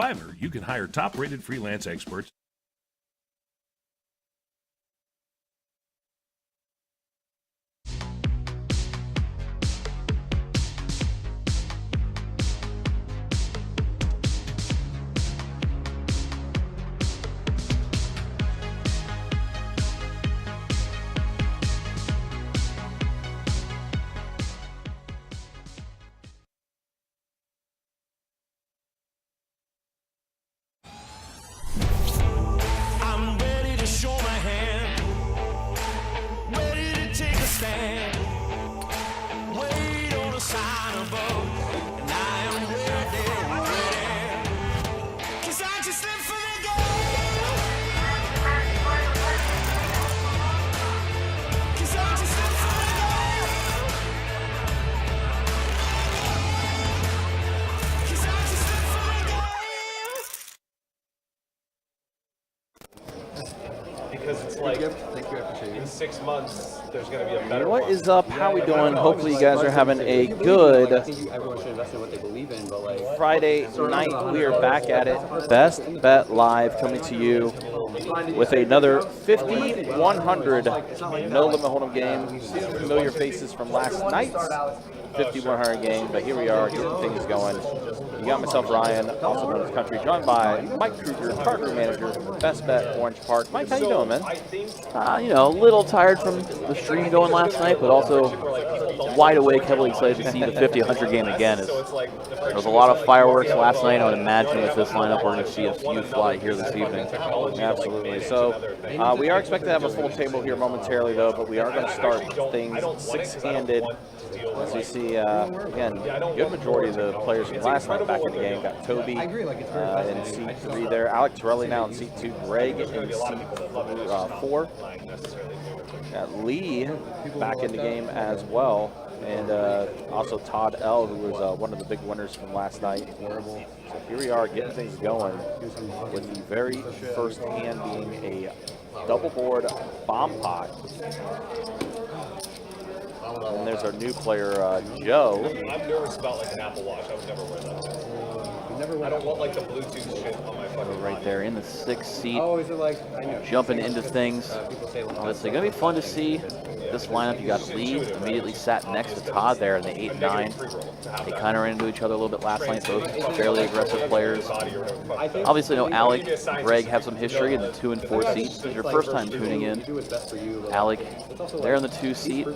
Fiverr, you can hire top-rated freelance experts. Because it's like, in 6 months, there's going to be a better What one. is up? How we doing? Hopefully you guys are having a good Friday night. We are back at it. Best Bet Live coming to you with another 5,100 no limit hold'em game. Familiar faces from last night's 5,100 game, but here we are getting things going. You got myself, Ryan, also known as Country, joined by Mike Kruger, partner manager, Best Bet Orange Park. Mike, how you doing, man? You know, a little tired from the stream going last night, but also wide awake, heavily excited to see the 50-100 game again. There was a lot of fireworks last night. I would imagine with this lineup, we're going to see a few fly here this evening. Absolutely. So we are expected to have a full table here momentarily, though, but we are going to start things six-handed. As we see, again, good majority of the players from last night back in the game. Got Toby in seat 3 there. Alec Torelli now in seat 2. Greg in seat 4. Got Lee back in the game as well. And also Todd L., who was one of the big winners from last night. So here we are getting things going with the very first hand being a double board bomb pot. And there's our new player, Joe. I'm nervous about like an Apple Watch. I would never wear that. I don't want like the Bluetooth shit on my fucking Right there in the 6th seat, Oh, is it like, I know. jumping into things. It's going to be fun to see this lineup. You got Lee immediately sat next to Todd there in the 8 and 9. They kind of ran into each other a little bit last night, both fairly aggressive players. Obviously, no Alec, Greg have some history in the 2 and 4 seats. This is your first time tuning in. Alec there in the 2 seat.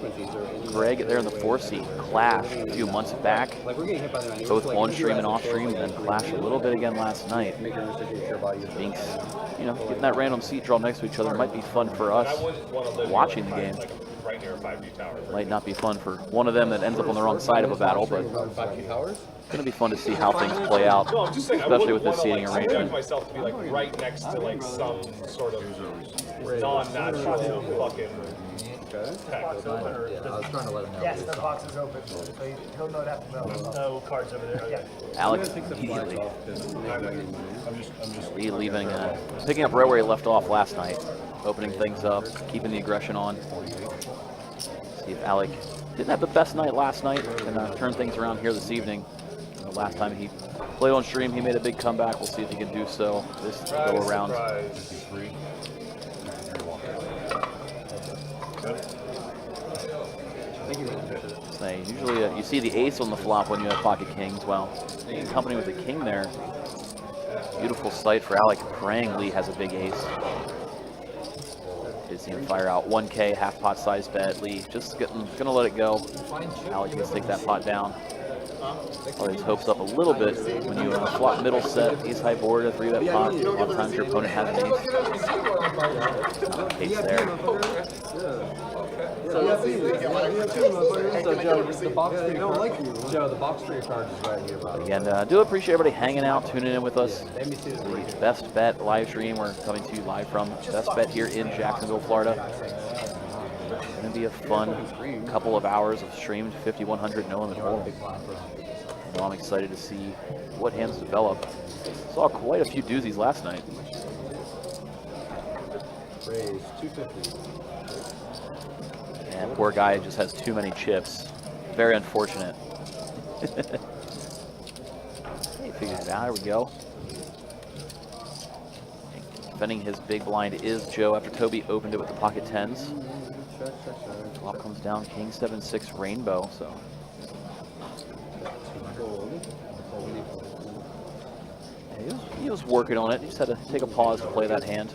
Greg there in the 4 seat. Clashed a few months back, both on stream and off stream, and then clashed a little bit again last night. Being, you know, getting that random seat draw next to each other might be fun for us watching the game. Might not be fun for one of them that ends up on the wrong side of a battle, but it's going to be fun to see how things play out, especially with this seating arrangement. myself to be like right next to like some sort of non-natural fucking. I was trying to let him know. Yes, the box is open, so he'll know that. No cards over there. Yeah. Alex immediately leaving, picking up right where he left off last night, opening things up, keeping the aggression on. See if Alec didn't have the best night last night and turn things around here this evening. The last time he played on stream, he made a big comeback. We'll see if he can do so this go around. Usually you see the ace on the flop when you have pocket kings. Well, in company with the king there. Beautiful sight for Alec, praying Lee has a big ace. Did see him fire out 1K, half pot size bet. Lee just gonna let it go. Alec can take that pot down. Well, his hopes up a little bit when you flop middle set, ace high board, a 3-bet pot. Sometimes your opponent has an ace. Not the case there. Joe, the box for your cards is right here, bro. Again, do appreciate everybody hanging out, tuning in with us. The Best Bet live stream we're coming to you live from Best Bet here in Jacksonville, Florida. It's going to be a fun couple of hours of streamed 5,100 no limit hold'em. I'm excited to see what hands develop. Saw quite a few doozies last night. Raise 250. And poor guy just has too many chips. Very unfortunate. He figured it out. There we go. Defending his big blind is Joe after Toby opened it with the pocket tens. Flop comes down King 7-6 Rainbow. So he was working on it. He just had to take a pause to play that hand.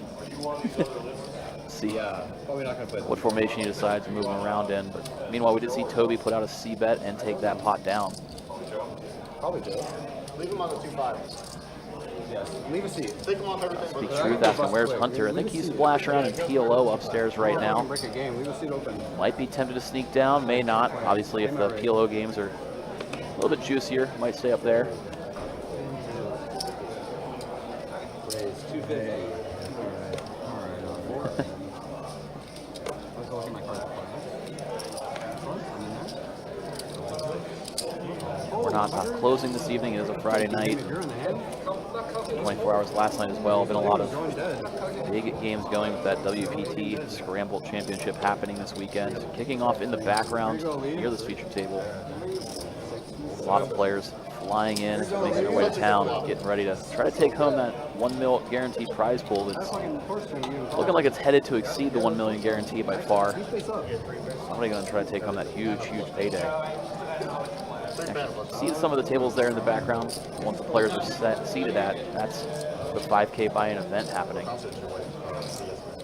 See what formation he decides to move him around in. But meanwhile, we did see Toby put out a C bet and take that pot down. Probably Joe. Leave him on the 2-5. Yes. Leave a seat. Take him off everything. Speak truth, asking where's Hunter. I think he's splashing around in PLO upstairs right now. Might be tempted to sneak down, may not. Obviously, if the PLO games are a little bit juicier, might stay up there. We're not closing this evening. It is a Friday night. 24 hours last night as well. Been a lot of big games going with that WPT Scramble Championship happening this weekend. Kicking off in the background near this feature table. A lot of players flying in, making their way to town, getting ready to try to take home that $1 million guaranteed prize pool. That's looking like it's headed to exceed the $1 million guarantee by far. Somebody going to try to take home that huge, huge payday. See some of the tables there in the background. Once the players are seated at, that's the 5K buy-in event happening.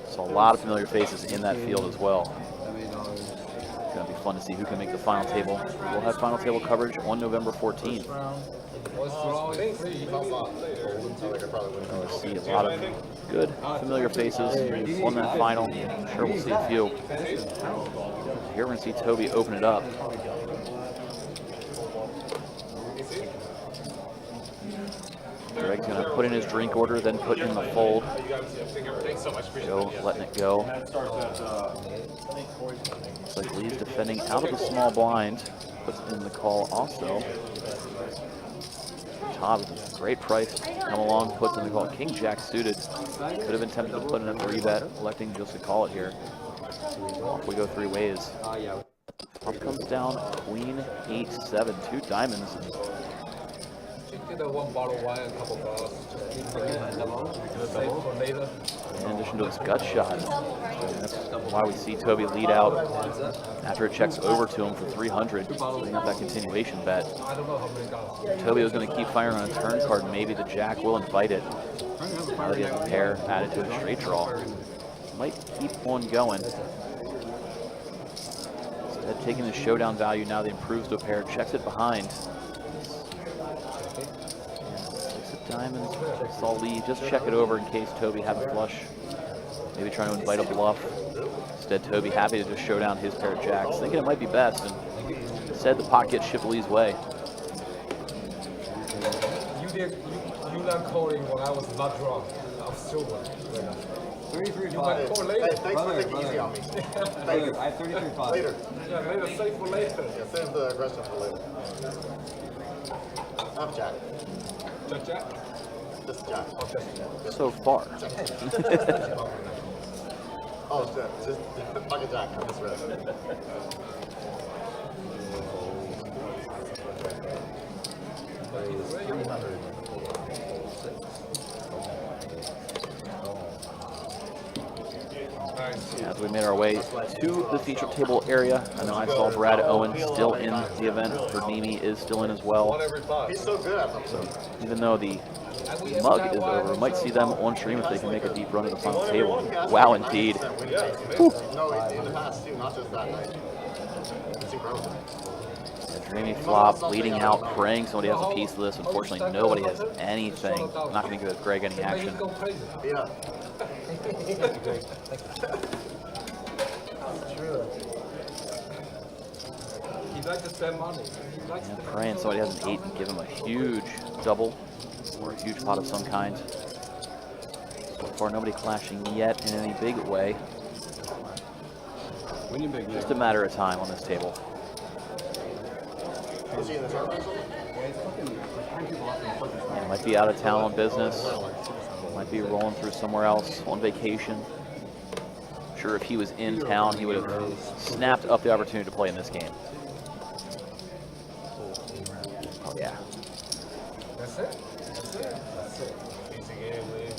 So a lot of familiar faces in that field as well. It's going to be fun to see who can make the final table. We'll have final table coverage on November 14th. We'll see a lot of good familiar faces on that final. I'm sure we'll see a few. Here we're going to see Toby open it up. Greg's going to put in his drink order, then put in the fold. Joe letting it go. Looks like Lee's defending out of the small blind. Puts in the call also. Todd with a great price. Come along, puts in the call. King Jack suited. Could have been tempted to put in a 3-bet, electing just to call it here. Off we go 3 ways. Flop comes down Queen 8-7, 2 diamonds. One bottle of wine, a couple bars. In addition to his gut shot. That's why we see Toby lead out after it checks over to him for 300. Bring up that continuation bet. Toby was going to keep firing on a turn card, and maybe the Jack will invite it. Now that he has a pair added to a straight draw. Might keep on going. Instead, taking the showdown value now that improves to a pair, checks it behind. Diamonds, saw Lee just check it over in case Toby had a flush. Maybe trying to invite a bluff. Instead, Toby happy to just show down his pair of jacks, thinking it might be best, and instead the pot gets shipped Lee's way. You not calling when I was not drunk. I was sober. 33.5. Call later. Hey, thanks for taking it easy on me. Thank you. I have 33.5. Later. Yeah, later, save for later. Yeah, save the aggression for later. Up, Jack. Jack? Just Jack. Okay. So far. Oh, shit. Just pocket Jack. I misread. As we made our way to the feature table area, I know I saw Brad Owen still in the event. Bernini is still in as well. He's so good at them. So even though the mug is over, we might see them on stream if they can make a deep run to the final table. Wow, indeed. No, in the past too, not just that night. It's incredible. A dreamy flop, leading out, praying somebody has a piece of this. Unfortunately, nobody has anything. Not going to give Greg any action. Yeah. He'd like to spend money. And praying somebody has an 8 and give him a huge double or a huge pot of some kind. So far, nobody clashing yet in any big way. Just a matter of time on this table. Yeah, might be out of town on business. Might be rolling through somewhere else on vacation. I'm sure if he was in town, he would have snapped up the opportunity to play in this game. Oh yeah. That's it. That's it. That's it. Easy game, man.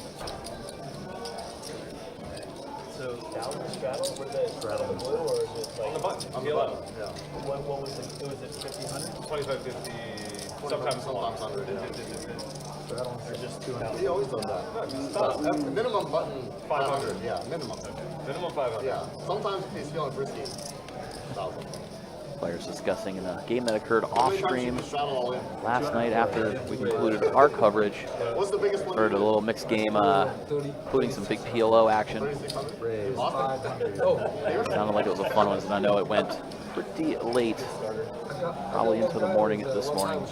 So down the straddle, where the straddle blue, or is it like on the button? On the button. Yeah. What was it? Was it 1500? 2550. Sometimes 100. Straddle or just 200. He always does that. No, minimum button 500. Yeah, minimum. Minimum 500. Yeah. Sometimes if he's feeling frisky, 1,000. Players discussing in a game that occurred off stream last night after we concluded our coverage. What's the biggest one? Heard a little mixed game, including some big PLO action. Sounded like it was a fun one, and I know it went pretty late, probably into the morning this morning.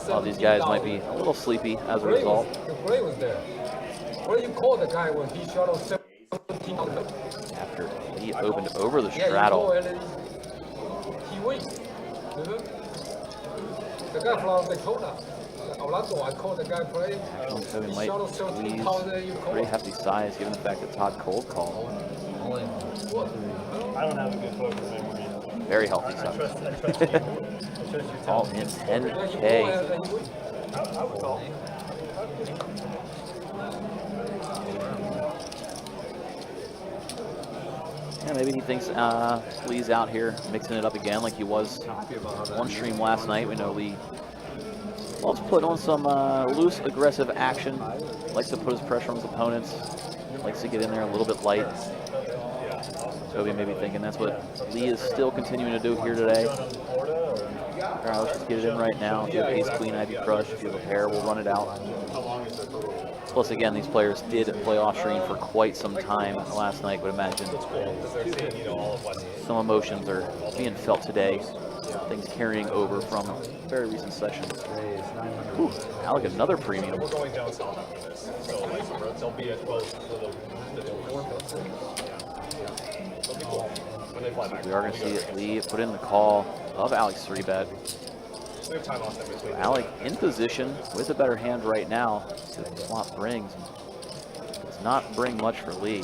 All these guys might be a little sleepy as a result. The play was there. What do you call the guy when he shot on 17? After he opened over the Yeah, straddle. He wins. The guy from Daytona. Orlando, I called the guy play. Actually, so he He might shot on 17,000. You call pretty hefty size given the fact that Todd cold called. I don't have a good focus memory. Very healthy I size. trust you. I trust your All in Yeah, you 10K. call and he wins. I would call. Yeah, maybe he thinks Lee's out here mixing it up again like he was on stream last night. We know Lee loves putting on some loose, aggressive action. Likes to put his pressure on his opponents. Likes to get in there a little bit light. Toby may be thinking that's what Lee is still continuing to do here today. All right, let's just get it in right now. If you have ace, queen, Ivy crush. If you have a pair, we'll run it out. Plus, again, these players did play off stream for quite some time last night. Would imagine some emotions are being felt today. Things carrying over from very recent sessions. Ooh, Alec, another premium. We're going down south after this, so like they'll be at both for the They'll be cool when they fly back. We are going to see it. Lee put in the call of Alec's 3-bet. We have time off in between. Alec in position with a better hand right now. See what the flop brings. Does not bring much for Lee.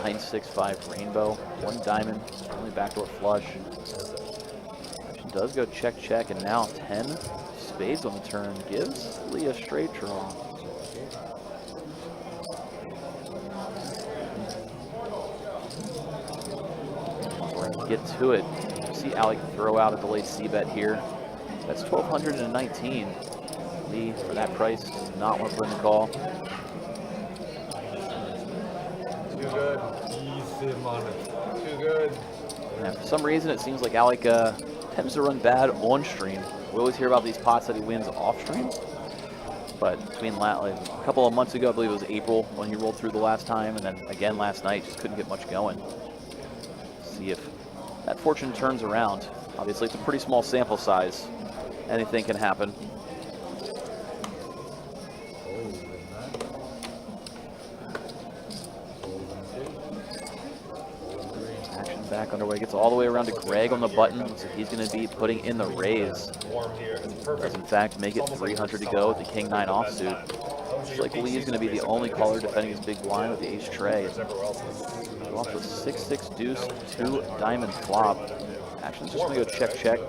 9-6-5 rainbow, 1 diamond, only backdoor flush. Action does go check, check, and now 10 spades on the turn gives Lee a straight draw. Get to it. See Alec throw out a delayed C-bet here. That's 1,219. Lee, for that price, does not want to put in the call. Too good. Easy money. Too good. Yeah, for some reason, it seems like Alec tends to run bad on stream. We always hear about these pots that he wins off stream. But between like a couple of months ago, I believe it was April when he rolled through the last time, and then again last night, just couldn't get much going. See if that fortune turns around. Obviously, it's a pretty small sample size. Anything can happen. Action back underway. Gets all the way around to Greg on the button. Looks like he's going to be putting in the raise. Warm here. It's Does perfect. in fact make it 300 to go with the King 9 offsuit. Looks like Lee is going to be the only caller defending his big blind with the ace tray. Off with 6-6 deuce, 2 diamond flop. Action's just going to go check, check.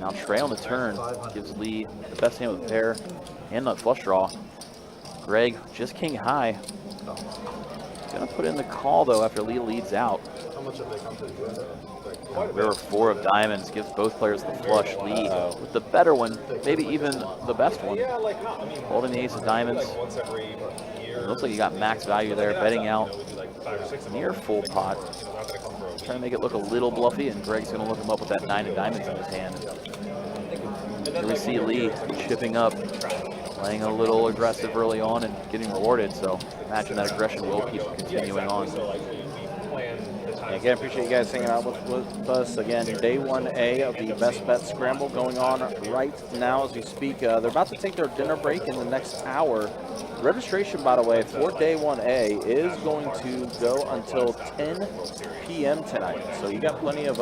Now tray on the turn gives Lee the best hand with pair and nut flush draw. Greg just king high. Going to put in the call though after Lee leads out. How much have they come to do? River 4 of diamonds gives both players the flush. Lee with the better one, maybe even the best one. Yeah, like not. I mean, Holding the ace of diamonds. like once every year. It looks like you got max value there, betting out We do like 5 or 6 of them. near full pot. They're not gonna come for a week. Trying to make it look a little bluffy, and Greg's going to look him up with that 9 of diamonds in his hand. Here we see Lee chipping up, playing a little aggressive early on and getting rewarded, so imagine that aggression will keep continuing on. So like we plan the time. Again, appreciate you guys hanging out with us. Again, day 1A of the Best Bet Scramble going on right now as we speak. They're about to take their dinner break in the next hour. Registration, by the way, for day 1A is going to go until 10 p.m. tonight. So you got plenty of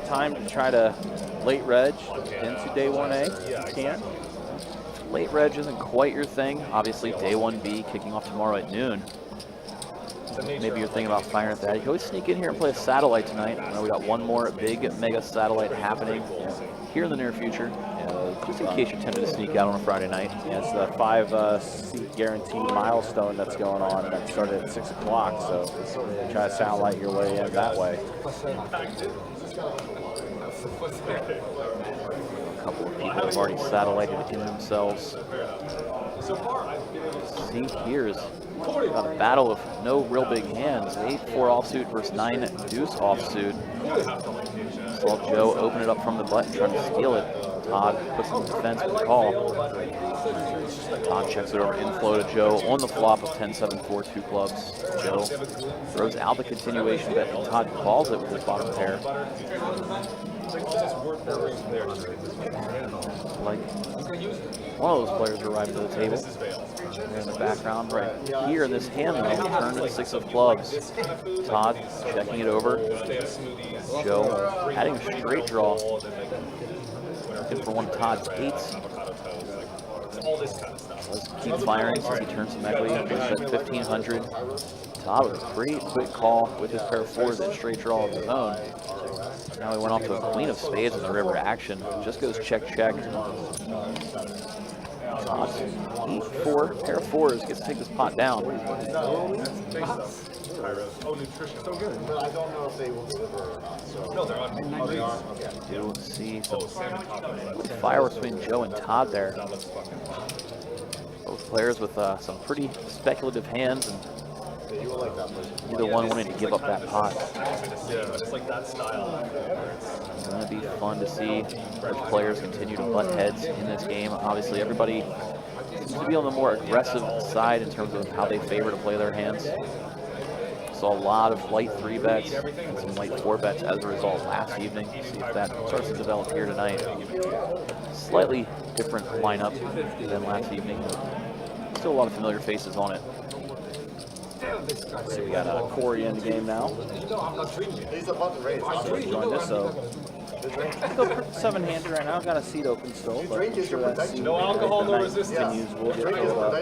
time to try to late reg into day 1A. You can. Late reg isn't quite your thing. Obviously, day 1B kicking off tomorrow at noon. Maybe you're thinking about firing at that. You can always sneak in here and play a satellite tonight. I know we got one more big mega satellite happening here in the near future. Yeah, Just in case you're tempted to sneak out on a Friday night. Yeah, it's the 5-seat guarantee milestone that's going on that started at 6 o'clock, so try to satellite your way in that way. A couple of people have already satellited in themselves. St. Pierre's got a battle of no real big hands. 8-4 offsuit versus 9 deuce offsuit. Saw Joe open it up from the button, trying to steal it. Todd puts in defense with the call. Todd checks it over inflow to Joe on the flop of 10-7-4, 2 clubs. Joe throws out the continuation bet, and Todd calls it with his bottom pair. Like one of those players arrived to the table. They're in the background right here in this hand, though. Turn to the 6 of clubs. Todd checking it over. Joe adding a straight draw. Looking for one of Todd's 8s. Let's keep firing since he turns some equity. Puts at 1,500. Todd with a great quick call with his pair of 4s and straight draw of his own. Now he went off to a queen of spades in the river action. Just goes check, check. Todd, 8-4, pair of 4s, gets to take this pot down. I don't know if they will deliver or not. So. No, they're on. They are. Okay. You'll see some fireworks between Joe and Todd there. Both players with some pretty speculative hands, and neither one wanting to give up that pot. It's like that style. It's going to be fun to see both players continue to butt heads in this game. Obviously, everybody seems to be on the more aggressive side in terms of how they favor to play their hands. Saw a lot of light 3 bets and some light 4 bets as a result last evening. See if that starts to develop here tonight. Slightly different lineup than last evening. Still a lot of familiar faces on it. So we got Corey in the game now. He's a button raise. Joined us, so still 7-handed right now. Got a seat open still, but I'm sure that seat No alcohol, no resistance. continues. We'll get filled up,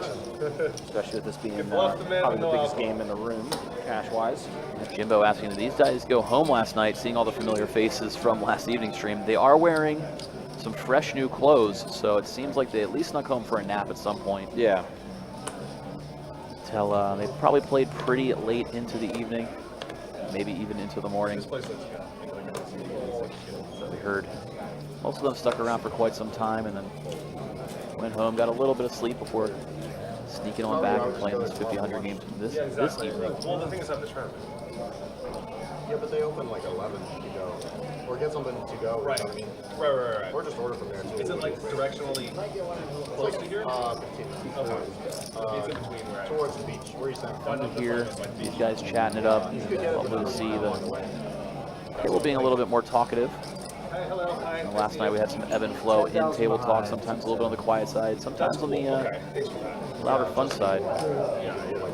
especially with this being probably the biggest game in the room, cash-wise. Jimbo asking, did these guys go home last night, seeing all the familiar faces from last evening's stream? They are wearing some fresh new clothes, so it seems like they at least snuck home for a nap at some point. Yeah. They probably played pretty late into the evening, maybe even into the morning. We heard most of them stuck around for quite some time and then went home, got a little bit of sleep before sneaking on back and playing this 50-100 games this evening. Well, the thing is at the tournament. Yeah, but they open like 11 to go. Or get something to go. Right. You know what I mean? Right. Or just order from there too. Is it like directionally close to here? 15. It's in between where I Towards the beach. Where are you saying? Fun to hear these guys chatting it up. Lovely to see the table being a little bit more talkative. And last night we had some ebb and flow in table talk, sometimes a little bit on the quiet side, sometimes on the louder fun side.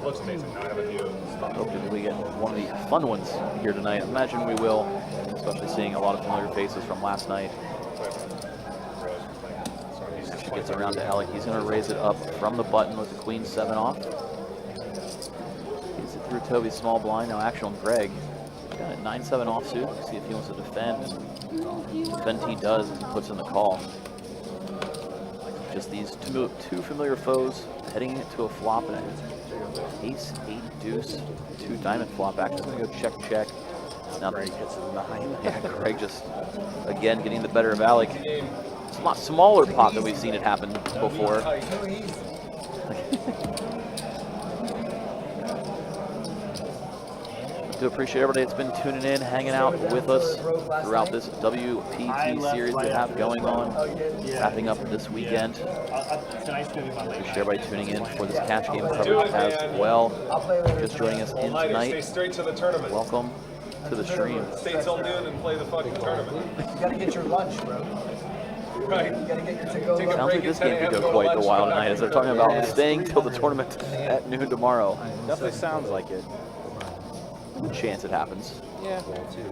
Looks amazing. I have a view. Hopefully we get one of the fun ones here tonight. Imagine we will, especially seeing a lot of familiar faces from last night. She gets around to Alec. He's going to raise it up from the button with the queen 7 off. Gets it through Toby's small blind. Now action on Greg. Got a 9-7 offsuit. See if he wants to defend. Defend he does as he puts in the call. Just these two familiar foes heading to a flop and an ace, 8 deuce, 2 diamond flop action. It's going to go check, check. Now Greg hits a 9. Yeah, Greg just, again, getting the better of Alec. It's a lot smaller pot than we've seen it happen before. Do appreciate everybody that's been tuning in, hanging out with us throughout this WPT series we have going on, wrapping up this weekend. Appreciate everybody tuning in for this cash game coverage as well. Just joining us in tonight. Stay straight to the tournament. Welcome to the stream. Stay till noon and play the fucking tournament. You gotta get your lunch, bro. Right. You gotta get your to-go lunch. Sounds like this game could go quite the while tonight as they're talking about staying till the tournament at noon tomorrow. Definitely sounds like it. Good chance it happens. Yeah. Let's see.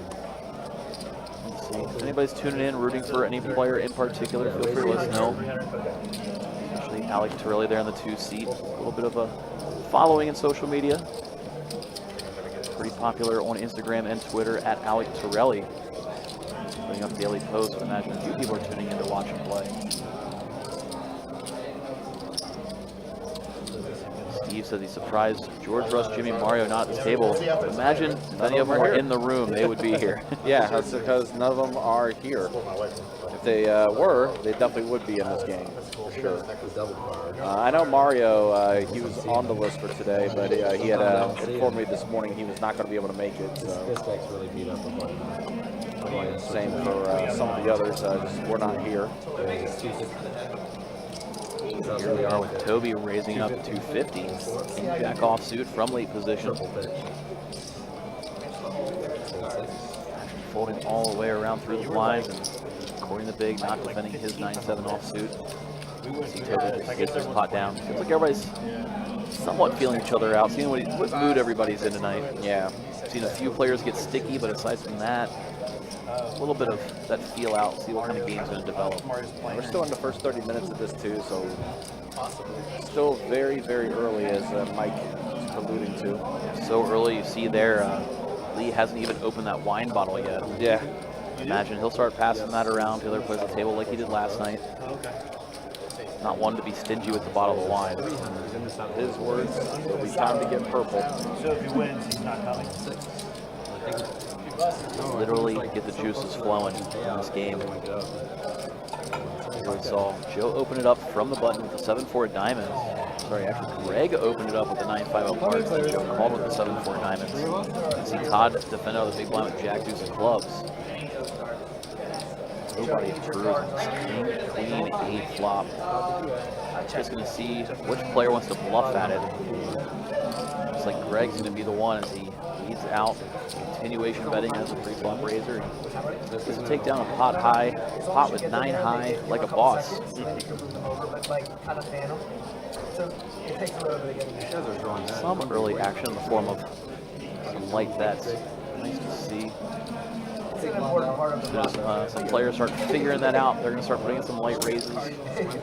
If anybody's tuning in, rooting for any player in particular, feel free to let us know. Especially Alec Torelli there in the 2 seat. A little bit of a following in social media. Pretty popular on Instagram and Twitter at Alec Torelli. Putting up daily posts. I imagine a few people are tuning in to watch him play. said he's surprised George, Russ, Jimmy, Mario not at this table. Imagine if any of them were in the room, they would be here. Yeah, that's because none of them are here. If they were, they definitely would be in this game, for sure. I know Mario, he was on the list for today, but he had informed me this morning he was not going to be able to make it. So. Same for some of the others, just we're not here. Here we are with Toby raising up to 250. King Jack offsuit from late position. Folding all the way around through the blinds, and Corey the Big not defending his 9-7 offsuit. See Toby just gets his pot down. Seems like everybody's somewhat feeling each other out, seeing what mood everybody's in tonight. Yeah. Seen a few players get sticky, but aside from that, a little bit of that feel out, see what kind of game's going to develop. We're still in the first 30 minutes of this too, so still very, very early, as Mike is alluding to. So early, you see there, Lee hasn't even opened that wine bottle yet. Yeah. Imagine he'll start passing that around to other players at the table like he did last night. Not one to be stingy with the bottle of wine. His words, it'll be time to get purple. So if he wins, he's not coming. Literally get the juices flowing in this game. Here we saw Joe open it up from the button with the 7-4 diamonds. Sorry, actually Greg opened it up with the 9-5 of hearts, and Joe called with the 7-4 diamonds. You can see Todd defend out of the big blind with Jack, deuce, and clubs. Nobody improves. King, queen, 8 flop. Just going to see which player wants to bluff at it. Looks like Greg's going to be the one as he leads out. Continuation betting as a pre-flop raiser. This is a takedown of pot high, pot with 9 high, like a boss. Some early action in the form of some light bets. Nice to see. Some players start figuring that out. They're going to start putting in some light raises.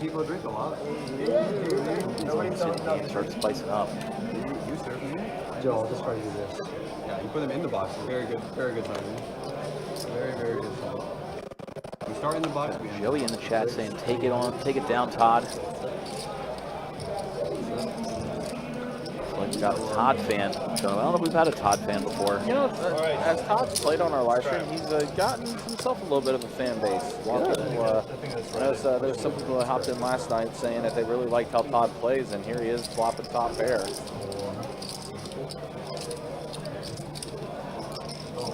People drink a lot. Start spicing up. Joe, I'll just try to do this. Yeah, you put them in the box. Very good timing. Very, very good timing. We start in the box. Joey in the chat saying, take it down, Todd. Like we got a Todd fan. So I don't know if we've had a Todd fan before. You know, as Todd's played on our live stream, he's gotten himself a little bit of a fan base. There's some people that hopped in last night saying that they really liked how Todd plays, and here he is flopping top pair.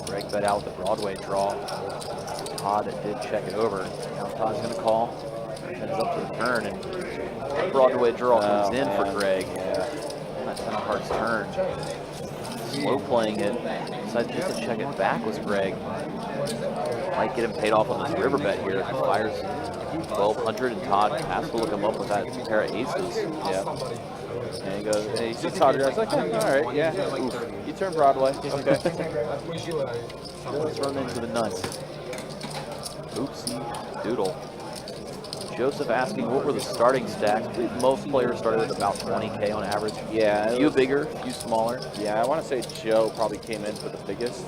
Greg bet out the Broadway draw. Todd did check it over. Now Todd's going to call. Heads up to the turn, and Broadway draw comes in for Greg. That 10 of hearts turn. Slow playing it. Decides just to check it back was Greg. Might get him paid off on this river bet here. He fires 1,200, and Todd has to look him up with that pair of aces. Yeah. And he goes, hey, you see Todd, I was like, all right, yeah. Oof. You turn Broadway. Okay. Let's run into the nuts. Oopsie doodle. Joseph asking what were the starting stacks. I believe most players started with about 20K on average. Yeah. A few bigger, a few smaller. Yeah, I want to say Joe probably came in for the biggest,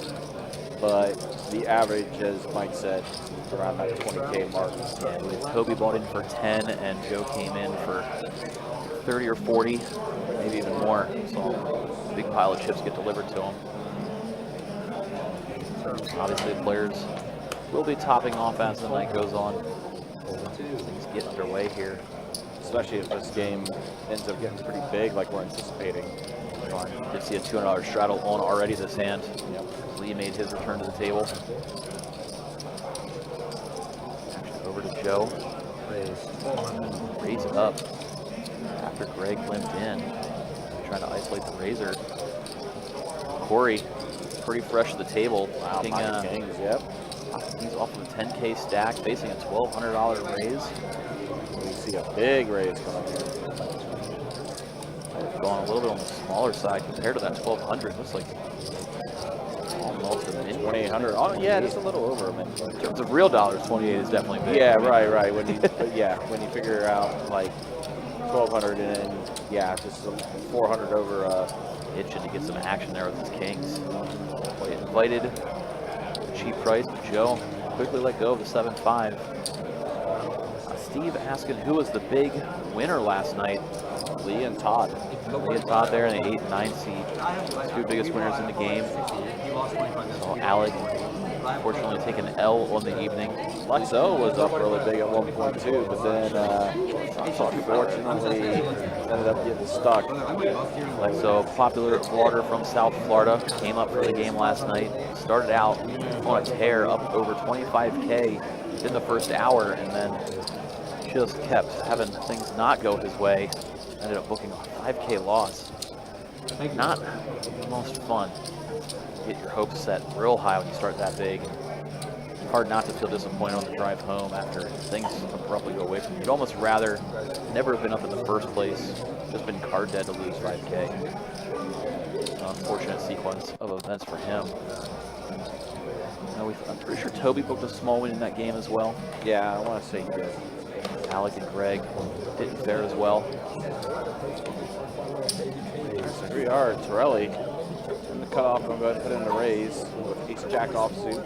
but the average, as Mike said, around that 20K mark. Yeah, I believe Toby bought in for 10, and Joe came in for 30 or 40, maybe even more. So a big pile of chips get delivered to him. Obviously, the players will be topping off as the night goes on. Things get underway here. Especially if this game ends up getting pretty big like we're anticipating. Did see a $200 straddle on already this hand. Yep. Lee made his return to the table. Action over to Joe. Raise it up after Greg limped in. Trying to isolate the razor. Corey, pretty fresh to the table. Wow, Pocket kings, yep. He's off of a 10K stack, facing a $1,200 raise. We see a big raise coming here. Going a little bit on the smaller side compared to that 1,200. Looks like almost a min. 2,800. Oh, yeah, just a little over a min. In terms of real dollars, 28 is definitely big. Yeah, right. When you, when you figure out like 1,200 and yeah, just 400 over. Itching to get some action there with his kings. Play invited. Cheap price, but Joe quickly let go of the 7-5. Steve asking who was the big winner last night. Lee and Todd. Lee and Todd there in the 8 and 9 seed. Two biggest winners in the game. So Alec, unfortunately, taking an L on the evening. Lexo was up really big at one point too, but then unfortunately ended up getting stuck. So popular blogger from South Florida came up for the game last night. Started out on a tear, up over 25K in the first hour, and then just kept having things not go his way. Ended up booking a 5K loss. Not the most fun. Get your hopes set real high when you start that big. Hard not to feel disappointed on the drive home after things abruptly go away from you. You'd almost rather never have been up in the first place, just been card dead to lose 5K. Unfortunate sequence of events for him. I'm pretty sure Toby booked a small win in that game as well. Yeah, I want to say he did. Alec and Greg didn't fare as well. So here we are, Torelli. In the cutoff, I'm going to go ahead and put in the raise with ace-jack offsuit.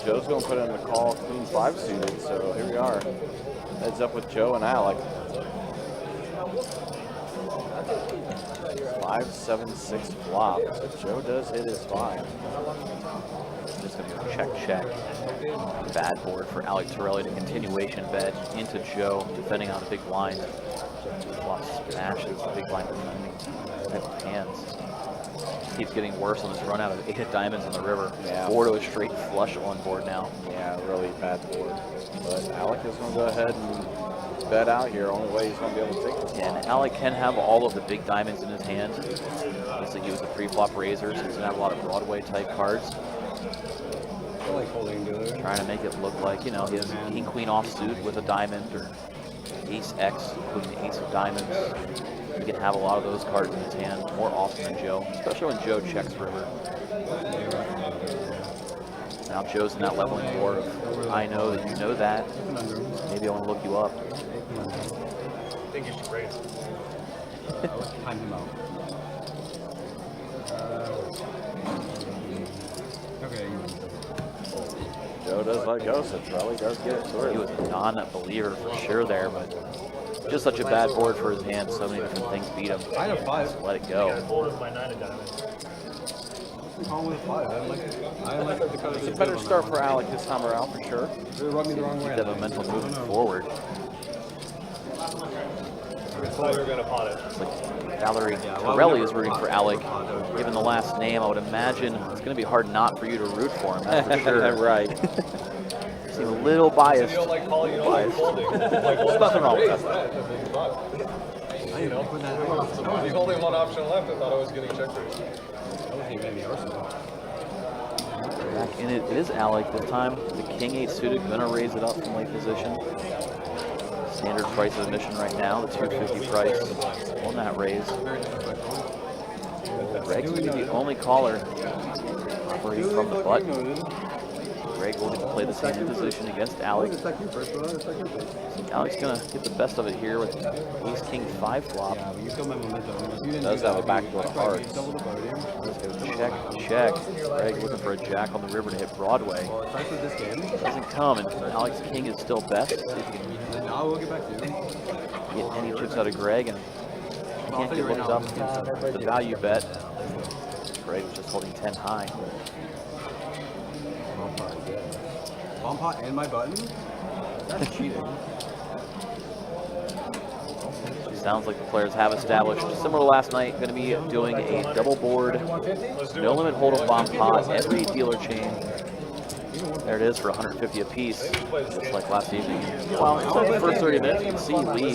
Joe's going to put in the call queen 5 suited, so here we are. Heads up with Joe and Alec. 5-7-6 flop. So Joe does hit his 5. Just going to go check. Bad board for Alec Torelli to continuation bet into Joe, defending on a big blind. Flop smashes the big blind defending type of hands. Keeps getting worse on this run out of 8 of diamonds in the river. Yeah. 4 to a straight flush on board now. Yeah, really bad board. But Alec is going to go ahead and bet out here. Only way he's going to be able to take this. And Alec can have all of the big diamonds in his hand. Obviously, he was a pre-flop raiser, so he's going to have a lot of Broadway type cards. I like holding together. Trying to make it look like, you know, he has king queen offsuit with a diamond, or ace X, including the ace of diamonds. He can have a lot of those cards in his hand more often than Joe, especially when Joe checks river. Now Joe's in that leveling board of, I know that you know that. Maybe I want to look you up. I think you should raise. Time him out. Okay. Joe does let go, so Torelli does get it sorted. He was a non-believer for sure there, but just such a bad board for his hand. So many different things beat him. I had a 5. Just let it go. Fold with my 9 of diamonds. What's wrong with a 5? I like it. I like the cut of It's a better start for Alec this time around, for sure. It rubbed me the wrong way. Keep that momentum moving forward. I thought you were going to pot it. It's like Valerie Torelli is rooting for Alec. Given the last name, I would imagine it's going to be hard not for you to root for him. That's for sure. Right. You seem a little biased. You don't like calling, you don't like folding. There's nothing wrong with that. You know, there's only one option left. I thought I was getting check raised. That wasn't even in the arsenal. Back in it is Alec this time. The king 8 suited, going to raise it up from late position. Standard price of admission right now, the 250 price on that raise. Greg's going to be the only caller operating from the button. Greg will get to play the same position against Alec. Alec's going to get the best of it here with ace king 5 flop. Yeah, but you still have momentum. Does have a backdoor to hearts. Check. Greg looking for a jack on the river to hit Broadway. Doesn't come, and Alec's king is still best. See if he can I will get back to you. get any chips out of Greg, and can't get looked up against the value bet. Greg was just holding 10 high. Bomb pot and my button? That's cheating. Sounds like the players have established, similar to last night, going to be doing a double board, no limit hold'em bomb pot, every dealer chain. There it is for 150 apiece, just like last evening. Well, inside the first 30 minutes, you can see Lee,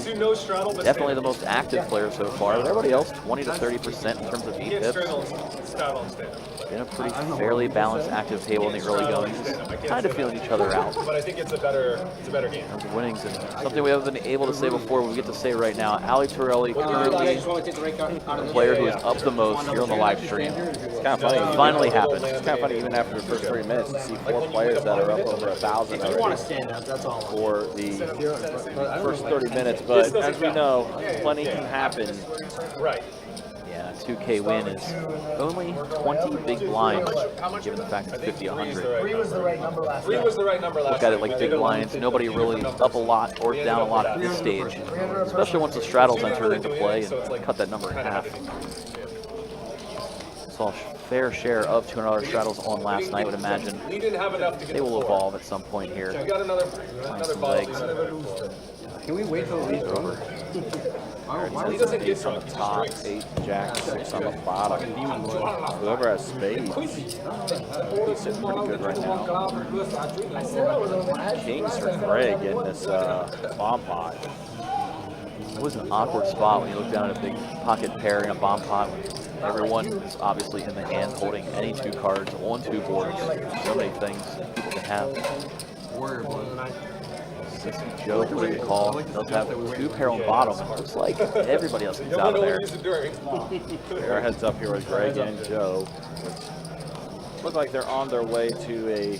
definitely the most active player so far. Everybody else, 20 to 30% in terms of V-pips. Been a pretty fairly balanced active table in the early goings. Kind of feeling each other out. But I think it's a better game. In terms of winnings, and something we haven't been able to say before, we get to say right now. Alec Torelli, currently the player who is up the most here on the live stream. It's kind of funny. It finally happened. It's kind of funny, even after the first 30 minutes, to see 4 players that are up over 1,000 already for the first 30 minutes. But as we know, plenty can happen. Right. Yeah, 2K win is only 20 big blinds, given the fact it's 50, 100. 3 was the right number last Three night. was the right number last Look at it night. like big blinds. Nobody really up a lot or down a lot at this stage, especially once the straddles enter into play and cut that number in half. Saw a fair share of $200 straddles on last night. Would imagine We didn't have enough to get they will evolve at some point here. We got another some bottle. legs. Can we wait till the leads Over. Why He was doesn't it get Ace on the drunk. top, 8 jacks, 6 on the bottom. demon blood? Whoever has spades, he's sitting pretty good right now. Kings for Greg in this bomb pot. It was an awkward spot when you look down at a big pocket pair in a bomb pot. Everyone is obviously in the hand holding any 2 cards on 2 boards. So many things people can have. Warrior blood. Joe for the call. Does have 2 pair on bottom. Looks like everybody else gets out of there. They're heads up here with Greg and Joe. Look like they're on their way to a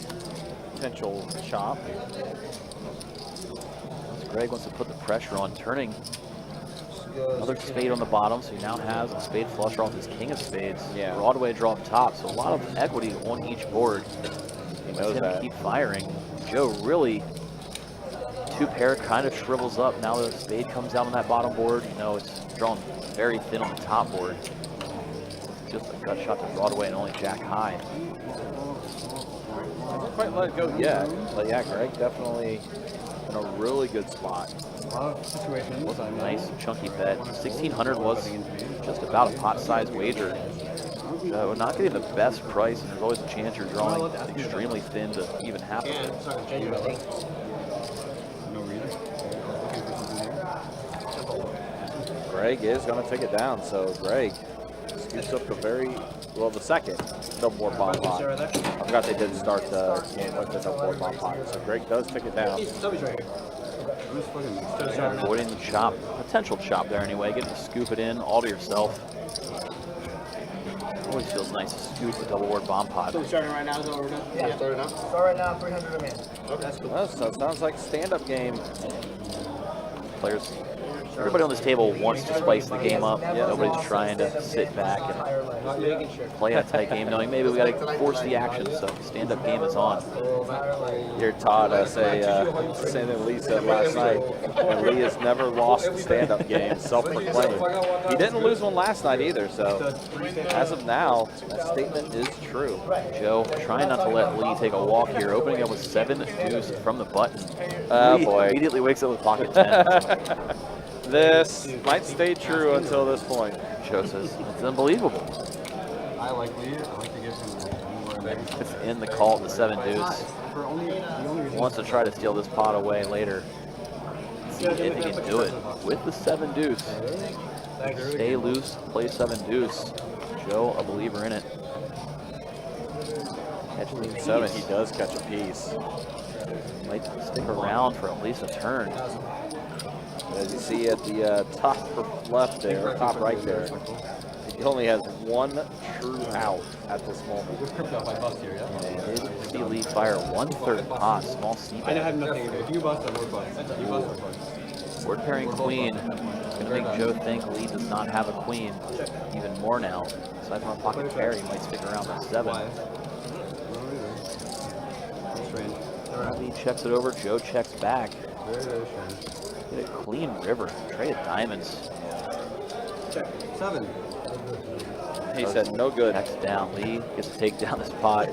potential chop. Greg wants to put the pressure on, turning another spade on the bottom, so he now has a spade flush draw with his king of spades. Yeah. Broadway draw up top, so a lot of equity on each board. He knows Him that. keep firing. Joe really 2 pair kind of shrivels up. Now the spade comes out on that bottom board. You know, it's drawn very thin on the top board. Just a gut shot to Broadway and only jack high. Hasn't quite let it go yet. But yeah, Greg definitely in a really good spot. A lot of situations. Was a nice chunky bet. 1600 was just about a pot-sized wager. We're not getting the best price, and there's always a chance you're drawing extremely thin to even half of it. No reason. Looking for something there. Greg is going to take it down, so Greg scoops up the second double board bomb pot. I forgot they didn't start the game with the double board bomb pot, so Greg does take it down. Who's fucking Avoiding the chop, potential chop there anyway. Getting to scoop it in all to yourself. Always feels nice to scoop a double board bomb pot. Starting right now, is that what we're doing? Yeah. Starting now? Start right now, 300 a man. Well, so it sounds like stand-up game. Players, everybody on this table wants to spice the game up. Nobody's trying to sit back and play a tight game, knowing maybe we got to force the action. So stand-up game is on. Here, Todd, say same thing Lee said last night. And Lee has never lost a stand-up game, self-proclaimed. He didn't lose one last night either, so as of now, that statement is true. Joe trying not to let Lee take a walk here, opening up with 7 deuce from the button. Oh Lee boy. immediately wakes up with pocket 10. This might stay true until this point. Joe says it's unbelievable. I like Lee. I like to give him more. It's in the call at the 7 deuce. For only the only reason. Wants to try to steal this pot away later. See if he can do it with the 7 deuce. Stay loose, play 7 deuce. Joe, a believer in it. Catch the 7, he does catch a piece. Might stick around for at least a turn. As you see at the top left there, top right there, he only has 1 true out at this moment. Just crypto if I bust here, yeah? Did see Lee fire 1/3 pot, small seat. I have nothing. If you bust, I would bust. You bust, I bust. Board pairing queen. Gonna make Joe think Lee does not have a queen. Even more now. Aside from a pocket pair, he might stick around with 7. Why? Strange. Lee checks it over, Joe checks back. Very, very strange. Get a clean river. Traded diamonds. Check. 7. He said no good. Checks down. Lee gets to take down this pot.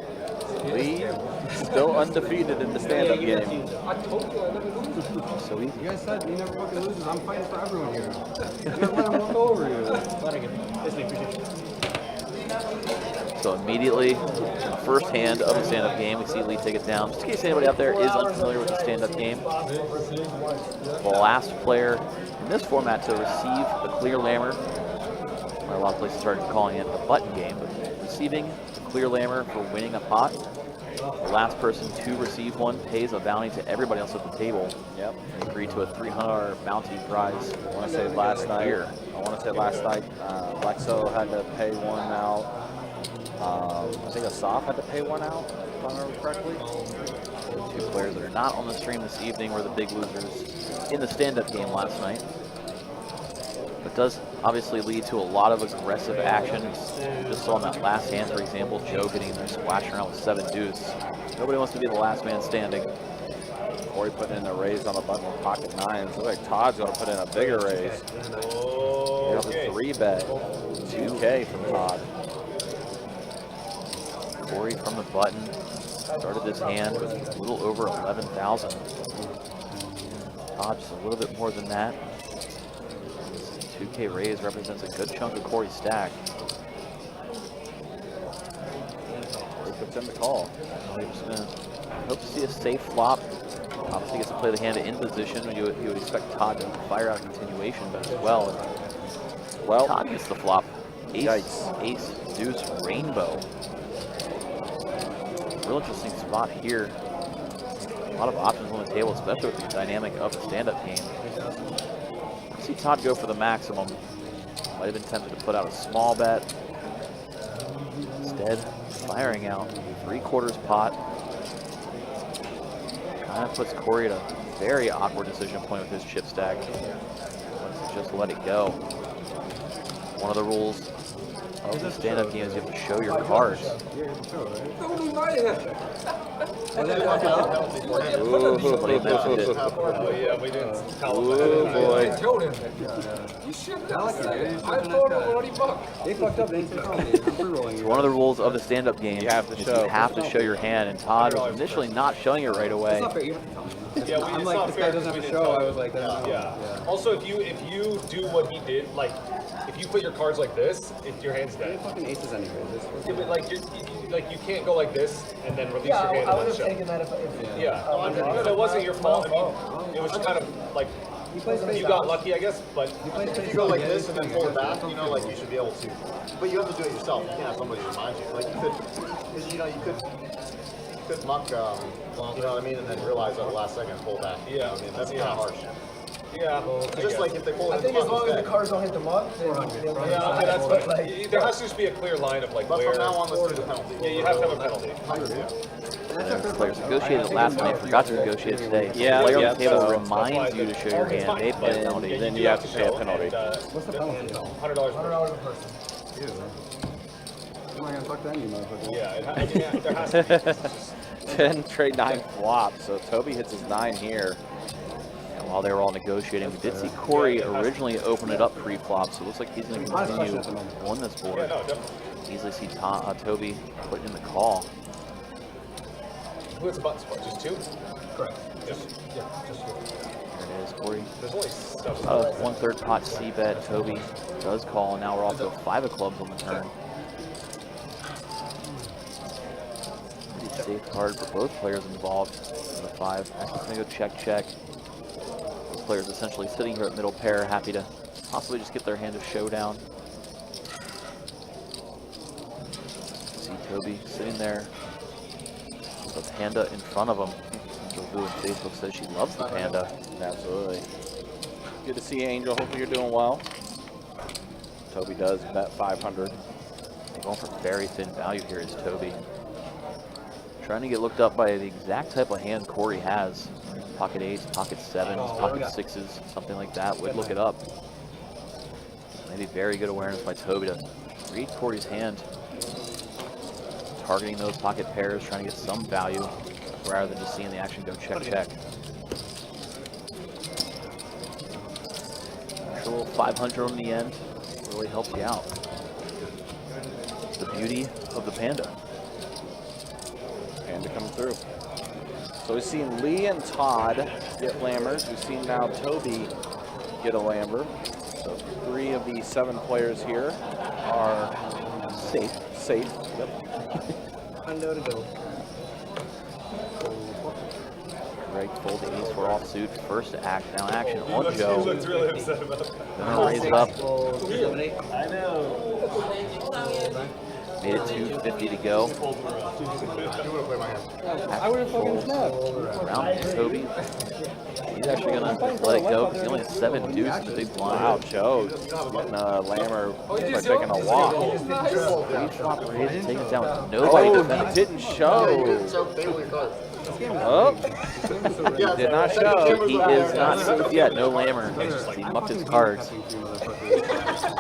Lee still undefeated in the stand-up game. So easy. You guys said he never fucking loses. I'm fighting for everyone here. You guys let him walk over you. So immediately, in the first hand of the stand-up game, we see Lee take it down. Just in case anybody out there is unfamiliar with the stand-up game, the last player in this format to receive the clear lammer, or a lot of places started calling it the button game, but receiving the clear lammer for winning a pot, the last person to receive one pays a bounty to everybody else at the table. Yep. And agree to a $300 bounty prize. I want to say last night, Lexo had to pay 1 out. I think Asaf had to pay 1 out, if I remember correctly. The 2 players that are not on the stream this evening were the big losers in the stand-up game last night. But does obviously lead to a lot of aggressive action. Just saw in that last hand, for example, Joe getting there splashing around with 7 deuce. Nobody wants to be the last man standing. Corey putting in a raise on the button with pocket nines. Looks like Todd's going to put in a bigger raise. Here's a 3-bet. 2K from Todd. Corey from the button started this hand with a little over 11,000. Todd just a little bit more than that. 2K raise represents a good chunk of Corey's stack. Corey puts in the call. We're just gonna hope to see a safe flop. Obviously gets to play the hand in position. You would expect Todd to fire out a continuation, but as well. Well, Todd gets the flop. Ace, yikes. ace, deuce, rainbow. Real interesting spot here. A lot of options on the table, especially with the dynamic of the stand-up game. I see Todd go for the maximum. Might have been tempted to put out a small bet. Instead, firing out 3/4 pot. Kind of puts Corey at a very awkward decision point with his chip stack. Let's just let it go. One of the rules of the stand-up game is you have to show your cards. Somebody mentioned it. Oh, yeah, we didn't tell Oh, him. boy. They fucked up. They rolling. One of the rules of the stand-up game You have to is show. you have to show your hand, and Todd was initially not showing it right away. It's not fair. You have to tell me. Yeah, we, I'm it's like, not this fair guy doesn't have because a we show. didn't tell I was like, that's Yeah. Also, if you do what he did, like if you put your cards like this, your hand's They're dead. fucking aces anyway. Yeah, but like you can't go like this and then release Yeah, your hand I and would then have show. taken that if Yeah, no, that wasn't your fault. I mean, it was kind of like you got lucky, I guess. But If you go like this and then pull it back, you know, like you should be able to. But you have to do it yourself. You can't have somebody remind you. Like you could, because you know you could muck, you know what I mean, and then realize at the last second and pull back. Yeah. You know what I mean, that's kind of harsh. yeah, Just like if they pull it I in think the as long as the cards don't hit the mark, then yeah, okay, that's but what. There has to just be a clear line of like But where. from now on, let's do the penalty. Yeah, you have to have a penalty. Players negotiated it last night, forgot to negotiate it today. Yeah, the player yeah, on the table so- reminds you to show your hand. They pay a penalty. then you have to pay a penalty. What's the penalty? $100. $100 a person. I'm not gonna talk to any motherfucker. Yeah, there has to be. 10 trade 9 flop. So Toby hits his 9 here. And while they were all negotiating, we did see Corey originally open it up pre-flop, so it looks like he's going to continue on this Yeah, board. no, definitely. Easily see Toby putting in the call. Who hits a button spot? Just 2? Correct. Just There it is, Corey. there's only stuff. Out of 1/3 pot C-bet, Toby does call, and now we're off to a 5 of clubs on the turn. Pretty safe card for both players involved in the 5. Actually, going to go check. Both players essentially sitting here at middle pair, happy to possibly just get their hand of showdown. See Toby sitting there with a panda in front of him. So Boo on Facebook says she loves the panda. Absolutely. Good to see you, Angel. Hopefully you're doing well. Toby does bet 500. Going for very thin value here is Toby. Trying to get looked up by the exact type of hand Corey has. Pocket 8s, pocket 7s, pocket 6s, something like that. Would look it up. Maybe very good awareness by Toby to read Corey's hand. Targeting those pocket pairs, trying to get some value rather than just seeing the action go check. Extra little 500 on the end really helps you out. The beauty of the panda. Panda coming through. So we've seen Lee and Todd get lammers. We've seen now Toby get a lamber. So 3 of the 7 players here are safe. Yep. Undo to go. Greg fold the ace for offsuit. First act, now action on He Joe. looks really upset about that. Gonna raise it up. I know. Made it 250 to go. I would have fucking snapped. Around Toby. He's actually gonna let it go because he only has 7 deuce in the big blind. Wow, Joe getting a lammer by taking a walk. 3 flop raise, taking it down with nobody Oh, defending. he didn't show. So they were your cards. Oh, Yeah, did not show. He is not smooth yet. No lammer. He mucked his cards.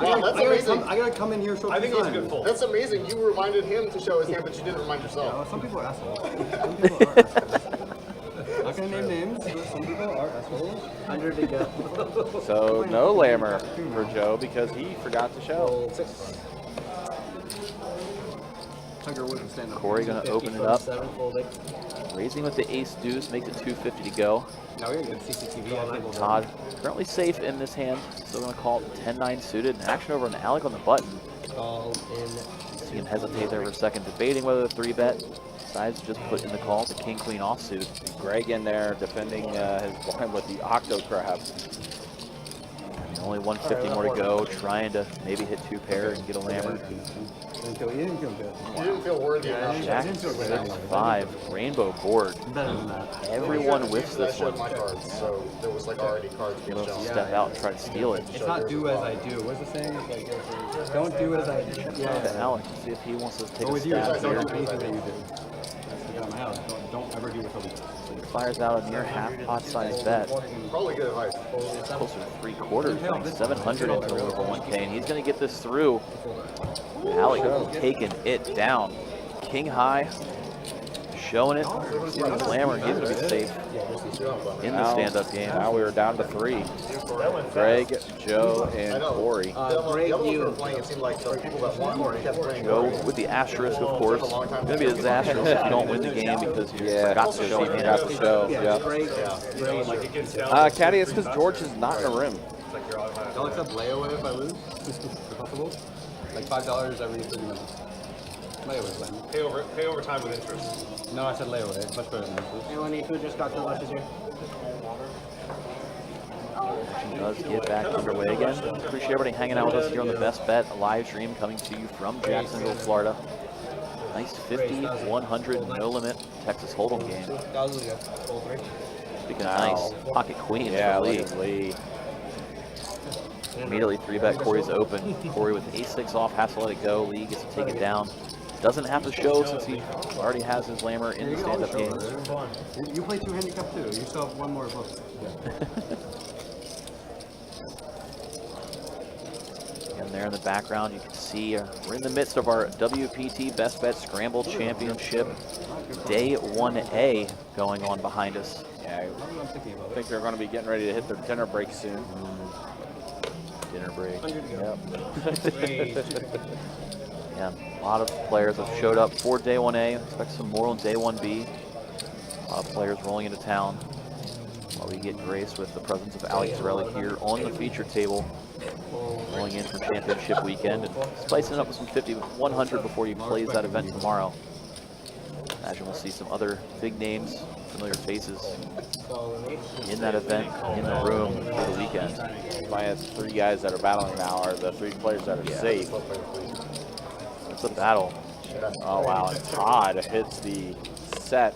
Wow, that's amazing. I gotta come in here. Show I think it was a good fold. That's amazing. You reminded him to show his hand, but you didn't remind yourself. Some people are assholes. Some people are assholes. Not gonna name names, but some people are assholes. 100 to go. So no lammer for Joe because he forgot to show. 6. Tiger wouldn't stand up. Corey gonna open it up. 7 folding. Raising with the ace deuce makes it 250 to go. Now we're gonna get CCTV on table. Todd currently safe in this hand. Still gonna call it 10-9 suited. And action over on Alec on the button. Call in. See him hesitate there for a second, debating whether to 3-bet. Decides to just put in the call the king-queen offsuit. Greg in there defending his blind with the octo crab. Only 150 more to go, trying to maybe hit 2 pair and get a lammer. You didn't feel good. You didn't feel worthy enough. Jack 6-5, rainbow board. Better than that. Everyone whiffs I this showed one. my cards, so there was like already cards being He'll shown. step out and try to steal it. It's not do as I do. What's the saying? It's like, don't do as I do. To Alec, see if he wants to take Go a with you. stab Don't here. do anything that you did. That's the guy in my house. Don't ever do what Toby does. He fires out a near half pot size bet. Probably good advice. Closer to 3/4, like 700 into over 1K, and he's going to get this through. Alec taking it down. King high, showing it. See the glamour, he's going to be safe in the stand-up game. Now we were down to 3. Greg, Joe, I and know. Corey. The other ones we were playing, it seemed like the people that won kept playing. Go with the asterisk, of course. It's going to be a disaster if you don't win the game because you forgot to show Forgot to hands. show. Yeah. Like it gets down. Caddy, it's because George is not in a room. It's like you're automatic. I'll accept layaway if I lose. If possible. Like $5 every 30 minutes. Layaway plan. Pay over time with interest. No, I said layaway. It's much better than this. Anyone need food? Just got the lunches here. Does get back underway again. Appreciate everybody hanging out with us here on the Best Bet, a live stream coming to you from Jacksonville, Florida. Nice 50, 100, no limit Texas Hold'em game. Speaking of nice, pocket queen Yeah, for look Lee. at Lee. Immediately 3-bet Corey's open. Corey with ace-6 off has to let it go. Lee gets to take it down. Doesn't have to show since he already has his lammer in the stand-up game. You play 2 handicap too. You still have 1 more book. And there in the background, you can see we're in the midst of our WPT Best Bet Scramble Championship Day 1A going on behind us. Yeah, I think they're going to be getting ready to hit their dinner break soon. Dinner break. Yep. Yeah, a lot of players have showed up for Day 1A. Expect some more on Day 1B. A lot of players rolling into town. While we get graced with the presence of Alec Torelli here on the feature table. Rolling in for championship weekend and spicing it up with some 50, 100 before he plays that event tomorrow. Imagine we'll see some other big names, familiar faces in that event, in the room for the weekend. My 3 guys that are battling now are the 3 players that are safe. It's a battle. Oh wow, and Todd hits the set.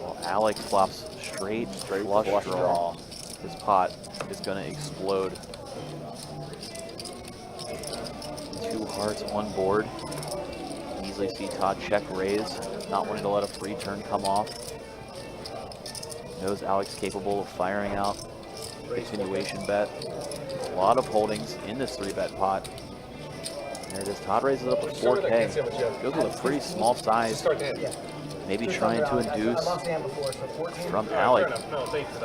Well, Alec flops straight flush draw. This pot is going to explode. 2 hearts on board. Easily see Todd check raise, not wanting to let a free turn come off. Knows Alec's capable of firing out continuation bet. A lot of holdings in this 3-bet pot. There it is. Todd raises it up to 4K. Goes with a pretty small size. Maybe trying to induce from Alec.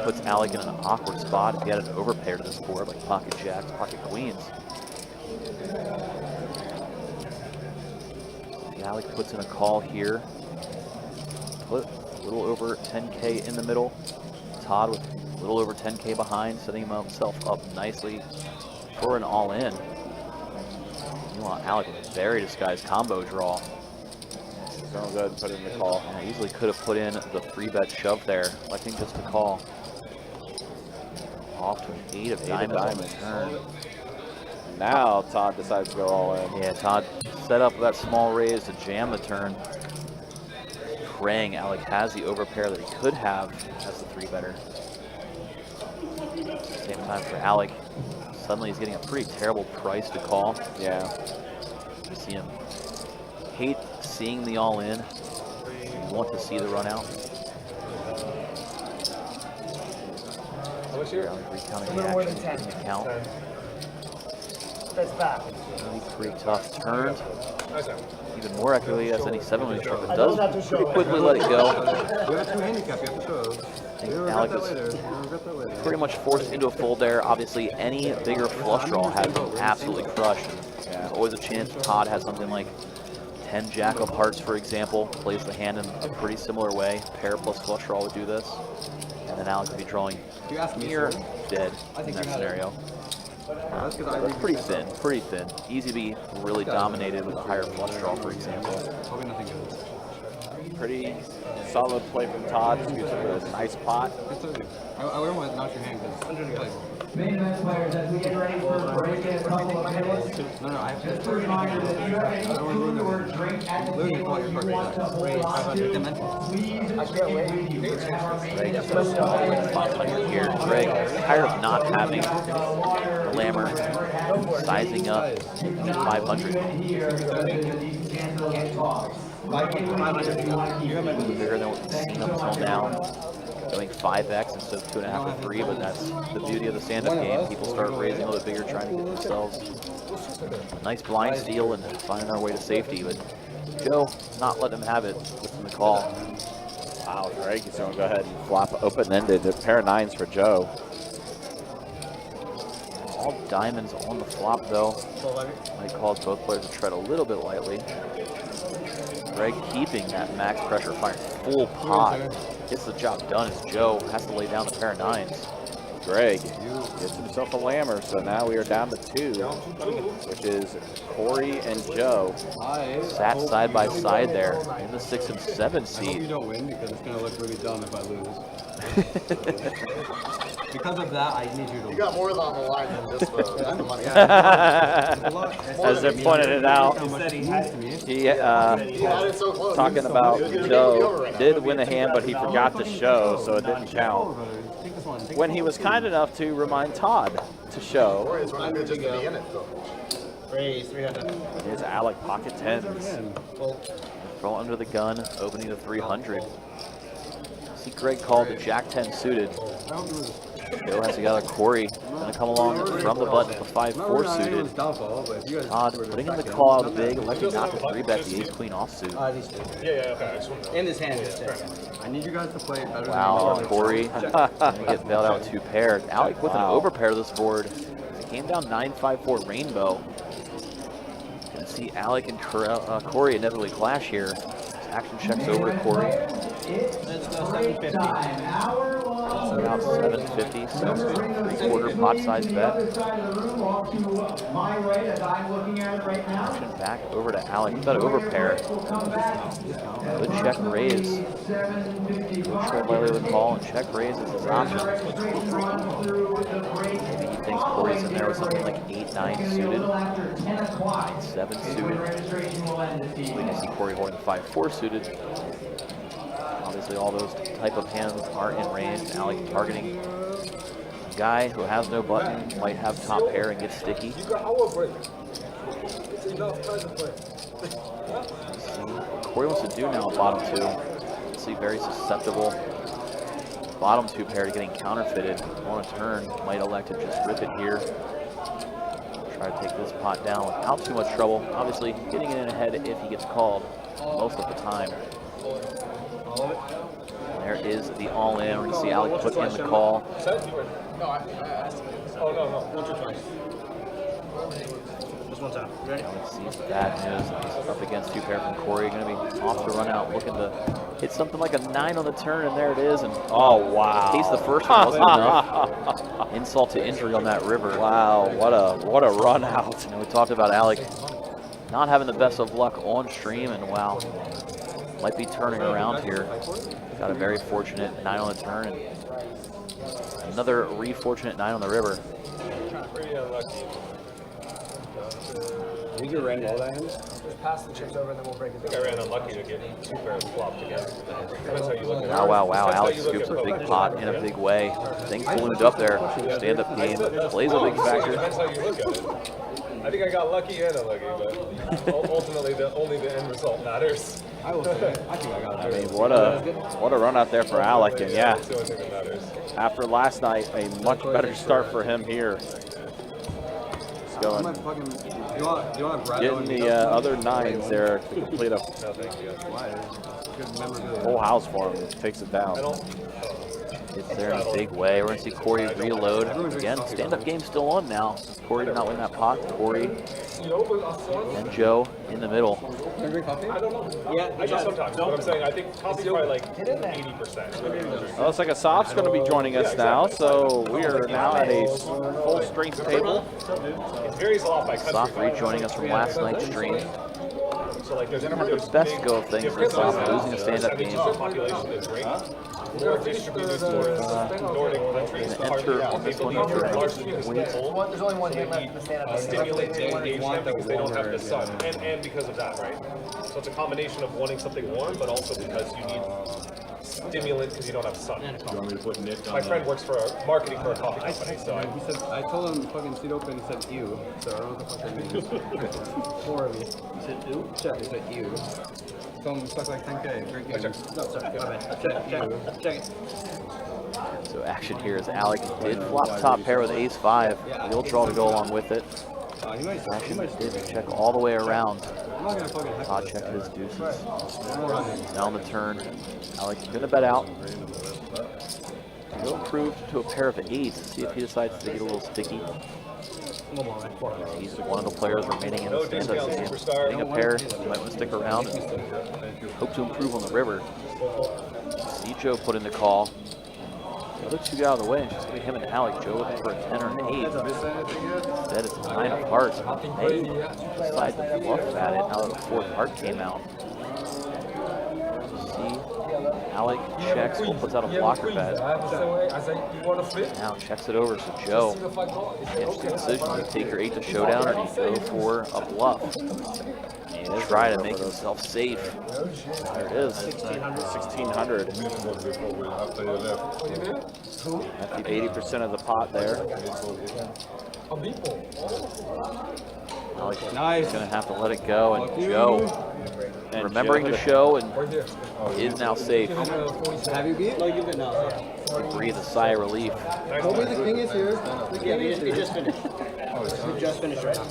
Puts Alec in an awkward spot if he had an overpair to this board, like pocket jacks, pocket queens. Alec puts in a call here. Put a little over 10K in the middle. Todd with a little over 10K behind, setting himself up nicely for an all-in. Meanwhile, Alec with a very disguised combo draw. Going to go ahead and put in the call. Yeah, easily could have put in the 3-bet shove there, electing just to call. Off to an 8 of diamonds on the turn. Now Todd decides to go all in. Yeah, Todd set up that small raise to jam the turn. Praying Alec has the overpair that he could have as the 3-better. Same time for Alec. Suddenly he's getting a pretty terrible price to call. Yeah. You see him hate seeing the all-in. You want to see the run out. Recounting the action in the count. That's back. Pretty tough. Turned. Even more accurately as any 7-way stroke. It does pretty quickly let it go. You have a 2 handicap, you have to show. Alec was pretty much forced into a fold there. Obviously, any bigger flush draw has been absolutely crushed. Yeah, always a chance Todd has something like 10 jack of hearts, for example, plays the hand in a pretty similar way. Pair plus flush draw would do this. And then Alec would be drawing near dead in that scenario. That's pretty thin. Easy to be really dominated with a higher flush draw, for example. Pretty solid play from Todd. Excuse me, a nice pot. I wouldn't want to knock your hand because Main event players, as we get ready for a break in a couple of minutes, no, I have just a reminder that if you have any food or drink at the table you want to hold on to, please take it with you. Greg just goes all the way to 500 here. Greg, tired of not having Glamour sizing up 500. Bigger than what we've seen up until now. Going 5x instead of 2.5 or 3, but that's the beauty of the stand-up game. People start raising a little bit bigger, trying to get themselves a nice blind steal and finding our way to safety. But Joe, not letting them have it. Listen to the call. Wow, Greg is going to go ahead and flop open-ended. A pair of 9s for Joe. All diamonds on the flop, though. Might cause both players to tread a little bit lightly. Greg keeping that max pressure, firing full pot. Gets the job done as Joe has to lay down the pair of 9s. Greg gets himself a lammer, so now we are down to 2, which is Corey and Joe. Sat side by side there in the 6 and 7 I hope seat. you don't win because it's going to look really dumb if I lose. Because of that, I need you to win. You got more on the line than just the money. As they pointed it out, he talking about Joe did win a hand, but he forgot to show, so it didn't count. When he was kind enough to remind Todd to show. It's really good just to be in it, though. Raise 300. Here's Alec, pocket 10s. Throw under the gun, opening to 300. See Greg called the Jack 10 suited. Joe has together Corey, gonna come along from the button to 5-4 suited. Todd putting in the call out big, electing not to 3-bet the ace-queen offsuit. These two. Okay. In this hand, just I need you guys to play better. Wow, Corey gonna get bailed out with 2 pairs. Alec with an overpair this board. It came down 9-5-4 rainbow. Gonna see Alec and Corey inevitably clash here. Action checks over to Corey. Let's go 750. About 750, so 3/4 pot size bet. Action back over to Alec. He's got an overpair. Good check raise. Good tread lightly with call and check raise is his option. Maybe he thinks Corey's in there with something like 8-9 suited, 8-7 suited. We can see Corey holding the 5-4 suited. Obviously, all those type of hands are in range. Alec targeting a guy who has no button, might have top pair and get sticky. Let's see what Corey wants to do now at bottom 2. Let's see, very susceptible. Bottom 2 pair getting counterfeited on a turn. Might elect to just rip it here. Try to take this pot down without too much trouble. Obviously, getting it in ahead if he gets called most of the time. There is the all-in. We're going to see Alec put in the call. No, I asked him. Oh, no. Once or twice. Just one time. Ready? Let's see if that is up against 2 pair from Corey. Going to be off to run out, looking to hit something like a 9 on the turn, and there it is. And oh, wow. In case the first one wasn't enough. Insult to injury on that river. Wow, what a run out. And we talked about Alec not having the best of luck on stream, and wow, might be turning around here. Got a very fortunate 9 on the turn, and another fortunate 9 on the river. Pretty unlucky. You can ran all that hand? Just pass the chips over and then we'll break it I think I ran unlucky to get 2 pairs flopped together. Depends how you look at it. Wow. Alex scoops a big pot in a big way. Things ballooned up there. Stand-up game plays a big factor. Depends how you look at it. I think I got lucky and unlucky, but ultimately, only the end result matters. I will say, I think I got it. I mean, what a run out there for Alec, and yeah, That's the only thing that matters. after last night, a much better start for him here. He's going, Do you want Brad getting the other nines there to complete a No, thank you. good memorabilia? full house for him. Takes it down. Gets there in a big way. We're going to see Corey reload. Again, stand-up game still on now. Corey did not win that pot. Corey and Joe in the middle. Can I drink coffee? I don't know. Yeah, I just sometimes. But I'm saying I think coffee's probably like 80%. Well, looks like Asaf's going to be joining us now, so we are now at a full strength table. It varies a lot by country. Asaf rejoining us from last night's stream. So like there's Not the best go of things for Asaf, losing a stand-up game. Population that drink. More distributed towards Nordic countries. Enter this one Largely because wait. they're cold. There's only one game left in the stand-up. Stimulate to engage them because they don't have the sun, and because of that, right? So it's a combination of wanting something warm, but also because you need stimulant because you don't have sun. My friend works for marketing for a coffee company, so He said, I told him fucking seat open, he said ew. So I don't know what the fuck that means. Torelli. He said ew? Check, he said ew. Told him stuck like 10K. Drink ew. No, sorry, my bad. Check it. So action here is Alec did flop top pair with ace-5. He'll draw to go along with it. He might Action did check all the way around. I'm not gonna fucking heckle Todd this checked guy. his deuces. I'm running. Down the turn. Alec gonna bet out. He'll improve to a pair of eights. See if he decides to get a little sticky. He's one of the players remaining in the stand-up game. Getting a pair, he might want to stick around and hope to improve on the river. See Joe put in the call. The other two get out of the way. It's just going to be him and Alec. Joe looking for a 10 or an 8. Instead, it's a 9 of hearts. They decide to bluff at it now that the 4th heart came out. See, Alec checks, well, puts out a blocker bet. Now checks it over, so Joe, interesting decision. Do you take your 8 to showdown, or do you go for a bluff? And try to make himself safe. There it is. 1,600. At the 80% of the pot there. Alec is Nice. going to have to let it go, and Joe, remembering to show, and is now safe. Have you beat? No, you did not. Breathe a sigh of relief. Hopefully the king is here. The king is here. just finished. We just finished right now.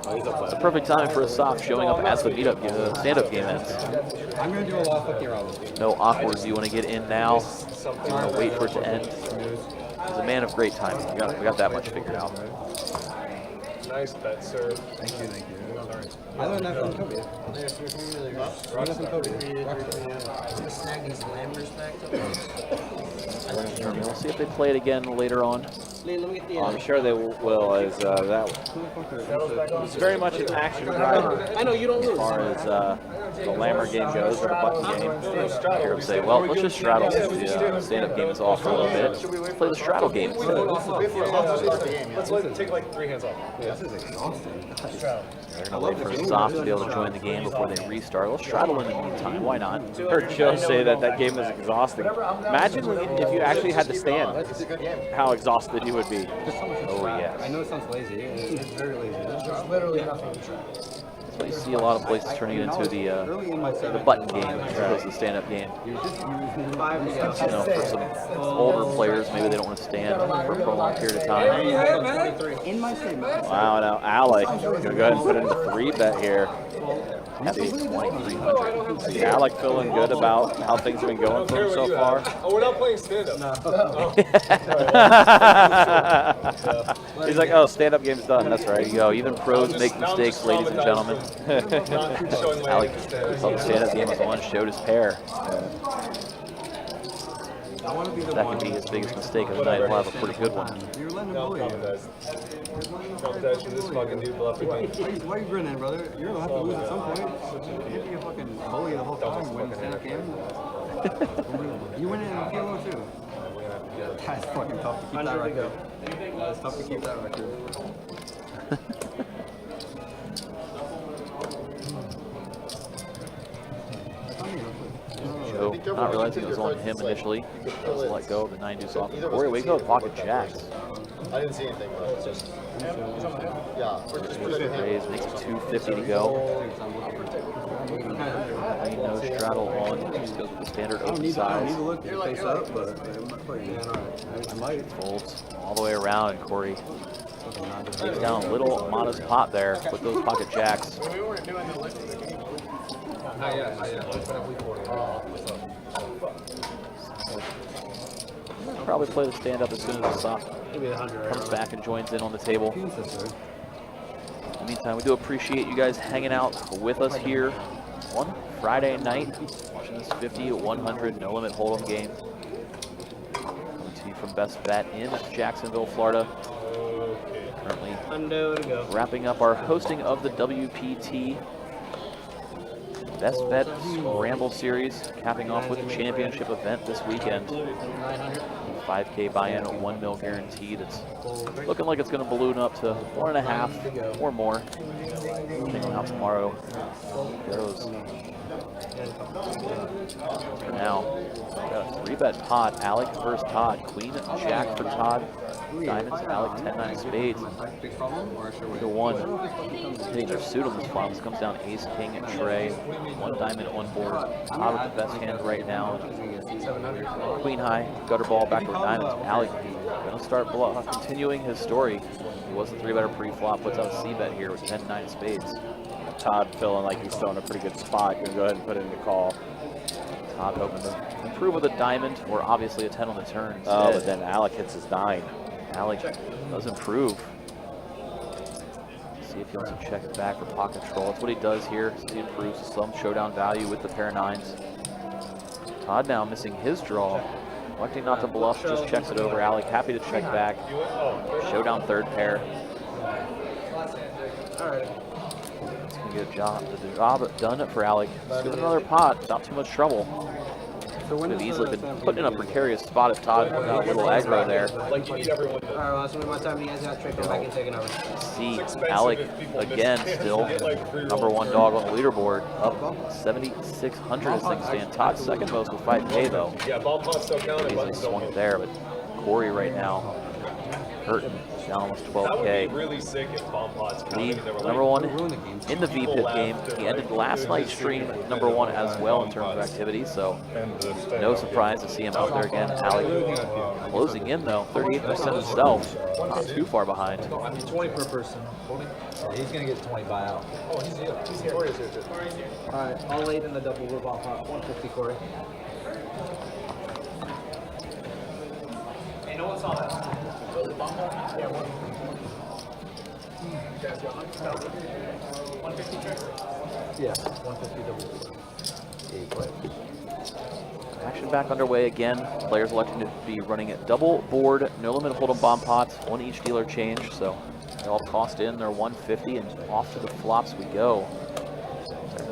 It's a perfect time for Asaf showing up as the meetup game, the stand-up game ends. I'm gonna do a lot of fucking around. No awkward. Do you want to get in now? Do you want to wait for it to end? He's a man of great timing. We got that much figured out. Nice bet, sir. Thank you. I learned that from Toby. I learned that from Toby. We'll see if they play it again later on. I'm sure they will, as that was very much an action driver. I know you don't As lose. far as the Lammer game goes, or the button game. I hear him say, well, let's just straddle since the stand-up game is off for a little bit. Let's play the straddle game instead. Let's take like 3 hands off. This is exhausting. They're going to wait for Asaf to be able to join the game before they restart. Let's straddle in the meantime. Why not? Heard Joe say that game was exhausting. Imagine if you actually had to stand, how exhausted you would be. Oh, yes. I know it sounds lazy. It's very lazy. There's literally nothing to try. So you see a lot of places turning it into the button game as opposed to the stand-up game. You know, for some older players, maybe they don't want to stand for a prolonged period of time. In my statement. Wow, now Alec, gonna go ahead and put in a 3-bet here. At the 2,300. See Alec feeling good about how things have been going for him so far. Oh, we're not playing stand-up. He's like, oh, stand-up game's done. That's right. There you go. Even pros make mistakes, ladies and gentlemen. Alec thought the stand-up game was on, showed his pair. That could be his biggest mistake of the night. We'll have a pretty good one. You're letting him No, bully you. traumatized. This fucking dude bluffing me. Why are you grinning, brother? You're gonna have to lose at some point. You can't be a fucking bully the whole time when stand-up game. You win it in PLO too. That's fucking tough to keep that record. That's tough to keep that record. Joe, not realizing it was on him initially, doesn't let go of the 9 deuce off. Corey, we go with pocket jacks. I didn't see anything, but it's just. Yeah, just put it in. Raise makes it 250 to go. No straddle on. Just goes with the standard open size. I need to look face up, but I might. Folds all the way around, and Corey takes down a little modest pot there with those pocket jacks. Probably play the stand up as soon as the soft comes back and joins in on the table. In the meantime, we do appreciate you guys hanging out with us here on Friday night, watching this 50-100 No Limit Hold'em game. Coming to you from Best Bet in Jacksonville, Florida. Currently wrapping up our hosting of the WPT Best Bet Scramble Series, capping off with the championship event this weekend. 5K buy-in, a $1 mil guaranteed. It's looking like it's going to balloon up to 1.5 or more. Depending on how tomorrow goes. For now, got a 3-bet pot. Alec versus Todd. Queen Jack for Todd. Diamonds, Alec 10-9 spades. 3-1. Hitting their suit on this flop. This comes down Ace King and Trey. 1 diamond on board. Todd with the best hand right now. Queen high, gutter ball, backward diamonds. Alec gonna start continuing his story. He was a 3-better pre-flop. Puts out a C-bet here with 10-9 spades. Todd feeling like he's still in a pretty good spot. Gonna go ahead and put it in the call. Todd hoping to improve with a diamond or obviously a 10 on the turn. Oh, but then Alec hits his 9. Alec does improve. See if he wants to check it back for pot control. That's what he does here. He improves some showdown value with the pair of 9s. Todd now missing his draw. Electing not to bluff, just checks it over. Alec happy to check back. Showdown third pair. It's going to get the job done for Alec. Let's give it another pot without too much trouble. Could have easily been put in a precarious spot if Todd got a little aggro there. See Alec again, still #1 dog on the leaderboard, up 7,600 as things stand. Todd's second most with 5K though. Easily swung it there, but Corey right now hurting. Down almost 12K. Lead #1 in the VPIP game. He ended last night's stream #1 as well in terms of activity, so no surprise to see him out there again. Alec closing in though, 38% himself. Not too far behind. 20 per person. He's going to get 20 buyout. Oh, he's here. He's here. Corey's here too. All right, all 8 in the double revolve pot. 150, Corey. Hey, no one saw that. Yeah, 150 trick? Yeah, 150 double. Action back underway again. Players electing to be running at double board, no limit hold'em bomb pots on each dealer change. So they all tossed in their 150 and off to the flops we go.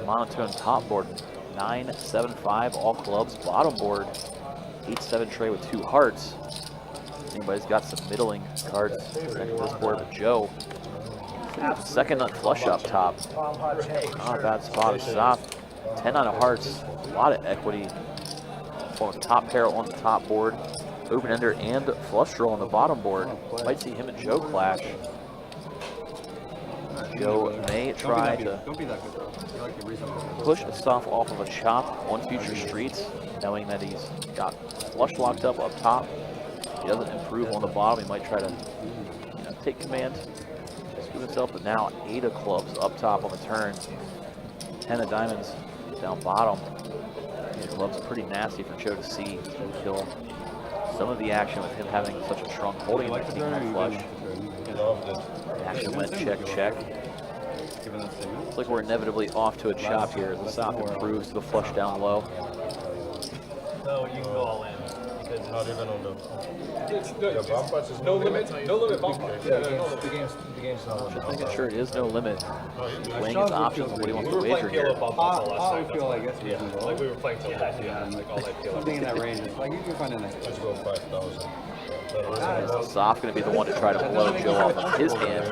Monotone top board, 9-7-5, all clubs. Bottom board, 8-7 tray with 2 hearts. Anybody's got some middling cards next to this board, but Joe, second nut flush up top. Not a bad spot. Soft 10 out of hearts, a lot of equity. Pulling top pair on the top board, open ender and flush draw on the bottom board. Might see him and Joe clash. Joe may try to push a soft off of a chop on future streets, knowing that he's got flush locked up top. He doesn't improve on the bottom. He might try to take command, scoop himself, but now 8 of clubs up top on the turn. 10 of diamonds down bottom. 8 of clubs pretty nasty for Joe to see. He's going to kill some of the action with him having such a strong holding like the flush. Action went check, check. Looks like we're inevitably off to a chop here as the soft improves to the flush down low. No, you can go all in. Not even on the. No limit. No limit bump pot. Yeah, the game's not Just making sure it is no limit. Weighing his options of what he wants to wager here. I would feel like that's reasonable. Like we were playing till that. Yeah, like all that. Something in that range. Like you can find a nice. Let's go 5,000. Soft going to be the one to try to blow Joe off of his hand.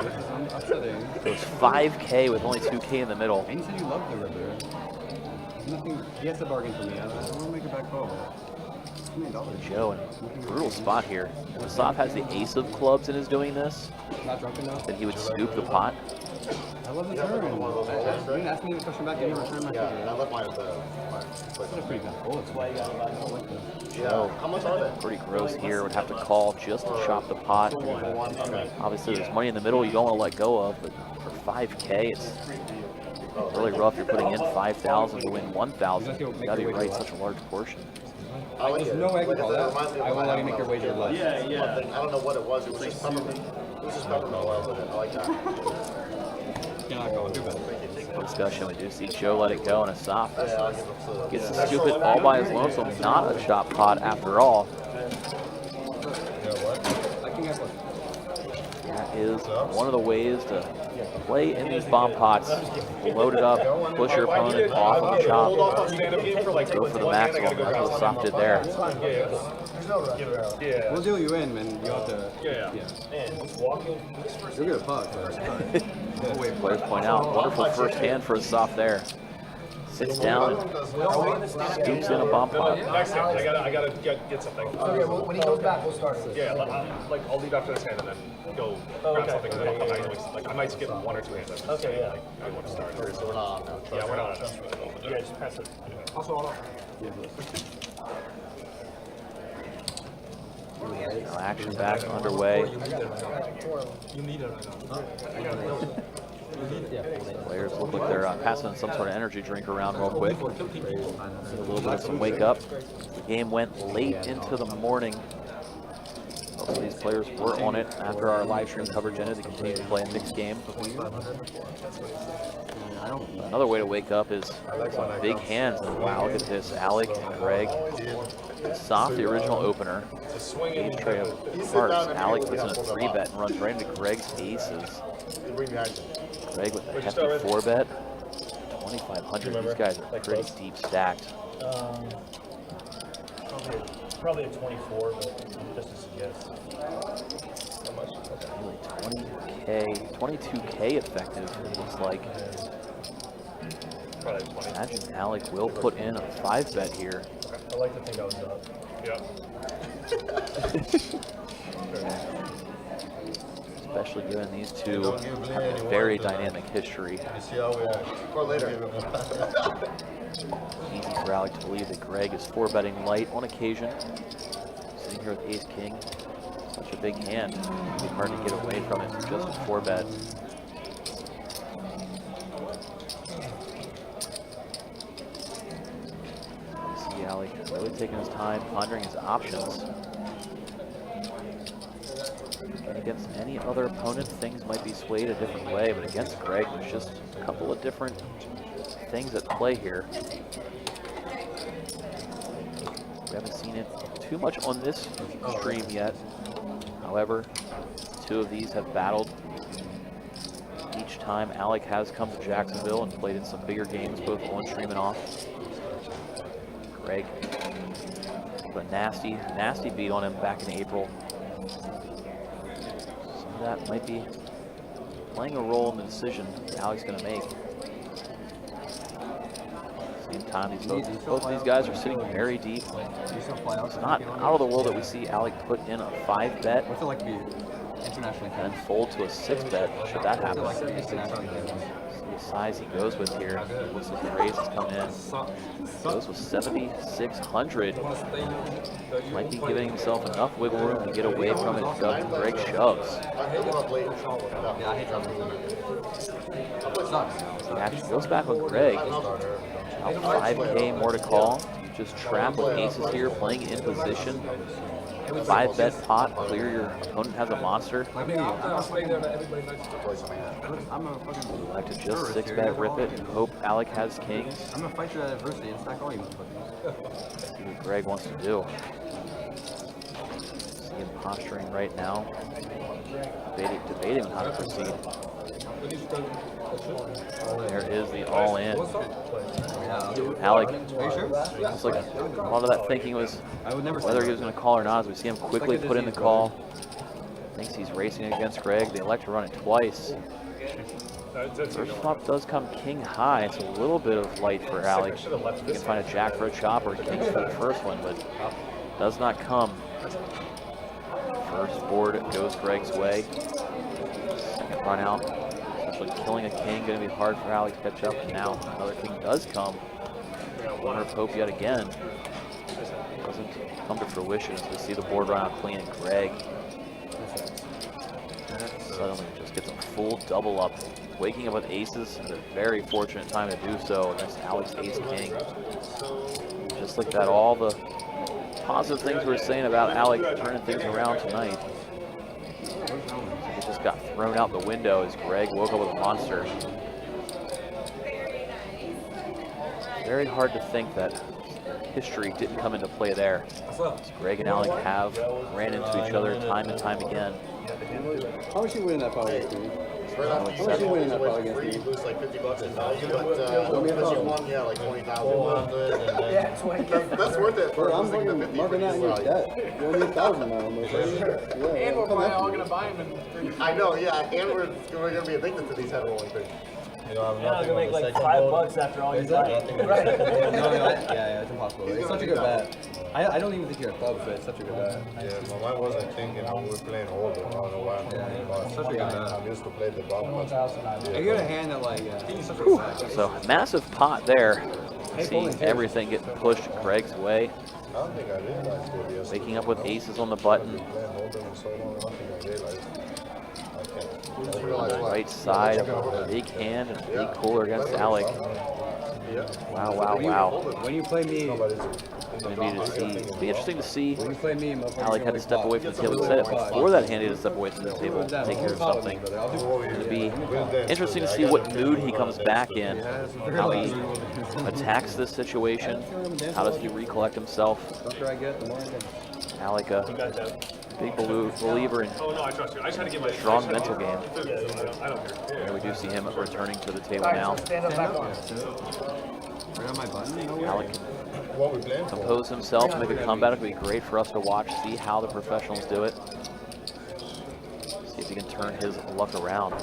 Goes 5K with only 2K in the middle. And you said you love the river. Nothing. He has to bargain for me. I don't want to make a back call. Joe, and brutal spot here. If Asaf has the ace of clubs and is doing this, Not drunk enough. then he would scoop the pot. I love the turn. You didn't ask me the question back. You never returned my Yeah, question. and I left mine at the. That's pretty good. Oh, that's why you got Yeah. How much are they? Pretty gross here. Would have to call just to chop the pot. Okay. Obviously, there's money in the middle you don't want to let go of, but for 5K, it's really rough. You're putting in 5,000 to win 1,000. You got to be right such a large portion. I like There's it. no way I Like can call said, it that. reminds me of I will when let you make your was wager there. less. One thing, I don't know what it was. It was just peppermint. It was just peppermint oil with it. I like that. You're not going too bad. Discussion, we do see Joe let it go, and Asaf Yeah, I'll give it to gets to scoop it all by his lonesome. Not a chop pot after all. That is one of the ways to play in these bomb pots. Load it up, push your opponent off of the chop. Go for the maximum. That's what Asaf did there. We'll deal you in, man. You have to. Yeah. You'll get a puck. Players point out, wonderful first hand for Asaf there. Sits down and scoops in a bomb pot. Next hand, I gotta get something. Okay, well, when he goes back, we'll start. Yeah, I'll leave after this hand and then go grab something and then I'll come back. Like I might skip one or two hands. Okay, yeah. I want to start. So we're not. Yeah, we're not. Yeah, just pass it. Now action back underway. Players look like they're passing some sort of energy drink around real quick. A little bit of some wake up. The game went late into the morning. Most of these players were on it after our live stream coverage ended. They continue to play a mixed game. Another way to wake up is some big hands. And wow, look at this. Alec and Greg. Soft, the original opener. Ace tray of hearts. Alec puts in a 3-bet and runs right into Greg's aces. Greg with a hefty 4-bet. 2,500. These guys are pretty deep stacked. Probably a 24, but just a guess. How much? Really 20K, 22K effective, it looks like. Probably 20. Imagine Alec will put in a 5-bet here. I like to think I was up. Yep. Especially given these two have a very dynamic history. Or later. Easy for Alec to believe that Greg is 4-betting light on occasion. Sitting here with Ace King, such a big hand. It'd be hard to get away from it with just a 4-bet. See Alec really taking his time, pondering his options. And against any other opponent, things might be swayed a different way, but against Greg, there's just a couple of different things at play here. We haven't seen it too much on this stream yet. However, two of these have battled. Each time Alec has come to Jacksonville and played in some bigger games, both on stream and off. Greg put a nasty beat on him back in April. Some of that might be playing a role in the decision Alec's going to make. Same time, both of these guys are sitting very deep. It's not out of the world that we see Alec put in a 5-bet What's it like to be internationally and then fold to a 6-bet should that happen. See the size he goes with here. Looks like the raise has come in. Goes with 7,600. Might be giving himself enough wiggle room to get away from it. Greg shoves. The action goes back on Greg. Now 5K more to call. Just trapped with aces here, playing in position. 5-bet pot, clear your opponent has a monster. I'm a fucking. Like to just 6-bet rip it and hope Alec has kings. I'm gonna fight your adversity and stack all you motherfuckers. See what Greg wants to do. See him posturing right now. Debating how to proceed. There is the all-in. Alec, looks like a lot of that thinking was whether he was going to call or not, as we see him quickly put in the call. Thinks he's racing against Greg. They elect to run it twice. First flop does come king high. It's a little bit of light for Alec. You can find a jack for a chop or a king for the first one, but does not come. First board goes Greg's way. Second run out. Essentially killing a king. Going to be hard for Alec to catch up. And now another king does come. Winner Pope yet again. Doesn't come to fruition as we see the board run out clean, and Greg suddenly just gets a full double up. Waking up with aces at a very fortunate time to do so against Alec's ace king. Just like that, all the positive things we were saying about Alec turning things around tonight. It just got thrown out the window as Greg woke up with a monster. Very hard to think that history didn't come into play there. Greg and Alec have ran into each other time and time again. How much you winning that power against me? How much you winning that power against me? You lose like $50 in value, but because you won, yeah, like 20,000. Yeah, 20K. That's worth it. Bro, I'm fucking marking that in your debt. You owe me 1,000 now. I'm like, yeah, And we're come probably after all you. going to buy him in 3 I know, yeah, and we're going to be addicted to these head rolling things. Yeah, I'm gonna make like $5 after all you buy. Right. Yeah, it's impossible. It's such a good bet. I don't even think you're a club, but it's such a good bet. Yeah, but mine wasn't thinking, we were playing older. I don't know why I'm thinking about it. Such a good bet. I'm used to play the bump. I got a hand that like, he's such a good bet. So massive pot there. See everything getting pushed Greg's way. I don't think I realized it yesterday. Waking up with aces on the button. Playing older and so long, I don't think I realized. On the right side, big hand and big cooler against Alec. Wow, wow, wow. When you play me, It'll be interesting to see. when you play me, Alec had to step away from the table. He said it before that hand, he had to step away from the table and take care of something. It'll be interesting to see what mood he comes back in, how he attacks this situation, how does he recollect himself. The better I get, the more I get. Alec, a big believer in strong mental game. And we do see him returning to the table now. Stand up back on. Right on my button? Alec What we playing? compose himself, make a comeback. It'll be great for us to watch, see how the professionals do it. See if he can turn his luck around.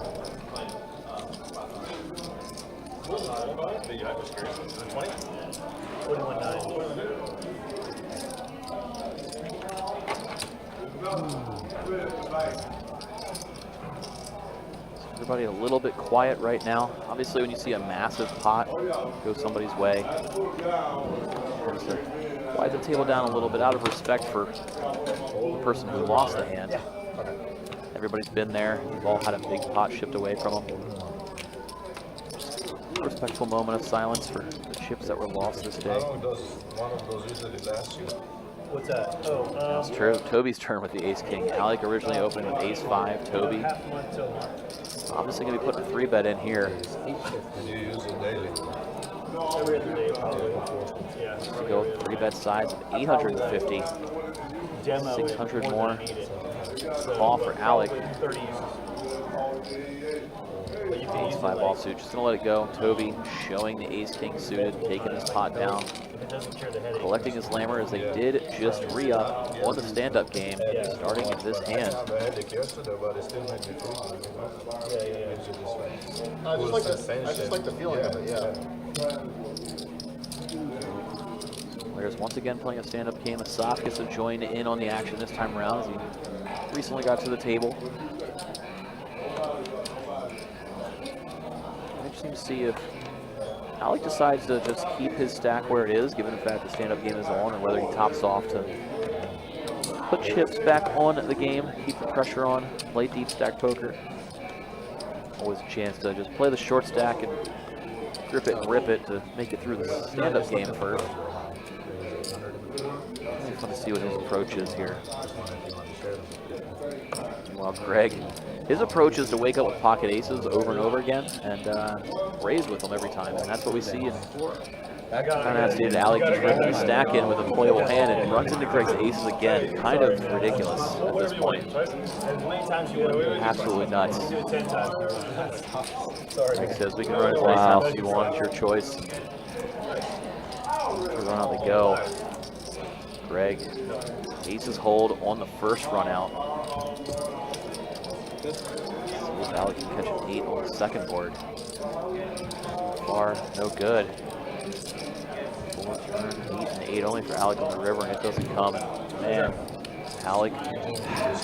Everybody a little bit quiet right now. Obviously, when you see a massive pot go somebody's way, tends to quiet the table down a little bit out of respect for the person who lost the hand. Everybody's been there. We've all had a big pot shipped away from them. Respectful moment of silence for the chips that were lost this day. How long does one of those usually last you? What's that? Oh, That's true. Toby's turn with the ace king. Alec originally opened with ace 5. Toby half month till month. obviously going to be putting a 3-bet in here. And you use it daily. Every other day, probably. Yeah. To go 3-bet sides of 850. Demo 600 it more. than I need it. Call for Alec. 30 uses. But you can Ace use 5 it, like, offsuit. Just going to let it go. Toby showing the ace king suited, taking his pot down. if it doesn't cure the headache. Collecting his lammer as they did just re-up on the stand-up game, starting in this hand. I had a headache yesterday, but it still made me feel good, you know? Gives you this like cool sensation. I just like the feeling of it, yeah. Players once again playing a stand-up game. Asaf gets to join in on the action this time around as he recently got to the table. Interesting to see if Alec decides to just keep his stack where it is, given the fact the stand-up game is on, or whether he tops off to put chips back on the game, keep the pressure on, play deep stack poker. Always a chance to just play the short stack and grip it and rip it to make it through the stand-up game first. It's fun to see what his approach is here. Meanwhile, Greg, his approach is to wake up with pocket aces over and over again and raise with them every time, and that's what we see. And kind of have seen Alec tripping the stack in with a playable hand and runs into Greg's aces again. Kind of ridiculous at this point. As many times you want to Absolutely nuts. do it 10 times. Greg says we can run as many times as you want. It's your choice. Run out they go. Greg, aces hold on the first run out. See if Alec can catch an 8 on the second board. So far, no good. 4 turn, 8 and 8 only for Alec on the river, and it doesn't come. And man, Alec,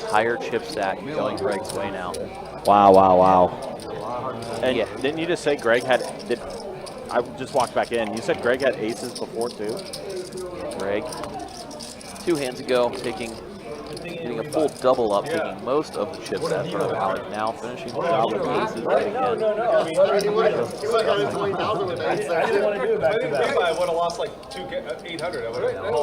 higher chip stack going Greg's way now. Wow, wow, wow. And didn't you just say Greg had, I just walked back in. You said Greg had aces before too? Greg, 2 hands ago, getting a full double up, taking most of the chips at front of Alec. Now finishing the job with aces right again. No. He would have got 20,000 with aces. I didn't want to do it back to back. I would have lost like 800. I would have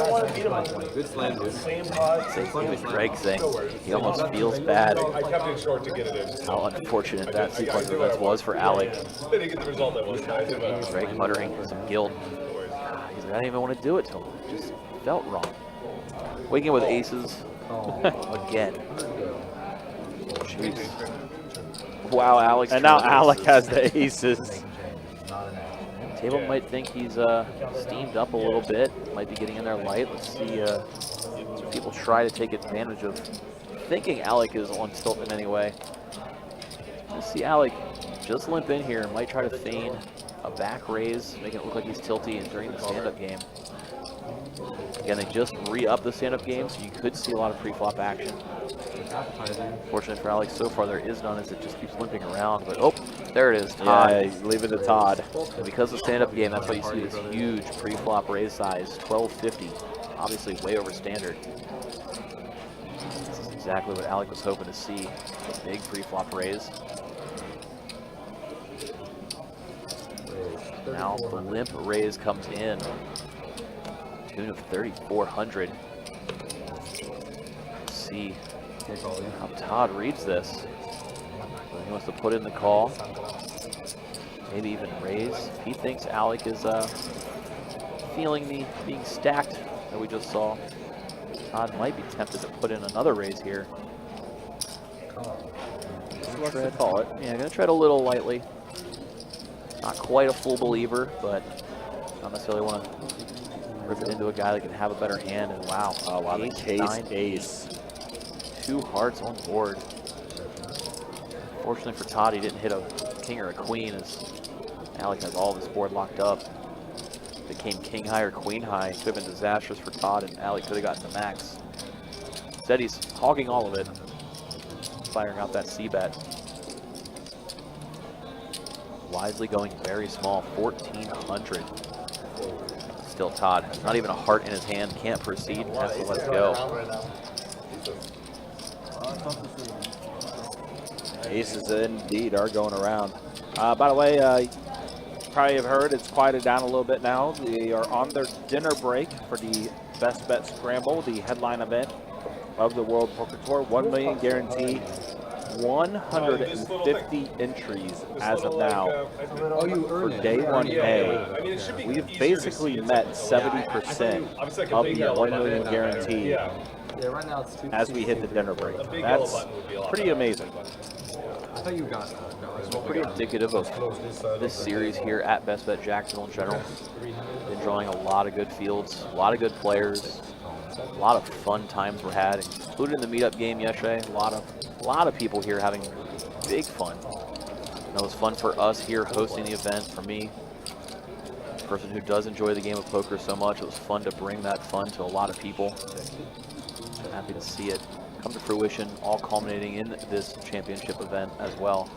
want to beat him on Good slam, dude. Same thing with Greg saying he almost feels bad I kept it short to get it in. how unfortunate that sequence of events was for Alec. Didn't get the result that was nice. Greg muttering some guilt. He's like, I didn't even want to do it to him. It just felt wrong. Waking with aces again. Jeez. Wow, Alex. And now Alec has the aces. Table might think he's steamed up a little bit. Might be getting in there light. Let's see people try to take advantage of thinking Alec is on tilt in any way. Let's see Alec just limp in here. Might try to feign a back raise, making it look like he's tilty and during the stand-up game. Again, they just re-up the stand-up game, so you could see a lot of pre-flop action. Fortunately for Alex, so far there is none as it just keeps limping around. But oh, there it is, Todd. Yeah, leave it to Todd. And because of stand-up game, that's why you see this huge pre-flop raise size, 1250. Obviously way over standard. This is exactly what Alec was hoping to see, a big pre-flop raise. Now the limp raise comes in, tune of 3,400. Let's see how Todd reads this. He wants to put in the call, maybe even raise. He thinks Alec is feeling the being stacked that we just saw. Todd might be tempted to put in another raise here. Call it. Yeah, gonna tread a little lightly. Not quite a full believer, but not necessarily want to rip it into a guy that can have a better hand. And wow, Ace. 2 hearts on board. Fortunately for Todd, he didn't hit a king or a queen as Alec has all of his board locked up. Became king high or queen high. Could have been disastrous for Todd, and Alec could have gotten the max. Instead, he's hogging all of it, firing out that C-bet. Wisely going very small, 1,400. Still Todd, not even a heart in his hand, can't proceed and has to let it go. Aces indeed are going around. By the way, probably have heard it's quieted down a little bit now. They are on their dinner break for the Best Bet Scramble, the headline event of the World Poker Tour. 1 million guarantee, 150 entries as of now for day 1A. We've basically met 70% of the 1 million guarantee Right now it's 2. as we hit the dinner break. That's pretty amazing. I thought you got Pretty indicative of this series here at Best Bet Jacksonville in general. Been drawing a lot of good fields, a lot of good players, a lot of fun times were had, including the meetup game yesterday. A lot of people here having big fun. And it was fun for us here hosting the event. For me, a person who does enjoy the game of poker so much, it was fun to bring that fun to a lot of people. I'm happy to see it come to fruition, all culminating in this championship event as well.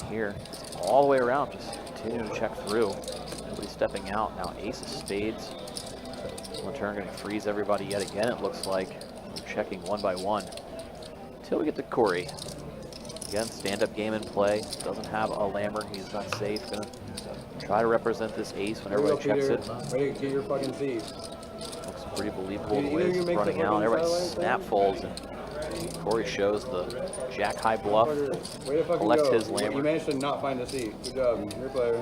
Here, all the way around, just continuing to check through. Nobody stepping out. Now ace of spades. On the turn, going to freeze everybody yet again, it looks like. We're checking one by one. Until we get to Corey. Again, stand-up game in play. Doesn't have a lammer. He's not safe. Going to try to represent this ace when everybody checks it. Ready to get your fucking seat. Looks pretty believable the way it's running out. Everybody snap folds, and Corey shows the jack-high bluff, collects his lammer. You managed to not find a seat. Good job. Your player.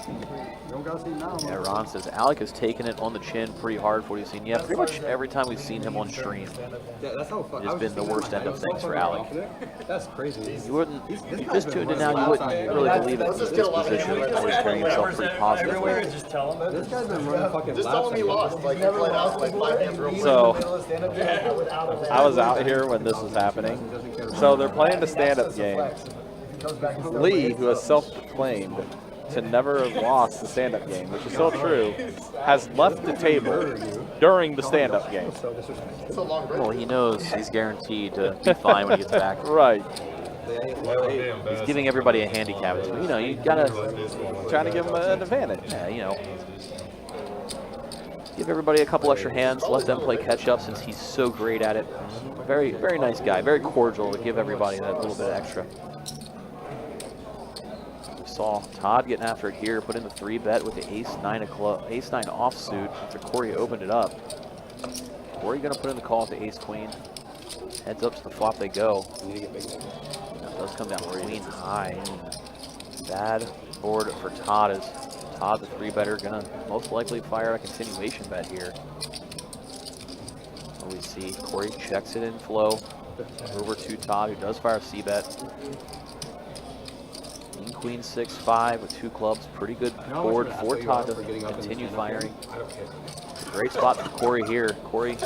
You don't got a seat now. Yeah, Ron says Alec has taken it on the chin pretty hard for what he's seen. Yeah, pretty much every time we've seen him on stream, Yeah, that's how it has been the worst end of things for Alec. That's crazy. You wouldn't, if you just tuned in now, you wouldn't really believe it. His disposition is always carrying himself pretty positively. Just tell him This guy's been running fucking Just tell him he lost. Like, he played out like 5 hands real quick. So I was out here when this was happening. So they're playing the stand-up game. Lee, who has self-proclaimed to never have lost the stand-up game, which is still true, has left the table during the stand-up game. Well, he knows he's guaranteed to be fine when he gets back. Right. He's giving everybody a handicap. It's, you know, you gotta Trying to give him an advantage. yeah, you know, give everybody a couple extra hands, let them play catch up since he's so great at it. Very, very nice guy, very cordial to give everybody that little bit extra. We saw Todd getting after it here, put in the 3-bet with the ace-9 offsuit after Corey opened it up. Corey gonna put in the call with the ace-queen. Heads up to the flop they go. That does come down queen high. Bad board for Todd as Todd, the 3-better, gonna most likely fire a continuation bet here. What we see, Corey checks it in flow. Over to Todd, who does fire a C-bet. King, queen, 6-5 with 2 clubs. Pretty good board for Todd to continue firing. Great spot for Corey here. Corey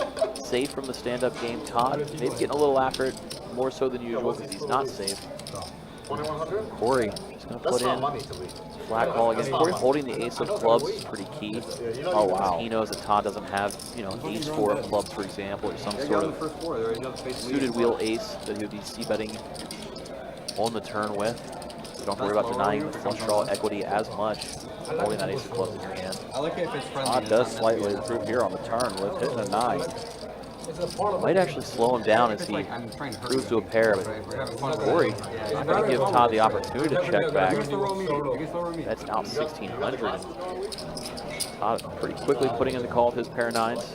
safe from the stand-up game. Todd maybe getting a little after it, more so than usual because he's not safe. 2100. Corey just gonna put in flat call again. Corey holding the ace of clubs is pretty key. Oh wow. He knows that Todd doesn't have, you know, ace-4 of clubs, for example, or some sort of suited wheel ace that he would be c-betting on the turn with. You don't have to worry about denying the flush draw equity as much. Holding that ace of clubs in your hand. Todd does slightly improve here on the turn with hitting a 9. Might actually slow him down as he proves to a pair, but Corey not going to give Todd the opportunity to check back. That's now 1,600. Todd pretty quickly putting in the call with his pair of 9s.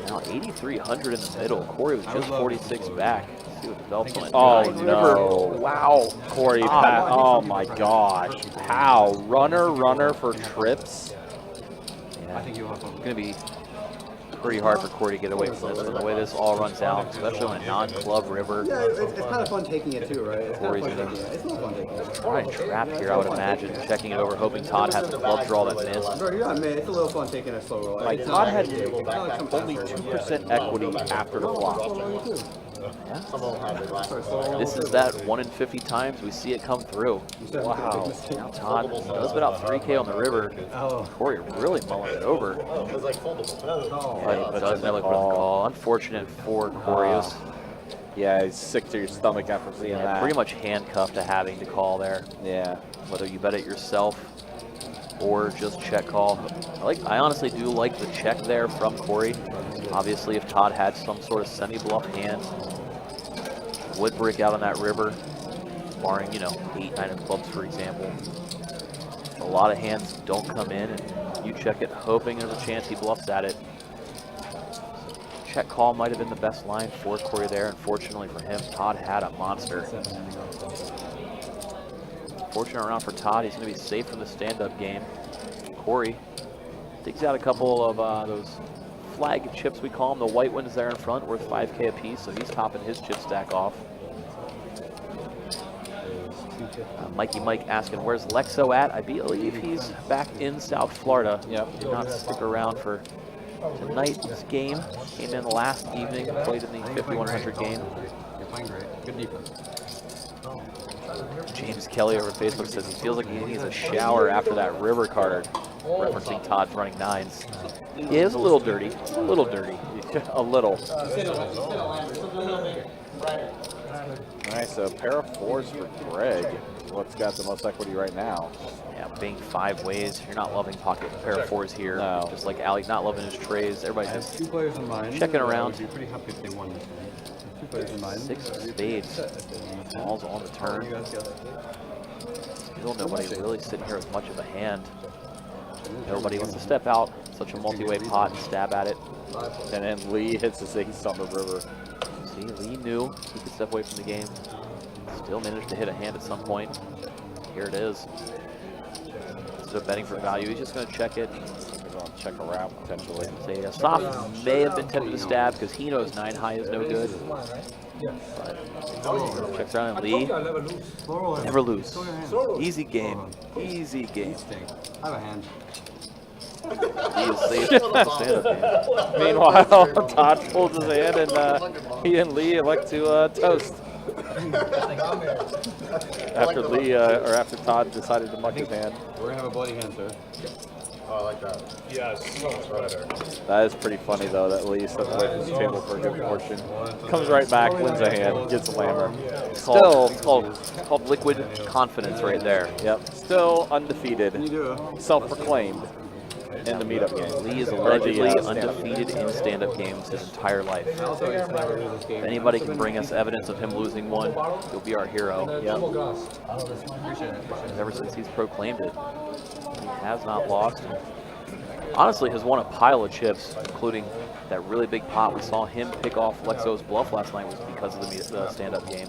Now 8,300 in the middle. Corey was just 46 back. Let's see what develops on it. Oh no! Wow, Corey! Oh my gosh! How runner for trips? Yeah, it's going to be pretty hard for Corey to get away from this, and the way this all runs out, especially on a non-club river. Yeah, it's kind of fun taking it too, right? It's kind of Corey's fun gonna taking it. It's not fun taking it. try and trap here, I would imagine, checking it over, hoping Todd has the club draw that missed. Bro, you gotta admit, it's a little fun taking a slow roll. Like Todd had only 2% equity after the flop. This is that 1 in 50 times we see it come through. Wow. Now Todd does put out 3K on the river. Corey really mulling it over. But does end up with a call. Unfortunate for Corey. It was Yeah, it's sick to your stomach after seeing that. pretty much handcuffed to having to call there. Yeah. Whether you bet it yourself or just check call. I honestly do like the check there from Corey. Obviously, if Todd had some sort of semi-bluff hand, would break out on that river, barring, you know, 8, 9 of clubs, for example. A lot of hands don't come in, and you check it hoping there's a chance he bluffs at it. Check call might have been the best line for Corey there. Unfortunately for him, Todd had a monster. Fortunate round for Todd. He's going to be safe from the stand-up game. Corey digs out a couple of those flag chips, we call them, the white ones there in front, worth 5K a piece, so he's topping his chip stack off. Mikey Mike asking, where's Lexo at? I believe he's back in South Florida. Yep. Did not stick around for tonight's game. Came in last evening, played in the 5100 game. You're playing great. Good defense. James Kelly over Facebook says he feels like he needs a shower after that river card, referencing Todd's running 9s. Yeah, it was a little dirty. A little dirty. A little. All right, so a pair of 4s for Greg. What's got the most equity right now? Yeah, being 5 ways. You're not loving pocket pair of 4s here. No. Just like Alec not loving his trays. Everybody I have just 2 players in mind. checking around. I'd be pretty happy if they won this game. 2 players in mind. 6 of spades. Balls on the turn. Still nobody really sitting here with much of a hand. Nobody wants to step out. Such a multi-way pot and stab at it. And then Lee hits his ace on the river. See, Lee knew he could step away from the game. Still managed to hit a hand at some point. Here it is. Instead of betting for value, he's just going to check it. We're going to check around potentially. Say Soft may have been tempted to stab because he knows 9 high is no good. But checks around and Lee. Never lose. Easy game. Easy game. I have a hand. He is safe from the stand-up game. Meanwhile, Todd folds his hand and he and Lee elect to toast. After Lee, or after Todd decided to muck his hand. We're gonna have a bloody hand, sir. Oh, I like that. Yeah, it's so much better. That is pretty funny though, that Lee stepped away from the table for a good portion. Comes right back, wins a hand, gets a lammer. Still, It's called liquid confidence right there. yep, still undefeated, What do you do? self-proclaimed in the meetup game. Lee is Or the, allegedly stand-up undefeated in stand-up games his entire life. I also used to never lose this If game. anybody can bring us evidence of him losing one, he'll be our hero. Yep. Appreciate it. Ever since he's proclaimed it, he has not lost. Honestly, has won a pile of chips, including that really big pot we saw him pick off Lexo's bluff last night was because of the stand-up game.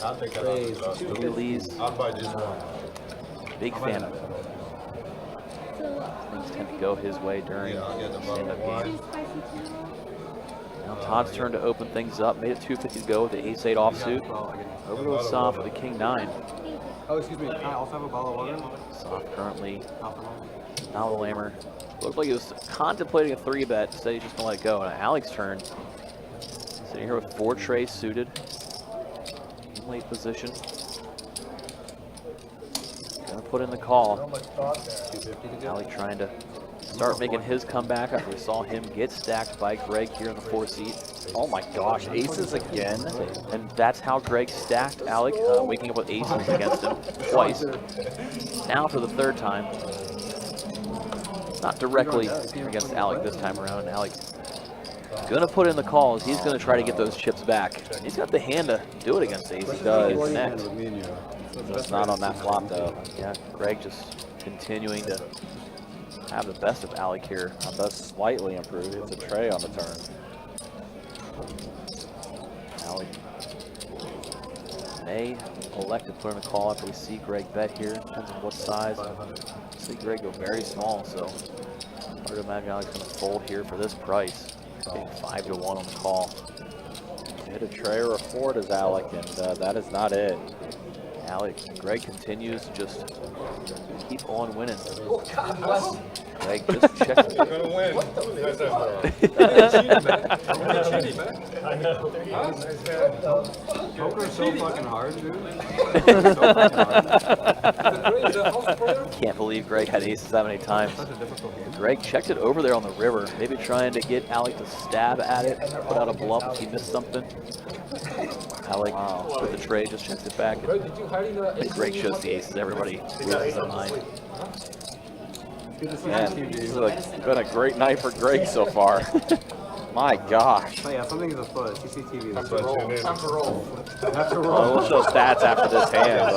I think that's Louis Lee's I'll buy just one. big fan of it. Things tend to go his way during Yeah, I'll get the stand-up bottle games. Now Todd's turn to open things up. Made it 250 to go with the ace-8 offsuit. Over to Asaf with the king-9. Oh, excuse me. Can I also have a bottle of water? Asaf currently Alcohol. now the lammer. Looked like he was contemplating a 3-bet. Said he's just gonna let it go. And Alec's turn. Sitting here with 4 trays suited. In late position. Gonna put in the call. Alec trying to start making his comeback after we saw him get stacked by Greg here in the 4 seat. Oh my gosh, aces again? And that's how Greg stacked Alec, waking up with aces against him twice. Now for the 3rd time. Not directly against Alec this time around. Alec gonna put in the calls. He's gonna try to get those chips back. He's got the hand to do it against ace. He does connect. Just not on that flop though. Yeah, Greg just continuing to have the best of Alec here. Does slightly improve. It's a tray on the turn. Alec may elect to put in a call after we see Greg bet here. Depends on what size. See Greg go very small, so hard to imagine Alec's going to fold here for this price. Getting 5 to 1 on the call. Hit a tray or a 4 does Alec, and that is not it. Greg continues to just keep on winning. Greg just checks. You're gonna win. Poker's so fucking hard, dude. So fucking hard. Can't believe Greg had aces that many times. Such a difficult game. Greg checked it over there on the river, maybe trying to get Alec to stab at it, put out a bluff if he missed something. Alec with the tray just checks it back. And Greg shows the aces. Everybody loses their mind. Man, this has been a great night for Greg so far. My gosh. Oh yeah, something is afoot. CCTV. That's what I tune in. Have to roll. Well, we'll show stats after this hand,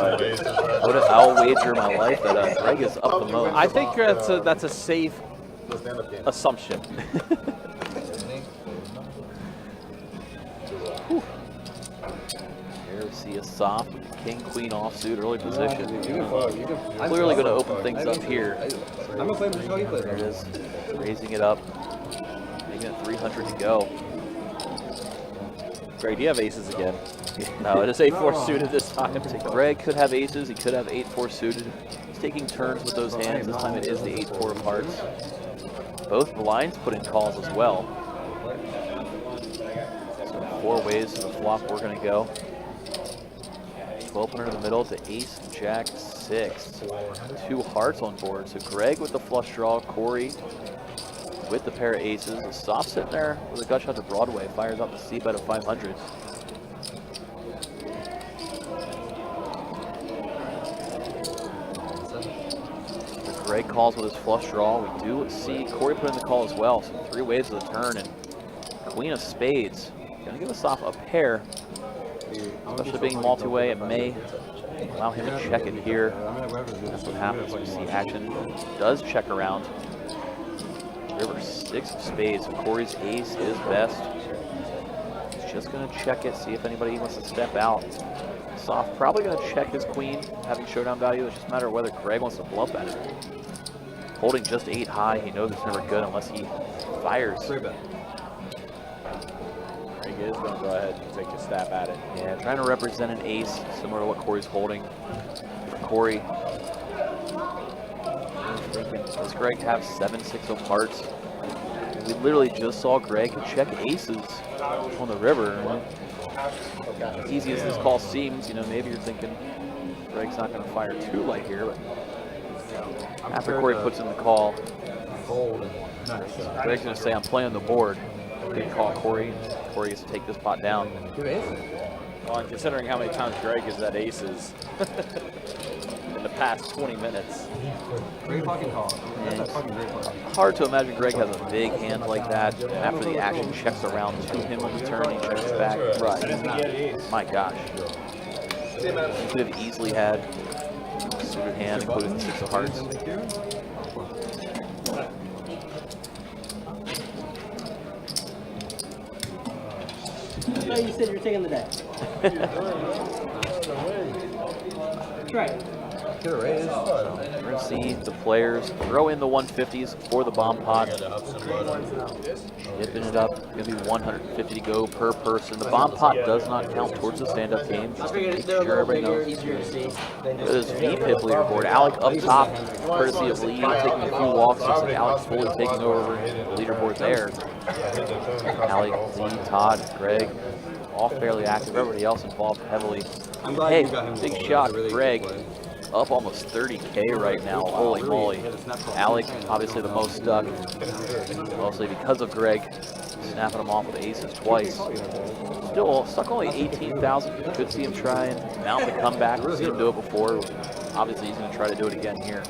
but I'll wager my life that Greg is up the most. I think that's a safe assumption. Here we see a soft with the king-queen offsuit, early position. I'm Clearly going to open things up here. gonna play the show you play. There it is, raising it up, making it 300 to go. Greg, do you have aces again? No, it is 8-4 suited this time. Greg could have aces, he could have 8-4 suited. He's taking turns with those hands. This time it is the 8-4 of hearts. Both blinds put in calls as well. So 4 ways to the flop we're going to go. 1200 in the middle to ace, jack, 6. 2 hearts on board. So Greg with the flush draw, Corey with the pair of aces. The soft sitting there with a gut shot to Broadway, fires out the C bet of 500. So Greg calls with his flush draw. We do see Corey put in the call as well. So 3 waves of the turn and Queen of Spades. Gonna give us off a pair. Especially being multi-way, it may allow him to check it here. That's what happens. We see action does check around. River 6 of spades, so Corey's ace is best. He's just gonna check it, see if anybody wants to step out. Soft probably gonna check his queen, having showdown value. It's just a matter of whether Greg wants to bluff at it. Holding just 8 high, he knows it's never good unless he fires. Greg is going to go ahead and take a stab at it. Yeah, trying to represent an ace, similar to what Corey's holding. Corey, does Greg have 7-6 of hearts? We literally just saw Greg check aces on the river. easy as this call seems, you know, maybe you're thinking Greg's not going to fire too light here, but after Corey puts in the call, Greg's going to say, I'm playing the board. Good call, Corey. Corey gets to take this pot down. Well, considering how many times Greg is at aces in the past 20 minutes. Great fucking call. That's a fucking great call. Hard to imagine Greg has a big hand like that. After the action checks around to him on the turn, he checks back. Right. My gosh. He could have easily had a suited hand, including the 6 of hearts. I thought you said you were taking the day. That's right. We're going to see the players throw in the 150s for the bomb pot. Dipping it up. Going to be 150 to go per person. The bomb pot does not count towards the stand-up game. Just to make sure everybody knows. This VPIP leaderboard. Alec up top, courtesy of Lee, taking a few walks. Looks like Alec's fully taking over the leaderboard there. Alec, Lee, Todd, Greg, all fairly active. Everybody else involved heavily. Hey, big shot, Greg. Up almost 30K right now. Holy moly. Alec, obviously the most stuck. Mostly because of Greg snapping him off with aces twice. Still stuck only 18,000. You could see him try and mount the comeback. We've seen him do it before. Obviously, he's going to try to do it again here.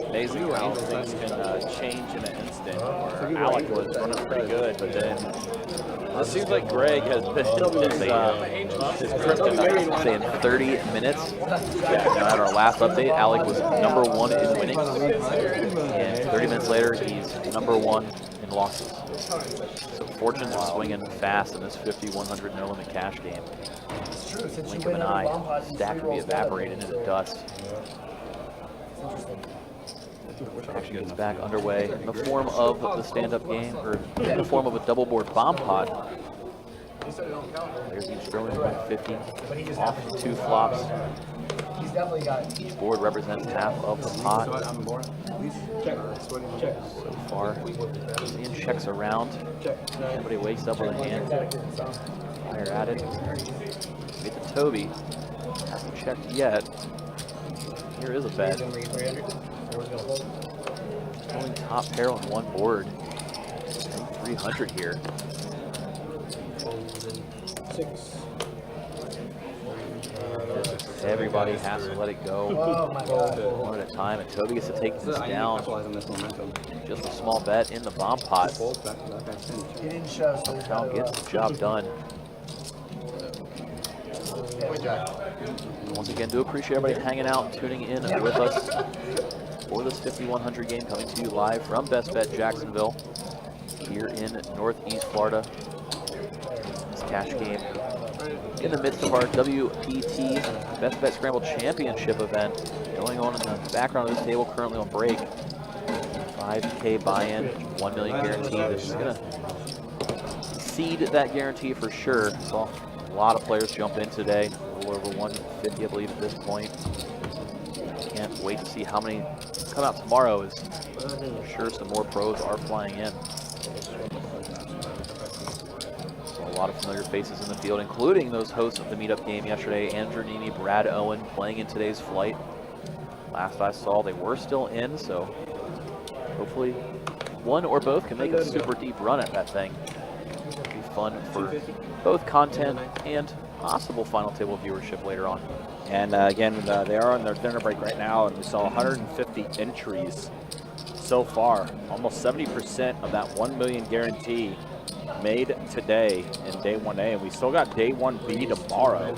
Amazing how things can change in an instant. Where Alec was running pretty good, but then it seems like Greg has been his kryptonite. Say in 30 minutes, at our last update, Alec was #1 in winnings, and 30 minutes later, he's #1 in losses. So fortunes are swinging fast in this 50, 100 no limit cash game. Blink of an eye, stack can be evaporated into dust. Action gets back underway in the form of the stand-up game, or in the form of a double-board bomb pot. Players each throwing 150 off 2 flops. Each board represents half of the pot. So far, seeing checks around. Everybody wakes up with a hand. Fire at it. Get to Toby. Hasn't checked yet. Here is a bet. Only top pair on one board. 300 here. Everybody has to let it go one at a time, and Toby gets to take this down. Just a small bet in the bomb pot. Cal gets the job done. Once again, do appreciate everybody hanging out, tuning in with us for this 5100 game, coming to you live from Best Bet Jacksonville here in Northeast Florida. This cash game in the midst of our WPT Best Bet Scramble Championship event going on in the background of this table, currently on break. 5K buy-in, 1 million guaranteed. This is going to exceed that guarantee for sure. So a lot of players jump in today, a little over 150 I believe at this point. Can't wait to see how many come out tomorrow, as I'm sure some more pros are flying in. So a lot of familiar faces in the field, including those hosts of the meetup game yesterday, Andrew Nini, Brad Owen, playing in today's flight. Last I saw, they were still in, so hopefully one or both can make a super deep run at that thing. It'll be fun for both content and possible final table viewership later on. And again, they are on their dinner break right now, and we saw 150 entries so far. Almost 70% of that 1 million guarantee made today in day 1A, and we still got day 1B tomorrow.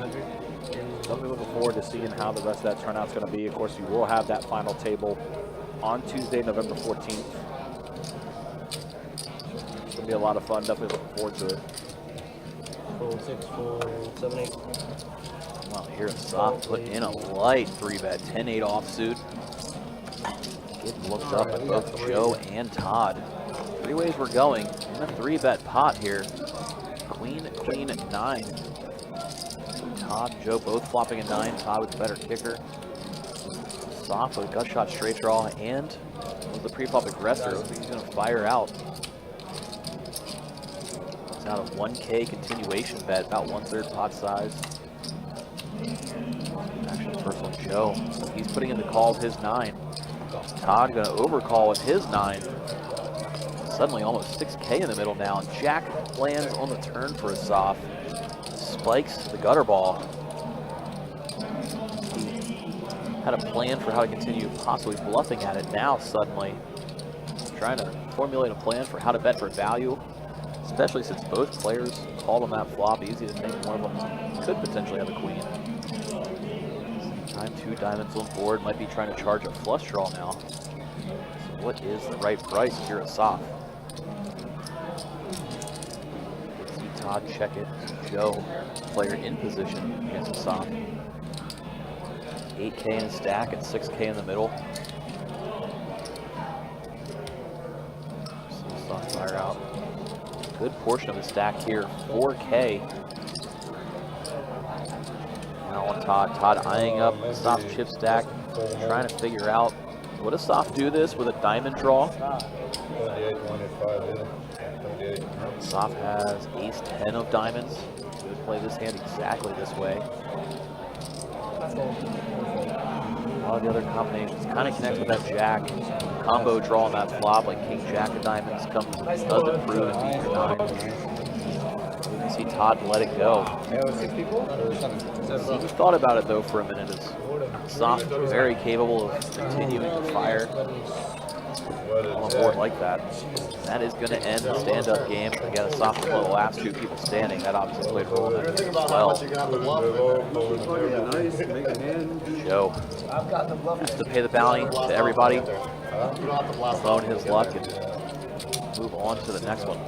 Definitely looking forward to seeing how the rest of that turnout's going to be. Of course, we will have that final table on Tuesday, November 14th. It's going to be a lot of fun. Definitely looking forward to it. 4-6, 4-7-8. Well, here Soft put in a light 3-bet, 10-8 offsuit. Getting looked up at both Joe and Todd. 3 ways we're going in a 3-bet pot here. Queen, queen, 9. So Todd and Joe both flopping a 9. Todd with the better kicker. Soft with a gut shot straight draw and with the pre-flop aggressor. Looks like he's going to fire out. It's out a 1K continuation bet, about 1/3 pot size. Actually, first one, Joe. So he's putting in the call with his 9. Todd going to overcall with his 9. Suddenly almost 6K in the middle now, and Jack lands on the turn for a soft. Spikes the gutter ball. He had a plan for how to continue possibly bluffing at it. Now suddenly trying to formulate a plan for how to bet for value, especially since both players called on that flop. Easy to think one of them could potentially have a queen. Time 2 diamonds on board, might be trying to charge a flush draw now. So what is the right price if you're a soft? Let's see Todd check it. Joe, player in position against a soft. 8K in a stack and 6K in the middle. See soft fire out. Good portion of the stack here, 4K. Now on Todd. Todd eyeing up the soft chip stack, trying to figure out, would a soft do this with a diamond draw? Soft has ace 10 of diamonds. He would play this hand exactly this way. A lot of the other combinations kind of connect with that jack. Combo draw on that flop, like king jack of diamonds does improve and beat your 9. You can see Todd let it go. He thought about it though for a minute. As soft, very capable of continuing to fire on a board like that. That is going to end the stand-up game. Again, a soft with the last 2 people standing. That obviously played a role in that as well. Joe has to pay the bounty to everybody, loan his luck, and move on to the next one.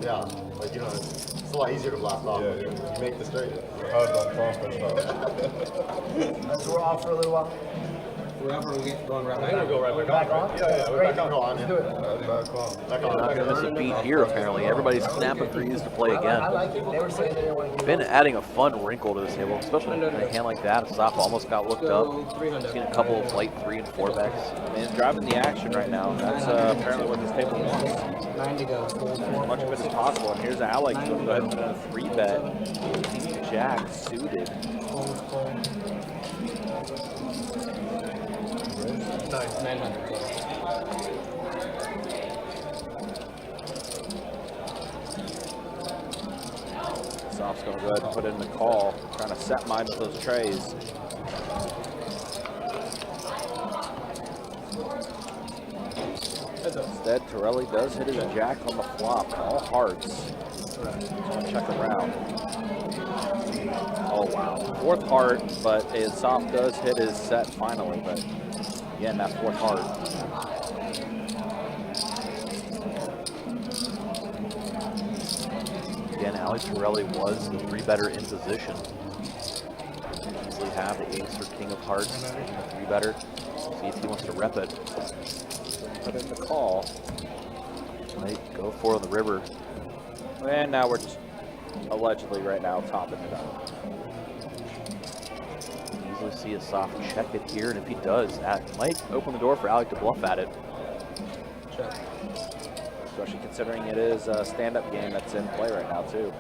Yeah, like it's a lot easier to blast off when you make the straight. So we're off for a little while. We're up or we get going right I think we'll go right back on. Yeah, we're back on. Back We're not going to miss a beat here, apparently. Everybody's snap agrees to play again. I like it. They were saying they didn't want to Been adding a fun wrinkle to this table, especially in a hand like that. Soft almost got looked up. Seen a couple of light 3 and 4 backs. And driving the action right now. That's apparently what this table wants. 9 to go. As much of it as possible. And here's Alec going to go ahead and put in a 3-bet. King Jack suited. Nice. 900. Soft's going to go ahead and put in the call, trying to set mine with those trays. Instead, Torelli does hit his jack on the flop, all hearts. Just going to check around. Oh wow, 4th heart, but his soft does hit his set finally, but again, that 4th heart. Again, Alex Torelli was the 3-better in position. Easily have the ace or king of hearts and the 3-better. See if he wants to rep it. Put in the call. Might go for the river. And now we're just allegedly right now topping it up. Easily see a soft check it here, and if he does, that might open the door for Alec to bluff at it. Check. Especially considering it is a stand-up game that's in play right now too.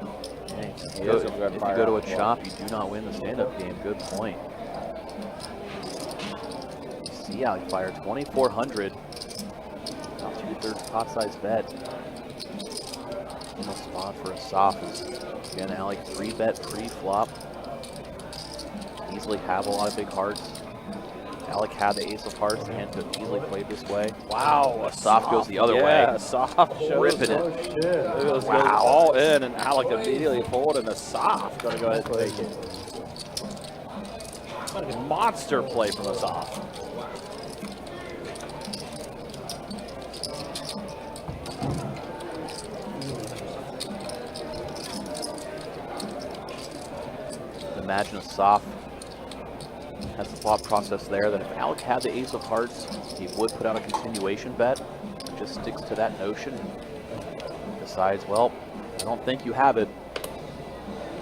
Okay. If If you go to a chop, you do not win the stand-up game. Good point. See Alec fire 2,400. About 2/3 pot size bet. In the spot for a soft is again Alec 3-bet pre-flop. Easily have a lot of big hearts. Alec had the ace of hearts, the hand could easily play this way. Wow, A soft goes the other way. Yeah, soft shows. Ripping it. It goes all in, and Alec immediately pulled, and the soft going to go ahead and take it. What a monster play from the soft. Imagine a soft has the thought process there that if Alec had the ace of hearts, he would put out a continuation bet. Just sticks to that notion and decides, well, I don't think you have it,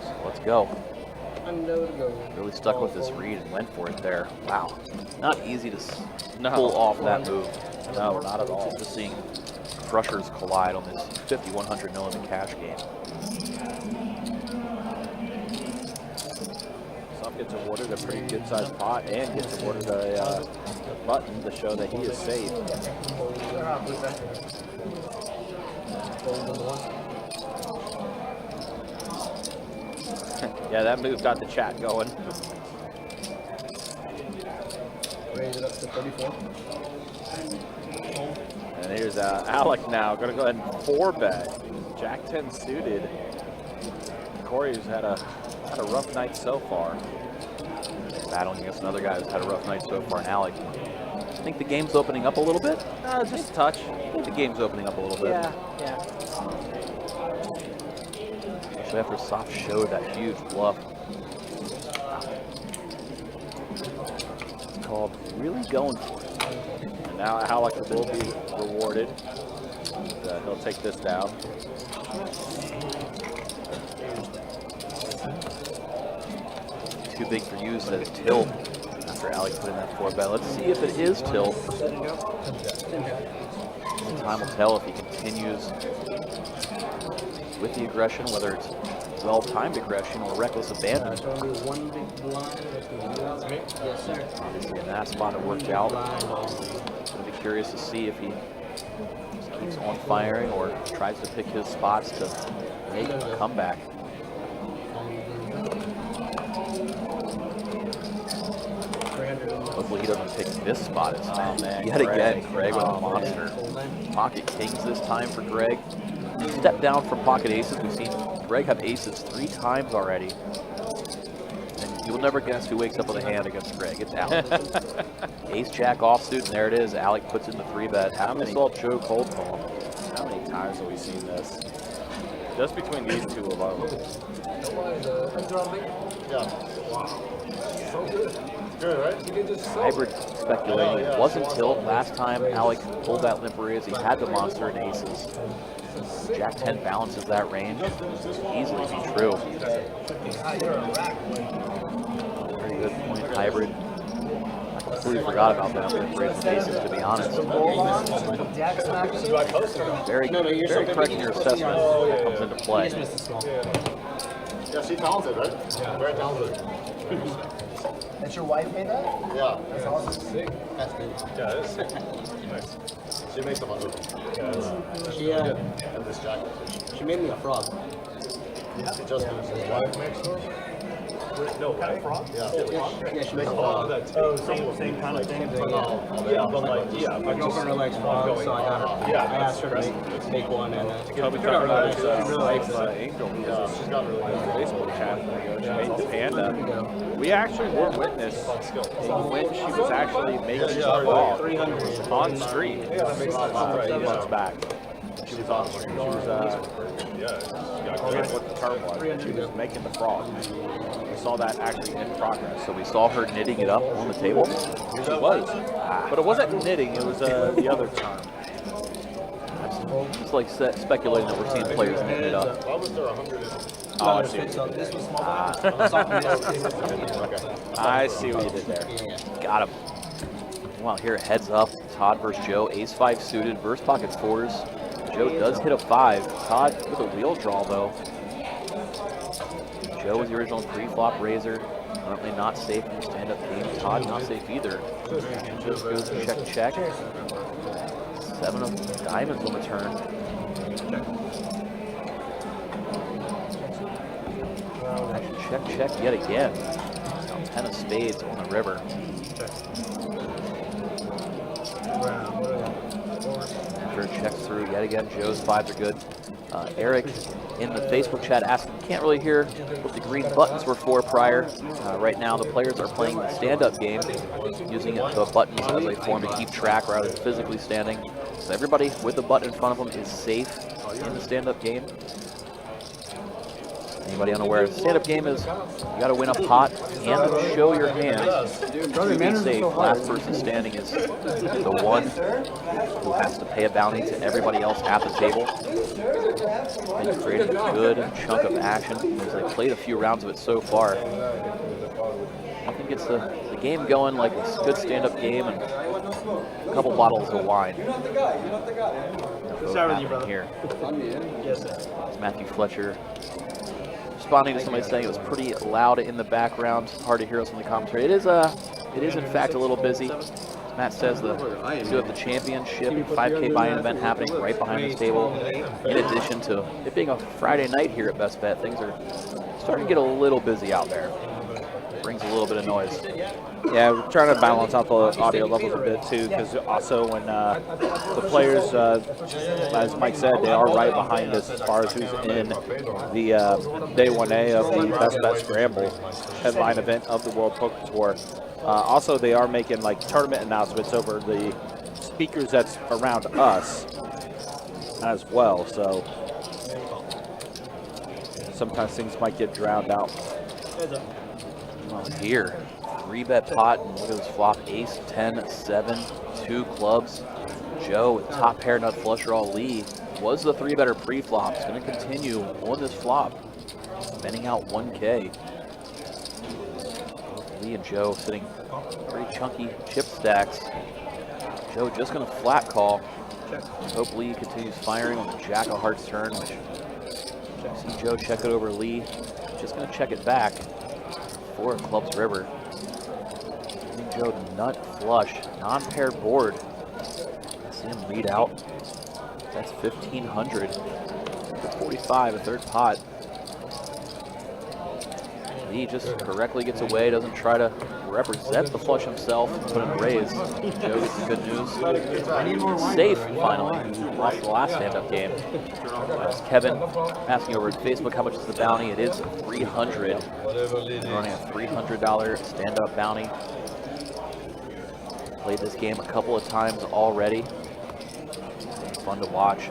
so let's go. Really stuck with this read and went for it there. Wow, not easy to pull off that move. No, not at all. Just seeing crushers collide on this 250, 100 mil in the cash game. Sop gets awarded a pretty good sized pot and gets awarded a button to show that he is safe. Yeah, that move got the chat going. Raise it up to 34. And here's Alec now, going to go ahead and 4-bet. Jack 10 suited. Corey's had a rough night so far. Battling against another guy who's had a rough night so far, Alec. I think the game's opening up a little bit. Just a touch. I think the game's opening up a little bit. Yeah. Especially after Sop showed that huge bluff. It's called really going for it. And now Alec will be rewarded. He'll take this down. Too big for you, says tilt. After Alec put in that 4-bet. Let's see if it is tilt. Time will tell if he continues with the aggression, whether it's well-timed aggression or reckless abandon. One big blind. Yes, sir. Obviously, in that spot it worked out. I'll be curious to see if he just keeps on firing or tries to pick his spots to make a comeback. Hopefully he doesn't pick this spot instead. Yet again, Greg with a monster. Pocket kings this time for Greg. Step down from pocket aces. We've seen Greg have aces 3 times already. And you'll never guess who wakes up with a hand against Greg. It's Alec. Ace jack offsuit, and there it is. Alec puts in the 3-bet. How many saw Joe cold call? How many times have we seen this? Just between these two alone. Yeah. Wow. So good. Good, right? Hybrid speculating. It wasn't tilt. Last time Alec pulled that limp raise, he had the monster and aces. Jack 10 balances that range. Easily be true. Very good point, hybrid. I completely forgot about that limp raise and aces, to be honest. Very correct in your assessment. That comes into play. Yeah, she's talented, right? Yeah. Very talented. That's your wife made that? Yeah. That's awesome. Sick. That's good. Yeah, that's sick. Nice. She makes them under. Yeah. And this jacket. She made me a frog. She just finished his wife makes them. No, kind of frog? Yeah. Yeah, she makes a Oh, frog. Oh, same kind of thing. Yeah, but like, yeah, My girlfriend really likes frogs, so I got her. I asked her to make one, and Toby talking about his wife, Angel. Yeah, she's got really good. Facebook chat. She made the panda. We actually were witness when she was actually making the frog on stream a few months back. She was on stream. She was, I forget what the term was. She was making the frog. We saw that actually in progress. So we saw her knitting it up on the table. She was. But it wasn't knitting, it was the other term. It's like speculating that we're seeing players knit it up. Why was there 100? Oh, I see. This was small. I see what you did there. Got him. Well, here heads up. Todd versus Joe. Ace-5 suited versus pocket 4s. Joe does hit a 5. Todd with a wheel draw, though. Joe was the original pre-flop raiser. Currently not safe in the stand-up game. Todd not safe either. Just goes check. 7 of diamonds on the turn. Check yet again. Now 10 of spades on the river. After a check through yet again, Joe's 5s are good. Eric in the Facebook chat asking, can't really hear what the green buttons were for prior. Right now the players are playing the stand-up game, using the buttons as a form to keep track rather than physically standing. So everybody with the button in front of them is safe in the stand-up game. Anybody unaware, the stand-up game is you got to win a pot and show your hands to be safe. Last person standing is the one who has to pay a bounty to everybody else at the table. They've created a good chunk of action as they played a few rounds of it so far. Nothing gets the game going like a good stand-up game and a couple bottles of wine. Sorry with you, brother. Here. Yes, sir. It's Matthew Fletcher responding to somebody saying it was pretty loud in the background. Hard to hear us on the commentary. It is in fact a little busy. As Matt says, we do have the championship 5K buy-in event happening right behind this table. In addition to it being a Friday night here at Best Bet, things are starting to get a little busy out there. Brings a little bit of noise. Yeah, we're trying to balance out the audio levels a bit too, because also when the players, as Mike said, they are right behind us as far as who's in the Day 1A of the Best Bet Scramble headline event of the World Poker Tour. Also, they are making like tournament announcements over the speakers that's around us as well, so sometimes things might get drowned out. Here, 3-bet pot, and look at this flop, ace, 10, 7, 2 clubs. Joe with top pair nut flush draw. Lee was the 3-better pre-flop. It's going to continue on this flop, spending out 1K. Lee and Joe sitting pretty chunky chip stacks. Joe just going to flat call. Hope Lee continues firing on the Jack of Hearts turn, which see Joe check it over Lee. Just going to check it back. 4 of clubs river. Joe nut flush, non-paired board. See him read out. That's 1,500. To 45, a third pot. Lee just correctly gets away, doesn't try to represent the flush himself, put in a raise. Joe gets the good news. Safe, finally. Lost the last stand-up game. That's Kevin asking over at Facebook how much is the bounty. It is 300. Running a $300 stand-up bounty. Played this game a couple of times already. It's fun to watch,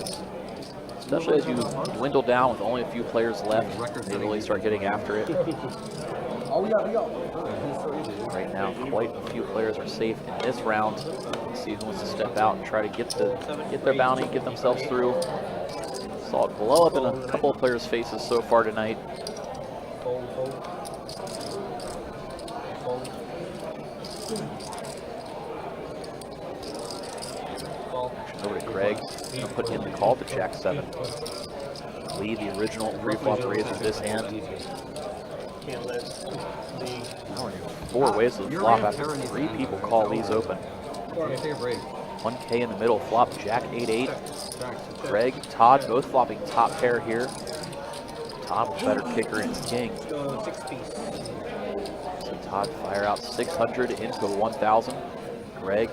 especially as you dwindle down with only a few players left. They really start getting after it. Right now, quite a few players are safe in this round. Let's see who wants to step out and try to get their bounty, get themselves through. Saw it blow up in a couple of players' faces so far tonight. Over to Greg. Gonna put in the call to Jack 7. Lee, the original pre-flop raise with this hand. Now we're in 4 ways to the flop after 3 people call Lee's open. 1K in the middle, flop Jack 8-8. Greg, Todd, both flopping top pair here. Todd, better kicker in king. So Todd fire out 600 into 1,000. Greg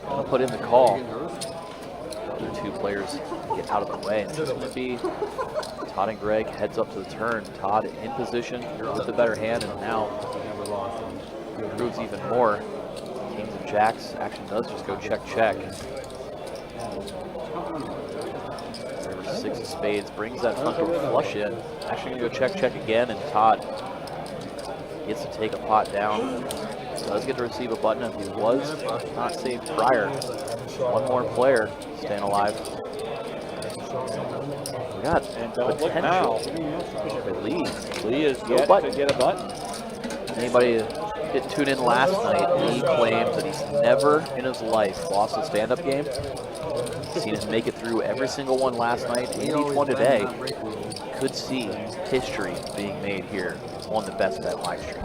gonna put in the call. The other 2 players get out of the way. And it's going to be Todd and Greg heads up to the turn. Todd in position with the better hand, and now proves even more. Kings and Jacks action does just go check, check. River 6 of spades brings that front door flush in. Actually going to go check, check again, and Todd gets to take a pot down. Does get to receive a button if he was not saved prior. 1 more player staying alive. We got potential for Lee. Lee is yet to get a button. Anybody that didn't tune in last night, Lee claims that he's never in his life lost a stand-up game. Seen him make it through every single one last night and each one today. Could see history being made here on the Best Bet live stream.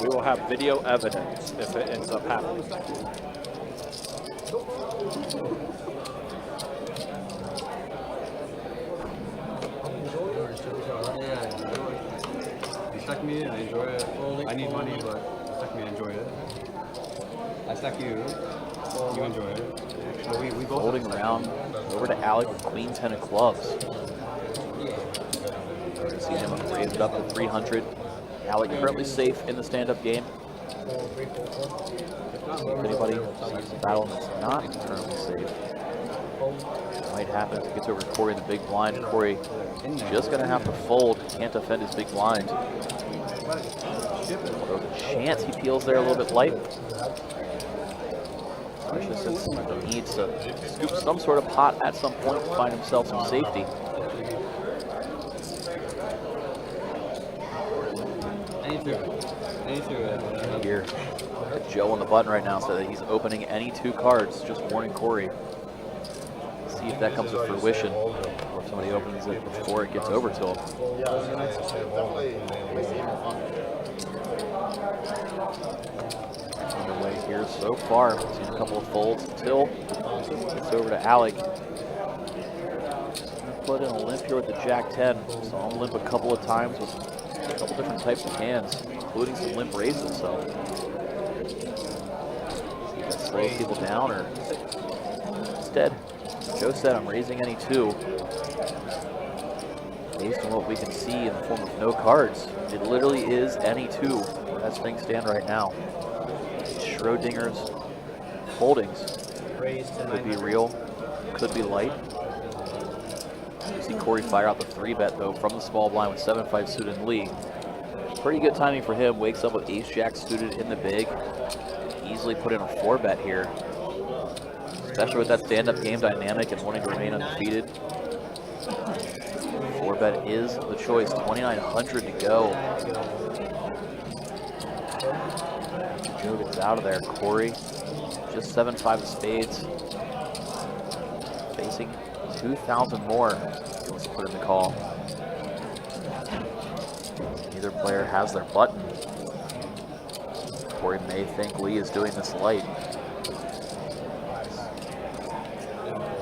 We will have video evidence if it ends up happening. You stack me, I enjoy it. I need money, but stack me, I enjoy it. I stack you, you enjoy it. But we both holding around over to Alec with Queen 10 of clubs. See him raise it up to 300. Alec currently safe in the stand-up game. If anybody sees the battle that's not currently safe, might happen as it gets over to Corey in the big blind. Corey just going to have to fold. Can't defend his big blind. Although the chance he peels there a little bit light. Precious needs to scoop some sort of pot at some point to find himself some safety. Here, Joe on the button right now said that he's opening any 2 cards, just warning Corey. See if that comes to fruition, or if somebody opens it before it gets over to him. Underway here so far. Seen a couple of folds until it's over to Alec. Put in a limp here with the Jack-10. Saw him limp a couple of times with a couple different types of hands, including some limp raises. So see if that slows people down, or instead, Joe said, I'm raising any 2. Based on what we can see in the form of no cards, it literally is any 2 as things stand right now. Schrodinger's holdings could be real, could be light. You see Corey fire out the 3-bet though from the small blind with 7-5 suited and lead. Pretty good timing for him. Wakes up with ace-jack suited in the big. Easily put in a 4-bet here, especially with that stand-up game dynamic and wanting to remain undefeated. 4-bet is the choice. 2,900 to go. Joe gets out of there. Corey, just 7-5 of spades. Facing 2,000 more. He wants to put in the call. Neither player has their button. Corey may think Lee is doing this light.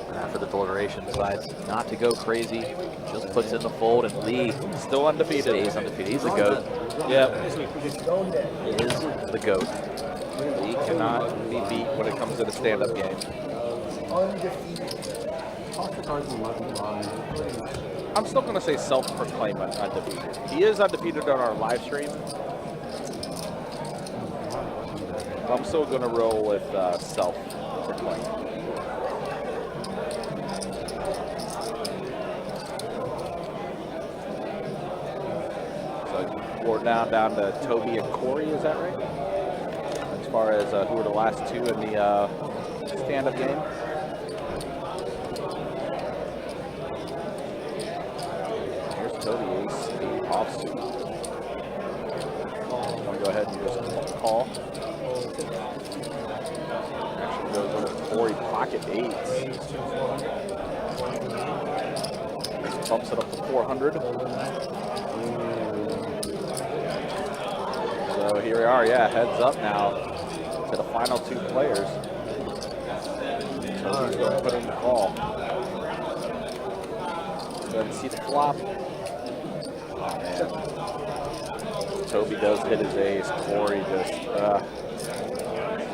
And after the deliberation, decides not to go crazy. Just puts in the fold, and Lee Still undefeated. stays undefeated. He's the GOAT. Yep. He is the GOAT. He cannot be beat when it comes to the stand-up game. I'm still going to say self-proclaimed undefeated. He is undefeated on our live stream. I'm still going to roll with self-proclaimed. So we're down to Toby and Corey, is that right? As far as who were the last 2 in the stand-up game. Toby ace, 8 offsuit. I'm going to go ahead and just call. Actually goes over Corey pocket 8s. Bumps it up to 400. So here we are, yeah, heads up now to the final 2 players. Toby's going to put in the call. Go ahead and see the flop. Oh, man. Toby does hit his ace. Corey just,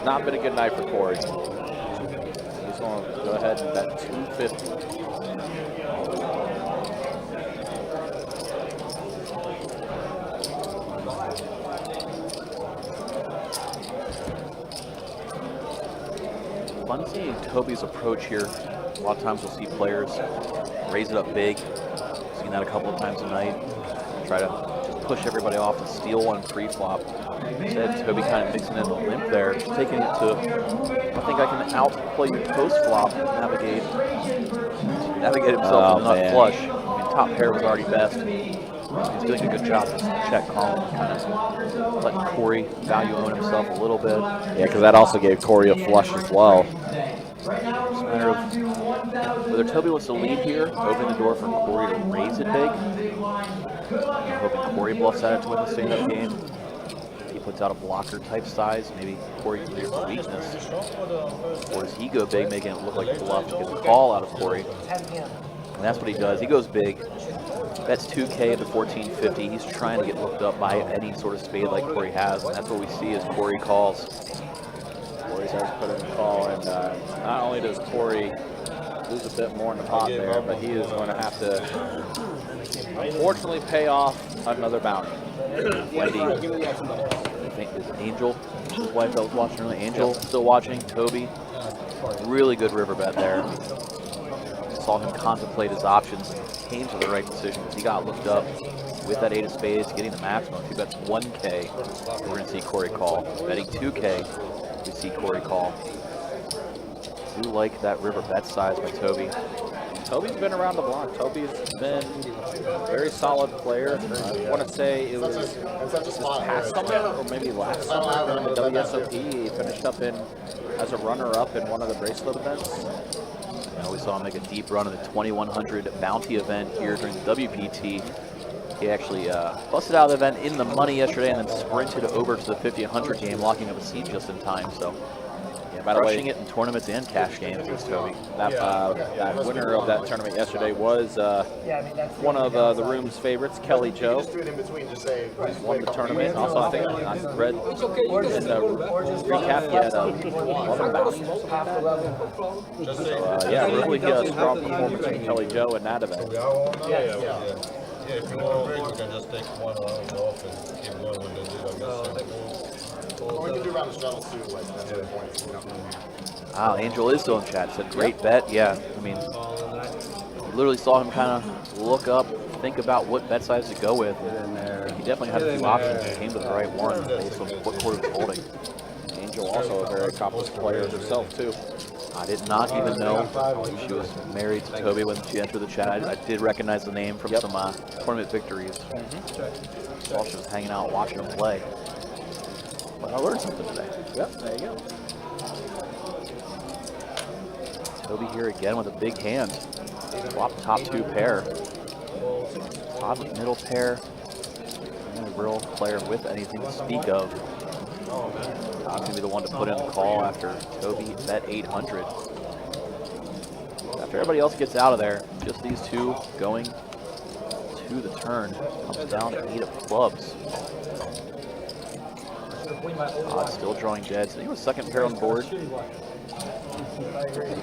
not been a good night for Corey. He's going to go ahead and bet 250. Fun seeing Toby's approach here. A lot of times we'll see players raise it up big. Seen that a couple of times tonight. Try to just push everybody off and steal one pre-flop. Instead, Toby kind of mixing in the limp there, just taking it to, I think I can outplay you post-flop, navigate himself to the nut flush. I mean, top pair was already best. He's doing a good job of check calling, kind of letting Corey value own himself a little bit. Yeah, because that also gave Corey a flush as well. It's a matter of whether Toby wants to lead here, open the door for Corey to raise it big. I'm hoping Corey bluffs at it to win the stand-up game. He puts out a blocker type size. Maybe Corey clears the weakness. Or does he go big, making it look like a bluff and gets a call out of Corey? And that's what he does. He goes big. That's 2K to 1450. He's trying to get looked up by any sort of spade like Corey has, and that's what we see as Corey calls. Corey starts putting the call, and not only does Corey lose a bit more in the pot there, but he is going to have to, unfortunately, pay off another bounty. Wendy, I think is Angel, his wife that was watching earlier. Angel still watching. Toby, really good river bet there. Saw him contemplate his options, came to the right decision. He got looked up with that 8 of spades, getting the maximum. If he bets 1K, we're going to see Corey call. Betting 2K, we see Corey call. Do like that river bet size by Toby. Toby's been around the block. Toby's been a very solid player. I want to say it was this past summer or maybe last summer during the WSOP. He finished up as a runner-up in one of the bracelet events. We saw him make a deep run in the 2100 bounty event here during the WPT. He actually busted out of the event in the money yesterday and then sprinted over to the 50-100 game, locking up a seat just in time. So, yeah, crushing it in tournaments and cash games is Toby. That winner of that tournament yesterday was one of the room's favorites, Kelly Joe. Won the tournament. Also, I think I read in the recap he had 11 bounties. So, yeah, really strong performance from Kelly Joe in that event. Yeah, if you want to break, we can just take 1 round off and keep going when they do, I guess. Or we can do round of straddles too, like that's the point. You know? Wow, Angel is still in chat. It's a great bet. Yeah, I mean, you literally saw him kind of look up, think about what bet size to go with. He definitely had a few options and came to the right one based on what court he was holding. Angel also a very accomplished player herself too. I did not even know she was married to Toby when she entered the chat. I did recognize the name from some tournament victories while she was hanging out watching him play. But I learned something today. Yep, there you go. Toby here again with a big hand. Flop top 2 pair. Top middle pair. And a real player with anything to speak of. Todd's going to be the one to put in the call after Toby bet 800. After everybody else gets out of there, just these two going to the turn. Comes down to 8 of clubs. Todd still drawing dead, so he was second pair on board. He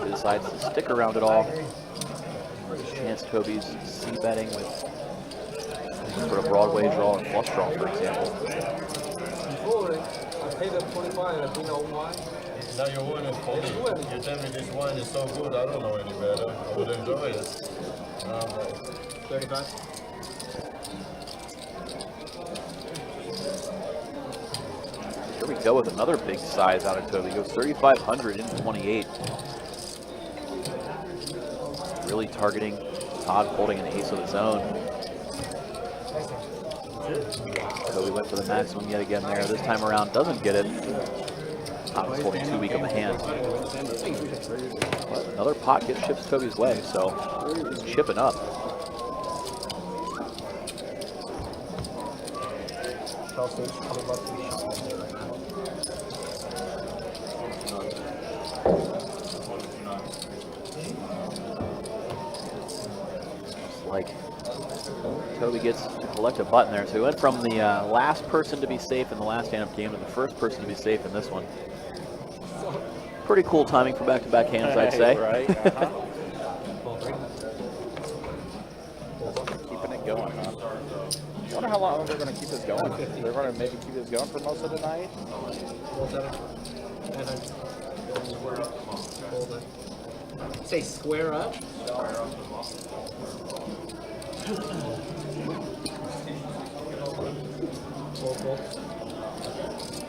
decides to stick around it all. Chance Toby's c-betting with sort of Broadway draw and flush draw, for example. I paid up 25 and I know why. Now you're winning, Cody. You tell me this wine is so good, I don't know any better. I would enjoy it. 35. Here we go with another big size out of Toby. He goes 3,500 into 28. Really targeting Todd holding an ace of its own. Toby went for the maximum yet again there. This time around doesn't get it. Todd was holding too weak of a hand. But another pot gets chips Toby's way, so he's chipping up. Like Toby gets to collect a button there. So he went from the last person to be safe in the last stand-up game to the first person to be safe in this one. Pretty cool timing for back-to-back hands, I'd say. Right. Keeping it going, huh? I wonder how long they're going to keep this going. They're going to maybe keep this going for most of the night. Say square up.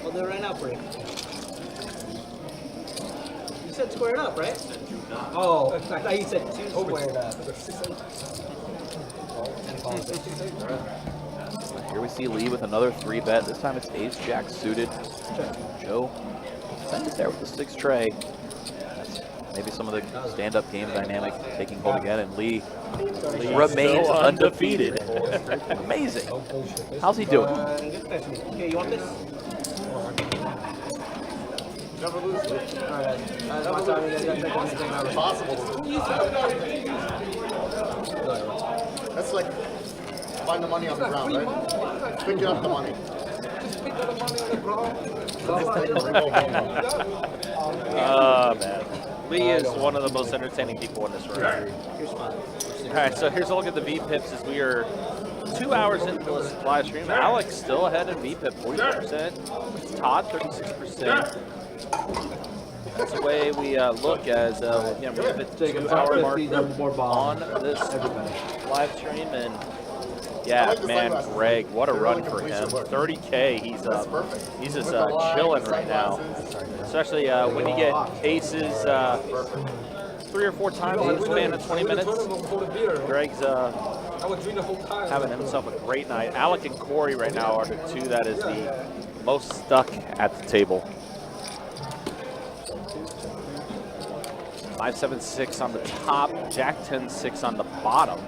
Well, they're right up, Rick. You said squared up, right? Oh, I thought you said 2 squared up. Here we see Lee with another 3-bet. This time it's ace-jack suited. Joe defended there with the 6 tray. That's maybe some of the stand-up game dynamic taking hold again, and Lee remains undefeated. Amazing. How's he doing? Okay, you want this? Never lose. That's like find the money on the ground, right? Pick up the money. Oh, man. Lee is one of the most entertaining people in this room. All right, so here's a look at the VPIPs as we are 2 hours into this live stream. Alec still ahead in VPIP, 40%. Todd, 36%. That's the way we look as we're at the 2-hour mark on this live stream. And yeah, man, Greg, what a run for him. 30K, he's just chilling right now. Especially when you get aces 3 or 4 times in the span of 20 minutes. Greg's having himself a great night. Alec and Corey right now are the two that is the most stuck at the table. 5-7-6 on the top, Jack 10-6 on the bottom.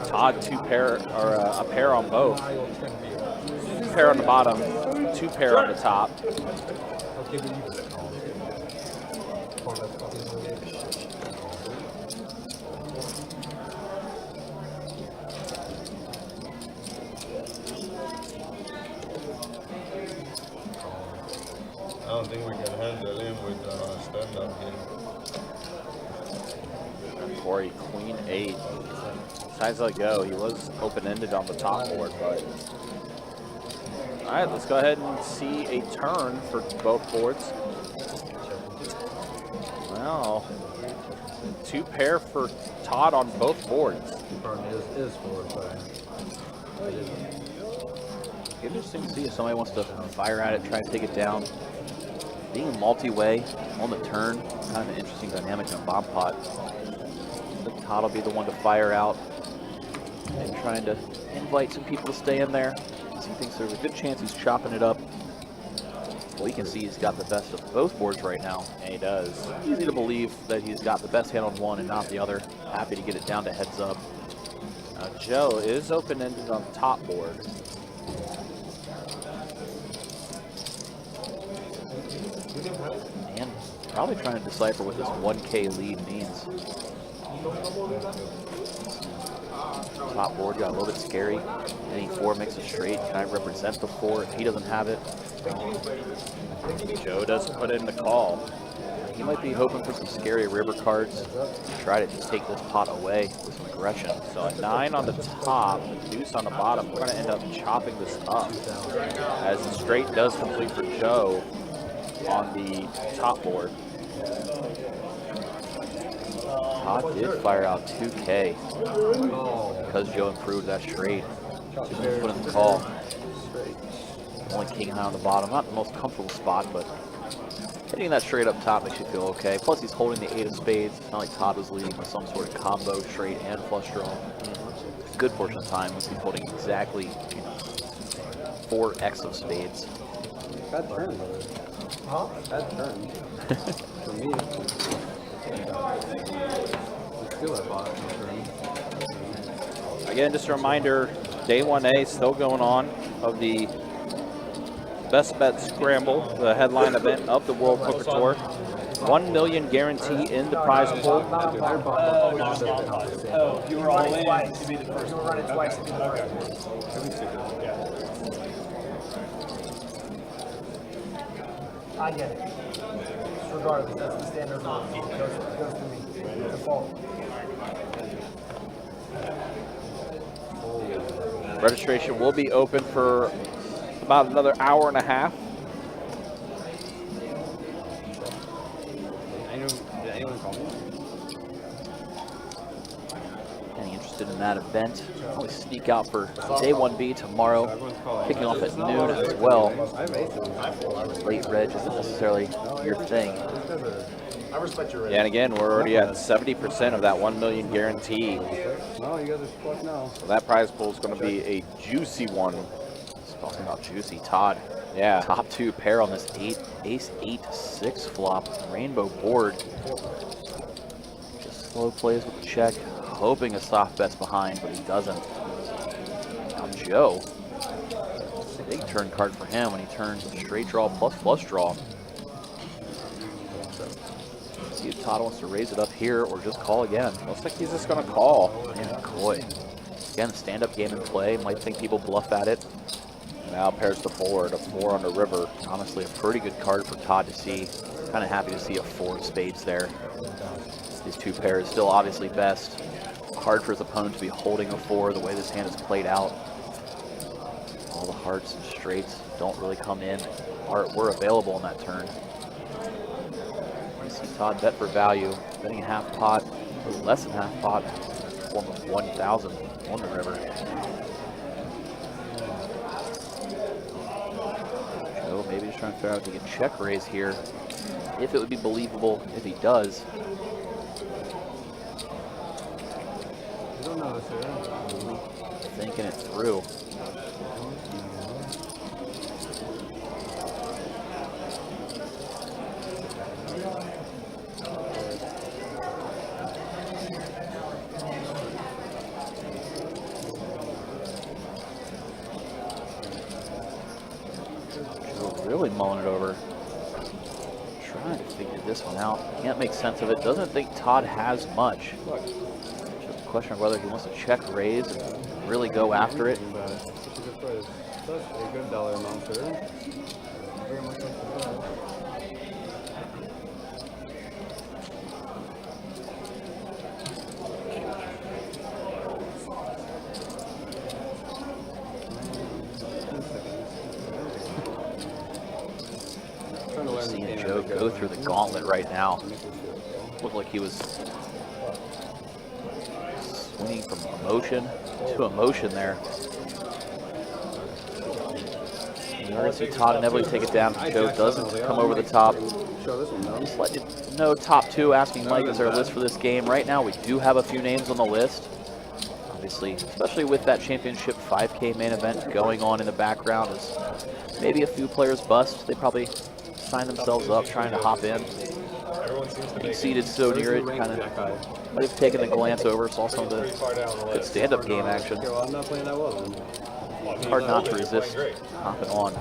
Todd a pair on both. 2 pair on the bottom, 2 pair on the top. I don't think we can handle him with stand-up here. Corey, Queen 8. Tries to let go. He was open-ended on the top board, but all right, let's go ahead and see a turn for both boards. Well, 2 pair for Todd on both boards. Is forward, sorry. Interesting to see if somebody wants to fire at it, try to take it down. Being multi-way on the turn, kind of an interesting dynamic in a bomb pot. But Todd will be the one to fire out and trying to invite some people to stay in there. He thinks there's a good chance he's chopping it up. Well, you can see he's got the best of both boards right now. And he does. Easy to believe that he's got the best hand on one and not the other. Happy to get it down to heads up. Joe is open-ended on the top board. And probably trying to decipher what this 1K lead means. Top board got a little bit scary. Any 4 makes a straight. Can I represent the 4 if he doesn't have it? Joe does put in the call. He might be hoping for some scary river cards to try to take this pot away with some aggression. So a 9 on the top, a deuce on the bottom. We're going to end up chopping this up as the straight does complete for Joe on the top board. Todd did fire out 2K because Joe improved that straight. Just put in the call. Only king high on the bottom. Not the most comfortable spot, but hitting that straight up top makes you feel okay. Plus, he's holding the 8 of spades. It's not like Todd was leading with some sort of combo straight and flush draw. Good portion of time was he holding exactly 4x of spades. Bad turn, brother. Huh? Bad turn. For me, it's still a bottom turn. Again, just a reminder, day 1A still going on of the Best Bet Scramble, the headline event of the World Poker Tour. 1 million guarantee in the prize pool. Oh, you were all in to be the first. You were running twice to be the first. I get it. Regardless, that's the standard rule. It goes to me. Default. Registration will be open for about another hour and a half. Did anyone call me? Any interested in that event? Probably sneak out for day 1B tomorrow, kicking off at noon as well. Late reg isn't necessarily your thing. I respect your Yeah, and again, we're already at 70% of that 1 million guarantee. No, you guys are fucked now. So that prize pool is going to be a juicy one. Talking about juicy, Todd. Yeah. Top 2 pair on this ace 8-6 flop rainbow board. Just slow plays with the check, hoping a soft bet's behind, but he doesn't. Now Joe, big turn card for him when he turns straight draw plus flush draw. See if Todd wants to raise it up here or just call again. Looks like he's just going to call. And boy, again, stand-up game in play. Might think people bluff at it. Now pairs the board, a 4 on the river. Honestly, a pretty good card for Todd to see. Kind of happy to see a 4 of spades there. His 2 pairs still obviously best. Hard for his opponent to be holding a 4 the way this hand is played out. All the hearts and straights don't really come in. Were available in that turn. You see Todd bet for value, betting a half pot, or less than half pot, in the form of 1,000 on the river. Joe maybe just trying to figure out if he can check raise here. If it would be believable if he does. I don't know, sir. Thinking it through. Really mulling it over. Trying to figure this one out. Can't make sense of it. Doesn't think Todd has much. Just a question of whether he wants to check raise and really go after it. Such a good price. Such a good dollar amount, sir. Very much like that. Seeing Joe go through the gauntlet right now. Looked like he was swinging from emotion to emotion there. You're going to see Todd inevitably take it down. Joe doesn't come over the top. Just let you know, top two, asking Mike, is there a list for this game? Right now, we do have a few names on the list. Obviously, especially with that championship 5K main event going on in the background, as maybe a few players bust. They probably sign themselves up trying to hop in. Being seated so near it, kind of might have taken a glance over, saw some of the good stand-up game action. Hard not to resist hopping on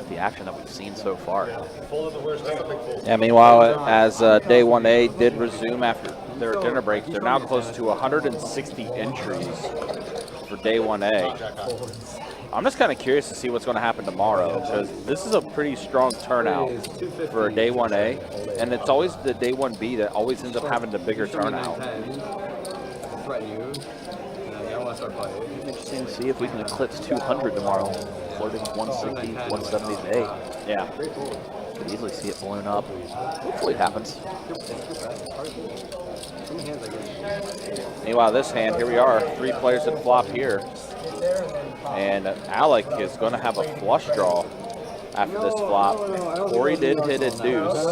the action that we've seen so far. Yeah, meanwhile, as day 1A did resume after their dinner break, they're now close to 160 entries for day 1A. I'm just kind of curious to see what's going to happen tomorrow, because this is a pretty strong turnout for a day 1A, and it's always the day 1B that always ends up having the bigger turnout. Interesting to see if we can eclipse 200 tomorrow. Flirting with 160, 170 today. Yeah. Could easily see it balloon up. Hopefully it happens. Meanwhile, this hand, here we are, 3 players that flop here. And Alec is going to have a flush draw after this flop. Corey did hit a deuce.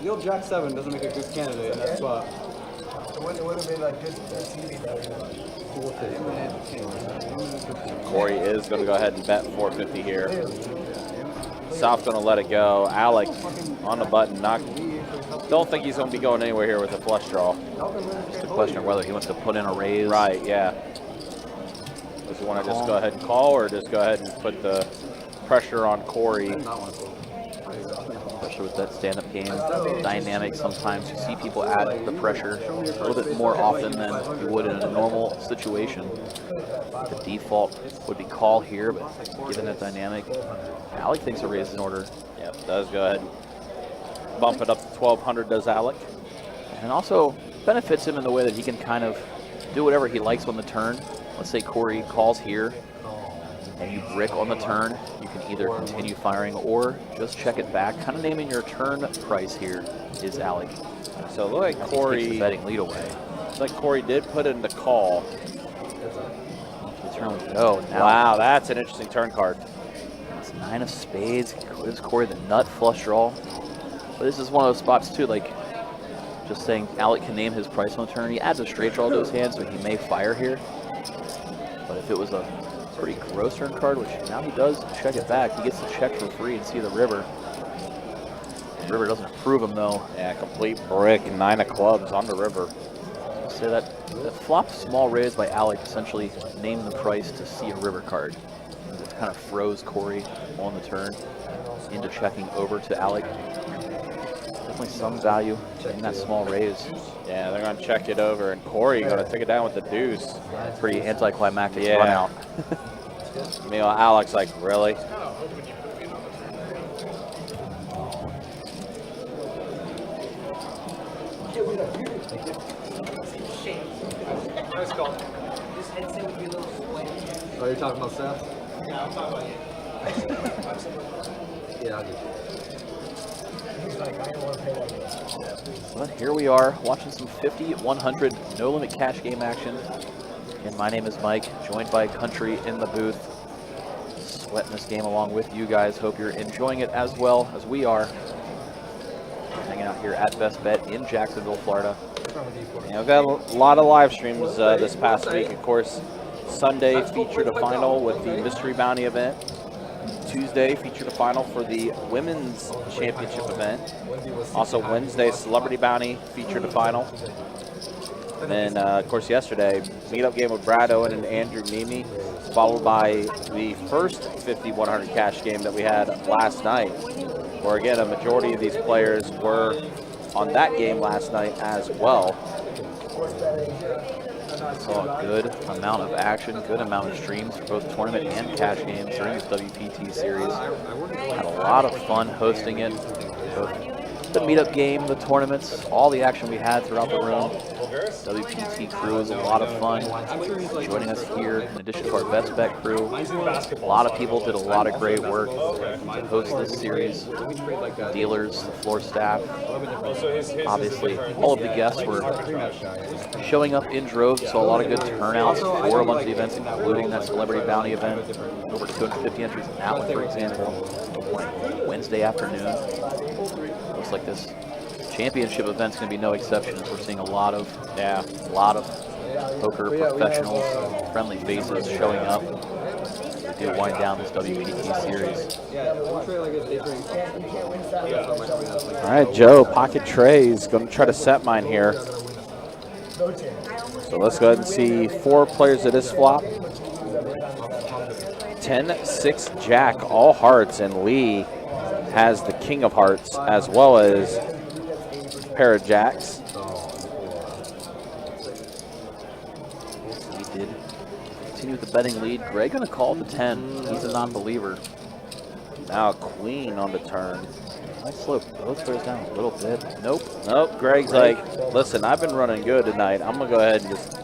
The old Jack 7 doesn't make a good candidate in that spot. It would have been like good TV Corey is going to go ahead and bet 450 here. South's going to let it go. Alec on the button. Don't think he's going to be going anywhere here with a flush draw. Just a question of whether he wants to put in a raise. Right, yeah. Does he want to just go ahead and call, or just go ahead and put the pressure on Corey? Especially with that stand-up game dynamic, sometimes you see people add the pressure a little bit more often than you would in a normal situation. The default would be call here, but given that dynamic, Alec thinks a raise is in order. Yep, does go ahead and bump it up to 1,200, does Alec. And also benefits him in the way that he can kind of do whatever he likes on the turn. Let's say Corey calls here, and you brick on the turn. You can either continue firing or just check it back. Kind of naming your turn price here is Alec. So look like Corey takes the betting lead away. Looks like Corey did put in the call. The turn we go. Now, wow, that's an interesting turn card. It's 9 of spades. Gives Corey the nut flush draw. But this is one of those spots too, like just saying Alec can name his price on the turn. He adds a straight draw to his hand, so he may fire here. But if it was a pretty gross turn card, which now he does check it back, he gets to check for free and see the river. The river doesn't approve him though. Yeah, complete brick, 9 of clubs on the river. So that flop small raise by Alec essentially named the price to see a river card. It kind of froze Corey on the turn into checking over to Alec. Definitely some value in that small raise. Yeah, they're going to check it over, and Corey going to take it down with the deuce. Pretty anticlimactic run out. Meanwhile, Alec's like, really? Nice call. Oh, you're talking about Seth? Yeah, I'm talking about you. Yeah, I'll get you. But here we are watching some 50, 100 no limit cash game action. And my name is Mike, joined by Country in the booth. sweating this game along with you guys. Hope you're enjoying it as well as we are. Hanging out here at Best Bet in Jacksonville, Florida. Yeah, we've got a lot of live streams this past week. Of course, Sunday featured a final with the Mystery Bounty event. Tuesday featured a final for the Women's Championship event. Also Wednesday, Celebrity Bounty featured a final. And then, of course, yesterday, meetup game with Brad Owen and Andrew Nemi, followed by the first 50-100 cash game that we had last night, where, again, a majority of these players were on that game last night as well. Saw a good amount of action, good amount of streams for both tournament and cash games during this WPT series. Had a lot of fun hosting it. Both the meetup game, the tournaments, all the action we had throughout the room. WPT crew was a lot of fun. Joining us here, in addition to our Best Bet crew, a lot of people did a lot of great work to host this series. Dealers, the floor staff, obviously all of the guests were showing up in droves. Saw a lot of good turnouts for a bunch of events, including that Celebrity Bounty event. Over 250 entries in that one, for example. Wednesday afternoon. Looks like this championship event's going to be no exception, as we're seeing a lot of poker professionals, friendly faces showing up. We do wind down this WPT series. All right, Joe, pocket trays, going to try to set mine here. So let's go ahead and see 4 players of this flop. 10, 6, Jack, all hearts, and Lee has the King of Hearts as well as a pair of Jacks. He did continue with the betting lead. Greg going to call the 10. He's a non-believer. Now Queen on the turn. Might slow both players down a little bit. Nope. Nope, Greg's like, listen, I've been running good tonight. I'm going to go ahead and just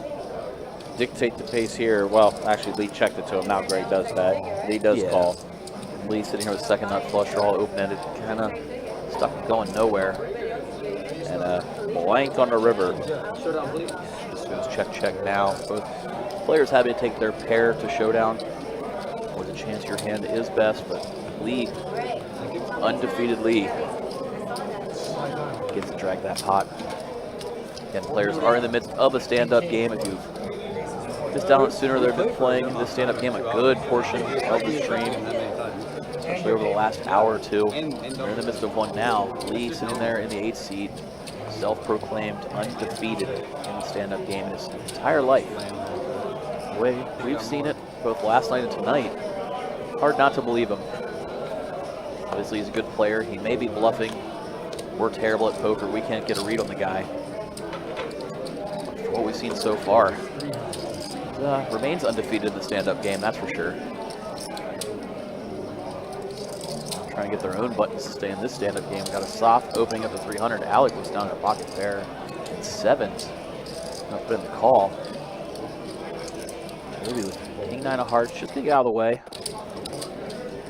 dictate the pace here. Well, actually, Lee checked it to him. Now Greg does that. Lee does call. Lee sitting here with second nut flush draw, open-ended, kind of stuck going nowhere. And a blank on the river. Just goes check now. Both players happy to take their pair to showdown. With a chance your hand is best, but Lee, undefeated Lee, gets to drag that pot. Again, players are in the midst of a stand-up game. If you've just down on it sooner, they've been playing this stand-up game a good portion of the stream, especially over the last hour or two. They're in the midst of one now. Lee sitting there in the 8th seed, self-proclaimed undefeated in the stand-up game in his entire life. The way we've seen it both last night and tonight, hard not to believe him. Obviously, he's a good player. He may be bluffing. We're terrible at poker. We can't get a read on the guy. For what we've seen so far, he remains undefeated in the stand-up game, that's for sure. Trying to get their own buttons to stay in this stand-up game. We got a soft opening up to 300. Alec was down to pocket pair and 7s. Not put in the call. Maybe with King 9 of hearts, just to get out of the way.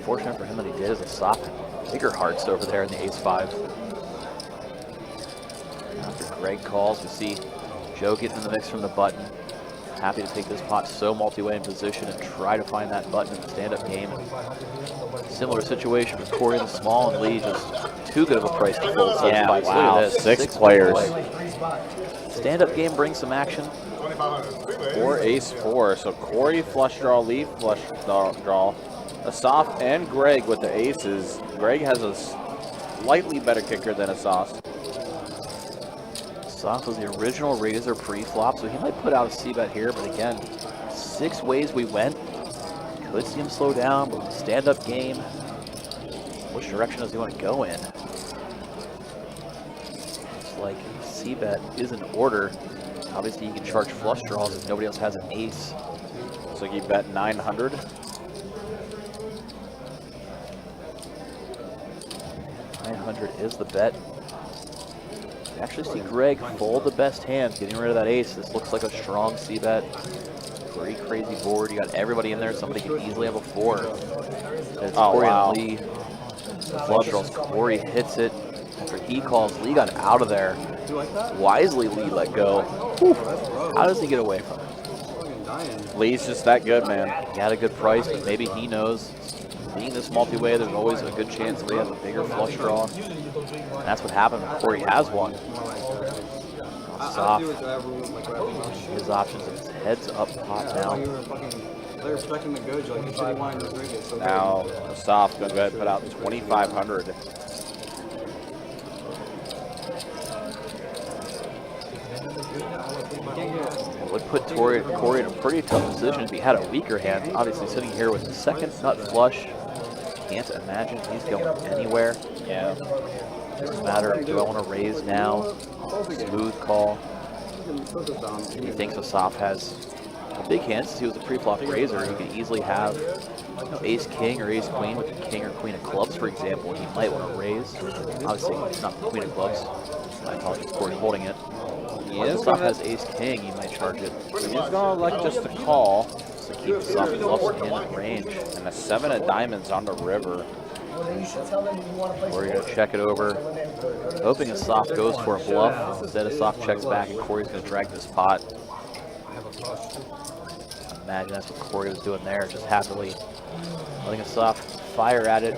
Fortunate for him that he did is a soft, bigger hearts over there in the ace-5. After Greg calls, we see Joe getting in the mix from the button. Happy to take this pot so multi-way in position and try to find that button in the stand-up game. Similar situation with Corey in the small and Lee, just too good of a price to fold. Yeah, wow, 6 players. Stand-up game brings some action. 4 ace-4, so Corey flush draw, Lee flush draw. Asaf and Greg with the aces. Greg has a slightly better kicker than Asaf. Asaf was the original raiser pre-flop, so he might put out a c-bet here, but again, 6 ways we went. Could see him slow down, but stand-up game, which direction does he want to go in? Looks like c-bet is in order. Obviously, you can charge flush draws if nobody else has an ace. So you bet 900. 900 is the bet. You actually see Greg fold the best hand, getting rid of that ace. This looks like a strong c-bet. Pretty crazy board. You got everybody in there. Somebody could easily have a 4. It's Corey and Lee. The flush draws. Corey hits it. After he calls, Lee got out of there. Wisely, Lee let go. Whew. How does he get away from it? Lee's just that good, man. He had a good price, but maybe he knows being this multi-way, there's always a good chance that we have a bigger flush draw. And that's what happened when Corey has one. Soft. His options is heads up pot now. They're expecting the Gojo, like, you should have wanted to drink it. So Now, Soft going to go ahead and put out 2,500. It would put Corey in a pretty tough position if he had a weaker hand. Obviously, sitting here with the second nut flush, can't imagine he's going anywhere. Yeah. Doesn't matter. Do I want to raise now? Smooth call. He thinks Asaf has a big hand since he was a pre-flop raiser. He could easily have ace king or ace queen with the king or queen of clubs, for example. He might want to raise. Obviously, not the queen of clubs. My apologies, Corey holding it. Once Asaf has ace king, he might charge it. He's going to elect just to call. To keep Asaf bluffs in range. And a 7 of diamonds on the river. We're going to check it over. Hoping Asaf goes for a bluff. Instead, Asaf checks back and Corey's going to drag this pot. Imagine that's what Corey was doing there, just happily letting Asaf fire at it.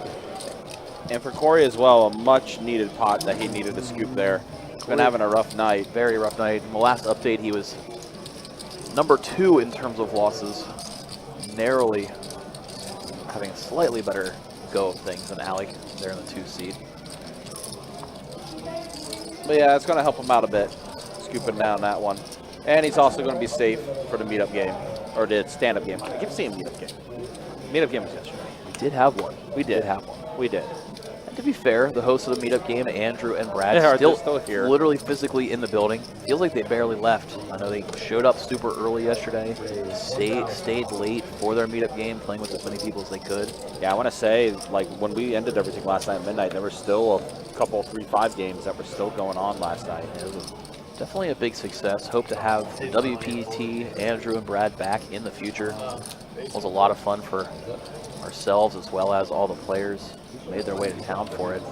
And for Corey as well, a much needed pot that he needed to scoop there. He's been having a rough night. Very rough night. In the last update, he was number 2 in terms of losses. Narrowly having a slightly better go of things than Alec there in the 2 seed. But yeah, it's going to help him out a bit, scooping down that one. And he's also going to be safe for the meetup game, or the stand-up game. I keep saying meetup game. Meetup game was yesterday. We did have one. We did. have one. We did. And to be fair, the hosts of the meetup game, Andrew and Brad, still here. Literally physically in the building. Feels like they barely left. I know they showed up super early yesterday, stayed late for their meetup game, playing with as many people as they could. Yeah, I want to say, like, when we ended everything last night at midnight, there were still a couple 3-5 games that were still going on last night. It was definitely a big success. Hope to have WPT, Andrew, and Brad back in the future. It was a lot of fun for ourselves as well as all the players who made their way to town for it.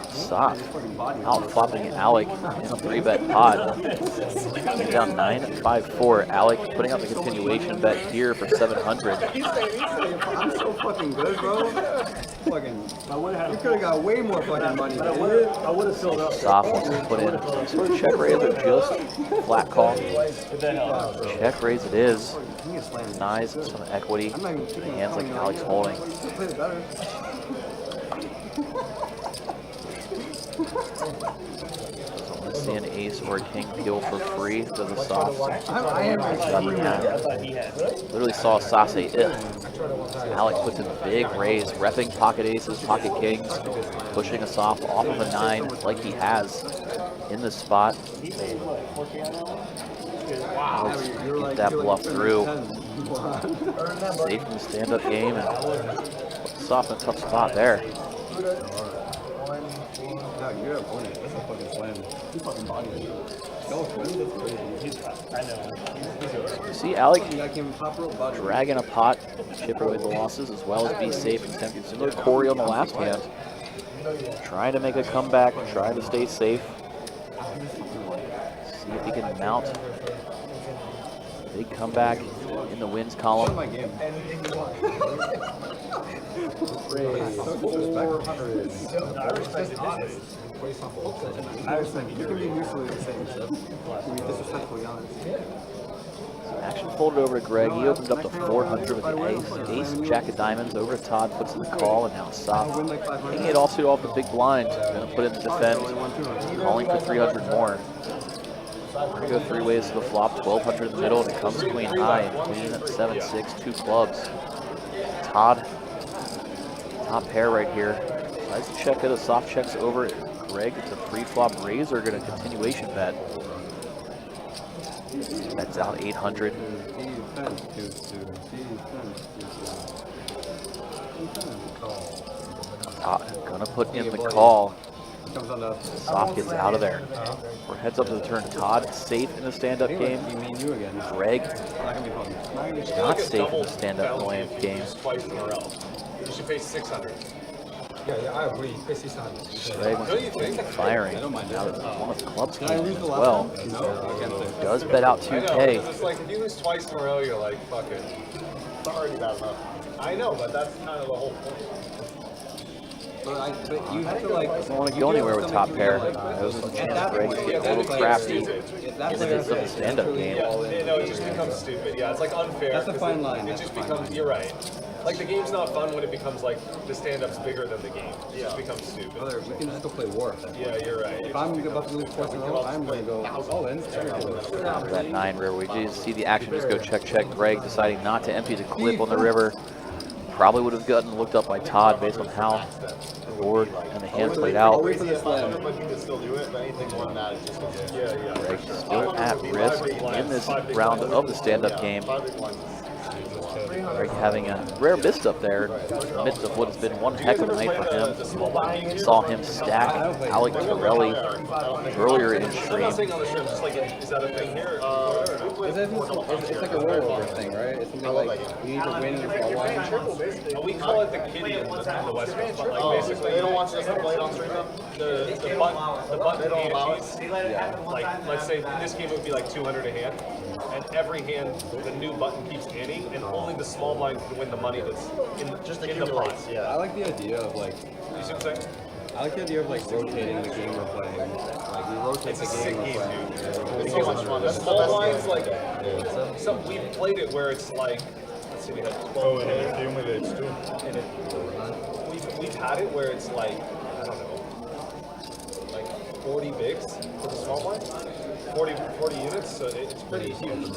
Stop. Out-flopping Alec in a 3-bet pot. He's down 9-5-4. Alec putting out the continuation bet here for 700. I'm so fucking good, bro. Fucking, you could have got way more fucking money. I would have filled up. Soft wants to put in some sort of check raise or just flat call. Check raise it is. Nice, some equity. Hands like Alec's holding. Let's see an ace or a king peel for free. Does a soft. Literally saw a sauce say, ugh. Alec puts in a big raise, repping pocket aces, pocket kings, pushing us off of a 9 like he has in this spot. Let's get that bluff through. Safe in the stand-up game and puts off in a tough spot there. See Alec dragging a pot, chip away the losses as well as be safe and tempting. Similar to Corey on the last hand. Trying to make a comeback, trying to stay safe. See if he can mount a big comeback in the wins column. Action folded over to Greg. He opened up to 400 with the ace. Ace, jack of diamonds over to Todd, puts in the call, and now Soft. Taking it offsuit off the big blind. Going to put in the defend. Calling for 300 more. We're going to go 3 ways to the flop. 1,200 in the middle, and it comes queen high. And queen at 7-6, 2 clubs. Todd, top pair right here. Tries to check it. A soft checks over. Greg, it's a pre-flop raiser. Going to continuation bet. That's out 800. Gonna put in the call. Soft gets out of there. We're heads up to the turn. Todd safe in the stand-up game. Greg not safe in the stand-up game. You should pay 600. Yeah, I agree. Greg wants to keep firing. Now that one of the clubs came in as well. Does bet out 2K. It's like if you lose twice in a row, you're like, fuck it. already bad enough. I know, but that's kind of the whole point. But you have to like. Doesn't want to go anywhere with top pair. Those are the chance Greg to get a little crafty in the midst of the stand-up game. Yeah, no, it just becomes stupid. Yeah, it's like unfair. That's a fine line. It just becomes. You're right. Like the game's not fun when it becomes like the stand-up's bigger than the game. It just becomes stupid. Brother, we can just go play war. Yeah, you're right. If I'm about to lose twice in a row, I'm going to go all in. That 9 river, we just see the action just go check. Greg deciding not to empty the clip on the river. Probably would have gotten looked up by Todd based on how the board and the hand played out. But you can still do it, but anything more than that, it just goes. Greg still at risk in this round of the stand-up game. Greg having a rare misstep there in the midst of what has been one heck of a night for him. Saw him stack Alec Torelli earlier in stream. I'm not saying on the stream, just like, is that a thing here? It's like a rollover thing, right? It's something like you need to win in small lines. We call it the kitty in the West Coast, but like basically They don't want us to play it on stream though? the button hand keys, like let's say this game would be like 200 a hand, and every hand the new button keeps anting, and only the small blind can win the money that's in the pot. I like the idea of like. You see what I'm saying? I like the idea of like rotating the game we're playing. Like we rotate It's a the sick game game, we're playing. dude. It's so much fun. The That's the small best blinds, game. like we've played it where it's like, let's see, we had 12 and it accumulates too. and we've had it where it's like, I don't know, like 40 bigs for the small blind, 40 units, so it's pretty huge.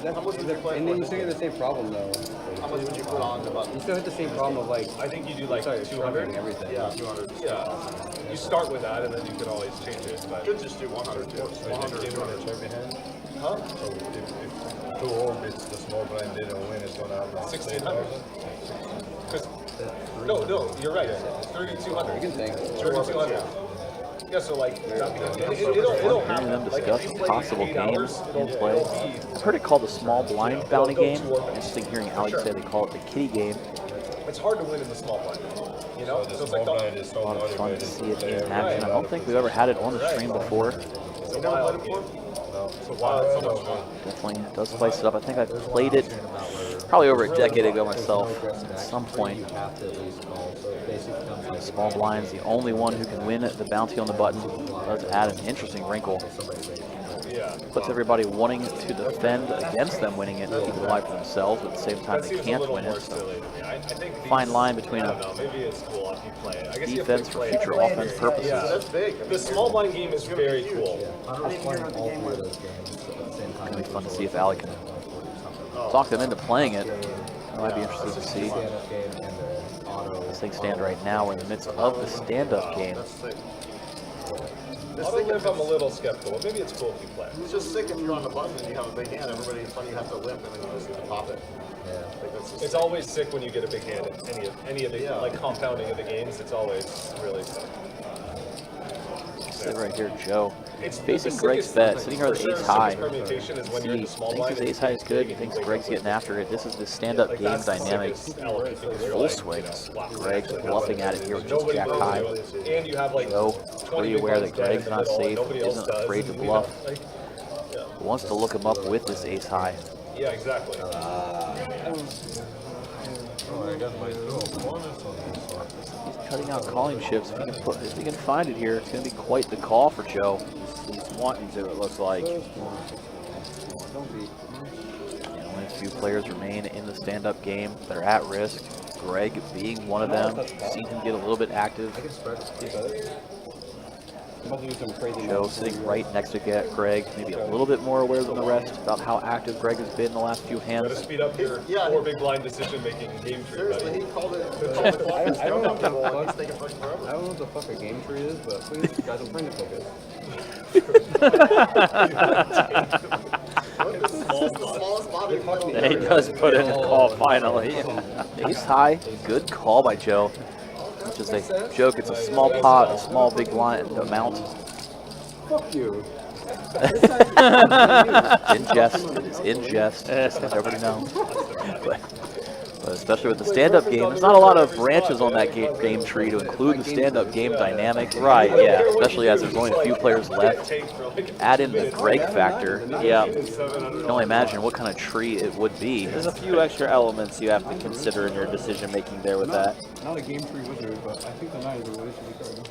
How much would you play? And then you still get the same problem though. How much would you put on the button? You still hit the same problem of like. I think you do like Sorry, 200. everything. Yeah, 200. Yeah, you start with that and then you can always change it. But Could just do 100 too. 100, 200. Every hand. huh? So if 2 orbits, the small blind didn't win, it's gonna have 1600. Because no, you're right. 3200. You can think. 3200. Yeah, so like it'll Hearing them discuss possible games in play. I've heard it called the small blind bounty game. Interesting hearing Alec say they call it the kitty game. It's hard to win in the small blind. You know, the so it's small like blind is so A lot of fun to motivated. see it in action. I don't think we've ever had it on the stream before. it's a wild game. It's a wild, so much fun. Definitely does spice it up. I think I played it probably over a decade ago myself at some point. Small blind's the only one who can win the bounty on the button. Does add an interesting wrinkle. Yeah. Puts everybody wanting to defend against them winning it, keep it alive for themselves, but at the same time That they seems a can't little win more it. So silly to me. I think fine line between I a don't know, maybe it's cool if you play it. I guess you have to defense for play it. future offense purposes. Yeah. That's big. I The mean, small blind game is very cool. Gonna be fun to see if Alec can talk them into playing it. I might be interested to see. This thing stand right now. We're in the midst of the stand-up game. Auto limp, I'm a little skeptical, but maybe it's cool if you play. It's just sick if you're on the button and you have a big hand. Everybody in front of you has to limp and then you just get to pop it. It's always sick when you get a big hand in any of the like compounding of the games. It's always really sick. Sit right here, Joe. It's Facing the Greg's sickest- bet, sitting here with for ace sure, high. sickest permutation is when you're in He the small thinks blind his ace high is good. He thinks Greg's getting after it. This is the stand-up Like, game that's the dynamic. sickest element because you're Full like, swing. you know, wow. Greg's bluffing at it here with just Nobody jack knows high. what it is. And you have like Joe, 20 pretty big aware that blinds dead Greg's in the not middle and safe, nobody else isn't does, afraid to and, you bluff. know, like, Wants to look him up with this ace high. yeah, exactly. Oh, I got my 2 opponents on this one. He's cutting out calling chips. If he can find it here, it's going to be quite the call for Joe. He's wanting to, it looks like. And only a few players remain in the stand-up game that are at risk. Greg being one of them. Seen him get a little bit active. Joe sitting right next to Greg, maybe a little bit more aware than the rest about how active Greg has been in the last few Gotta hands. speed up your 4 big blind decision making game tree, Seriously, buddy. he called it. I don't know what the fuck. It's taking fucking I forever. don't know what the fuck a game tree is, but please, guys, I'm trying to focus. This is the smallest body. He does put in a call finally. Ace high, good call by Joe. Which is a joke, it's a small pot, a small big blind amount. Fuck you. In jest, it is in jest, just to let everybody know. But especially with the stand-up game, there's not a lot of branches on that game tree to include the stand-up game dynamic. Right, yeah. Especially as there's only a few players left. Add in the Greg factor. Yeah. You can only imagine what kind of tree it would be. There's a few extra elements you have to consider in your decision making there with that. Not a game tree wizard, but I think the 9 is a really shitty card.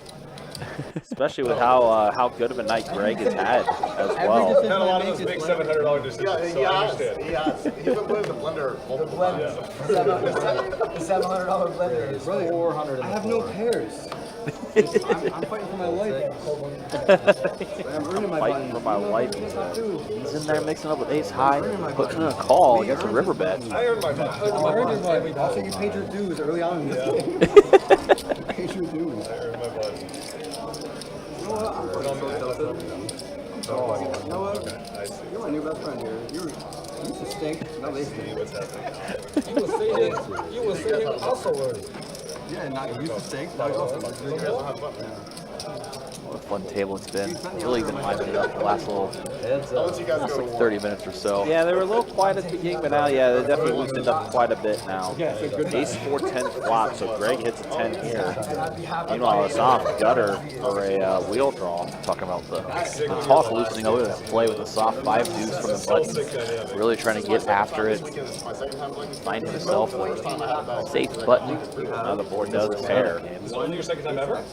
Especially with how good of a night Greg has had as well. Had a lot of those big $700 decisions, so I understand. He's been putting the blender multiple times. The $700 blender is 400. I have no pairs. I'm fighting for my life. I'm earning my Fighting for my life. He's in there mixing up with ace high, putting in a call against a river bet. I earned my money. I earned my money. Also, you paid your dues early on in the game. Paid your dues. I earned my money. You know what? I'm fucking so tilted. You know what? You're my new best friend here. You used to stink. Now they stink. What's happening? You were saying also learning. Yeah, now you used to stink. Now you also stink. What a fun table it's been. Really been livening it up the last little, I'll let you guys go. 30 minutes or so. Yeah, they were a little quiet at the beginning, but now, yeah, they definitely loosened up quite a bit now. Ace 4-10 flop, so Greg hits a 10 here. Meanwhile, Asaf gutter for a wheel draw. Talking about the talk loosening over that play with a soft 5 deuce from the button. Really trying to get after it. Find himself a safe button. Now the board does pair. Is it only your second time ever?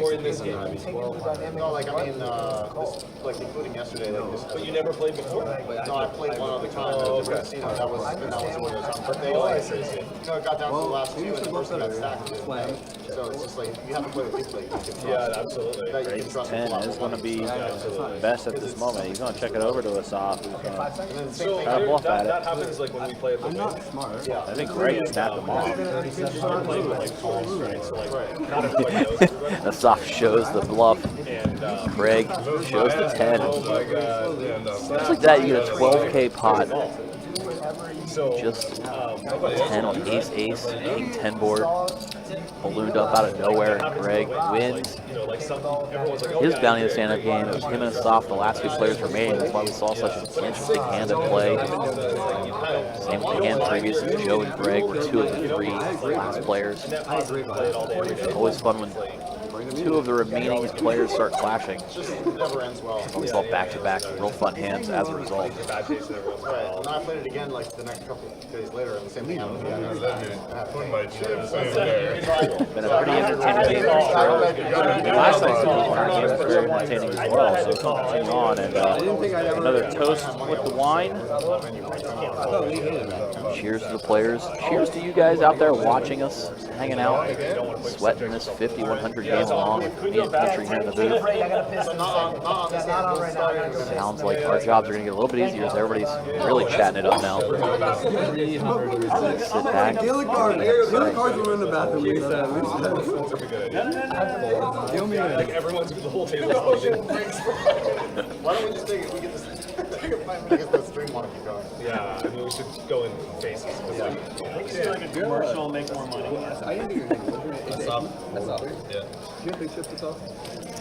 Or in this game? No, like, I mean, this, like, including yesterday, like, this. But you never played before? No, I played one other time. Oh, okay. That was when it was on birthday. Like, you know, it got down to the last two, and the person got stacked. So it's just like, you have to play with people that you can trust. Yeah, absolutely. That you can trust 10 is going to be best at this moment. He's going to check it over to Asaf, who's going to So kind of bluff at that it. happens like when we play at the I'm not smart. Yeah. I think Greg has snapped him off. You're playing with like 4 straights, so like not everybody knows everybody. Asaf shows the bluff. And Greg shows the 10. oh my god. Just like that, you get a 12K pot. So Just 10 on ace, king 10 board. Ballooned up out of nowhere, and Greg wins. you know, like everyone's like, oh, His yeah, bounty in the stand-up game. It was him and Asaf, the last 2 players remaining. That's why we saw such an interesting hand at play. Same with the hand previous. Joe and Greg were 2 of the 3 last players. Always fun when 2 of the remaining players start clashing. Never ends well. We saw back-to-back real fun hands as a result. Right. And then I played it again like the next couple of days later, and the same thing happened again. Put my chips in there. Been a pretty entertaining game for sure. Last night's game was very entertaining as well, so continue on. And another toast with the wine. Cheers to the players. Cheers to you guys out there watching us, hanging out, sweating this 50-100 game along with me and Petrie here in the booth. Sounds like our jobs are going to get a little bit easier as everybody's really chatting it up now. Sit back. The other cards were in the bathroom. like everyone's the whole table. Why don't we just take it? We get this. I guess the stream want to keep going. Yeah, I mean we should go in faces. Commercial, make more money. I didn't do your name. That's up. Yeah. Do you have big chips to talk?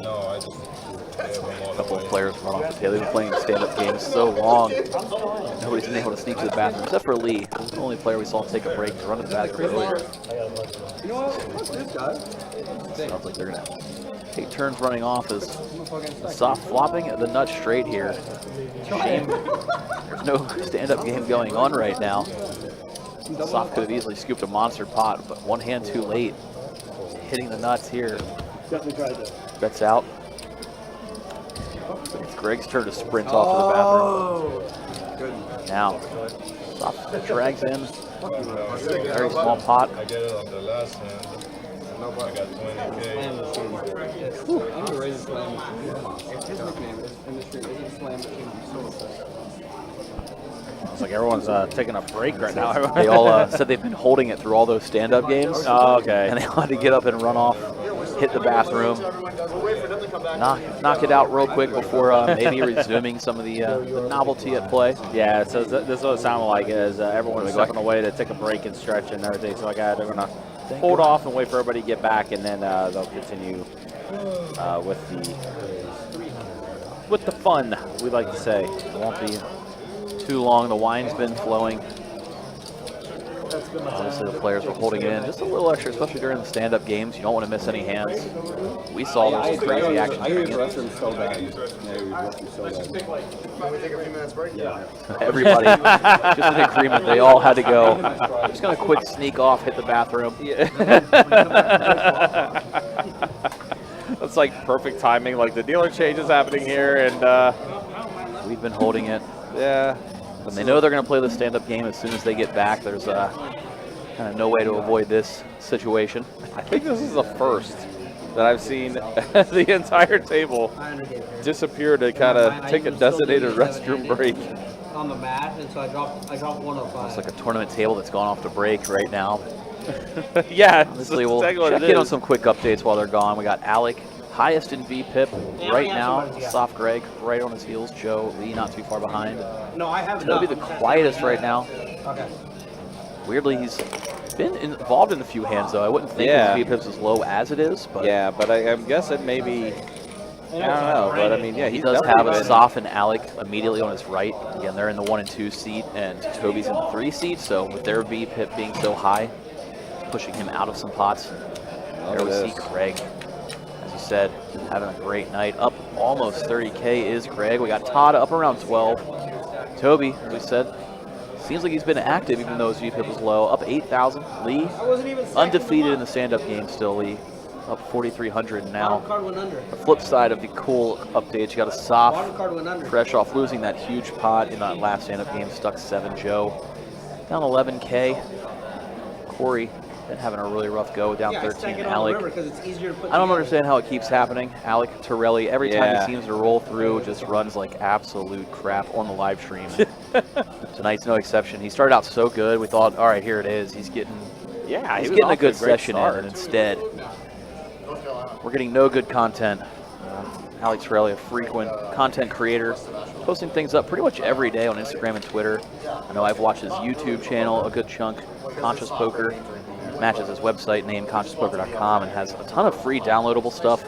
No, I just have them all A couple the of way. players run off the table. They've been playing stand-up games so long. Nobody's been able to sneak to the bathroom, except for Lee. He's the only player we saw take a break to run to the bathroom earlier. You know what? Fuck this guy. Sounds like they're going to take turns running off as soft flopping the nut straight here. Shame there's no stand-up game going on right now. Soft could have easily scooped a monster pot, but one hand too late. Hitting the nuts here. Definitely tried that. Bets out. It's Greg's turn to sprint off to the bathroom. Now, Soft drags in. Very small pot. I get it on the last hand. I got 20K. I'm gonna raise the slam machine. His nickname in the street isn't slam machine. I'm so upset. It's like everyone's taking a break right now. They all said they've been holding it through all those stand-up games. Oh, okay. And they had to get up and run off, hit the bathroom, knock it out real quick before maybe resuming some of the novelty at play. Yeah, so this is what it sounded like is everyone's stepping away to take a break and stretch and everything. So like, they're going to hold off and wait for everybody to get back, and then they'll continue with the fun, we like to say. It won't be too long. The wine's been flowing. Obviously, the players were holding in just a little extra, especially during the stand-up games. You don't want to miss any hands. We saw there was some crazy action. I use restroom so bad. Yeah, use restroom so bad. Can we take a few minutes break? Yeah. Everybody, just in agreement, they all had to go. Just gonna quick sneak off, hit the bathroom. Yeah. That's like perfect timing. Like the dealer change is happening here, and we've been holding it. Yeah. And they know they're going to play the stand-up game as soon as they get back. There's kind of no way to avoid this situation. I think this is the first that I've seen the entire table disappear to kind of take a designated restroom break. On the mat, and so I dropped 105. It's like a tournament table that's gone off to break right now. Yeah, Obviously, we'll check in on some quick updates while they're gone. We got Alec, highest in VPIP right now. Soft Greg right on his heels. Joe Lee not too far behind. No, I have Toby the quietest right now. Okay. Weirdly, he's been involved in a few hands though. I wouldn't think his VPIP's as low as it is, but yeah, but I'm guessing maybe. I don't know, but I mean, yeah, he does have a Soft and Alec immediately on his right. Again, they're in the 1 and 2 seat, and Toby's in the 3 seat. So with their VPIP being so high, pushing him out of some pots. There we see Greg, as you said, having a great night. Up almost 30K is Greg. We got Todd up around 12. Toby, as we said, seems like he's been active even though his VPIP was low. Up 8,000. Lee, undefeated in the stand-up game still. Lee, up 4,300 now. The flip side of the cool updates, you got a Soft, fresh off losing that huge pot in that last stand-up game, stuck 7. Joe, down 11K. Corey, been having a really rough go, down 13. Alec, I don't understand how it keeps happening. Alec Torelli, every time he seems to roll through, just runs like absolute crap on the live stream. Tonight's no exception. He started out so good, we thought, all right, here it is. He's getting, he's getting a good session in, and instead, we're getting no good content. Alec Torelli, a frequent content creator, posting things up pretty much every day on Instagram and Twitter. I know I've watched his YouTube channel a good chunk, Conscious Poker. Matches his website named consciouspoker.com and has a ton of free downloadable stuff.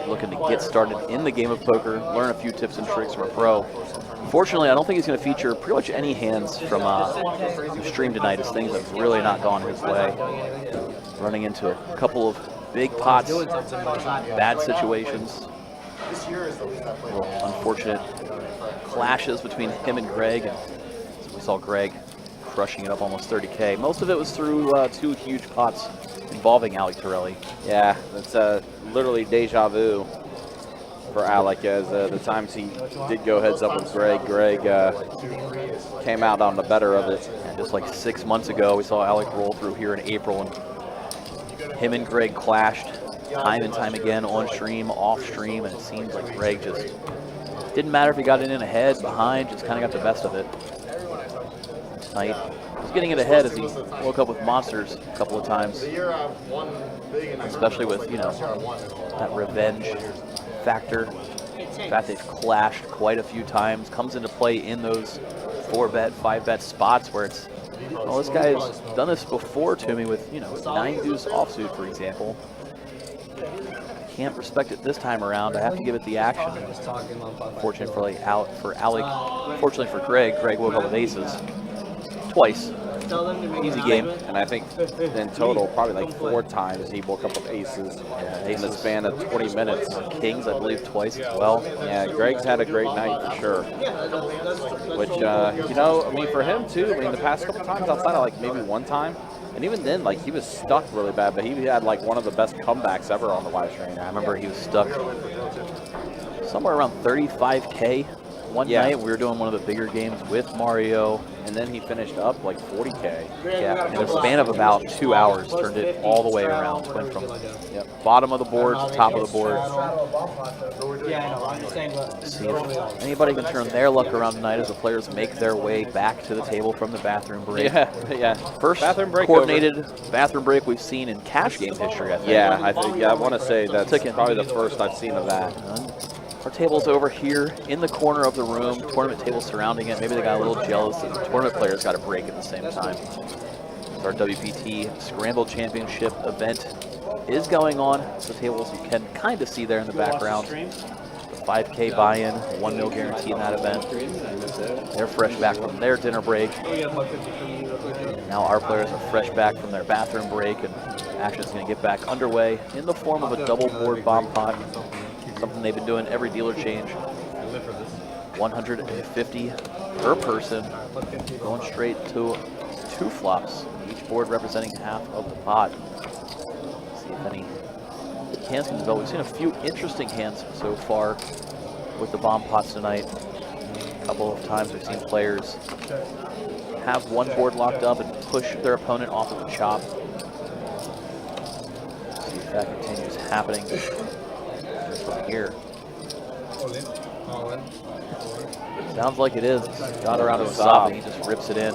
Looking to get started in the game of poker, learn a few tips and tricks from a pro. Unfortunately, I don't think he's going to feature pretty much any hands from stream tonight, as things have really not gone his way. Running into a couple of big pots, bad situations. Unfortunate clashes between him and Greg. So we saw Greg crushing it up almost 30K. Most of it was through 2 huge pots involving Alec Torelli. Yeah, that's literally deja vu for Alec, as the times he did go heads up with Greg, came out on the better of it. And just like 6 months ago, we saw Alec roll through here in April, and him and Greg clashed time and time again on stream, off stream, and it seems like Greg just didn't matter if he got it in ahead, behind, just kind of got the best of it. Tonight, he's getting it ahead as he woke up with monsters a couple of times, especially with, you know, that revenge factor. In fact, they've clashed quite a few times, comes into play in those 4-bet, 5-bet spots where it's, well, this guy has done this before to me with, you know, 9-deuce offsuit, for example. Can't respect it this time around. I have to give it the action. Fortunately for Alec, fortunately for Greg, Greg woke up with aces twice. Easy game. And I think in total, probably like 4 times he woke up with aces in the span of 20 minutes. Kings, I believe, twice as well. Yeah, Greg's had a great night for sure. Which, you know, I mean, for him too, I mean, the past couple times outside of like maybe 1 time, and even then, like, he was stuck really bad, but he had like one of the best comebacks ever on the live stream. I remember he was stuck somewhere around 35K one night. We were doing one of the bigger games with Mario, and then he finished up like 40K. Yeah, in a span of about 2 hours, turned it all the way around. Went from bottom of the board to top of the board. See if anybody can turn their luck around tonight as the players make their way back to the table from the bathroom break. Yeah. First bathroom break coordinated bathroom break we've seen in cash game history, I think. Yeah, I want to say that's probably the first I've seen of that. Our table's over here in the corner of the room, tournament table surrounding it. Maybe they got a little jealous that the tournament players got a break at the same time. Our WPT Scramble Championship event is going on. The tables you can kind of see there in the background. The 5K buy-in, 1 mil guarantee in that event. They're fresh back from their dinner break. Now our players are fresh back from their bathroom break, and action's going to get back underway in the form of a double board bomb pot, something they've been doing every dealer change. 150 per person, going straight to 2 flops, each board representing half of the pot. See if any hands can develop. We've seen a few interesting hands so far with the bomb pots tonight. A couple of times we've seen players have one board locked up and push their opponent off of a chop. See if that continues happening. This one here. Sounds like it is. Got around to Soft, and he just rips it in.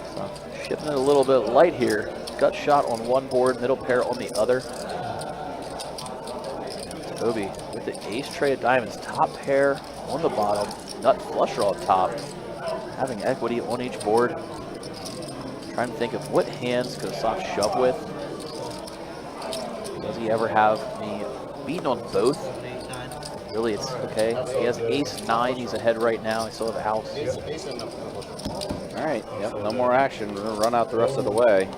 So, shipping it a little bit light here. Gut shot on one board, middle pair on the other. Toby with the ace tray of diamonds, top pair on the bottom, nut flush draw up top. Having equity on each board. Trying to think of what hands could a soft shove with. Does he ever have me beaten on both? Really, it's okay. He has ace-9. He's ahead right now. He still has a house. All right, yep, no more action. We're going to run out the rest of the way.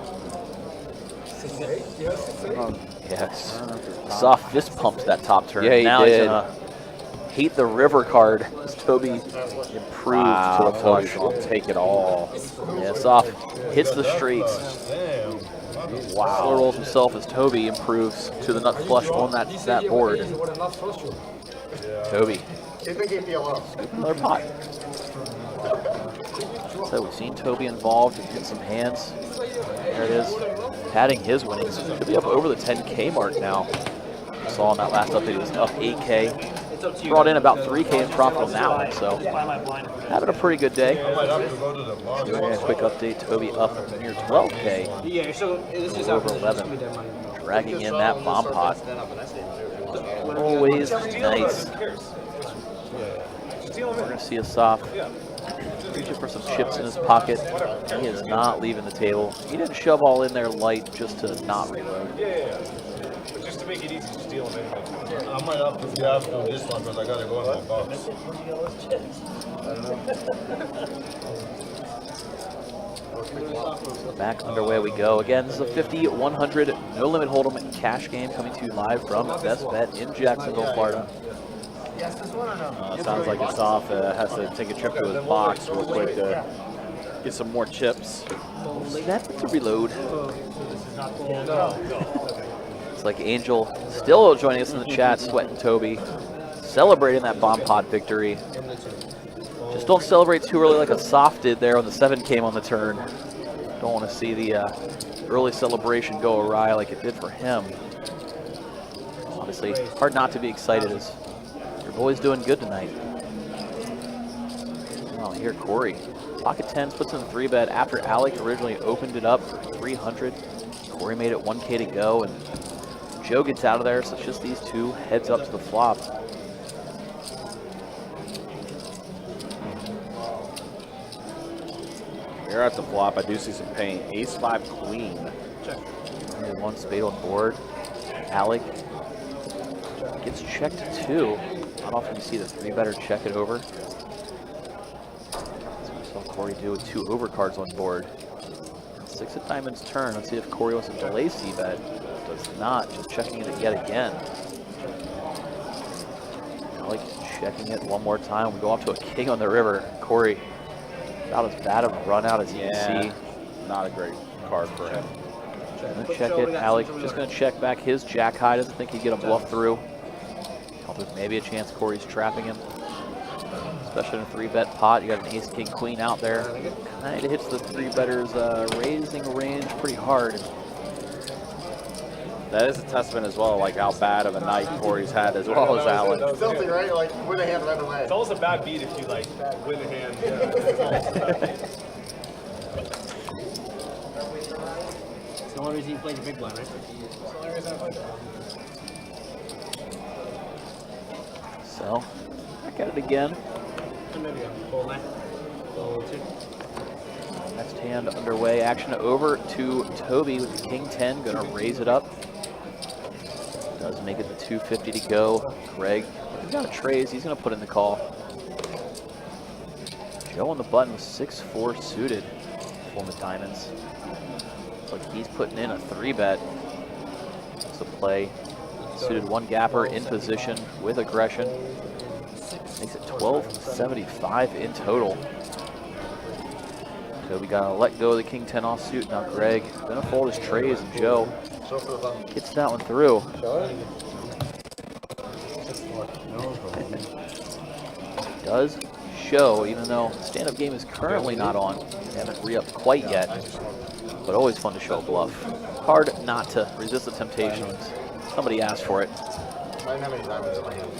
Yes. Soft fist pumps that top turn. Yeah, he now did. He's going to hate the river card as Toby improved to a flush. I'll take it all. Yeah, Soft hits the straights. Wow. Slow rolls himself as Toby improves to the nut flush on that board. Toby. Another pot. So we've seen Toby involved in some hands. There it is. Padding his winnings. Should be up over the 10K mark now. Saw in that last update it was up 8K. Brought in about 3K in profit on that one, so having a pretty good day. A quick update, Toby up near 12K. Yeah, so this is over 11. Dragging in that bomb pot. Always nice. We're going to see a Soft reaching for some chips in his pocket. He is not leaving the table. He didn't shove all in there light just to not reload. But just to make it easy, just deal with it. I might have to be after this one because I got to go in my box. Back underway we go. Again, this is a 50, 100, no limit hold'em cash game coming to you live from Best Bet in Jacksonville, Florida. Sounds like Soft has to take a trip to his box real quick to get some more chips. That's to reload. It's like Angel still joining us in the chat, sweating Toby, celebrating that bomb pot victory. Just don't celebrate too early like a Soft did there when the 7 came on the turn. Don't want to see the early celebration go awry like it did for him. Obviously, hard not to be excited as your boy's doing good tonight. Oh, here Corey. Pocket 10s puts in the 3-bet after Alec originally opened it up for 300. Corey made it 1K to go, and Joe gets out of there, so it's just these two heads up to the flop. Here at the flop, I do see some pain. Ace-5 queen. Only one spade on board. Alec gets checked too. Not often you see the 3-better check it over. That's what we saw Corey do with 2 overcards on board. 6 of diamonds turn. Let's see if Corey wants to delay c-bet. Does not, just checking it yet again. Alec checking it one more time. We go off to a king on the river. Corey, about as bad of a run out as you can see. Not a great card for him. Gonna check it. Alec just going to check back his jack high. Doesn't think he'd get a bluff through. There's maybe a chance Corey's trapping him. Especially in a 3-bet pot. You got an ace, king, queen out there. Kind of hits the 3-betters raising range pretty hard. That is a testament as well, like how bad of a night Corey's had as well as Alec. It's filthy, right? Like, win a hand right away. It's almost a bad beat if you, like, win a hand. It's the only reason you played the big blind, right? So, back at it again. Next hand underway. Action over to Toby with the king 10. Gonna raise it up. Does make it the 250 to go. Greg, he's got a trays. He's gonna put in the call. Joe on the button with 6-4 suited. careful in the diamonds. Looks like he's putting in a 3-bet. It's a play. Suited one gapper in position with aggression. Makes it 1275 in total. So we gotta let go of the king 10 offsuit. Now Greg gonna fold his trays, and Joe gets that one through. Does show, even though stand-up game is currently not on. They haven't re-upped quite yet, but always fun to show a bluff. Hard not to resist the temptation when somebody asked for it. I didn't have any diamonds in my hand.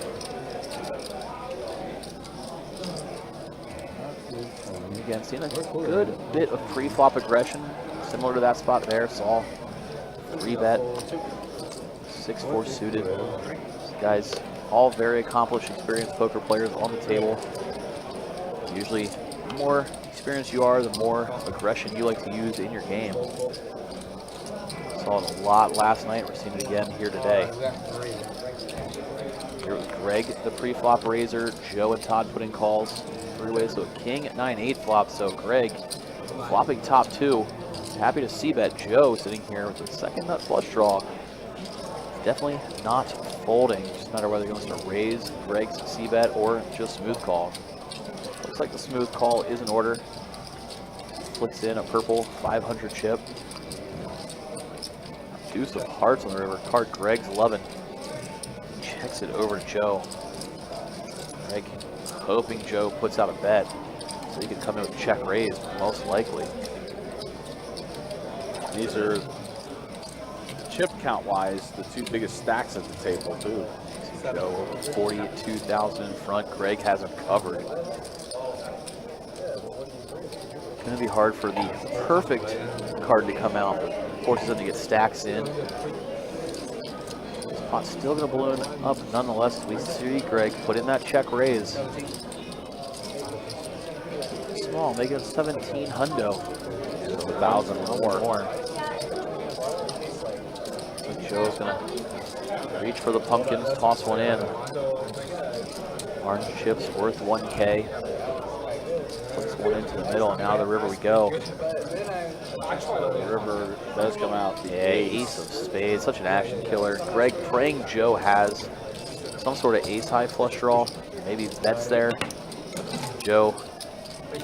Again, seeing a good bit of pre-flop aggression, similar to that spot there. Saw 3-bet, 6-4 suited. These guys, all very accomplished, experienced poker players on the table. Usually, the more experienced you are, the more aggression you like to use in your game. Saw it a lot last night. We're seeing it again here today. Here was Greg, the pre-flop raiser. Joe and Todd putting calls. Three-way, so king 9-8 flop. So Greg flopping top 2. Happy to see bet. Joe sitting here with the second nut flush draw. Definitely not folding. Just a matter whether he wants to raise Greg's c-bet or just smooth call. Looks like the smooth call is in order. Flicks in a purple 500 chip. Deuce of hearts on the river. Card Greg's loving. Checks it over to Joe. Greg hoping Joe puts out a bet so he can come in with check raise, most likely. These are, chip count wise, the two biggest stacks at the table too. Joe 42,000 in front. Greg has him covered. It's going to be hard for the perfect card to come out, but forces him to get stacks in. This pot's still going to balloon up nonetheless. We see Greg put in that check raise. Small, make it 17 hundo. 1,000 more. So Joe's going to reach for the pumpkins, toss one in. Orange chips worth 1K. Puts one into the middle, and now the river we go. The river does come out. The ace of spades, such an action killer. Greg praying Joe has some sort of ace-high flush draw. Maybe bets there. Joe,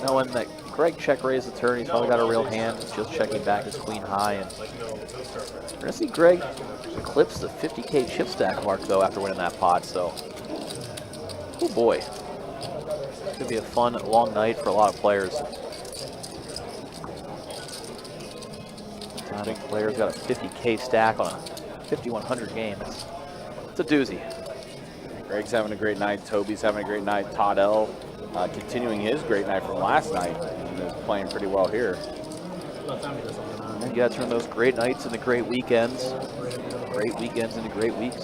knowing that Greg check raised the turn, he's probably got a real hand. He's just checking back his queen high. And we're going to see Greg eclipse the 50K chip stack mark, though, after winning that pot. So, oh boy. It's going to be a fun, long night for a lot of players. I think players got a 50K stack on a 5,100 game. It's a doozy. Greg's having a great night. Toby's having a great night. Todd L. Continuing his great night from last night and is playing pretty well here. And you got to turn those great nights into great weekends. Great weekends into great weeks.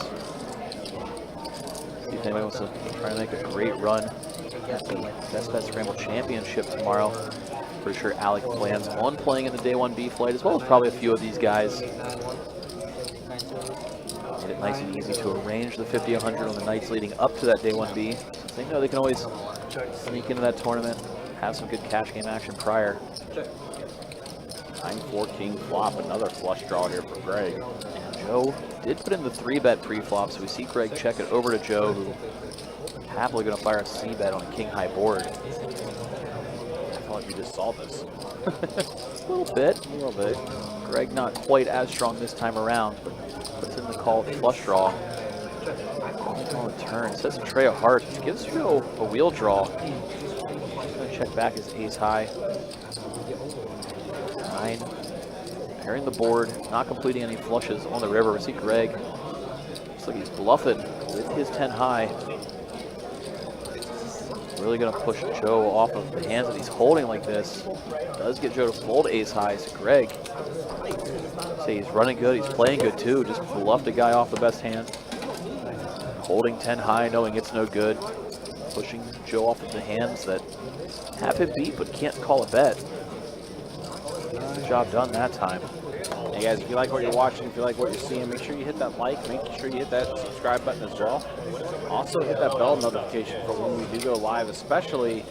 See if anybody wants to try to make a great run at the Best Bet Scramble Championship tomorrow. Pretty sure Alec plans on playing in the Day 1B flight, as well as probably a few of these guys. Made it nice and easy to arrange the 50-100 on the nights leading up to that Day 1B. Since they know they can always sneak into that tournament, have some good cash game action prior. 9-4 king flop, another flush draw here for Greg. And Joe did put in the 3-bet pre-flop, so we see Greg check it over to Joe, who happily going to fire a c-bet on a king high board. I feel like we just saw this. A little bit. Greg not quite as strong this time around, but puts in the call flush draw. On the turn, sets a tray of hearts, which gives Joe a wheel draw. He's going to check back his ace high. 9. Pairing the board, not completing any flushes on the river. We see Greg. Looks like he's bluffing with his 10 high. Really going to push Joe off of the hands that he's holding like this. Does get Joe to fold ace high. So Greg, say he's running good, he's playing good too. Just bluffed a guy off the best hand. Holding 10 high, knowing it's no good. Pushing Joe off of the hands that have him beat but can't call a bet. Good job done that time. Hey guys, if you like what you're watching, if you like what you're seeing, make sure you hit that like, make sure you hit that subscribe button as well. Also hit that bell notification for when we do go live, especially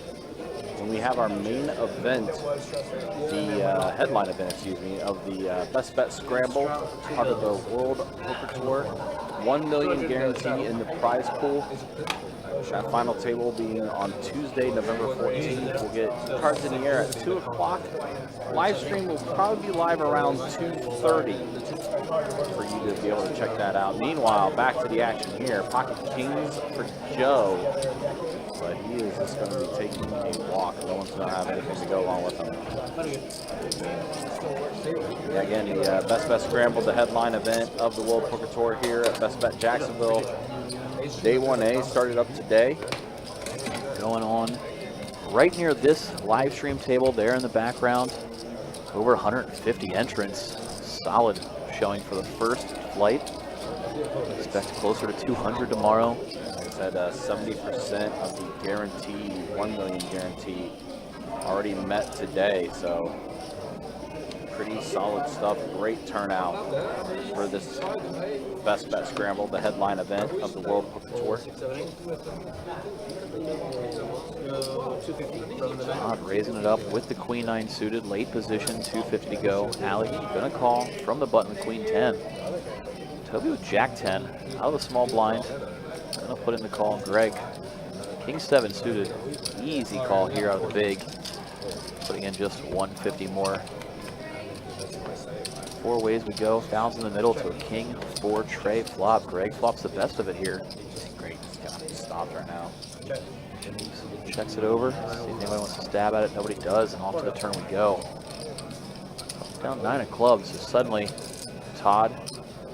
when we have our main event, the headline event, excuse me, of the Best Bet Scramble, part of the World Poker Tour. 1 million guarantee in the prize pool. That final table being on Tuesday, November 14th. We'll get cards in the air at 2 o'clock. Live stream will probably be live around 2:30 for you to be able to check that out. Meanwhile, back to the action here. Pocket Kings for Joe. But he is just going to be taking a walk. No one's going to have anything to go along with him. Yeah, again, the Best Bet Scramble, the headline event of the World Poker Tour here at Best Bet Jacksonville. Day 1A started up today. Going on right near this live stream table there in the background. Over 150 entrants. Solid showing for the first flight. Expect closer to 200 tomorrow. Like I said, 70% of the guarantee, 1 million guarantee, already met today. So pretty solid stuff. Great turnout for this Best Bet Scramble, the headline event of the World Poker Tour. Todd raising it up with the Queen 9 suited, late position, 250 to go. Alec gonna call from the button with Queen 10. Toby with Jack 10 out of the small blind. Gonna put in the call. Greg, King 7 suited, easy call here out of the big. Putting in just 150 more. 4 ways we go. 1,000 in the middle to a King 4 tray flop. Greg flops the best of it here. Great, he's got stopped right now. Checks it over. See if anybody wants to stab at it. Nobody does, and off to the turn we go. Down 9 of clubs. So suddenly, Todd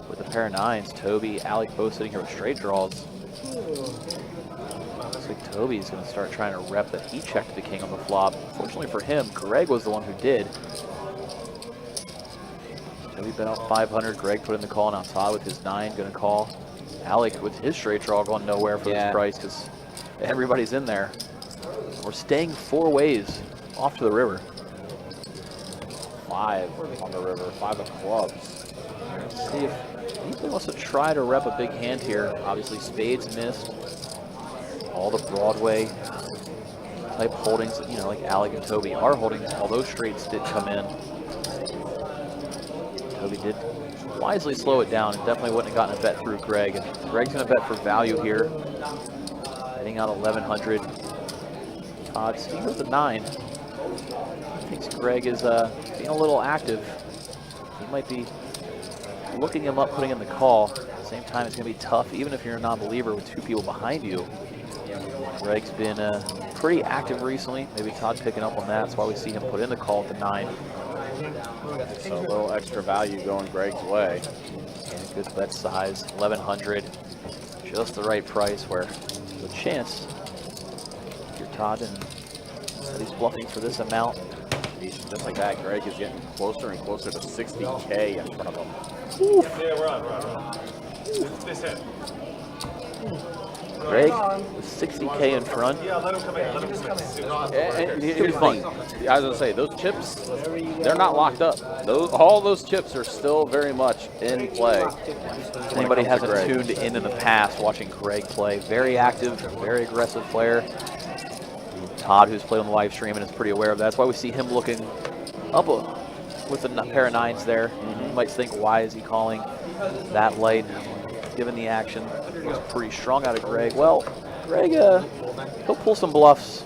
with a pair of 9s. Toby, Alec both sitting here with straight draws. Looks like Toby's going to start trying to rep that he checked the king on the flop. Fortunately for him, Greg was the one who did. Toby bet out 500. Greg put in the call. Now Todd with his 9 going to call. Alec with his straight draw going nowhere for this price because everybody's in there. We're staying 4 ways off to the river. 5 on the river, 5 of clubs. Let's see if anybody wants to try to rep a big hand here. Obviously, spades missed. All the Broadway type holdings, you know, like Alec and Toby are holding. All those straights did come in. Toby did wisely slow it down and definitely wouldn't have gotten a bet through Greg. And Greg's going to bet for value here. Heading out 1,100. Todd sitting with the 9. Thinks Greg is being a little active. He might be looking him up, putting in the call. At the same time, it's going to be tough, even if you're a non-believer with 2 people behind you. Greg's been pretty active recently. Maybe Todd picking up on that. That's why we see him put in the call at the 9. So a little extra value going Greg's way. And good bet size, 1,100. Just the right price where there's a chance if you're Todd and he's bluffing for this amount. Just like that, Greg is getting closer and closer to 60K in front of him. Oof. Yeah, we're on. This hit. Greg with 60K in front. Yeah, let him come in. Let him come in. And here's the thing. I was going to say, those chips, they're not locked up. All those chips are still very much in play. If anybody hasn't tuned in the past watching Greg play, very active, very aggressive player. Todd, who's played on the live stream and is pretty aware of that. That's why we see him looking up with a pair of 9s there. You might think, why is he calling that light? Given the action, it was pretty strong out of Greg. Well, Greg, he'll pull some bluffs.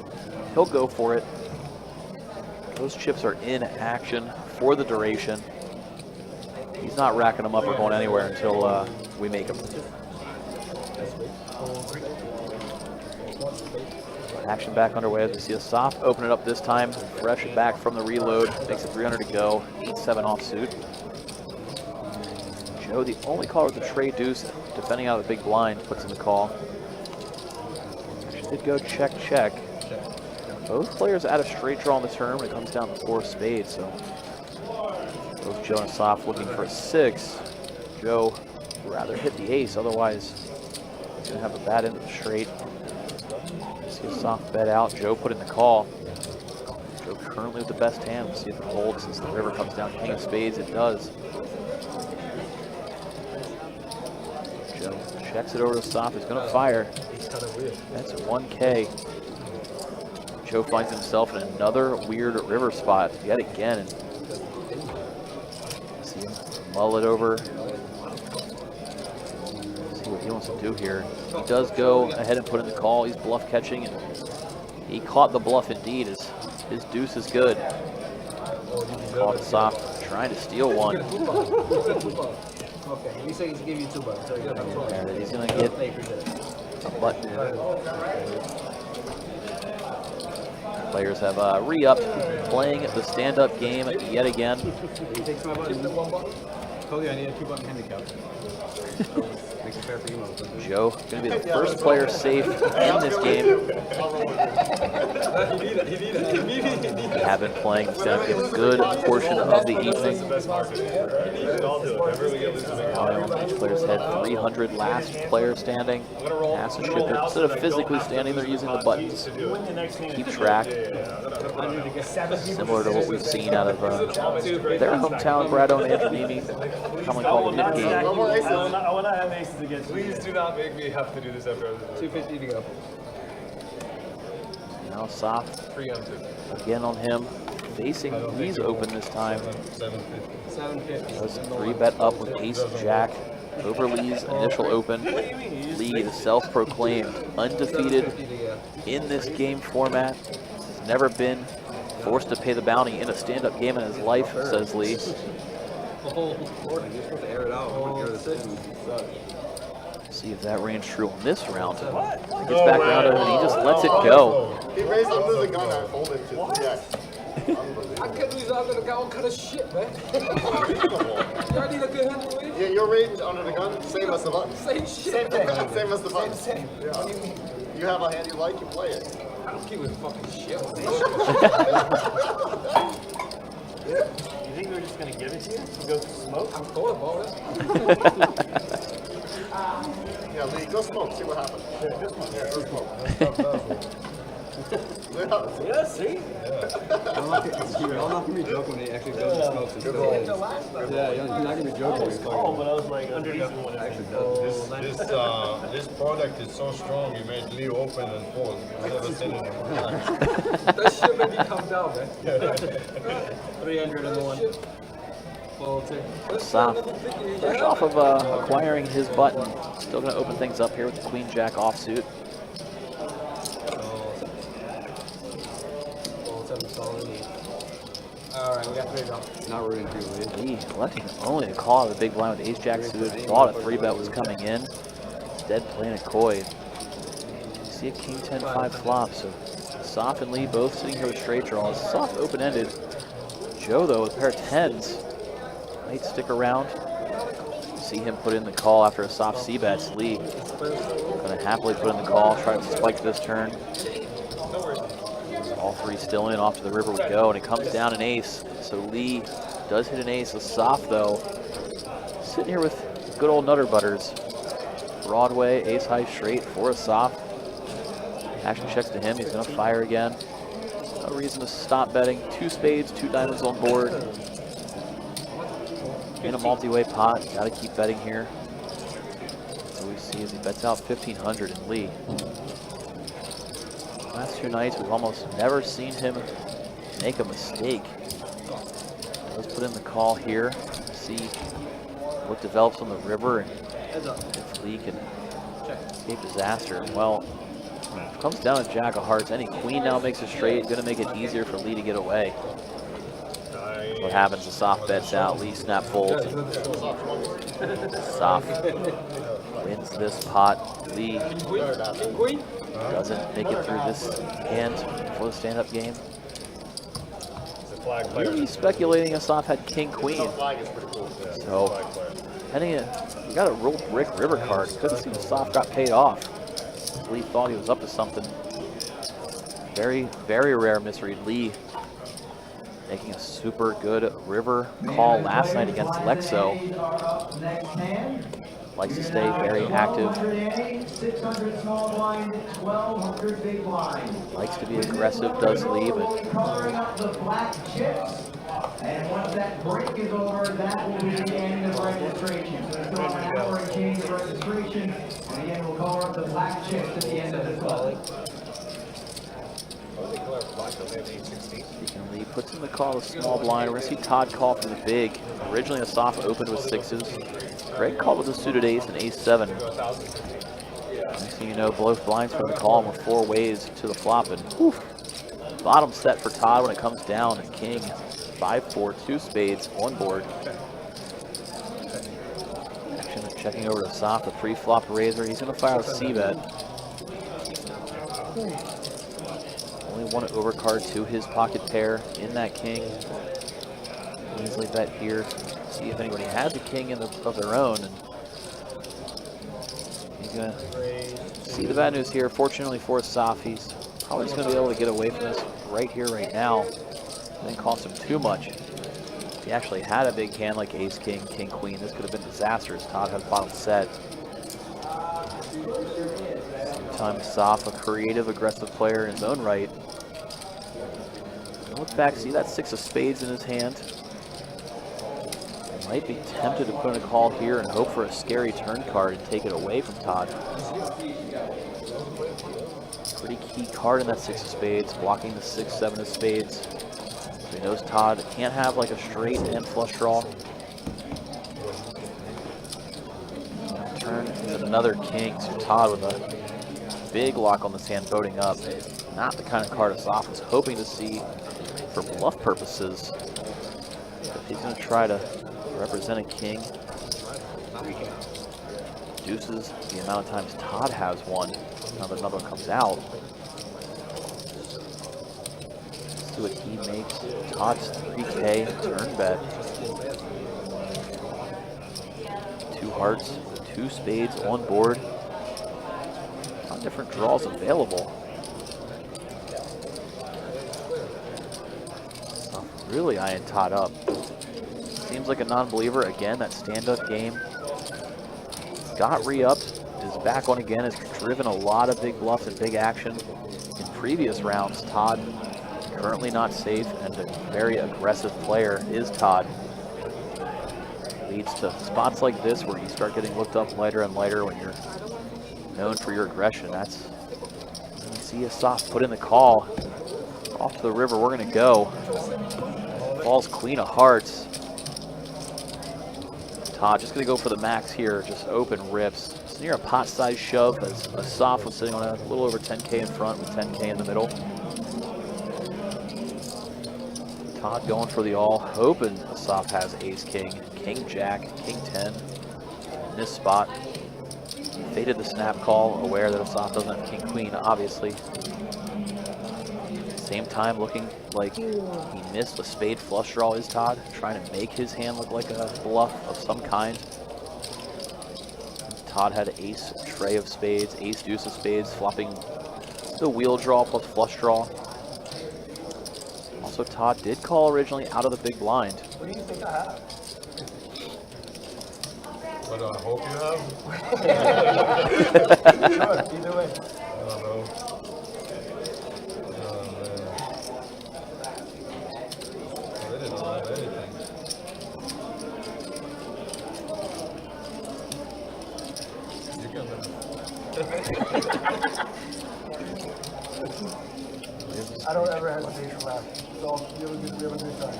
He'll go for it. Those chips are in action for the duration. He's not racking them up or going anywhere until we make them. Action back underway as we see a soft open it up this time. Fresh it back from the reload. Makes it 300 to go. 8-7 offsuit. Joe, the only caller with the tray deuce, defending out of the big blind, puts in the call. Actually did go check, check. Both players add a straight draw on the turn when it comes down to 4 spades. So both Joe and Soft looking for a 6. Joe would rather hit the ace, otherwise he's going to have a bad end of the straight. See a soft bet out. Joe put in the call. Joe currently with the best hand. We'll see if it holds since the river comes down. King of spades, it does. Joe checks it over to Soft. He's going to fire. That's 1K. Joe finds himself in another weird river spot yet again. And see him mull it over. See what he wants to do here. He does go ahead and put in the call. He's bluff catching, and he caught the bluff indeed. His deuce is good. Called it soft, trying to steal one. Okay, he said he's giving you $2. So And he's going to get a button. Players have re-upped, playing the stand-up game yet again. He takes my button. Told you I need a 2-button handicap. Makes it fair for you, motherfucker. Joe going to be the first player safe in this game. They have been playing the stand-up game a good portion of the evening. Each player's had 300 last player standing. Pass and ship it. Instead of physically standing, they're using the buttons to keep track. Similar to what we've seen out of their hometown, Brado and Angelini, commonly called the Nip game. I want to have aces against you. Please do not make me have to do this after. 250 to go. Now soft again on him, facing Lee's open this time. 750. Does 3-bet up with ace jack over Lee's initial open. Lee, the self-proclaimed undefeated in this game format, has never been forced to pay the bounty in a stand-up game in his life, says Lee. You're supposed to air it out. Air the decision. See if that rings true on this round. He gets back around him and he just lets it go. He raised under the gun and folded to 3x. I couldn't lose under the gun, cut a shit, man. Y'all need a good hand to win. Yeah, your range under the gun, same as the button. Same shit. Same thing. Same as the button. Same. Yeah. You have a hand you like, you play it. I don't give a fucking shit. You think they're just going to give it to you? You go smoke? I'm going about it. Yeah, Lee, go smoke, see what happens. Yeah, go smoke. Yeah, see? I'm not gonna be joking when he actually goes and smokes his pills. Yeah, you're not gonna be joking when he's But I was like, under the one actually This product is so strong, you made Lee open and fold. You never seen it before. That shit made me come down, man. 300 in the one. Soft, fresh off of acquiring his button, still going to open things up here with the Queen Jack offsuit. Alright, we got 3 now. not rooting for you, Lee. Lee electing only to call out a big blind with ace jack suited. Thought a 3-bet was coming in. Instead playing a coy. You see a king 10-5 flop, so Soft and Lee both sitting here with straight draws. Soft open-ended. Joe though with a pair of 10s. Might stick around. See him put in the call after a soft c-bets. Lee gonna happily put in the call, try to spike this turn. All 3 still in, off to the river we go, and it comes down an ace. So Lee does hit an ace. A soft though, sitting here with good old Nutter Butters. Broadway, ace high straight for a soft. Action checks to him, he's gonna fire again. No reason to stop betting. 2 spades, 2 diamonds on board. In a multi-way pot, gotta keep betting here. So we see as he bets out 1,500 in Lee. Last 2 nights, we've almost never seen him make a mistake. Let's put in the call here, see what develops on the river, and if Lee can escape disaster. Well, it comes down to Jack of Hearts. Any queen now makes a straight, gonna make it easier for Lee to get away. What happens? The soft bets out. Lee snap folds. Soft wins this pot. Lee doesn't make it through this hand for the stand-up game. Really speculating a soft had king queen. So, you got a rolled brick river card. Couldn't see the soft got paid off. Lee thought he was up to something. Very, very rare misread. Lee making a super good river call last night against Lexo. Likes to stay very active. 600 small blind, 1,200 big blind. Likes to be aggressive, does Lee, but Covering up the black chips. And once that break is over, that will be the end of registration. So there's still an hour and change of registration. And again, we'll cover up the black chips at the end of the club. Speaking lead, puts in the call the small blind. We're going to see Todd call for the big. Originally, the soft opened with 6s. Greg called with a suited ace and ace-7. Next thing you know, both blinds for the call with 4 ways to the flop. And whew, bottom set for Todd when it comes down. King, 5-4, 2 spades, on board. Action is checking over to soft, the pre-flop razor. He's going to fire a C-bet. Only one overcard to his pocket pair in that king. Easily bet here. See if anybody has a king of their own. And he's going to see the bad news here. Fortunately for Saf, he's probably just going to be able to get away from this right here, right now. It didn't cost him too much. If he actually had a big hand like ace, king, king, queen, this could have been disastrous. Todd had bottom set. Sometimes Saf, a creative, aggressive player in his own right. Look back, see that 6 of spades in his hand. Might be tempted to put in a call here and hope for a scary turn card and take it away from Todd. Pretty key card in that 6 of spades, blocking the 6, 7 of spades. He knows Todd can't have like a straight and flush draw. Turn into another king, so Todd with a big lock on this hand, voting up. Not the kind of card Asaf was hoping to see for bluff purposes. But he's going to try to represent a king. Deuces the amount of times Todd has one. Now that another one comes out. Let's see what he makes. Todd's 3K turn bet. 2 hearts, 2 spades on board. A lot of different draws available. Really eyeing Todd up. Seems like a non-believer. Again, that stand-up game. Got re-upped, is back on again, has driven a lot of big bluffs and big action in previous rounds. Todd currently not safe, and a very aggressive player is Todd. Leads to spots like this where you start getting looked up lighter and lighter when you're known for your aggression. That's, you see Asaf put in the call. Off to the river, we're gonna go. Falls queen of hearts. Todd just gonna go for the max here, just open rips. It's near a pot-sized shove as Asaf was sitting on a little over 10K in front with 10K in the middle. Todd going for the all, hoping Asaf has ace king, king jack, king 10 in this spot. Faded the snap call, aware that Asaf doesn't have king queen, obviously. Same time looking like he missed a spade flush draw is Todd, trying to make his hand look like a bluff of some kind. Todd had ace tray of spades, ace deuce of spades, flopping the wheel draw plus flush draw. Also, Todd did call originally out of the big blind. What do you think I have? What do I hope you have? Sure, either way. I don't know. I don't ever hesitate to laugh. So we have a good time.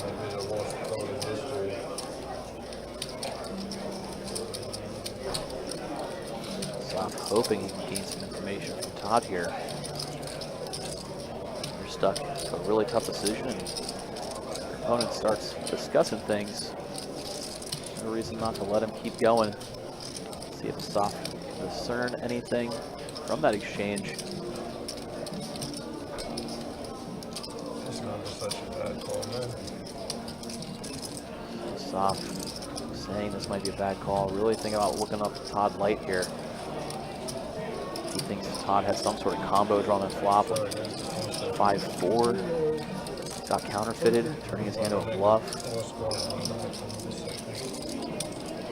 Maybe the most total history. So I'm hoping he can gain some information from Todd here. You're stuck with a really tough decision, and your opponent starts discussing things. No reason not to let him keep going. See if Asaf can discern anything from that exchange. It's not such a bad call, man. Asaf saying this might be a bad call. Really thinking about looking up Todd light here. He thinks Todd has some sort of combo drawn and flop. 5-4. Got counterfeited, turning his hand to a bluff. He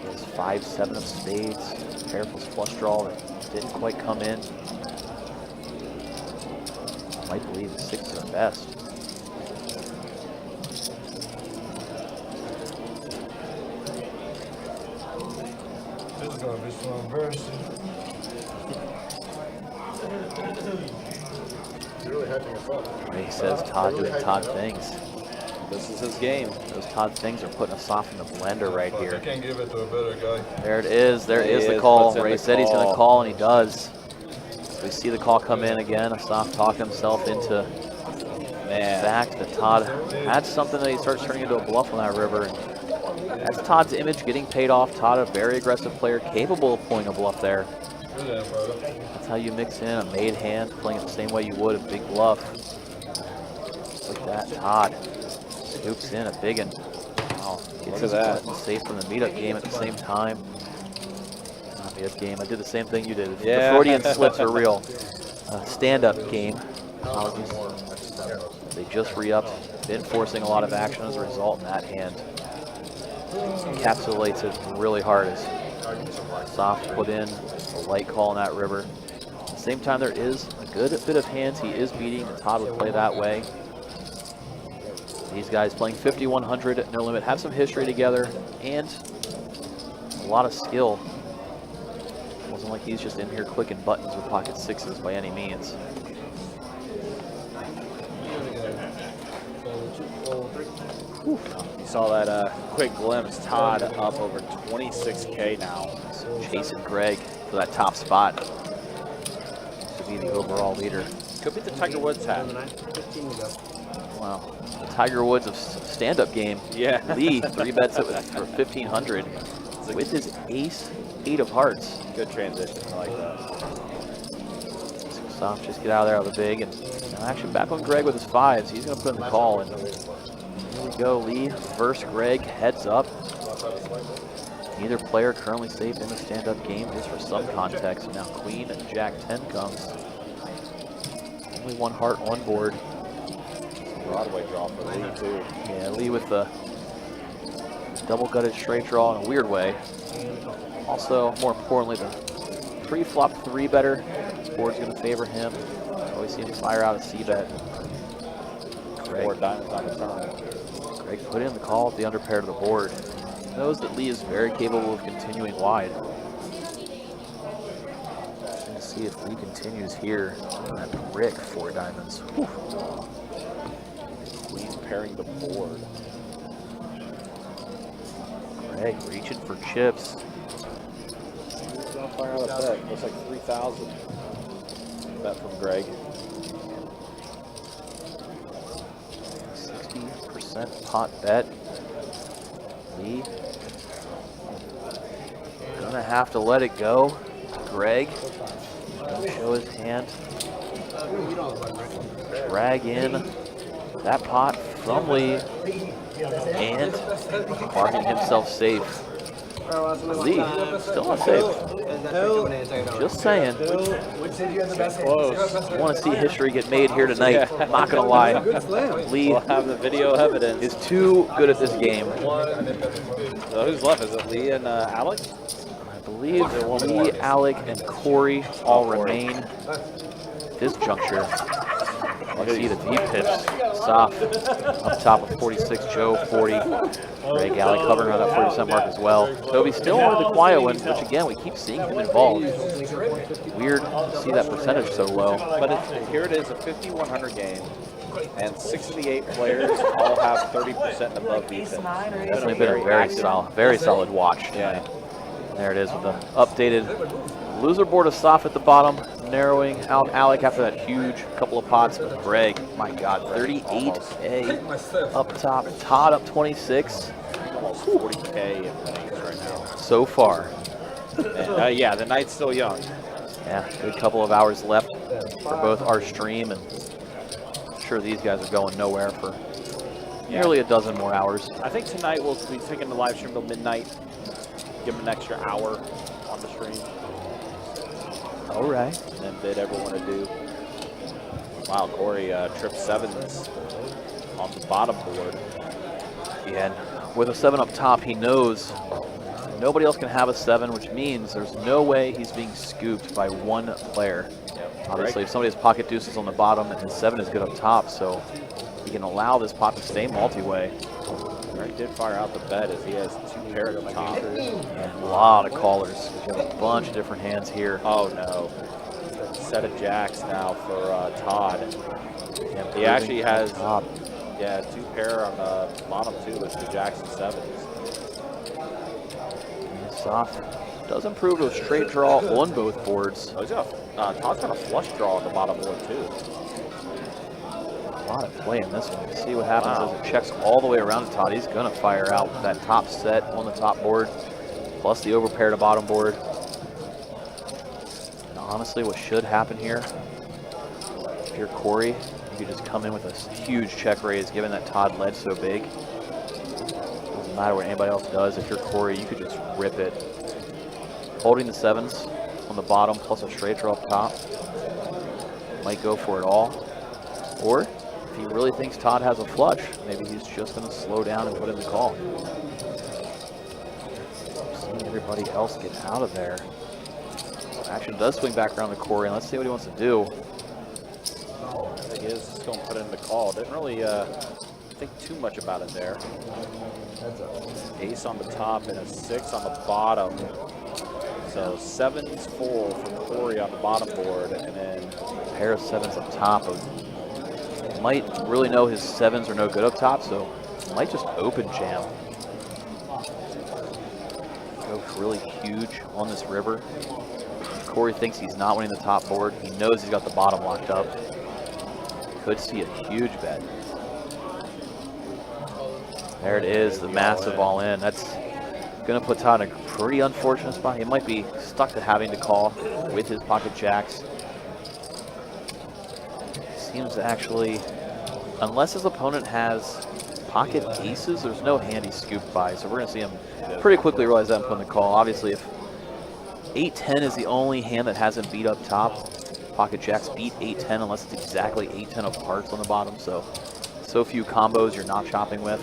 has 5-7 of spades. Pair plus flush draw that didn't quite come in. I might believe the 6 is the best. This is gonna be so embarrassing. really hyping us up. He says Todd doing Todd things. This is his game. Those Todd things are putting us off in the blender right I here. can't give it to a better guy. There it is. There is the Puts call. in Ray the said he's going to call. call, and he does. We see the call come in again. Asaf talking himself into the fact that Todd had something that he starts turning into a bluff on that river. And that's Todd's image getting paid off. Todd, a very aggressive player, capable of pulling a bluff there. That's how you mix in a made hand, playing it the same way you would a big bluff. Look at that, Todd scoops in a big one. Wow, gets his button safe from the meetup game at the same time. Not meetup game, I did the same thing you did. Yeah. The Freudian slips are real. Stand-up game. Apologies. They just re-upped, been forcing a lot of action as a result in that hand. Encapsulates it really hard as Soft put in a light call in that river. At the same time, there is a good bit of hands he is beating, and Todd would play that way. These guys playing 5,100 at No Limit have some history together and a lot of skill. It wasn't like he's just in here clicking buttons with pocket sixes by any means. You saw that quick glimpse. Todd up over 26K now. Chasing Greg for that top spot to be the overall leader. Could be the Tiger Woods hat. Wow, the Tiger Woods of stand-up game. Yeah. Lee 3-bets it for 1,500 with his ace 8 of hearts. Good transition. I like that. Soft just get out of there out of the big, and now action back on Greg with his 5s. He's going to put in the call, and here we go. Lee versus Greg, heads up. Neither player currently safe in the stand-up game, just for some context. Now Queen and Jack 10 comes. Only one heart on board. Broadway draw for Lee too. Yeah, Lee with the double-gutted straight draw in a weird way. Also, more importantly, the pre-flop 3-better. Board's going to favor him. Always see him fire out a C-bet. Four diamonds on the turn. Greg put in the call at the underpair to the board. Knows that Lee is very capable of continuing wide. Let's see if Lee continues here on that brick 4 diamonds. Whew. Queen pairing the board. Greg reaching for chips. He's gonna fire out a bet. Looks like 3,000. Bet from Greg. 60% pot bet. Lee gonna have to let it go. Greg gonna show his hand. Drag in that pot from Lee and marking himself safe. Lee still not safe. Just saying. Close. I want to see history get made here tonight. I'm not gonna lie. Lee We'll have the video evidence. is too good at this game. So who's left? Is it Lee and Alec? I believe Lee, Alec, and Corey all remain at this juncture. Let's see the deep pips. Soft up top of 46, Joe 40. Greg Alec covering around that 40% mark as well. Toby still one of the quiet ones, which again, we keep seeing him involved. Weird to see that percentage so low. But here it is, a 5,100 game, and 68 players all have 30% and above defense. Definitely been a very solid watch tonight. There it is with the updated loser board of Soft at the bottom, narrowing out Alec after that huge couple of pots. But Greg, my God, 38K up top. Todd up 26. Almost 40K in winnings right now. So far. And, yeah, the night's still young. Yeah, good couple of hours left for both our stream, and I'm sure these guys are going nowhere for nearly a dozen more hours. I think tonight we'll be taking the live stream till midnight. Give them an extra hour on the stream. All right. And then bid everyone to do. Wow, Corey tripped 7s on the bottom board. Yeah, and with a 7 up top, he knows nobody else can have a 7, which means there's no way he's being scooped by one player. Obviously, if somebody has pocket deuces on the bottom and his 7 is good up top, so he can allow this pot to stay multi-way. Greg did fire out the bet as he has 2 pairs up top. And a lot of callers. We have a bunch of different hands here. Oh no. set of jacks now for Todd. Yeah, He actually has top. yeah, 2 pair on the bottom too with the jacks and 7s. Soft does improve to a straight draw on both boards. Oh, he's got Todd's got a flush draw on the bottom board too. A lot of play in this one. See what happens as it checks all the way around to Todd. He's gonna fire out with that top set on the top board, plus the overpair to bottom board. And honestly, what should happen here, if you're Corey, you could just come in with a huge check raise, given that Todd led so big. Doesn't matter what anybody else does. If you're Corey, you could just rip it. Holding the 7s on the bottom, plus a straight draw up top. Might go for it all. Or, if he really thinks Todd has a flush, maybe he's just going to slow down and put in the call. Seeing everybody else get out of there. Action does swing back around the Corey, and let's see what he wants to do. He is just going to put in the call. Didn't really think too much about it there. Ace on the top and a 6 on the bottom. So 7's full for Corey on the bottom board, and then A pair of 7s up top. Might really know his 7s are no good up top, so might just open jam. Go really huge on this river. Corey thinks he's not winning the top board. He knows he's got the bottom locked up. Could see a huge bet. There it is, the massive all in. That's gonna put Todd in a pretty unfortunate spot. He might be stuck to having to call with his pocket jacks. Seems to actually, unless his opponent has pocket aces, there's no hand he's scooped by. So we're gonna see him pretty quickly realize that and put in the call. Obviously, if 8-10 is the only hand that hasn't beat up top, pocket jacks beat 8-10 unless it's exactly 8-10 of hearts on the bottom. So few combos you're not chopping with.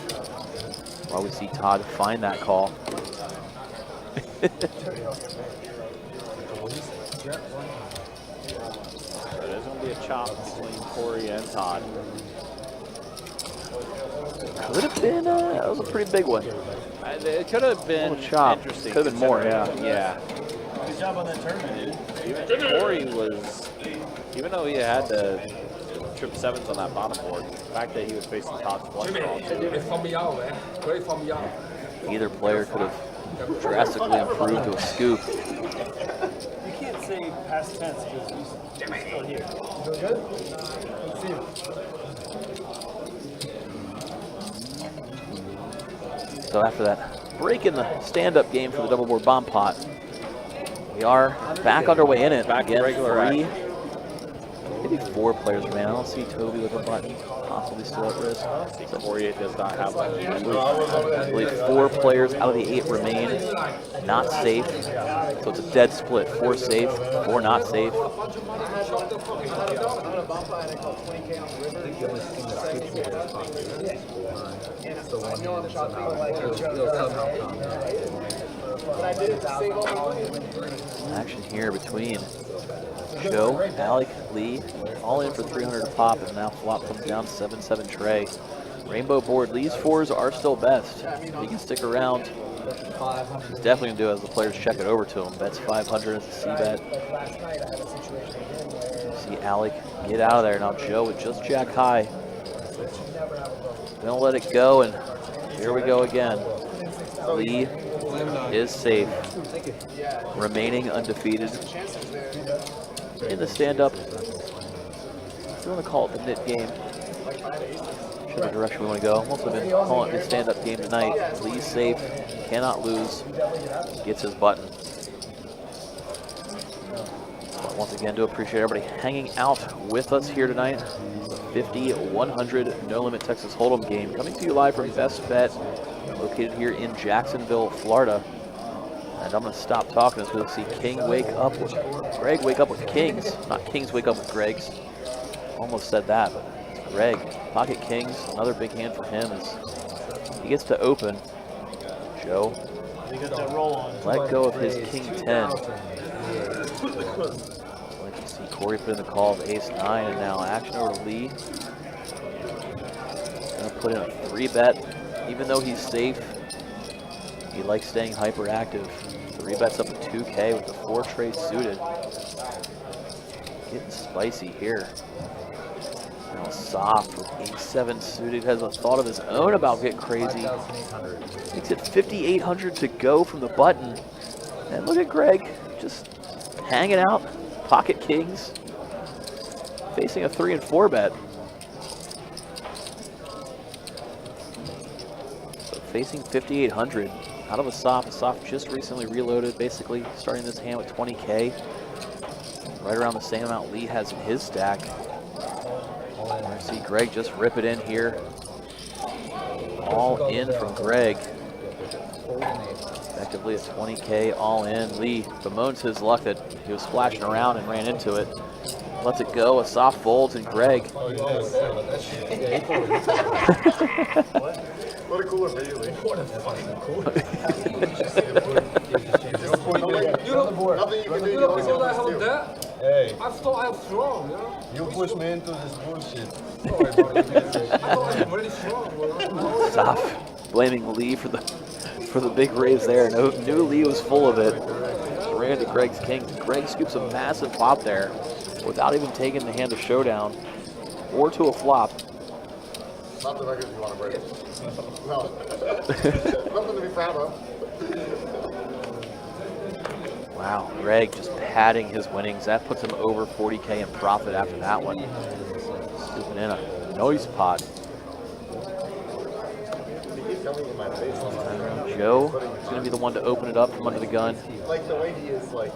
While we see Todd find that call. it is going to be a chop between Corey and Todd. Could have been, that was a pretty big one. It could have been chop. interesting. Could have been more, yeah. Yeah. Good job on that tournament, dude. Even Corey was, even though he had the trip 7s on that bottom board, the fact that he was facing Todd's flush draw too. Either player could have drastically improved to a scoop. You can't say past tense because he's still here. Feel good? Let's see. So after that break in the stand-up game for the double board bomb pot, we are back underway in it. Back to Again, regular action. Maybe 4 players remain. I don't see Toby with a button, possibly still at risk. So Corey does not have one. I believe 4 players out of the 8 remain not safe. So it's a dead split. 4 safe, 4 not safe. Action here between Joe, Alec, Lee, all in for 300 a pop, and now flop comes down 7-7 tray. Rainbow board. Lee's 4s are still best. If he can stick around, he's definitely going to do it as the players check it over to him. Bets 500 as a C-bet. See Alec get out of there. Now Joe with just jack high. Gonna let it go, and here we go again. Lee is safe, remaining undefeated in the stand-up. If you want to call it the knit game, should be the direction we want to go. I'm also been calling it the stand-up game tonight. Lee's safe, cannot lose, gets his button. But once again, do appreciate everybody hanging out with us here tonight. The 50-100 No Limit Texas Hold'em game coming to you live from Best Bet, located here in Jacksonville, Florida. And I'm going to stop talking as we'll see King wake up with Greg wake up with Kings. Not Kings wake up with Gregs. Almost said that, but it's Greg. Pocket Kings, another big hand for him as he gets to open. Joe, let go of his King 10. Like you see Corey put in the call of Ace 9, and now action over to Lee. Gonna put in a 3-bet, even though he's safe. He likes staying hyperactive. 3 bets up to 2K with the 4 trades suited. getting spicy here. Now Soft with ace-7 suited has a thought of his own about getting crazy. Makes it 5,800 to go from the button. And look at Greg just hanging out, pocket kings, facing a 3 and 4 bet. So facing 5,800 out of a Soft. A Soft just recently reloaded, basically starting this hand with 20K. Right around the same amount Lee has in his stack. I see Greg just rip it in here. All in from Greg. Effectively a 20K all in. Lee bemoans his luck that he was splashing around and ran into it. Lets it go. A Soft folds, and Greg. What a cooler for you, Lee. What a fucking cooler. Nothing you can do. You don't feel that whole that? Hey. I thought I was strong, you know? You pushed me into this bullshit. I thought I was really strong. Soft blaming Lee for the big raise there. No, knew Lee was full of it. Ran to Greg's king. Greg scoops a massive pop there without even taking the hand of showdown or to a flop. Not the record you want to break. No. Nothing to be proud of. Wow, Greg just padding his winnings. That puts him over 40K in profit after that one. Scooping in a noise pot. Joe is going to be the one to open it up from under the gun. Like the way he is, like,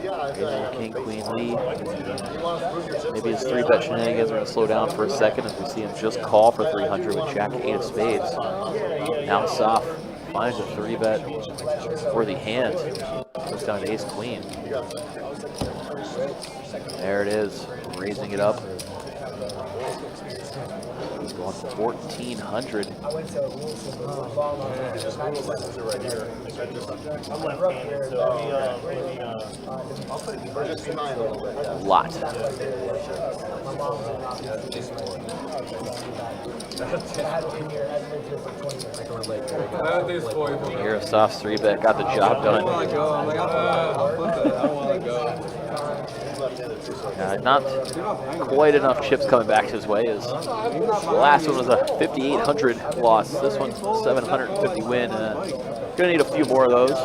yeah, King, Queen, Lee. Maybe his 3-bet shenanigans are going to slow down for a second as we see him just call for 300 with Jack 8 of spades. Now Soft finds a 3-bet worthy hand. Goes down to Ace Queen. There it is, raising it up. He's going 1,400. Lot. Here, a Soft 3-bet got the job done. Not quite enough chips coming back his way. As the last one was a 5,800 loss. This one's 750 win. Gonna need a few more of those.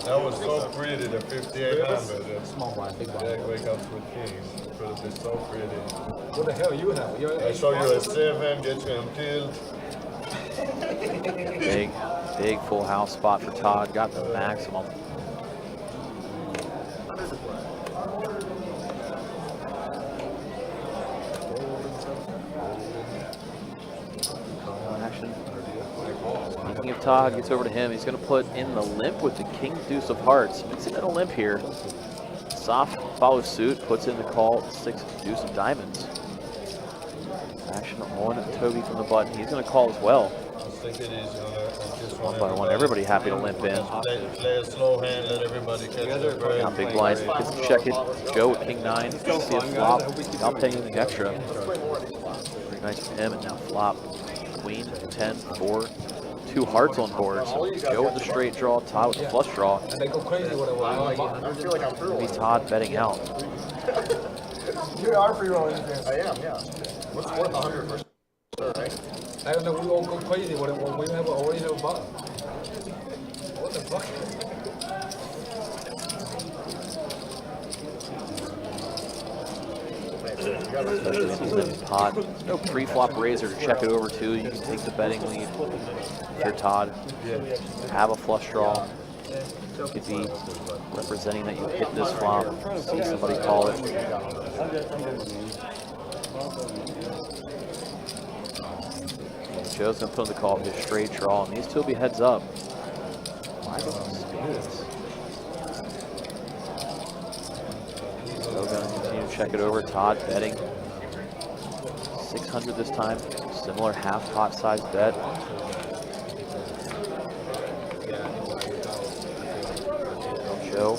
That was so pretty, the 5,800. Small one, big one. Jack wake up with kings. Could have been so pretty. What the hell you have? I show you a 7, get you him killed. Big full house spot for Todd. Got the maximum. Speaking of Todd, gets over to him. He's going to put in the limp with the King Deuce of Hearts. Mixing in a limp here. Soft follows suit, puts in the call, 6 Deuce of Diamonds. Action on Toby from the button. He's going to call as well. One by one, everybody happy to limp in. Play a slow hand, let everybody catch their breath. Now big blind, gets to check it. Joe with King 9, see a flop, without paying anything extra. Pretty nice for him, and now flop. Queen, 10, 4, 2 hearts on board. So Joe with the straight draw, Todd with the flush draw. Maybe Todd betting out. You are pre-rolling this. I am, yeah. What's worth 100 for sure, right? I don't know, we all go crazy when we have already have a button. What the fuck? Pot. No pre-flop razor to check it over to. You can take the betting lead. If you're Todd, have a flush draw. Could be representing that you hit this flop. See somebody call it. Joe's going to put on the call, get a straight draw, and these two will be heads up. Why don't spades? Joe going to continue to check it over. Todd betting 600 this time. Similar half pot size bet. Joe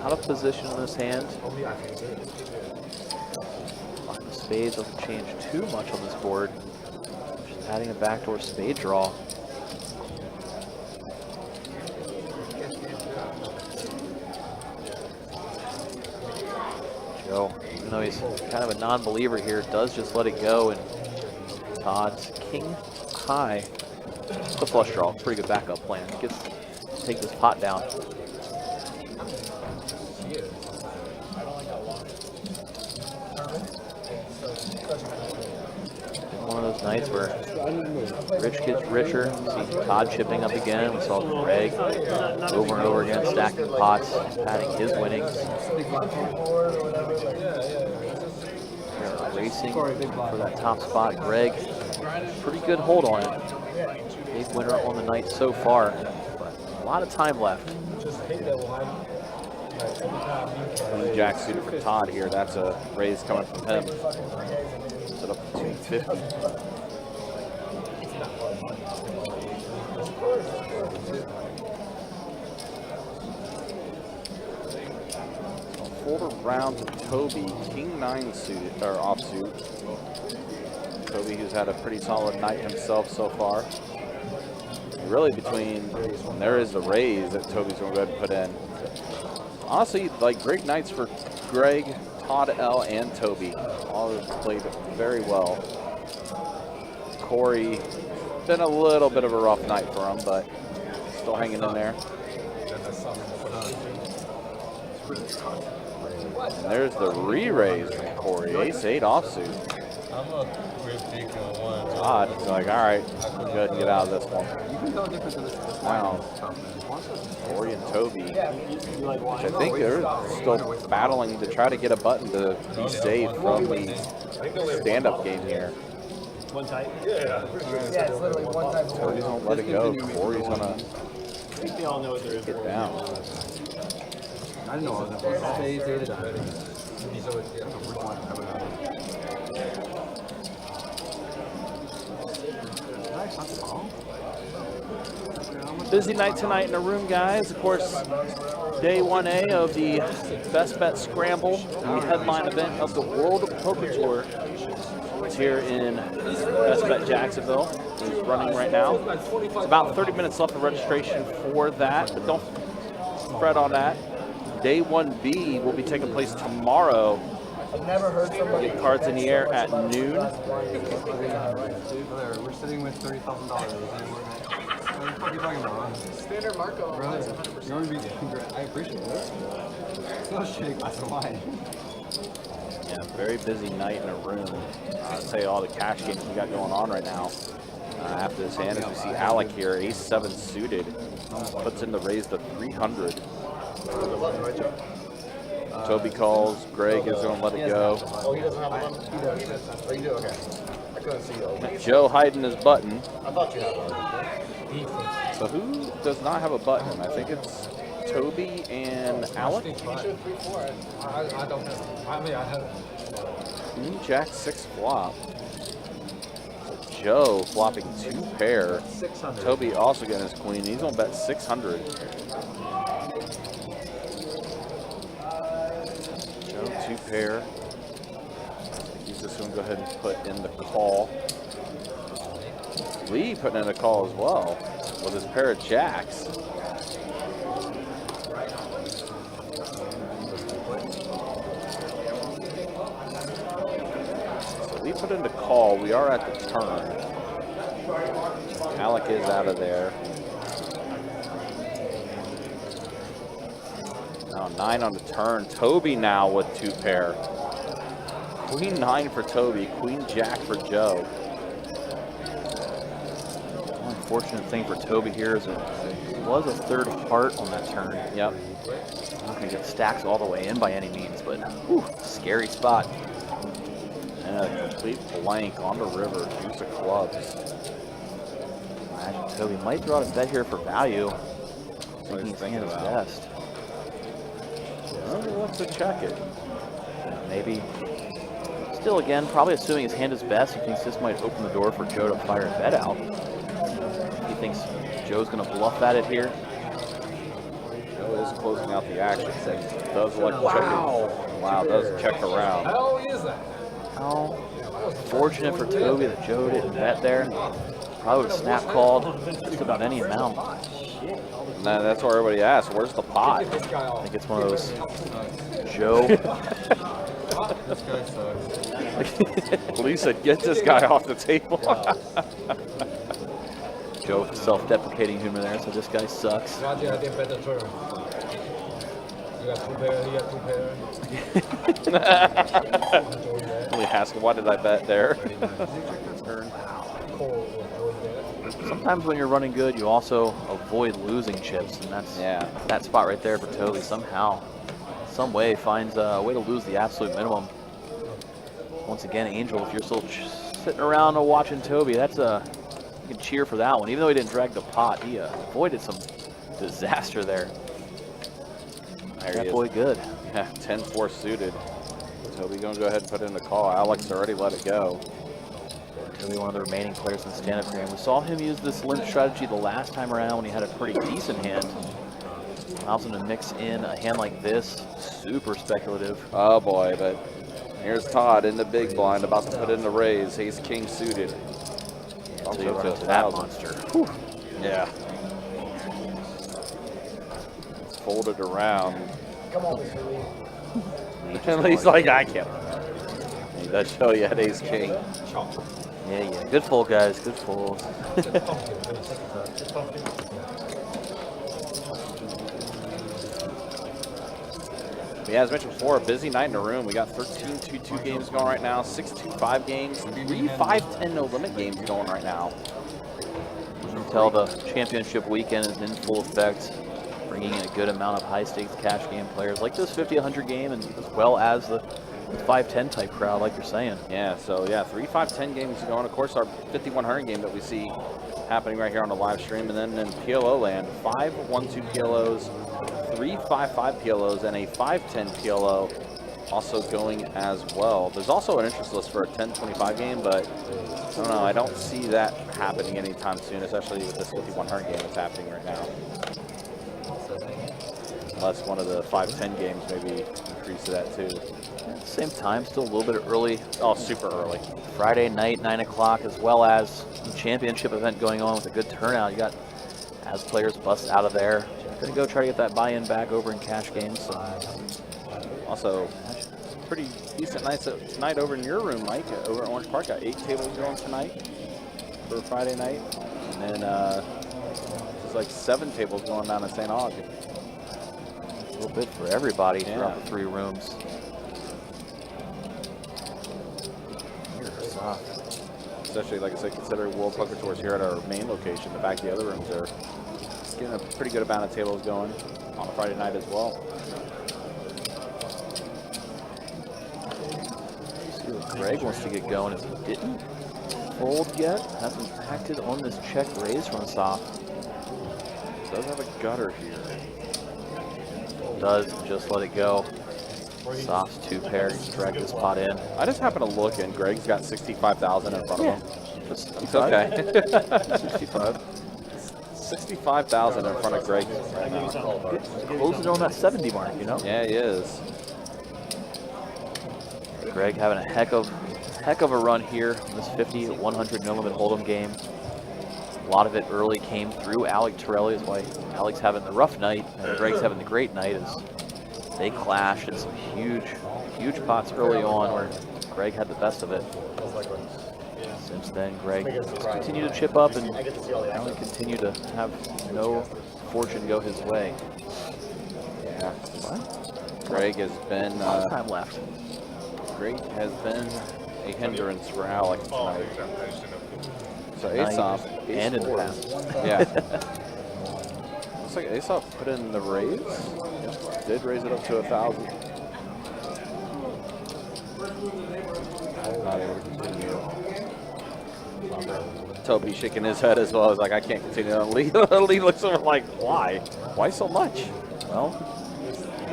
out of position in this hand. The spades doesn't change too much on this board. Just adding a backdoor spade draw. Joe, even though he's kind of a non-believer here, does just let it go, and Todd's king high. The flush draw, pretty good backup plan. Gets to take this pot down. One of those nights where rich gets richer. See Todd chipping up again. We saw Greg over and over again stacking pots, padding his winnings. They're racing for that top spot. Greg, pretty good hold on it. Big winner on the night so far, but a lot of time left. Jack suited for Todd here. That's a raise coming from him. Set up 250. Fold around to Toby, King 9 suited or offsuit. Toby, who's had a pretty solid night himself so far. Really between, and there is the raise that Toby's going to go ahead and put in. Honestly, like great nights for Greg, Todd L, and Toby. All have played very well. Corey, been a little bit of a rough night for him, but still hanging in there. And there's the re-raise from Corey, ace-8 offsuit. I'm a ridiculous one. Todd is like, all right, we're good and get out of this one. Now, Corey and Toby, which I think they're still battling to try to get a button to be saved from the stand-up game here. One tight? Yeah. Yeah, it's literally one type of Toby's gonna let it go. Corey's gonna I think they all know what there is. get down. I didn't know I was supposed to say 8 to 9. Busy night tonight in the room, guys. Of course, day 1A of the Best Bet Scramble, the headline event of the World Poker Tour. It's here in Best Bet Jacksonville. It's running right now. It's about 30 minutes left of registration for that, but don't fret on that. Day 1B will be taking place tomorrow. I've never heard somebody Get cards in the air at noon. We're sitting with $30,000. What the fuck are you talking about? Standard Marco. Brother, you want to be I appreciate it. No shake, that's wine. Yeah, very busy night in a room. I'd say all the cash games we got going on right now. After this hand, as we see Alec here, ace-7 suited, puts in the raise to 300. Toby calls, Greg is going to let it go. Oh, he doesn't have one? He does. Oh, you do? Okay. I couldn't see you. Joe hiding his button. I thought you had one. So who does not have a button? I think it's Toby and Alec. I don't know. I mean, I have. Queen Jack 6 flop. So Joe flopping 2 pair. 600. Toby also getting his queen. He's gonna bet 600. Joe 2 pair. He's just gonna go ahead and put in the call. Lee putting in a call as well with his pair of jacks. We put in the call. We are at the turn. Alec is out of there. Now 9 on the turn. Toby now with 2 pair. Queen 9 for Toby. Queen Jack for Joe. Unfortunate thing for Toby here is it was a 3rd heart on that turn. Yep. Not gonna get stacks all the way in by any means, but whew, scary spot. And a complete blank on the river. Deuce of clubs. Imagine Toby might throw out a bet here for value. Thinking he's thinking his about. best. Well, he wants to check it. Maybe. Still, again, probably assuming his hand is best, he thinks this might open the door for Joe to fire a bet out. He thinks Joe's going to bluff at it here. Joe is closing out the action. Does like check it. Wow, does check around. How is that? How fortunate for Toby that Joe didn't bet there. Probably would have snap called just about any amount. And that's where everybody asks, where's the pot? I think it's one of those Joe This guy sucks. Lee said, get this guy off the table. Joe with the self-deprecating humor there, so this guy sucks. I did better turn. You got 2 pairs, you got 2 pairs. Lee asking, what did I bet there? Sometimes when you're running good, you also avoid losing chips, and that's that spot right there for Toby. Somehow, some way finds a way to lose the absolute minimum. Once again, Angel, if you're still sitting around watching Toby, that's you can cheer for that one. Even though he didn't drag the pot, he avoided some disaster there. That boy good. Yeah, 10-4 suited. Toby gonna go ahead and put in the call. Alex already let it go. Toby, one of the remaining players in the stand-up game. We saw him use this limp strategy the last time around when he had a pretty decent hand. Allows him to mix in a hand like this. Super speculative. Oh boy, but here's Todd in the big blind, about to put in the raise. Ace King suited. So you run into that monster. Whew. Yeah. Folded around. Come on, Mr. Lee. And he's like, I can't. He does show you at Ace King. Yeah. Good fold, guys. Good fold. Yeah, as mentioned before, a busy night in the room. We got 13 2-2 games going right now, 6-2-5 games, 3 5-10 no limit games going right now. You can tell the championship weekend is in full effect, bringing in a good amount of high-stakes cash game players like this 50-100 game, and as well as the 5-10 type crowd, like you're saying. Yeah, so yeah, 3 5-10 games going. Of course, our 5100 game that we see happening right here on the live stream, and then in PLO land, 5 1-2 PLOs, 3 5-5 PLOs, and a 5-10 PLO also going as well. There's also an interest list for a 10-25 game, but I don't know, I don't see that happening anytime soon, especially with this 5100 game that's happening right now. Unless one of the 5-10 games maybe increase to that too. At the same time, still a little bit early. Oh, super early. Friday night, 9 o'clock, as well as the championship event going on with a good turnout. You got as players bust out of there. Gonna go try to get that buy-in back over in cash games. So. Also, pretty decent night over in your room, Mike, over at Orange Park. Got 8 tables going tonight for Friday night. And then there's like 7 tables going down in St. Aug. A little bit for everybody throughout the 3 rooms. Especially, like I said, considering World Poker Tours here at our main location. The back of the other rooms are getting a pretty good amount of tables going on a Friday night as well. See what Greg wants to get going. If he didn't fold yet, hasn't acted on this check raise from Soft. Does have a gutter here. Does just let it go. Soft's 2 pair, drag this pot in. I just happen to look, and Greg's got 65,000 in front of him. It's okay. 65. 65,000 in front of Greg right now. Closing on that 70 mark, you know? Yeah, he is. Greg having a heck of a run here in this 50-100 no limit hold'em game. A lot of it early came through Alec Torelli, is why Alec's having the rough night and Greg's having the great night, as they clashed in some huge pots early on where Greg had the best of it. Since then, Greg just continued to chip up and only continue to have no fortune go his way. Yeah. Greg has been time left. Greg has been a hindrance for Alec tonight. So Nice. Ace-Off, And in the Ace-4. past. Yeah. Looks like Ace-Off put in the raise. Yep. Did raise it up to 1,000. Not able to continue. Toby shaking his head as well. He's like, I can't continue on. Lee looks over like, why? Why so much? Well,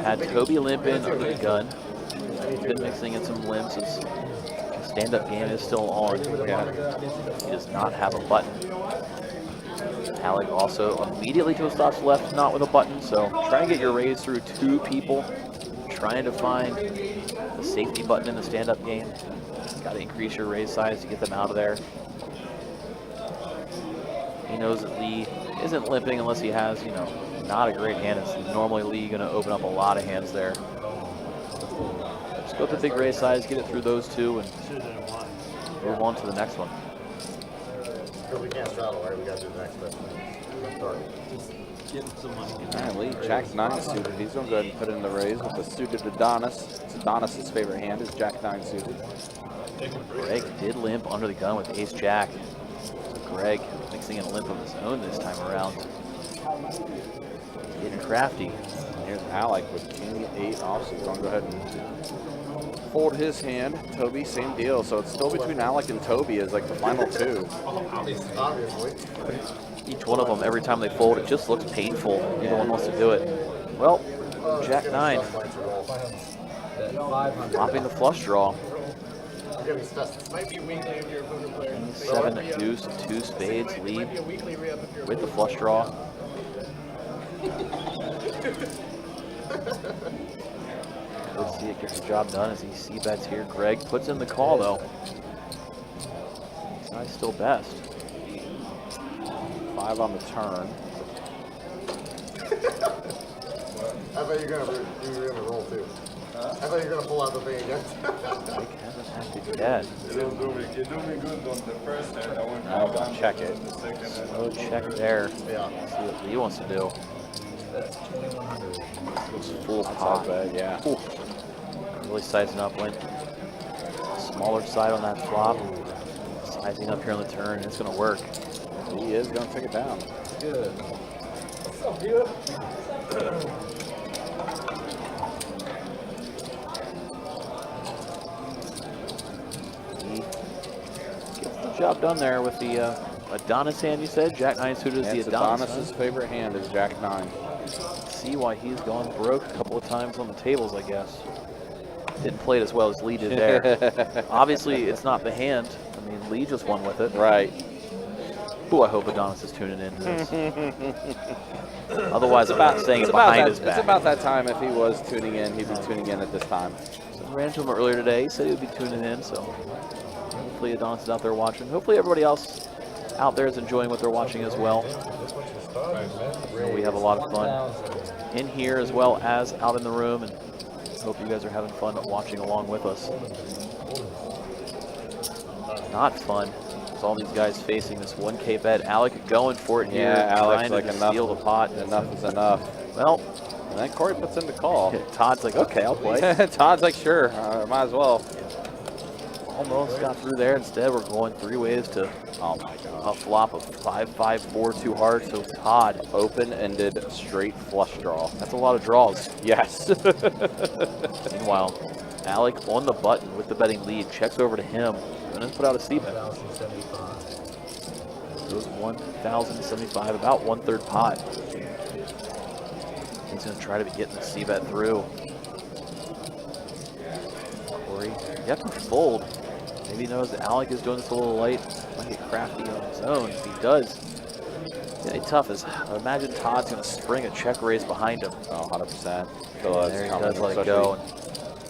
had Toby limp in under the gun. Been mixing in some limps. His stand-up game is still on. Yeah. He does not have a button. Alec also immediately to a stop's left, not with a button. So try and get your raise through 2 people. Trying to find the safety button in the stand-up game. Got to increase your raise size to get them out of there. He knows that Lee isn't limping unless he has, you know, not a great hand. It's normally Lee going to open up a lot of hands there. Just go to the big raise size, get it through those two, and move on to the next one. Because we can't straddle, right? We got to do the next best thing. All right, Lee, Jack 9 suited. He's going to go ahead and put in the raise with the suited Adonis. It's Adonis's favorite hand is Jack 9 suited. Greg did limp under the gun with ace jack. Greg mixing in a limp of his own this time around. Getting crafty. Here's Alec with king 8 off, so he's going to go ahead and fold his hand. Toby, same deal. So it's still between Alec and Toby as like the final two. Obviously. Each one of them, every time they fold, it just looks painful. Neither one wants to do it. Well, Jack 9. Flopping the flush draw. 7 deuce, 2 spades lead with the flush draw. Let's see it gets the job done as he c-bets here. Greg puts in the call though. Side's still best. 5 on the turn. I thought you were gonna roll too. I thought you were gonna pull out the thing again. Greg hasn't acted yet. You do me good on the first hand. I went Now go check it. the second hand. Oh, check there. Yeah. See what Lee wants to do. Looks full pot. Bet, yeah. Ooh. Really sizing up, went smaller side on that flop. Sizing up here on the turn, and it's gonna work. He is going to take it down. Good. He gets the job done there with the Adonis hand, you said? Jack 9 suited is the Adonis. Adonis's favorite hand is Jack 9. See why he's gone broke a couple of times on the tables, I guess. Didn't play it as well as Lee did there. Obviously, it's not the hand. I mean, Lee just won with it. Right. Ooh, I hope Adonis is tuning in to this. Otherwise, I'm not saying it behind his back. It's about that time. If he was tuning in, he'd be tuning in at this time. So I ran into him earlier today. He said he would be tuning in, so hopefully Adonis is out there watching. Hopefully everybody else out there is enjoying what they're watching as well. We have a lot of fun in here as well as out in the room, and hope you guys are having fun watching along with us. Not fun. It's all these guys facing this 1K bet. Alec going for it here. Yeah, Alec's trying to steal the pot. Enough is enough. Well, and then Corey puts in the call. Todd's like, okay, I'll play. Todd's like, sure, might as well. Almost got through there. Instead, we're going 3 ways to a flop of 5-5-4 2 hard. So Todd, open-ended straight flush draw. That's a lot of draws. Yes. Meanwhile, Alec on the button with the betting lead, checks over to him, and then put out a c-bet. Goes 1,075, about 1/3 pot. He's going to try to be getting the c-bet through. Corey, you have to fold. Maybe he knows that Alec is doing this a little late. Might get crafty on his own. If he does, yeah, tough is. I imagine Todd's going to spring a check raise behind him. Oh, 100%. There he does let it go.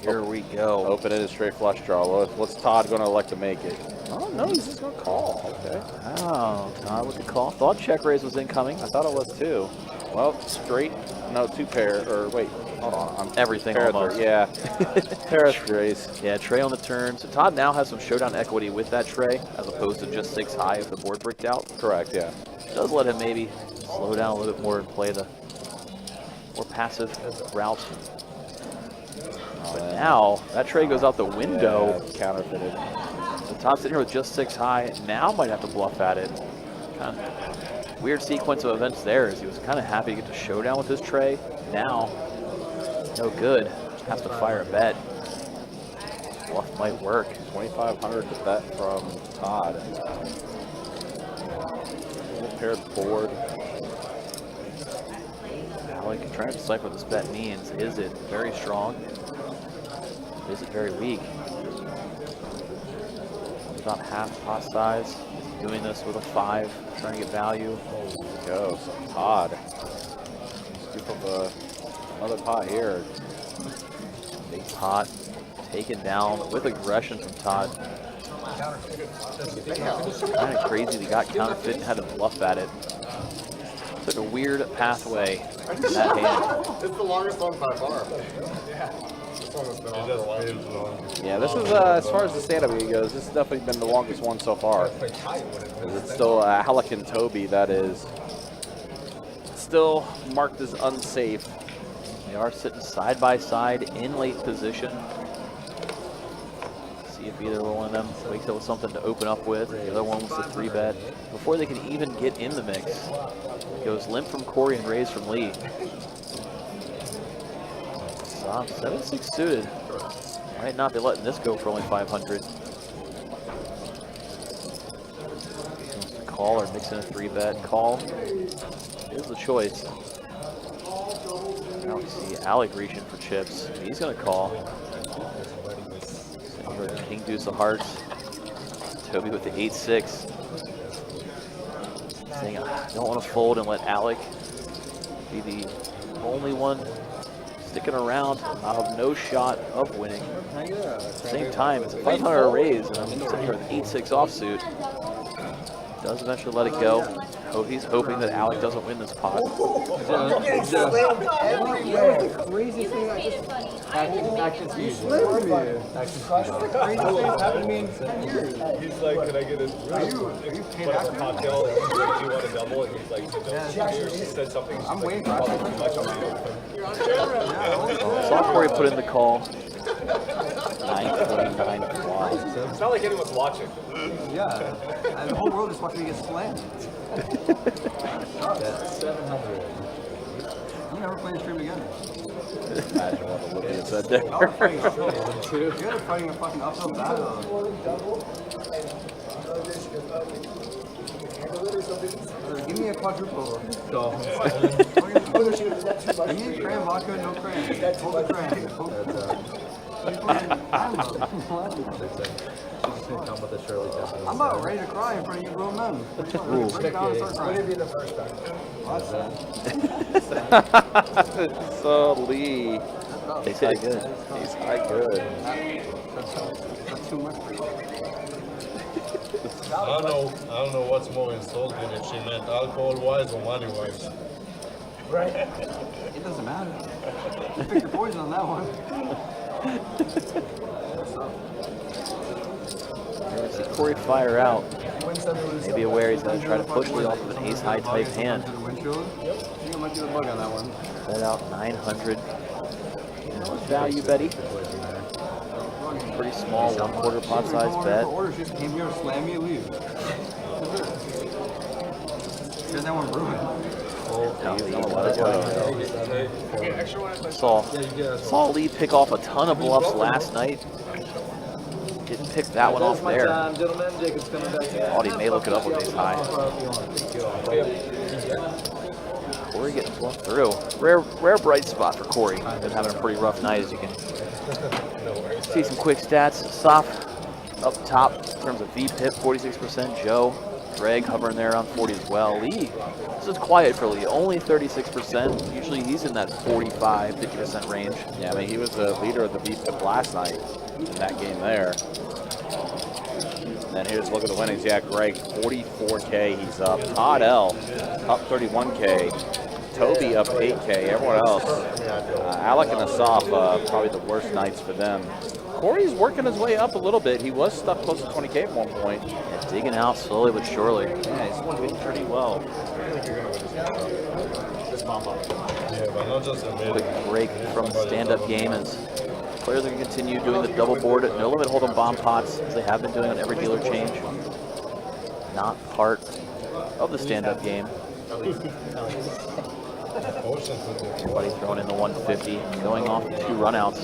Here we go. Open-ended straight flush draw. What's Todd going to elect to make it? Oh, no, he's just going to call. Okay. Oh, Todd with the call. Thought check raise was incoming. I thought it was too. Well, straight, no, 2 pair, or wait, hold on. I'm everything almost. Yeah. Pair of trays. Yeah, tray on the turn. So Todd now has some showdown equity with that tray, as opposed to just 6 high if the board bricked out. Correct, yeah. Does let him maybe slow down a little bit more and play the more passive route. But now, that tray goes out the window. Yeah, counterfeited. So Todd's sitting here with just 6 high. Now might have to bluff at it. Kind of weird sequence of events there, as he was kind of happy to get to showdown with his tray. Now, no good. Has to fire a bet. Bluff might work. 2,500 to bet from Todd. Paired board. Alec trying to decipher what this bet means. Is it very strong? Is it very weak? About half pot size. He's doing this with a 5, trying to get value. There we go. So Todd. Scoop up another pot here. Big pot taken down with aggression from Todd. Kind of crazy that he got counterfeit and had to bluff at it. Took a weird pathway in that hand. It's the longest one by far. Yeah, this is, as far as the stand-up game goes, this has definitely been the longest one so far. It's still Alec and Toby that is still marked as unsafe. They are sitting side by side in late position. See if either one of them wakes up with something to open up with. The other one was the 3-bet. Before they can even get in the mix, it goes limp from Corey and raise from Lee. 7-6 suited. Might not be letting this go for only 500. Wants to call or mix in a 3-bet. Call is the choice. Now we see Alec reaching for chips. He's going to call. King deuce of hearts. Toby with the 8-6. Saying, I don't want to fold and let Alec be the only one sticking around out of no shot of winning. At the same time, it's a 500 raise, and I'm sitting here with an 8-6 offsuit. Does eventually let it go. He's hoping that Alec doesn't win this pot. Craziest thing I just action speed. You slammed me. Craziest thing that's happened to me in 10 years. He's like, can I get a cocktail? Do you want a double? And he's like, he said something. I'm waiting for Saw Corey put in the call. 9:29 wide. It's not like anyone's watching. Yeah. And the whole world is watching me get slammed. That's 700. I'm never playing stream again. Imagine what the look is said there. You're fighting a fucking uphill battle. Give me a quadruple. Give me cran vodka, no cran. Hold the cran. I'm about ready to cry in front of you grown men. Break down and start crying. Be the first time. So Lee, He's high good. He's high good. That's too much for you. I don't know what's more insulting, if she meant alcohol-wise or money-wise. Right. It doesn't matter. You pick your poison on that one. See Corey fire out. Maybe aware he's going to try to push Lee off of an ace-high type hand. Bet out 900. Value, Betty. Pretty small, 1/4 pot size bet. Just came here to slam me and leave. Get that one ruined. Saw Lee pick off a ton of bluffs last night. Didn't pick that one off there. Thought he may look it up with ace high. Corey getting bluffed through. Rare bright spot for Corey. Been having a pretty rough night, as you can see. Some quick stats. Soft up top in terms of VPIP, 46%. Joe, Greg hovering there around 40 as well. Lee, this is quiet for Lee, only 36%. Usually he's in that 45, 50% range. Yeah, I mean, he was the leader of the VPIP last night in that game there. And then here's a look at the winnings. Yeah, Greg, 44K, he's up. Todd L, up 31K. Toby up 8K, everyone else. Alec and Asaf, probably the worst nights for them. Corey's working his way up a little bit. He was stuck close to 20K at one point. Yeah, digging out slowly but surely. Yeah, he's doing pretty well. Yeah, but not just a minute. Quick break from the stand-up game as players are going to continue doing the double board at no limit hold'em bomb pots as they have been doing on every dealer change. Not part of the stand-up game. Everybody throwing in the 150, going off 2 runouts.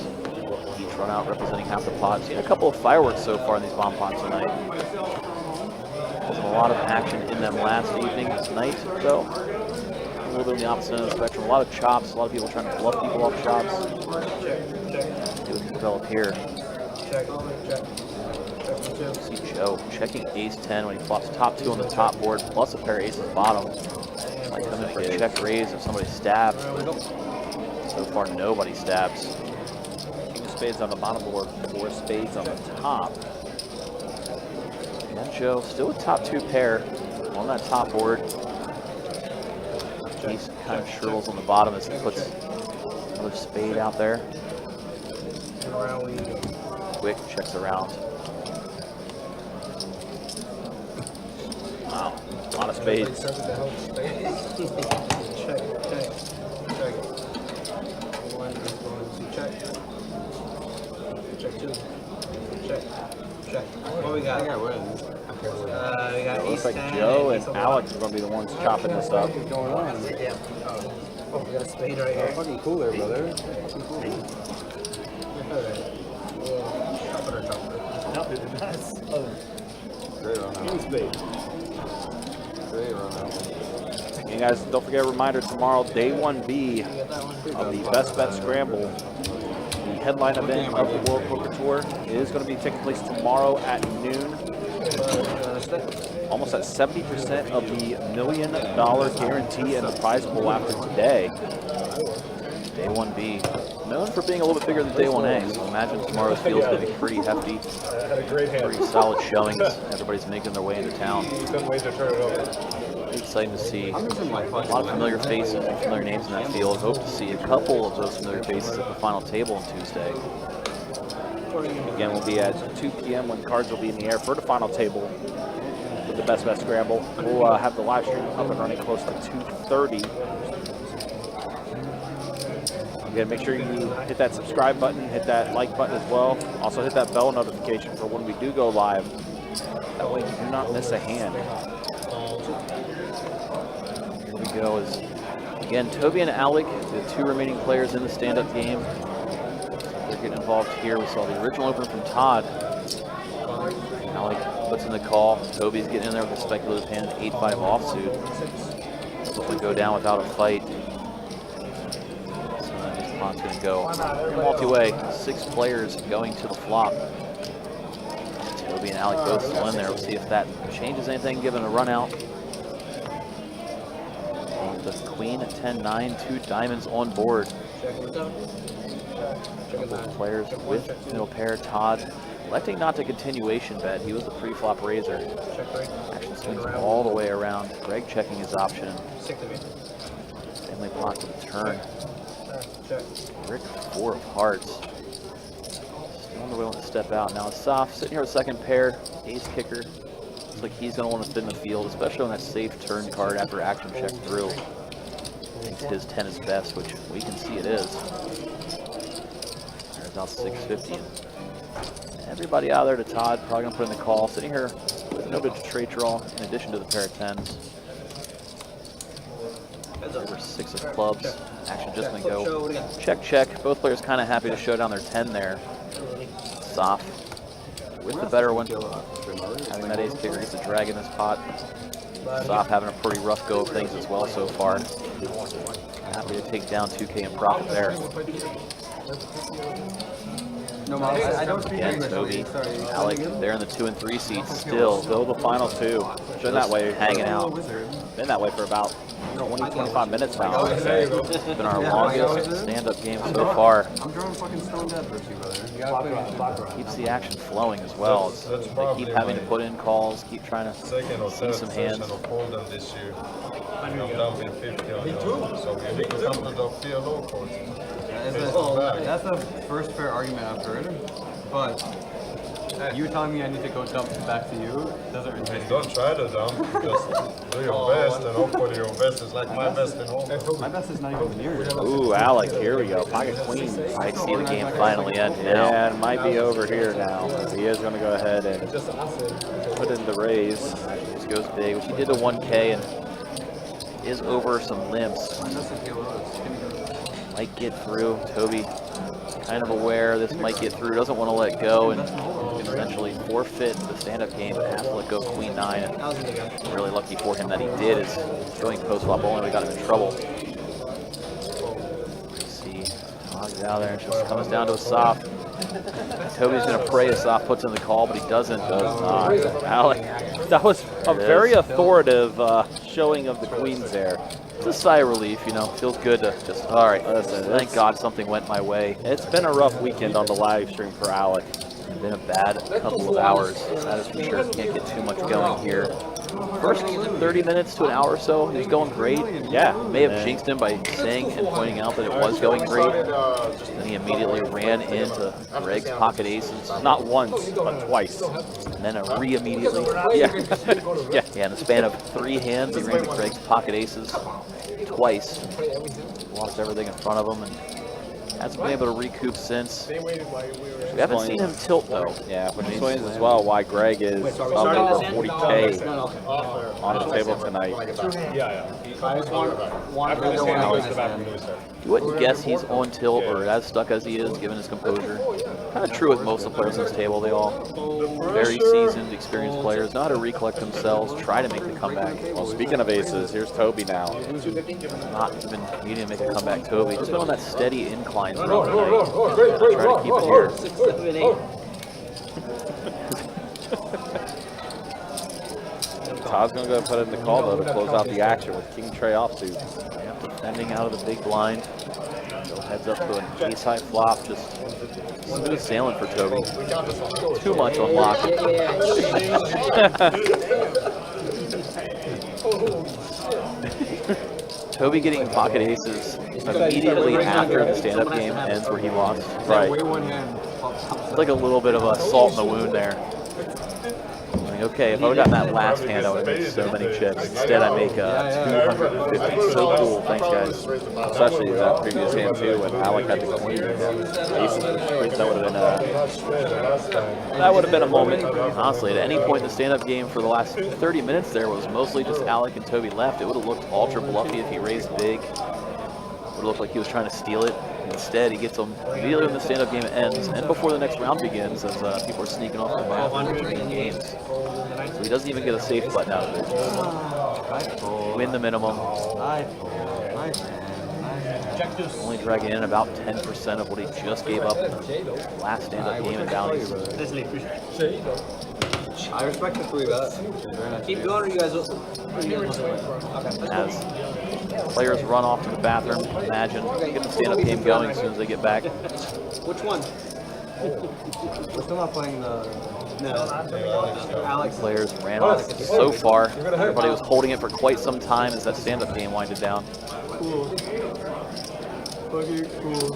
Each runout representing half the pot. Seen a couple of fireworks so far in these bomb pots tonight. Wasn't a lot of action in them last evening. Tonight, though, a little bit on the opposite end of the spectrum. A lot of chops, a lot of people trying to bluff people off chops. See what can develop here. See Joe checking ace-10 when he flops top 2 on the top board, plus a pair of aces bottom. Might come in for a check raise if somebody stabs. So far, nobody stabs. King of spades on the bottom board, 4 spades on the top. And Joe still a top 2 pair on that top board. Ace kind of shrivels on the bottom as he puts another spade out there. Quick, checks around. Wow, a lot of spades. Check. One is going to check. Check two. Check. What we got? I got wins. We got Looks ace like 10 Joe and ace 11. Alex are going to be the ones chopping this up. What's going on? Yeah. Oh, we got a spade right here. Fucking cool there, brother. Fucking cool. Great run out. Great run out. And guys, don't forget a reminder, tomorrow, day 1B of the Best Bet Scramble. The headline event of the World Poker Tour is going to be taking place tomorrow at noon. Almost at 70% of the $1 million guarantee and the prize pool after today. Day 1B, known for being a little bit bigger than day 1A, so imagine tomorrow's field is going to be pretty hefty. Pretty solid showings. Everybody's making their way into town. Exciting to see a lot of familiar faces and familiar names in that field. Hope to see a couple of those familiar faces at the final table on Tuesday. Again, we'll be at 2 p.m. when cards will be in the air for the final table with the Best Bet Scramble. We'll have the live stream up and running close to 2:30. Again, make sure you hit that subscribe button, hit that like button as well. Also hit that bell notification for when we do go live. That way you do not miss a hand. Here we go. Is again, Toby and Alec, the two remaining players in the stand-up game. They're getting involved here. We saw the original opener from Todd. Alec puts in the call. Toby's getting in there with a speculative hand, 8-5 offsuit. Doesn't want to go down without a fight. Pot's going to go multi-way. 6 players going to the flop. Toby and Alec both still in there. We'll see if that changes anything given a run out. And the queen at 10-9, 2 diamonds on board. Both players with middle pair. Todd electing not to continuation bet. He was the pre-flop raiser. Action swings all the way around. Greg checking his option. Family pot to the turn. Rick, 4 of hearts. Still on the way to step out. Now Asaf sitting here with second pair, ace kicker. Looks like he's going to want to thin the field, especially on that safe turn card after action check through. Thinks his 10 is best, which we can see it is. There's now 650. And everybody out there to Todd, probably going to put in the call. Sitting here with a noted trade draw in addition to the pair of 10s. Over 6 of clubs. Action just going to go check, check. Both players kind of happy to show down their 10 there. Soft with the better one. Having that ace kicker gets a drag in this pot. Soft having a pretty rough go of things as well so far. Happy to take down 2K in profit there. Again, Toby, Alec, they're in the 2 and 3 seats still. The final 2. Been that way, hanging out. Been that way for about 20-25 minutes now. It's been our longest stand-up game so far. I'm drawing fucking stone dead for you, brother. Keeps the action flowing as well. They keep having to put in calls, keep trying to see some hands. This year. I'm dumping 50 on you. So we need to come to the PLO course. That's the first fair argument I've heard, but you telling me I need to go dump back to you doesn't really make sense. Don't try to dump, just do your best, and hopefully your best is like my best in home. My best is not even near you. Ooh, Alec, here we go. Pocket queen. I see the game finally end now. Yeah, it might be over here now. He is going to go ahead and put in the raise. Just goes big, which he did to 1K and is over some limps. Might get through. Toby kind of aware this might get through, doesn't want to let go and essentially forfeit the stand-up game and have to let go queen 9. And really lucky for him that he did, is showing post-flop only got him in trouble. Let's see, Todd's out there and just comes down to a soft. Toby's going to pray Asaf puts in the call, but he does not. Alec, that was a very authoritative showing of the queens there. It's a sigh of relief, you know. Feels good to just, all right, listen, thank God something went my way. It's been a rough weekend on the live stream for Alec. Been a bad couple of hours, that is for sure. Can't get too much going here. First 30 minutes to an hour or so, he was going great. Yeah. May have jinxed him by saying and pointing out that it was going great. Then he immediately ran into Greg's pocket aces. Not once, but twice. And then a immediately. Yeah. Yeah, in the span of 3 hands, he ran into Greg's pocket aces twice. Lost everything in front of him and hasn't been able to recoup since. We haven't seen him tilt though. Yeah, which explains as well why Greg is probably over 40K on the table tonight. You wouldn't guess he's on tilt or as stuck as he is, given his composure. Kind of true with most of the players on this table. They all very seasoned, experienced players, know how to recollect themselves, try to make the comeback. Well, speaking of aces, here's Toby now. Not even needing to make a comeback, Toby. Just been on that steady incline throughout the night. Try to keep it here. 6, 7, 8. Todd's going to go put in the call, though, to close out the action with King Trey offsuit. Yeah, defending out of the big blind. Still heads up to an ace-high flop. Just smooth sailing for Toby. Too much on lock. Toby getting pocket aces immediately after the stand-up game ends where he lost. Right. It's like a little bit of a salt in the wound there. Like, okay, if I would have gotten that last hand, I would have made so many chips. Instead, I make 250. So cool. Thanks, guys. Especially that previous hand, too, when Alec had the queen. Aces. That would have been a moment. Honestly, at any point in the stand-up game for the last 30 minutes there was mostly just Alec and Toby left. It would have looked ultra bluffy if he raised big. It would have looked like he was trying to steal it. Instead, he gets them immediately when the stand-up game ends and before the next round begins, as people are sneaking off the bathroom between games. So he doesn't even get a safe button out of it. Win the minimum. Only dragging in about 10% of what he just gave up in the last stand-up game in bounties. I respect the 3-bet. Keep going, or you guys will. As players run off to the bathroom, imagine get the stand-up game going as soon as they get back. Which one? We're still not playing the... No. Alex. Players ran off so far. Everybody was holding it for quite some time as that stand-up game winded down. Cool. Fucking cool.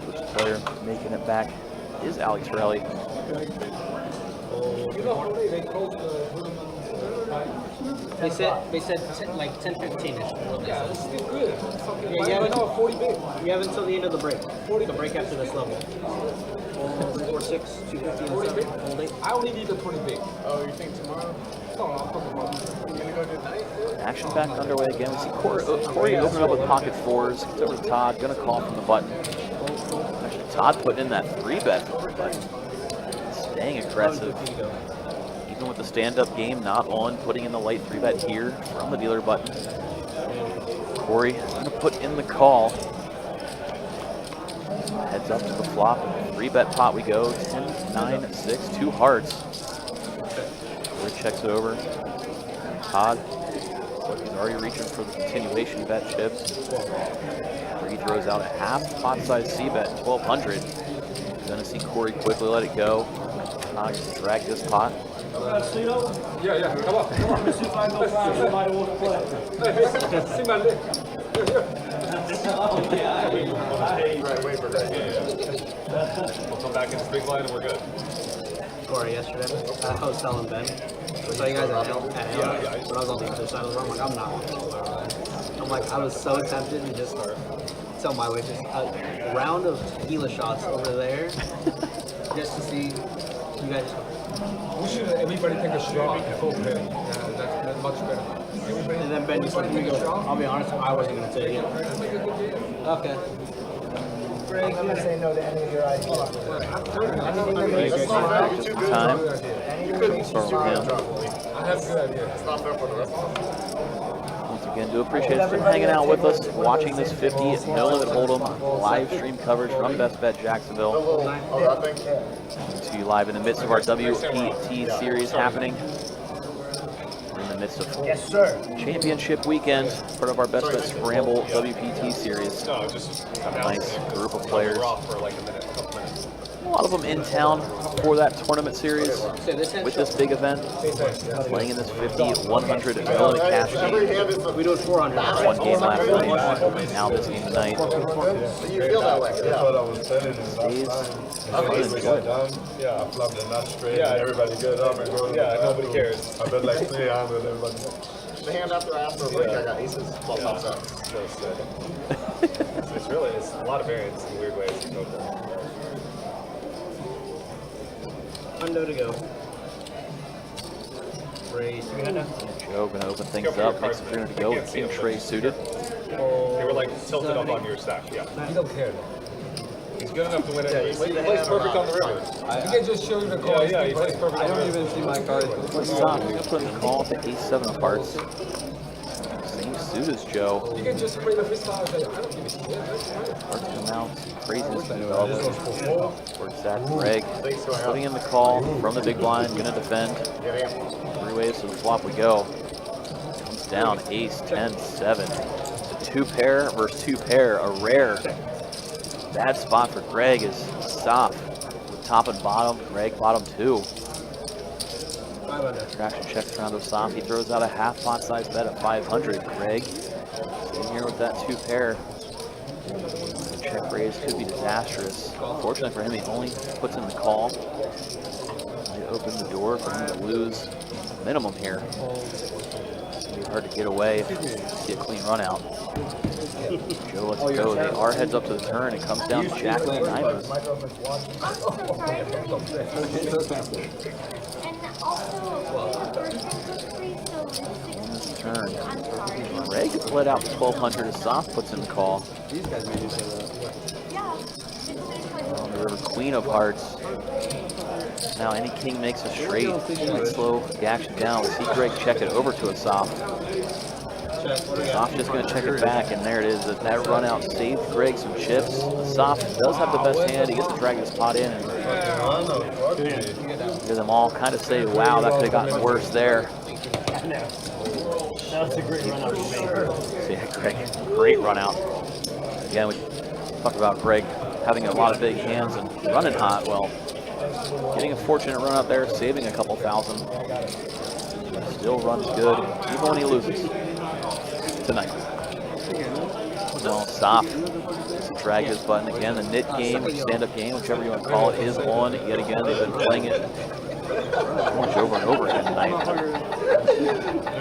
First player making it back is Alec Torelli. They said like 10-15ish. Yeah, this is still good. Yeah, you haven't, 40 big. you have until the end of the break. The break after this level. 4-6, 250 and 7. Hold it. I only need the 20 big. Oh, you think tomorrow? No, I'm talking about. You gonna go tonight? Action back underway again. We see Corey opening up with pocket fours. Gets over to Todd. Gonna call from the button. Actually, Todd putting in that 3-bet from the button. Staying aggressive. Even with the stand-up game not on, putting in the light 3-bet here from the dealer button. Corey gonna put in the call. Heads up to the flop. 3-bet pot we go. 10, 9, 6, 2 hearts. Corey checks it over. Todd, he's already reaching for the continuation bet chips. He throws out a half pot size C-bet, 1,200. Gonna see Corey quickly let it go. Todd can drag this pot. Yeah, come on. Let's see if I know somebody wants to play. See my leg. We'll come back in this big line and we're good. Corey, yesterday, I was telling Ben. I saw you guys at Hill. When I was on the other side of the room, I'm like, I'm not. I'm like, I was so tempted to just tell my waitress a round of tequila shots over there just to see you guys. We should everybody take a shot before playing. That's much better. And then Ben just looked at me and goes, I'll be honest, I wasn't going to take it. Okay. I'm not going to say no to any of your ideas. Time. I have a good idea. Once again, do appreciate it for hanging out with us, watching this 50 No Limit Hold'em live stream coverage from Best Bet Jacksonville. To you live in the midst of our WPT series happening. We're in the midst of Yes, sir. championship weekend, part of our Best Bet Scramble WPT series. No, just Nice group of players. We're off for like a minute, a couple minutes. A lot of them in town for that tournament series with this big event, playing in this 50, 100 Villain Cash Every game. hand is We do it 400. One game last night, now this game tonight. You feel that way, That's what I yeah. was telling him Stays last time. fun and We enjoyable. got done. Yeah, I flopped the nut straight. Yeah. And everybody get up and go. to Yeah, the nobody bathroom. cares. I bet like 300. Everybody. The hand after I asked for a break, I got aces, 12 pops up. So sick. It's really, it's a lot of variance in weird ways. Go for it. Hundo to go. Raise 300. Joe gonna open things up, makes it 300 to go with King Trey suited. They were like tilted up on your stack, yeah. He don't care. He's good enough to win it. Yeah, you He see the plays hand perfect on around. the river. He can just show you the cards. Yeah, he plays perfect I on the don't river. even see my cards. Let's stop. He's gonna put in the call to ace-7 of hearts. Same suit as Joe. You can just spray the fist out. I don't give a shit. Hearts come out. Craziness been This developing. was for 4. Where's that? Greg putting in the call from the big blind, gonna defend. Get him. 3 ways to the flop we go. Comes down, ace, 10, 7. The 2 pair versus 2 pair, a rare. Bad spot for Greg is stop. Top and bottom, Greg bottom 2. 500. Traction checks around to stop. He throws out a half pot size bet at 500. Greg sitting here with that 2 pair. The check raise could be disastrous. Fortunately for him, he only puts in the call. They open the door for him to lose minimum here. It's gonna be hard to get away if you see a clean run out. Joe lets it go. They are heads up to the turn. It comes down to Jack of diamonds. Turn. Greg has bled out 1200 as soft puts in the call. These guys made you say that. On the river, Queen of Hearts. Now any king makes a straight. Might slow the action down. We see Greg check it over to a soft. Soft just going to check it back, and there it is. That run out saved Greg some chips. The soft does have the best hand. He gets to drag his pot in and hear them all kind of say, wow, that could have gotten worse there. That was a great run out. So yeah, Greg, great run out. Again, we talked about Greg having a lot of big hands and running hot. Well, getting a fortunate run out there, saving a couple thousand. Still runs good, even when he loses tonight. Well, stop. Drag his button again. The knit game, stand-up game, whichever you want to call it, is on yet again. They've been playing it much over and over again tonight. You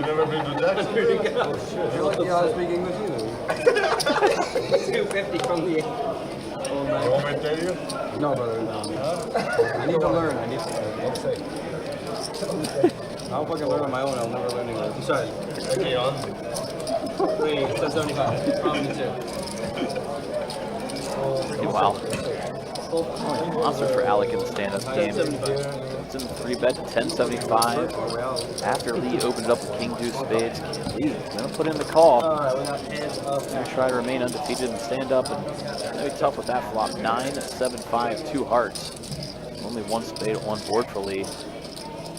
never been to Jackson? You're lucky how to speak English either. 250 from the You want me to tell you? No, brother. No. I need to learn. I need to learn. I'll fucking learn on my own. I'll never learn English. I'm sorry. Okay, on. Wait, 775. Probably 2. Wow. Monster for Alec in the stand-up game. It's in 3-bet to 1075. After Lee opened it up with King Deuce Spades, Lee gonna put in the call. Alright, we got hands up. Gonna try to remain undefeated and stand up, and it's gonna be tough with that flop. 9, 7, 5, 2 hearts. Only 1 spade on board for Lee.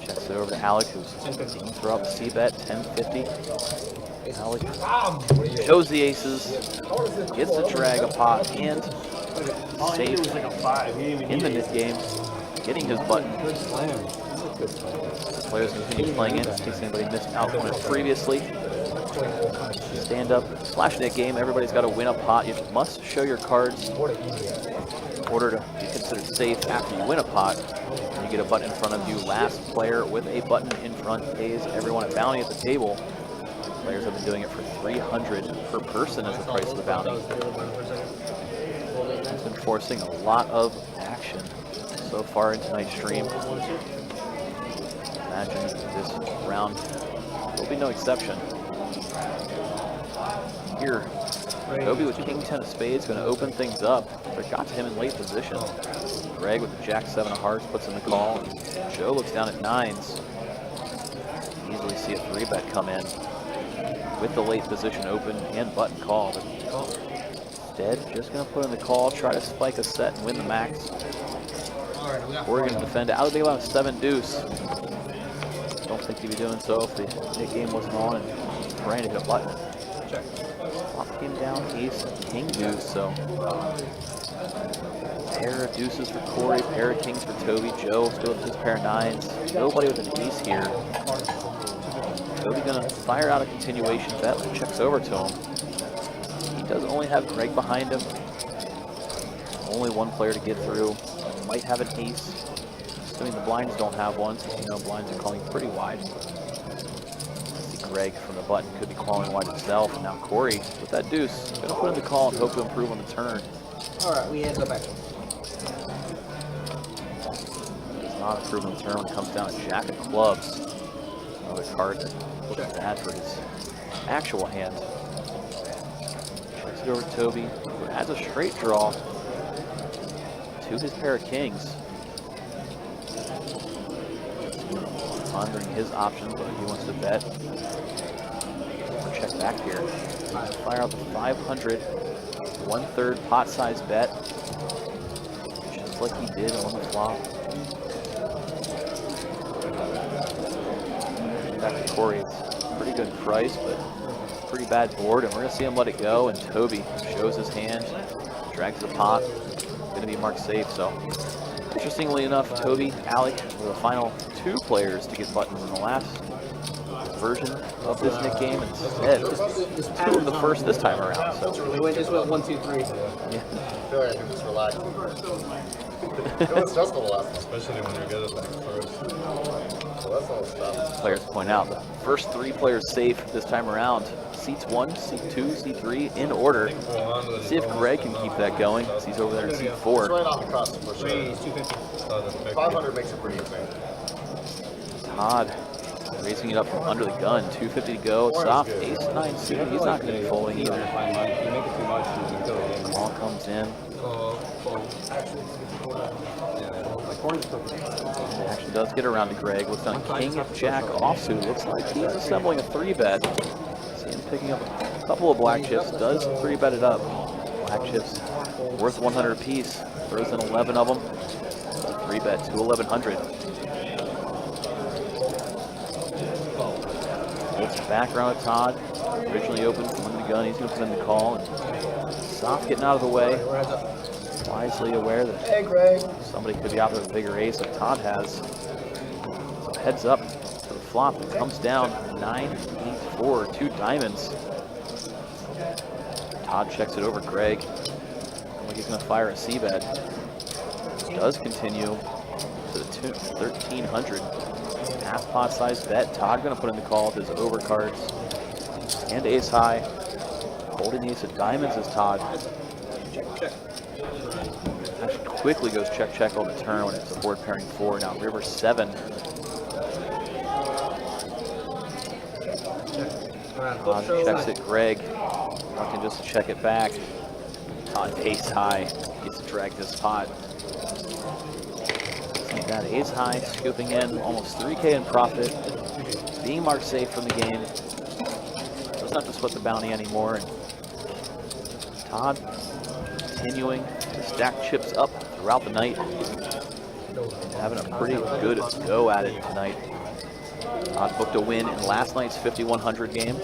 Checks it over to Alec, who's going to throw up a C-bet, 1050. Alec shows the aces, gets to drag a pot, and safe in the knit game, getting his button. Good slam. Players continue playing in, in case anybody missed out on it previously. Stand up, slash knit game, everybody's got to win a pot. You must show your cards in order to be considered safe after you win a pot. You get a button in front of you. Last player with a button in front pays everyone a bounty at the table. Players have been doing it for 300 per person as the price of the bounty. It's been forcing a lot of action so far in tonight's stream. Imagine this round will be no exception. Here, Kobe with King 10 of Spades going to open things up. But got to him in late position. Greg with the Jack 7 of Hearts puts in the call. Joe looks down at 9s. Easily see a 3-bet come in with the late position open and button call. But instead, just going to put in the call, try to spike a set and win the max. We're going to defend out of the 7 deuce. don't think he'd be doing so if the Nick game wasn't on and Brandon hit a button. Check. Flop came down, ace, king deuce, so pair of deuces for Corey, pair of kings for Toby. Joe still with his pair of nines. Nobody with an ace here. Toby gonna fire out a continuation bet that checks over to him. He does only have Greg behind him. Only one player to get through. Might have an ace. Assuming the blinds don't have one, since you know blinds are calling pretty wide. See Greg from the button could be calling wide himself. Now Corey with that deuce, gonna put in the call and hope to improve on the turn. All right, we had to go back. Does not improve on the turn when it comes down to jack of clubs. Another card that looks bad for his actual hand. Checks it over to Toby, who adds a straight draw to his pair of kings. Pondering his options, whether he wants to bet or check back here. Fire out the 500, 1/3 pot size bet, just like he did on the flop. Back to Corey, it's a pretty good price, but pretty bad board, and we're gonna see him let it go. And Toby shows his hand, drags the pot, gonna be marked safe. So interestingly enough, Toby, Alec were the final two players to get buttons in the last version of this Nick game, and instead two of the first this time around. So We just went 1, 2, 3. yeah. I feel like I can just relax. It was just the last, Especially when you get it back first. so that's all stuff. Players point out the first three players safe this time around. Seats 1, seat 2, seat 3 in order. See if Greg can keep that going, because he's over there in seat 4. It's right on the cusp for sure. 250. 500 makes it pretty insane. Todd raising it up from under the gun. 250 to go. Soft ace 9 suited. He's not going to be folding either. You make it too much, you can kill the game. Call comes in. It actually does get around to Greg. Looks on king jack offsuit. Looks like he's assembling a 3-bet. See him picking up a couple of black chips. Does 3-bet it up. Black chips worth 100 apiece. Throws in 11 of them. 3-bet to 1100. Looks back around at Todd. Originally open from under the gun. He's going to put in the call. And Soft getting out of the way. Wisely aware that somebody could be out there with a bigger ace like Todd has. So heads up to the flop. It comes down 9, 8, 4, 2 diamonds. Todd checks it over Greg. Looks like he's going to fire a C-bet. Does continue to the 1300. Half pot size bet. Todd going to put in the call with his overcards and ace high. Holding the ace of diamonds is Todd. Check. Actually quickly goes check check on the turn when it's a board pairing 4. Now river 7. Todd checks it. Greg looking just to check it back. Todd ace high gets to drag this pot. See that ace high scooping in almost 3K in profit. Being marked safe from the game. Doesn't have to split the bounty anymore. And Todd continuing to stack chips up throughout the night. Having a pretty good go at it tonight. Todd booked a win in last night's 5100 game.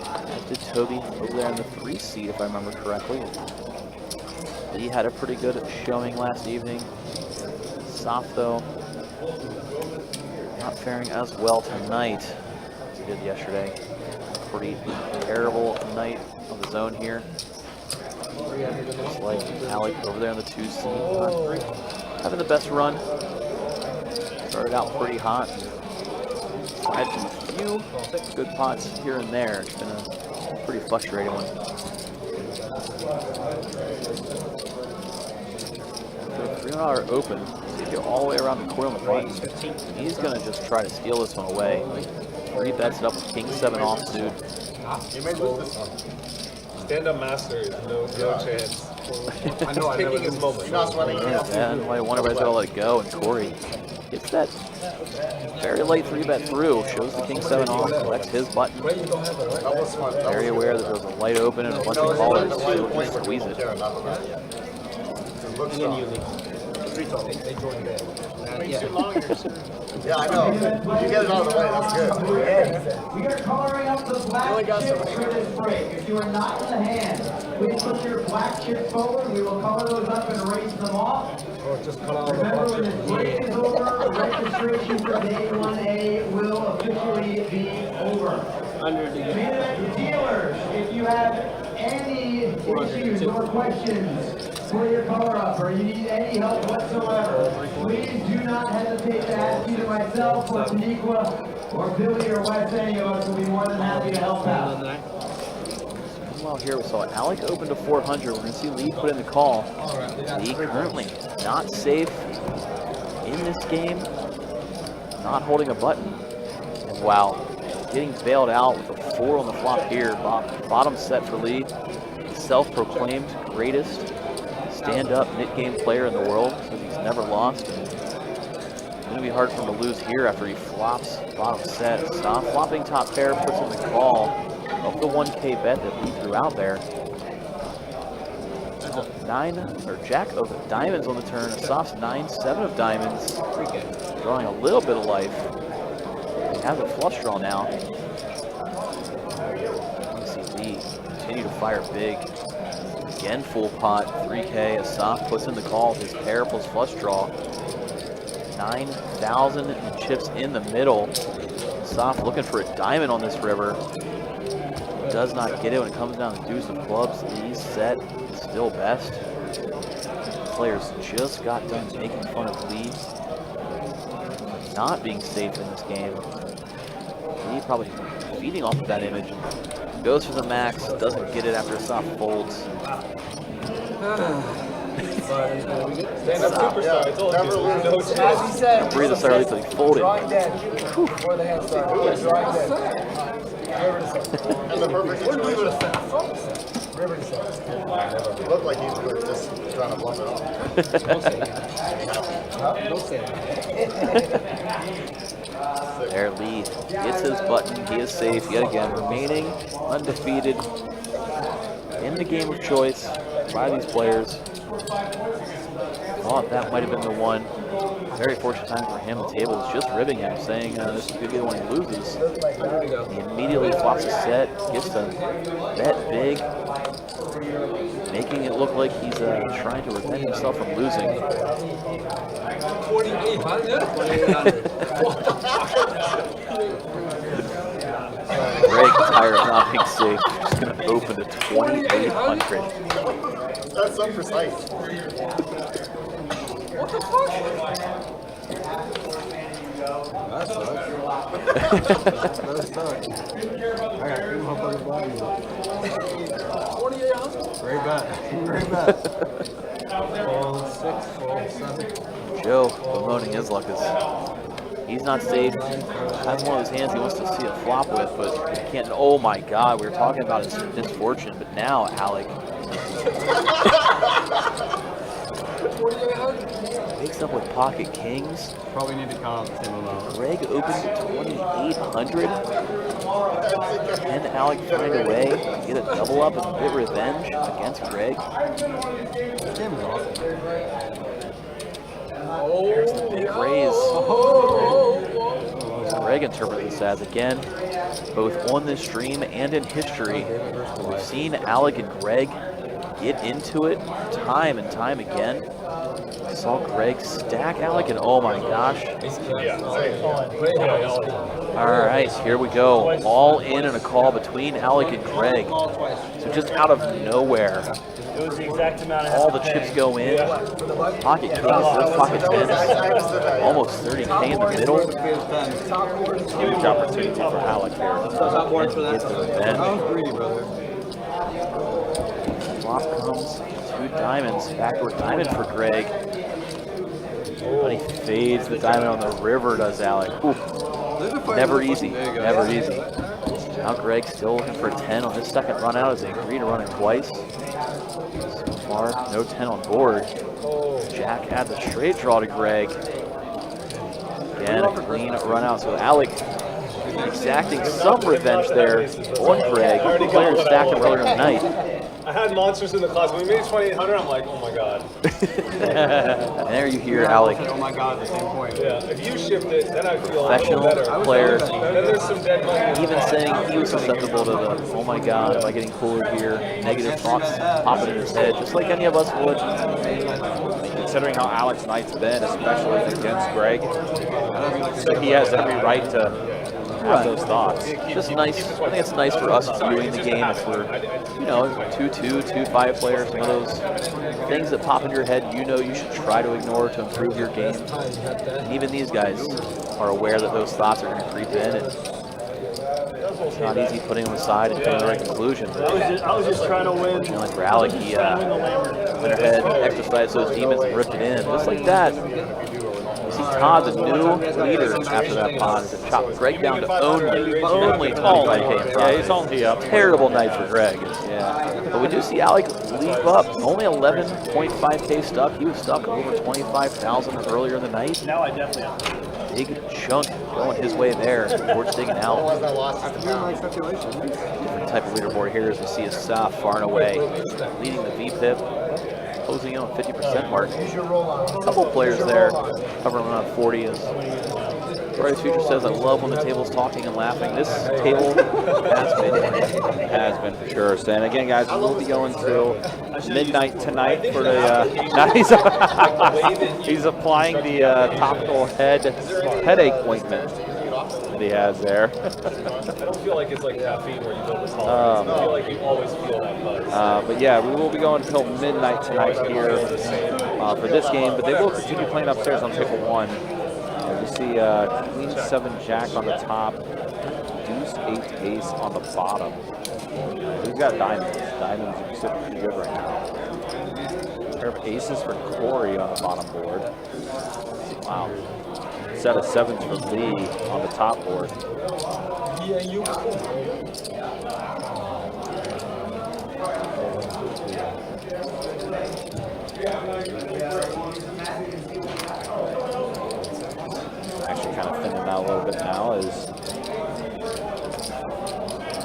As did Toby over there in the 3 seat, if I remember correctly. He had a pretty good showing last evening. Soft though, not faring as well tonight as he did yesterday. Pretty terrible night of the zone here. Just like Alec over there on the 2 seat, not having the best run. Started out pretty hot. Had a few good pots here and there. It's been a pretty frustrating one. So $3 open. So you go all the way around the corner on the button. He's going to just try to steal this one away. 3-bets it up with king 7 offsuit. You may lose this one. Stand-up master, no chance. I know, He's taking his moment. You're not sweating. Yeah, and one of us got to let it go, and Corey gets that very late 3-bet through. Shows the king 7 off, collects his button. That was smart. Very aware that there's a light open and a bunch of callers, so he can squeeze it. Good Yeah, I know. You get it out of the way, that's good. We are coloring up the black chips for this break. If you are not in the hand, please put your black chips forward. We will color those up and erase them off. Remember, when this break is over, registration for day 1A will officially be over. Dealers, if you have any issues or questions for your color up, or you need any help whatsoever, please do not hesitate to ask either myself or Taniqua or Billy or Wes. Any of us will be more than happy to help out. Well, here we saw Alec open to 400. We're going to see Lee put in the call. Lee currently not safe in this game, not holding a button. And wow, getting bailed out with a 4 on the flop here. Bottom set for Lee. Self-proclaimed greatest stand-up mid-game player in the world, so he's never lost. It's going to be hard for him to lose here after he flops bottom set. Stop flopping top pair, puts in the call of the 1K bet that Lee threw out there. Jack of diamonds on the turn. A soft 9-7 of diamonds, drawing a little bit of life. He has a flush draw now. You see Lee continue to fire big. Again, full pot, 3K. A soft puts in the call. His pair plus flush draw. 9,000 chips in the middle. Soft looking for a diamond on this river. Does not get it when it comes down to deuce of clubs. Lee's set still best. Players just got done making fun of Lee not being safe in this game. Lee probably feeding off of that image. Goes for the max, doesn't get it after a soft folds. Stand up superstar. I told you. As he said, Breathe a sigh until he folded. drawing dead. Before the hand start. Drawing dead. And the perfect What did we situation. River to set. It looked like he was just trying to bluff it off. Don't say that. Don't say that. There, Lee gets his button. He is safe yet again, remaining undefeated in the game of choice by these players. Thought that might have been the one. Very fortunate time for him. The table is just ribbing him, saying this is going to be the one he loses. He immediately flops a set, gets to bet big, making it look like he's trying to revenge himself from losing. 2,800? Greg, tired of not being safe, just going to open to 2,800. That's so precise. What the fuck? That sucks. That sucks. I got 2 motherfuckers blind. 2,800? Great bet. Great bet. Fold 6, fold 7. Joe bemoaning his luck is he's not safe. Has one of those hands he wants to see a flop with, but he can't. Oh my God, we were talking about his misfortune, but now Alec wakes up with pocket kings. Probably need to count the same amount. Greg opens to 2,800. Can Alec find a way to get a double up and get revenge against Greg? This game is awesome. There's the big raise. Greg interpreted this as, again, both on this stream and in history, we've seen Alec and Greg get into it time and time again. I saw Greg stack Alec, and oh my gosh. All right, here we go. All in and a call between Alec and Greg. So just out of nowhere, It was the exact amount of all the chips go in. Pocket kings, those pocket tens, almost 30K in the middle. Huge opportunity for Alec here. And to get the revenge. Greedy, brother. Flop comes, 2 diamonds, backward diamond for Greg. But he fades the diamond on the river, does Alec. Ooh. Never easy, never easy. Now Greg still looking for a 10 on his second run out as they agree to run it twice. So far, no 10 on board. Jack adds a straight draw to Greg. Again, a clean run out. So Alec exacting some revenge there on Greg. The players stacked him earlier in the night. I had monsters in the class. When we made 2,800, I'm like, oh my god. And there you hear Alec. Oh my god, at the same point. Yeah, if you shift it, then I feel Professional better. player. Then there's some dead money. Even saying he was susceptible to the, oh my god, am I getting cooler here? Negative thoughts popping in his head, just like any of us would. Considering how Alec's night's been, especially against Greg, so he has every right to have those thoughts. Just nice. I think it's nice for us viewing the game if we're, you know, 2-2, 2-5 players. Some of those things that pop in your head, you know, you should try to ignore to improve your game. And even these guys are aware that those thoughts are going to creep in, and it's not easy putting them aside and coming to the right conclusion. I was just trying to win. You know, like for Alec, he went ahead, exercised those demons, and ripped it in. Just like that. You see Todd, the new leader after that pod, is to chop Greg down to only 25K. Yeah, he's only up. Terrible night for Greg. Yeah. But we do see Alec leap up. Only 11.5K stuck. He was stuck over 25,000 earlier in the night. Now I definitely have. Big chunk going his way there towards digging out. Different type of leaderboard here as we see Asaf far and away leading the VPIP, closing in on 50% mark. A couple players there hovering around 40. As Torelli's Future says, I love when the table's talking and laughing. This table has been for sure. And again, guys, we'll be going till midnight tonight for the. He's applying the topical headache ointment that he has there. I don't feel like it's like caffeine where you build this tolerance. I feel like you always feel that buzz. But yeah, we will be going until midnight tonight here for this game, but they will continue playing upstairs on table 1. You see Queen 7 Jack on the top, Deuce 8 Ace on the bottom. Who's got diamonds? Diamonds are sitting pretty good right now. Pair of aces for Corey on the bottom board. Wow. Set of 7s for Lee on the top board. Yeah, you Actually kind of thinning out a little bit now as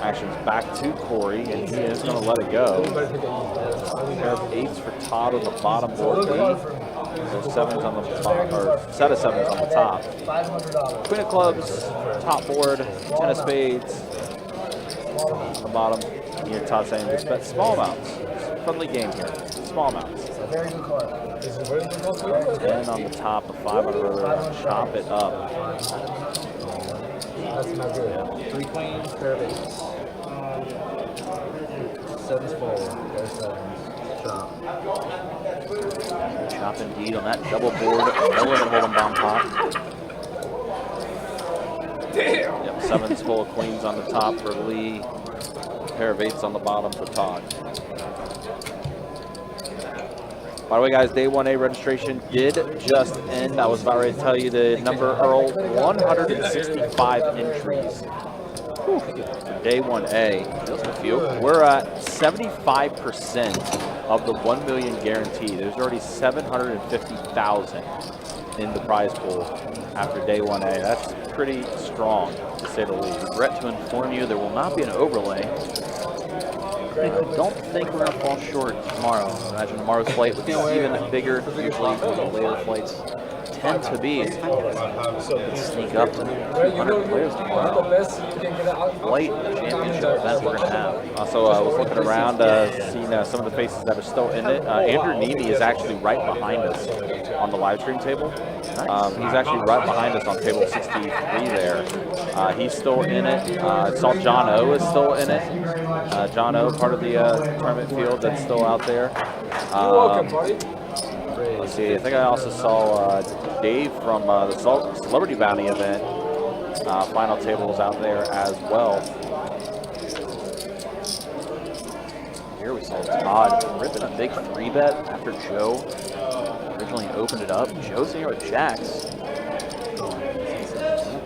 action's back to Corey, and he is going to let it go. Pair of 8s for Todd on the bottom board. There's 7s on the bottom, or set of 7s on the top. Queen of clubs, top board, 10 of spades on the bottom. You hear Todd saying just bet small amounts. Friendly game here, small amounts. very good card. And on the top, a 5 on the river, chop it up. That's not good. Yeah. 3 queens, pair of 8s. 7s forward, there's 7s. Chop. Chop indeed on that double board. No limit hold'em bomb pot. Damn. Yep, 7s full of queens on the top for Lee. Pair of 8s on the bottom for Todd. By the way, guys, day 1A registration did just end. I was about ready to tell you the number, Earl, 165 entries. Whew. Day 1A. Just a few. We're at 75% of the 1 million guarantee. There's already 750,000 in the prize pool after day 1A. That's pretty strong, to say the least. Regret to inform you there will not be an overlay. I don't think we're going to fall short tomorrow. I imagine tomorrow's flight would be even bigger. Usually the later flights tend to be. Sneak up to 200 players tomorrow. Flight championship event we're going to have. Also, I was looking around, seeing some of the faces that are still in it. Andrew Nemi is actually right behind us on the live stream table. He's actually right behind us on table 63 there. He's still in it. I saw John O is still in it. John O, part of the tournament field that's still out there. Let's see, I think I also saw Dave from the Celebrity Bounty event. Final tables out there as well. Here we saw Todd ripping a big 3-bet after Joe originally opened it up. Joe's here with Jacks.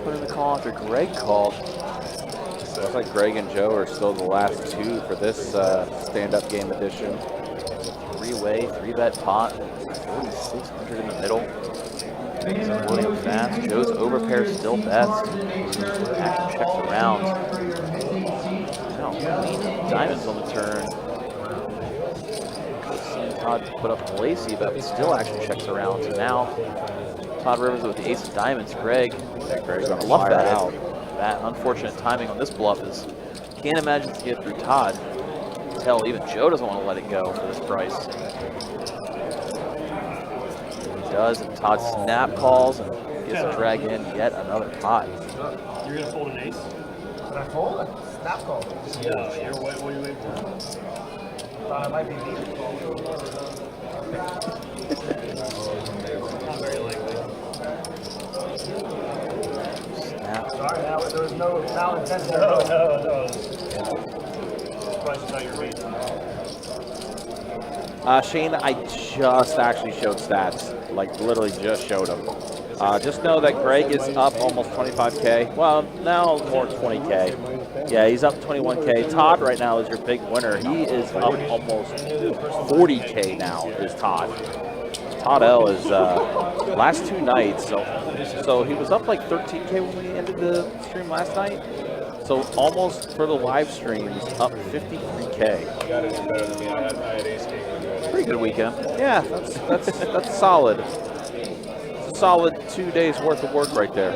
Put in the call after Greg called. Looks like Greg and Joe are still the last 2 for this stand-up game edition. 3-way, 3-bet pot. 4,600 in the middle. Loading fast. snaps. Joe's overpair still best. Action checks around. Now, queen of diamonds on the turn. Seeing Todd put up Lacey, but still action checks around. So now, Todd Rivers with the ace of diamonds. Greg's gonna bluff that out. That unfortunate timing on this bluff is, can't imagine to get through Todd. Hell, even Joe doesn't want to let it go for this price. He does, and Todd snap calls and gets to drag in yet another pot. You're gonna fold an ace? Did I fold it? Snap call. Yeah, what are you waiting for? Thought I might be beat. Not very likely. Snap. Sorry, there was no foul intent. No. Surprised to tell your rate. Shane, I just actually showed stats, like literally just showed them. Just know that Greg is up almost 25K. Well, now more 20K. Yeah, he's up 21K. Todd right now is your big winner. He is up almost 40K now, is Todd. Todd L is last 2 nights, so he was up like 13K when we ended the stream last night. So almost for the live streams, up 53K. Gotta do better than me. I had ace king. Pretty good weekend. Yeah, that's solid. It's a solid 2 days worth of work right there.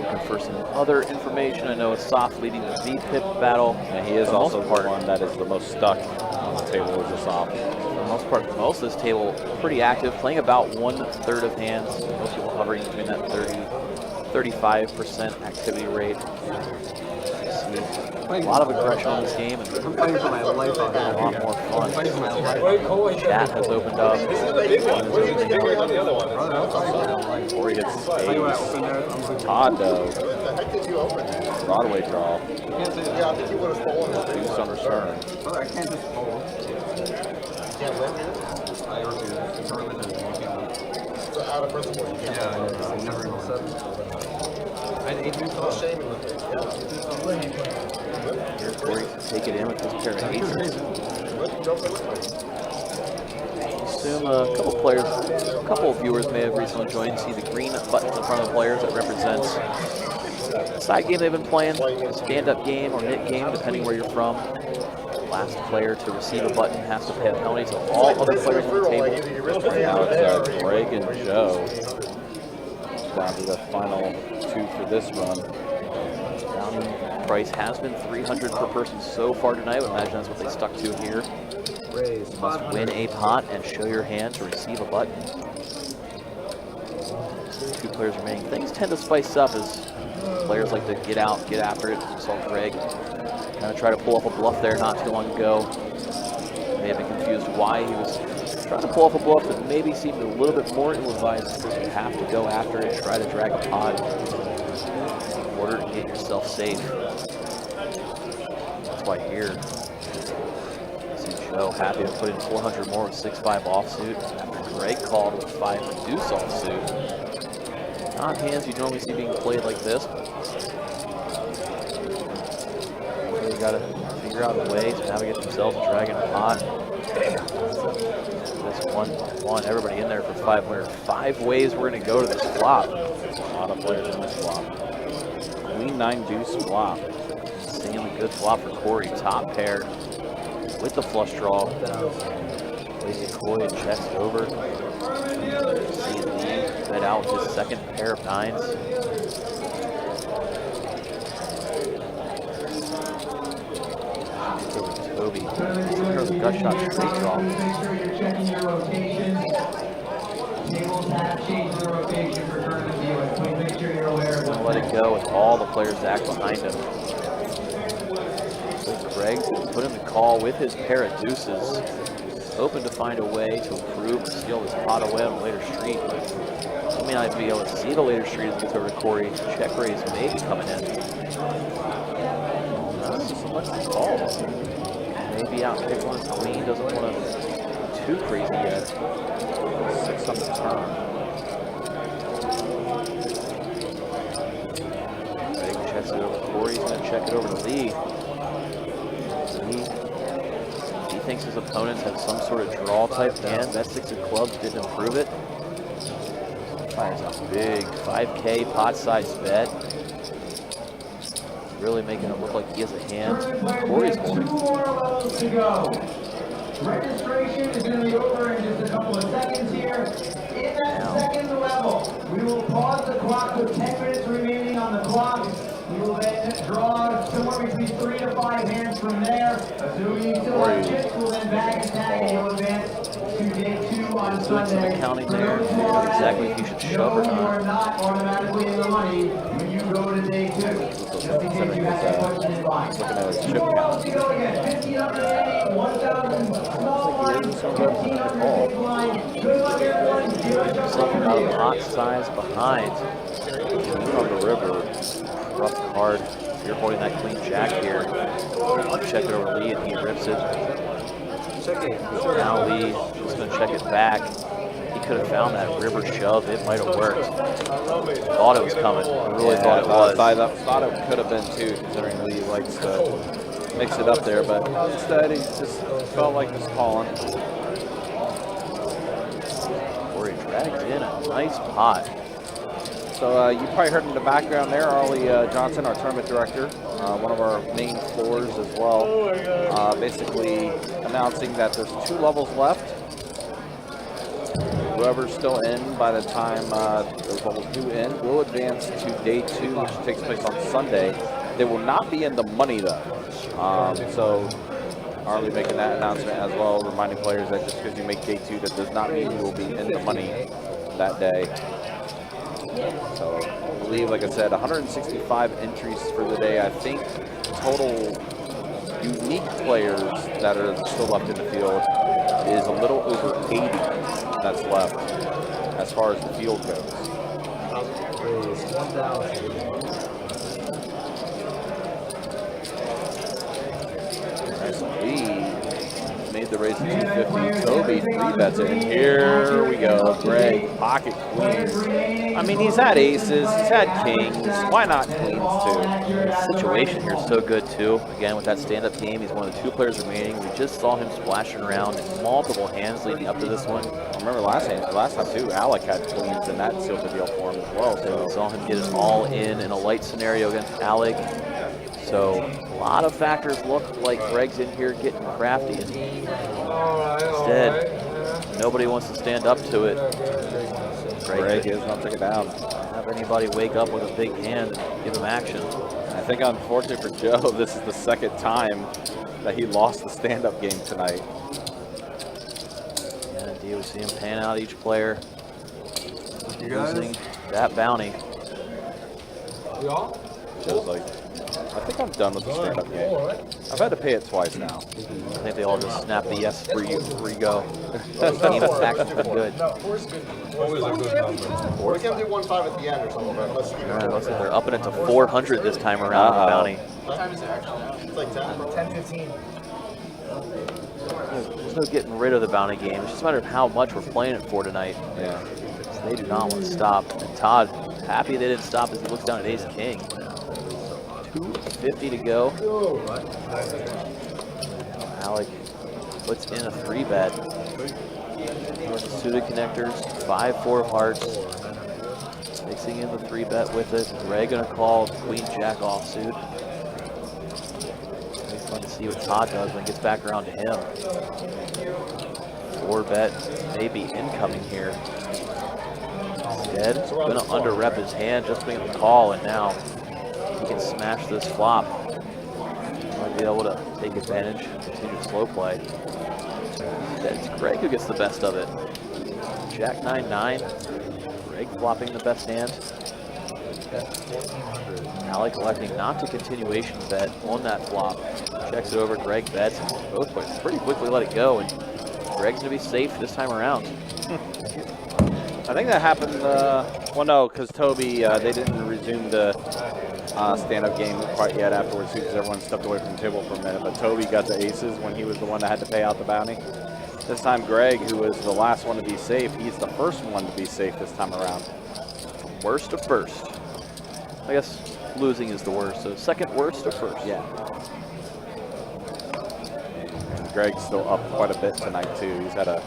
Looking for some other information. I know it's soft leading the V-pip battle. And he is also part one that is the most stuck on the table is a soft. For the most part, most of this table pretty active, playing about 1/3 of hands. Most people hovering between that 35% activity rate. See a lot of aggression in this game, and I'm fighting for my life out a here. lot more I'm fighting for my life. Chat has opened up. This is the big one. What are you bigger than the other one? Brother, I'm fighting for my life. Or he hits Tell you what, I ace. opened there, I'm good. Todd though, What the heck did you open? Broadway draw, You can't say that. Yeah, I think you would have stolen it. deuce on return. Brother, I can't just fold. You can't win here? I refuse. It's a religion. You can't win. It's out of principle. You can't Yeah, I never go 7. I had 8 No shame in the thing. Here's Corey to take it in with this pair of aces. Assume a couple of viewers may have recently joined. See the green buttons in front of the players that represents the side game they've been playing, stand-up game or knit game, depending where you're from. Last player to receive a button has to pay a penalty to all other players on the table. Now it's Greg and Joe. Down to the final 2 for this run. Bounty price has been $300 per person so far tonight. I would imagine that's what they stuck to here. Raise. You must win a pot and show your hand to receive a button. 2 players remaining. Things tend to spice up as players like to get out, get after it. We saw Greg kind of try to pull off a bluff there not too long ago. May have been confused why he was trying to pull off a bluff that maybe seemed a little bit more ill-advised, because you have to go after it, try to drag a pot in order to get yourself safe. That's why here, see Joe happy to put in 400 more with 6-5 offsuit after Greg called with 5 reduce offsuit. Not hands you normally see being played like this. So you gotta figure out a way to navigate themselves dragging a pot. This one, everybody in there for 500. 5 ways we're gonna go to this flop. A lot of players in this flop. Queen 9 deuce flop. Insanely good flop for Corey. Top pair with the flush draw. Plays a coy and checks over. See Lee bet out with his second pair of 9s. Gets over to Toby. There's a gut shot straight draw. Make sure you're checking your rotation. Tables have changed the rotation for tournament viewing. Please make sure you're aware of Gonna what's let it go with all the players back behind him. So Greg put in the call with his pair of deuces. Hoping to find a way to improve and steal this pot away on the later street. He may not be able to see the later street as he gets over to Corey. Check raise may be coming in. Not so much the call. Maybe out pick on his queen. Doesn't want to be too crazy yet. 6 on the turn. Greg checks it over to Corey. He's going to check it over to Lee. He thinks his opponents have some sort of draw type hand. That 6 of clubs didn't improve it. Fires a big 5K pot-sized bet. Really making it look like he has a hand. Corey's holding. 2 more levels to go. Registration is going to be over in just a couple of seconds here. In that second level, we will pause the clock with 10 minutes remaining on the clock. We will then draw somewhere between 3 to 5 hands from there. Assuming you still have chips, we'll then bag and tag and you'll advance to day 2 on Doing some Sunday. accounting there. Exactly if you should shove or You not. are not automatically in the money when you go to day 2. Just in case you have that question in mind. Looking at his chip 2 more count. levels to go again. 1,500 remaining, 1,000 small line, 1,500 big line. Good luck, everyone. Give us Something a about a pot size behind. On the river. Rough card. You're holding that queen jack here. Check it over Lee and he rips it. Now Lee is going to check it back. He could have found that river shove. It might have worked. Thought it was coming. I really thought it was. Thought it could have been too, considering Lee likes to mix it up there, but instead he just felt like just calling. Corey dragged in a nice pot. So you probably heard in the background there, Arlie Johnson, our tournament director, one of our main floors as well, basically announcing that there's 2 levels left. Whoever's still in by the time those levels do end will advance to day 2, which takes place on Sunday. They will not be in the money though. So Arlie making that announcement as well, reminding players that just because you make day 2, that does not mean you will be in the money that day. So I believe, like I said, 165 entries for the day. I think total unique players that are still left in the field is a little over 80 that's left as far as the field goes. Nice lead. Made the raise to 250. Toby 3-bets it. Here we go. Greg, pocket queens. I mean, he's had aces, he's had kings. Why not queens too? The situation here is so good too. Again, with that stand-up game, he's one of the 2 players remaining. We just saw him splashing around in multiple hands leading up to this one. I remember last time too, Alec had queens and that sealed the deal for him as well. So we saw him get it all in a light scenario against Alec. So a lot of factors look like Greg's in here getting crafty. Instead, nobody wants to stand up to it. Greg is not take it down. Have anybody wake up with a big hand and give him action. I think unfortunately for Joe, this is the second time that he lost the stand-up game tonight. Yeah, indeed, we see him pan out each player. You guys? Losing that bounty. Joe's like, I think I'm done with the stand-up game. I've had to pay it twice now. I think they all just snap the yes for you before you go. Team attack's pretty good. Always a good number. We can do 1-5 at the end or something, but let's keep it. Looks like they're upping it to 400 this time around on the bounty. What time is it actually? It's like 10. 10:15. There's no getting rid of the bounty game. It's just a matter of how much we're playing it for tonight. Yeah. So they do not want to stop. And Todd, happy they didn't stop as he looks down at ace king. 250 to go. Alec puts in a 3-bet. Suited connectors, 5-4 of hearts. Mixing in the 3-bet with it. Greg gonna call queen jack offsuit. It's fun to see what Todd does when he gets back around to him. 4-bet maybe incoming here. Instead, gonna under-rep his hand, just being able to call, and now he can smash this flop. Might be able to take advantage, continue to slow play. It's Greg who gets the best of it. Jack 9-9. Greg flopping the best hand. Alec electing not to continuation bet on that flop. Checks it over, Greg bets. Both players pretty quickly let it go, and Greg's gonna be safe this time around. I think that happened, well no, because Toby, they didn't resume the stand-up game quite yet afterwards because everyone stepped away from the table for a minute, but Toby got the aces when he was the one that had to pay out the bounty. This time Greg, who was the last one to be safe, he's the first one to be safe this time around. Worst to first. I guess losing is the worst, so second worst to first. Yeah. And Greg's still up quite a bit tonight too. He's had a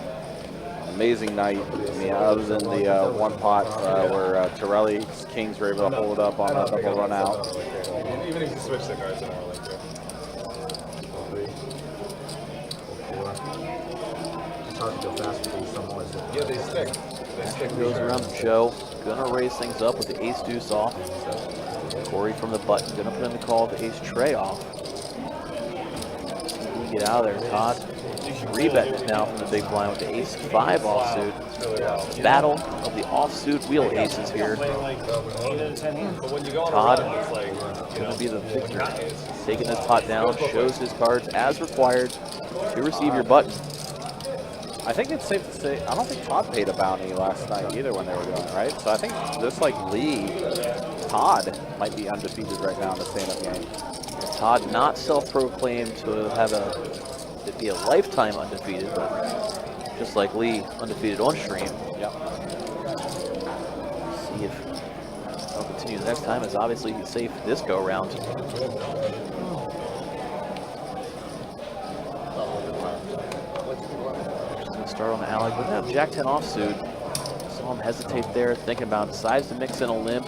amazing night. I mean, other than the one pot where Torelli Kings were able to hold it up on a double run out. Even if you switch the cards in all, like, It's hard to go fast with these somewhat. yeah, they stick. They stick. Goes around to Joe. Gonna raise things up with the ace deuce off. Corey from the button. Gonna put in the call with the ace tray off. See if we can get out of there. Todd rebetting it now from the big blind with the ace 5 offsuit. Battle of the offsuit wheel aces here. Todd gonna be the victor. Taking this pot down, shows his cards as required to receive your button. I think it's safe to say, I don't think Todd paid a bounty last night either when they were doing it, right? So I think just like Lee, Todd might be undefeated right now in the stand-up game. Todd not self-proclaimed to have it'd be a lifetime undefeated, but just like Lee, undefeated on stream. Yep. See if they'll continue the next time. It's obviously safe this go around. Start on Alec with that Jack-10 offsuit. Saw him hesitate there, thinking about decides to mix in a limp.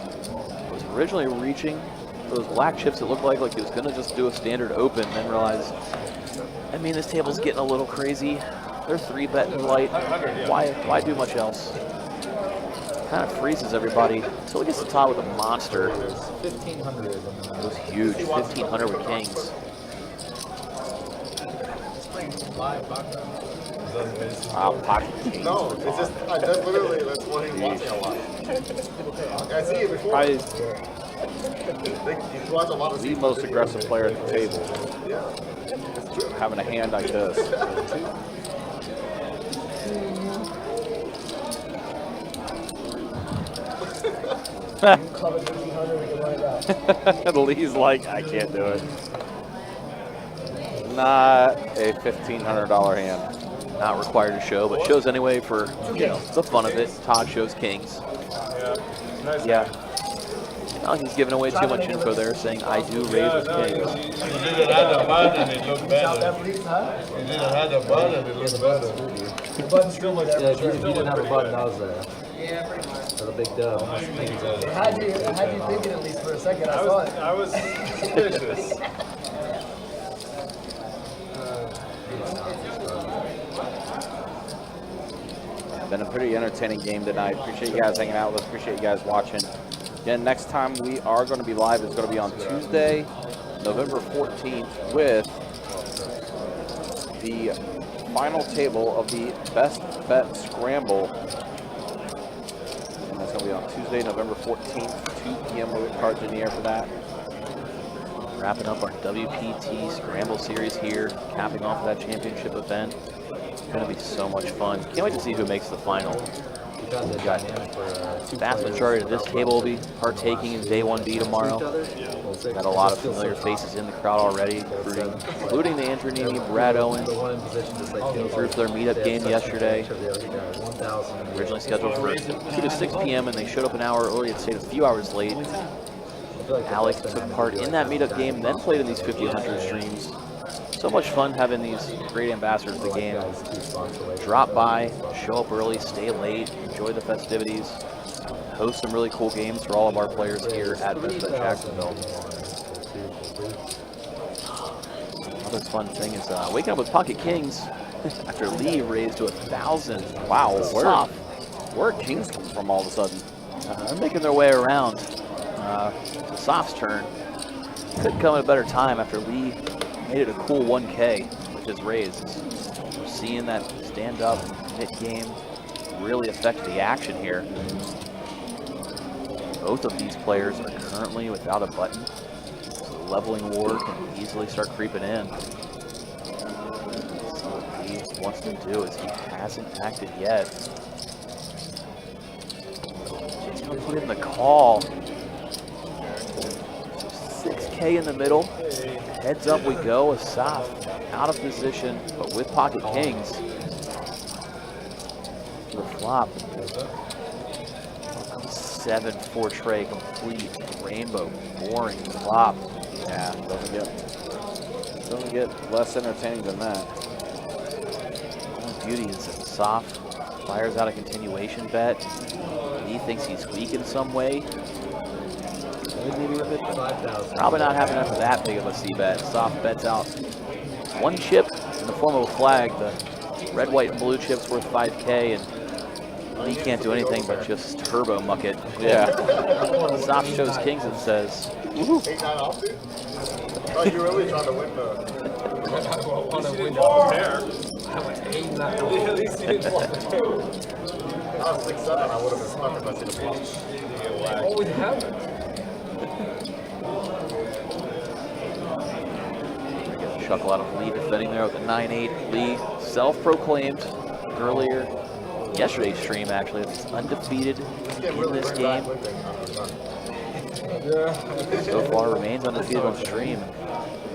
Was originally reaching for those black chips. It looked like he was gonna just do a standard open, then realized, I mean, this table's getting a little crazy. They're 3-betting light. Why do much else? Kind of freezes everybody until he gets to top with a monster. 1,500. It was huge, 1,500 with kings. Pocket Kings. No, it's just, that's literally, that's what he's watching a lot. I see it before. Probably You watch a lot of the most aggressive player at the table. Yeah. Having a hand like this. Lee's like, I can't do it. Not a $1,500 hand. Not required to show, but shows anyway for the fun of it. Todd shows kings. Yeah. Now he's giving away too much info there, saying I do raise with kings. You didn't have the button, it looked better. You didn't have the button, it looked better. The button's still like that. Yeah, if you didn't have a button, that was a big dub. I had you thinking at least for a second. I saw it. I was suspicious. Been a pretty entertaining game tonight. Appreciate you guys hanging out with us. Appreciate you guys watching. Again, next time we are going to be live is going to be on Tuesday, November 14th with the final table of the Best Bet Scramble. And that's going to be on Tuesday, November 14th, 2 p.m. We'll get cards in the air for that. Wrapping up our WPT Scramble series here, capping off that championship event. It's going to be so much fun. Can't wait to see who makes the final. We've got the vast majority of this table will be partaking in Day 1B tomorrow. Got a lot of familiar faces in the crowd already, including the Andronini, Brad Owen, came through for their meetup game yesterday. Originally scheduled for 2 to 6 p.m. and they showed up an hour early and stayed a few hours late. Alec took part in that meetup game, then played in these 50-100 streams. So much fun having these great ambassadors of the game drop by, show up early, stay late, enjoy the festivities, host some really cool games for all of our players here at Jacksonville. Another fun thing is waking up with Pocket Kings after Lee raised to 1,000. Wow, where are Kings come from all of a sudden? They're making their way around. The Soft's turn. Couldn't come at a better time after Lee made it a cool 1K with his raise. We're seeing that stand-up hit game really affect the action here. Both of these players are currently without a button, so the leveling war can easily start creeping in. So what he wants to do is he hasn't acted yet. He's going to put in the call. 6K in the middle. Heads up we go. Asaf out of position, but with Pocket Kings. The flop. 7-4 tray, complete rainbow, boring flop. Yeah, doesn't get less entertaining than that. The beauty is that Asaf Fires out a continuation bet. He thinks he's weak in some way. Maybe with it. Probably not having that big of a C-bet. Soft bets out 1 chip in the form of a flag. The red, white, and blue chip's worth 5K, and he can't do anything but just turbo muck it. Yeah. Soft shows kings and says, woohoo. 8-9 offsuit? Oh, you're really trying to win the... I want to win the pair. I went 8-9. At least he didn't block the two. I was 6-7, I would have been stuck if I seen a block. Always happens. Chuckle out of Lee defending there with a 9-8. Lee, self-proclaimed earlier, yesterday's stream actually, it's undefeated in this game. So far remains undefeated on stream.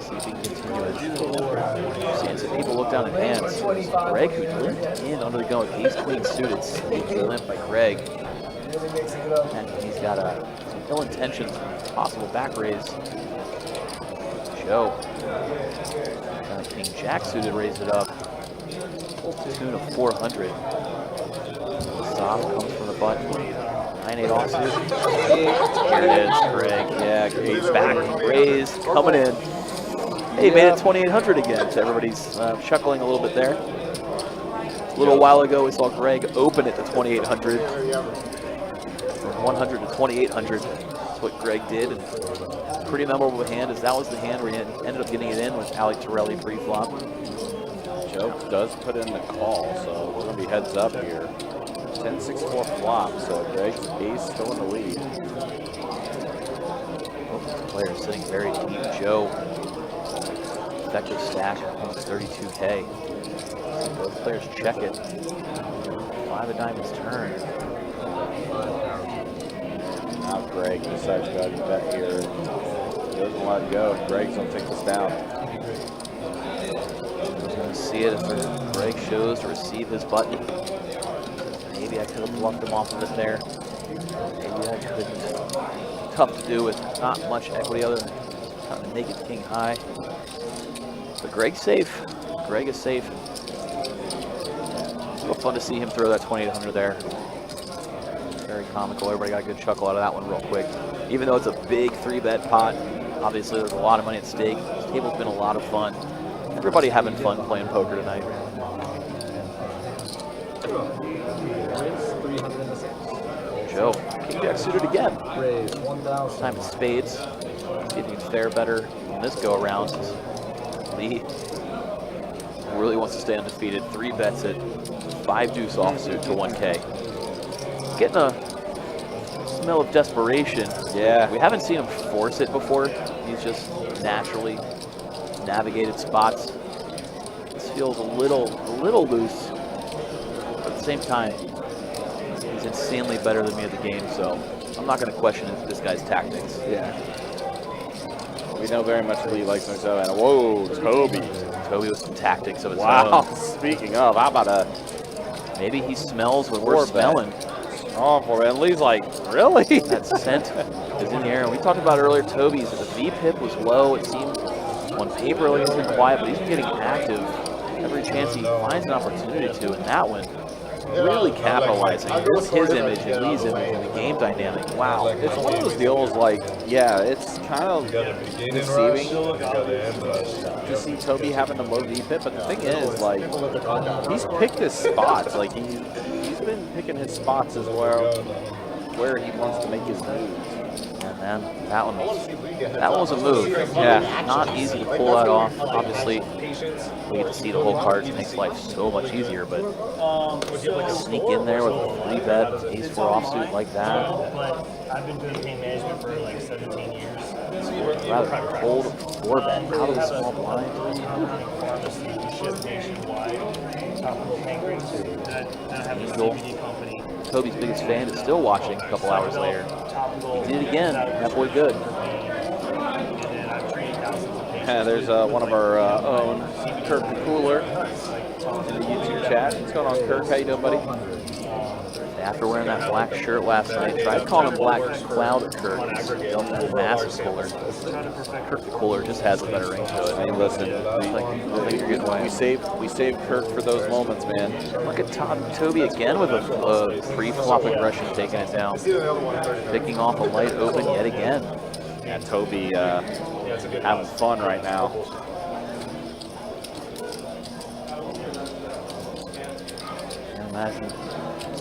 See if he can continue it. Seeing some people look down in hands. Greg, who limped in under the gun with ace-queen suited, sneaky limp by Greg. And he's got some ill-intentioned possible back raise. Joe. King Jack suited raised it up. Full tune of 400. Soft comes from the button. 9-8 offsuit. Here it is, Greg. Yeah, he's back. Raised, coming in. Hey, made it 2,800 again. So everybody's chuckling a little bit there. A little while ago, we saw Greg open it to 2,800. From 100 to 2,800. That's what Greg did. And pretty memorable hand, as that was the hand where he ended up getting it in with Alec Torelli pre-flop. Joe does put in the call, so we're going to be heads up here. 10-6-4 flop, so Greg's ace still in the lead. Both players sitting very deep. Joe, effective stack, almost 32K. Both players check it. 5 of diamonds turn. Now Greg decides to go ahead and bet here. He doesn't let it go. Greg's going to take this down. He's going to see it if Greg shows to receive his button. Maybe I could have bluffed him off of it there. Maybe I couldn't. Tough to do with not much equity other than kind of naked king high. But Greg's safe. Greg is safe. Real fun to see him throw that 2,800 there. Very comical. Everybody got a good chuckle out of that one real quick. Even though it's a big 3-bet pot, obviously there's a lot of money at stake. This table's been a lot of fun. Everybody having fun playing poker tonight. Joe, King Jack suited again. Raise 1,000. This time it's spades. See if you can fare better in this go around. Lee really wants to stay undefeated. 3 bets it. 5 deuce offsuit to 1K. Getting a smell of desperation. Yeah. We haven't seen him force it before. He's just naturally navigated spots. This feels a little loose. But at the same time, he's insanely better than me at the game, so I'm not going to question this guy's tactics. Yeah. We know very much Lee likes himself. And whoa, Toby. Toby with some tactics of his own. Wow. Speaking of, how about a... Maybe he smells what we're smelling. Oh, boy, and Lee's like, really? That scent is in the air. And we talked about earlier, Toby's, the VPIP was low. It seemed on paper like he's been quiet, but he's been getting active every chance he finds an opportunity to. And that one, really capitalizing. This his image and Lee's image and the game dynamic. Wow. It's one of those deals like, yeah, it's kind of deceiving to see Toby having a low VPIP, but the thing is, like, he's picked his spots. Like, he's been picking his spots as well, where he wants to make his moves. And then that one was a move. Yeah, not easy to pull that off. Obviously, we get to see the whole card. It makes life so much easier, but sneak in there with a 3-bet, ace-4 offsuit like that. I've been doing pain management for like 17 years. Rather cold 4-bet out of the small blind. Pharmacy, we ship nationwide. Topical pain creams. I have a CBD company. Toby's biggest fan is still watching a couple hours later. He did it again. That boy good. Yeah, there's one of our own Kirk Cooler in the YouTube chat. What's going on, Kirk? How you doing, buddy? After wearing that black shirt last night, tried calling him Black Cloud Kirk. Massive cooler. Kirk the cooler just has a better ring to it. Hey, listen, I think you're getting away. we saved Kirk for those moments, man. Look at Toby again with a pre-flop aggression taking it down. Picking off a light open yet again. Yeah, Toby having fun right now. Imagine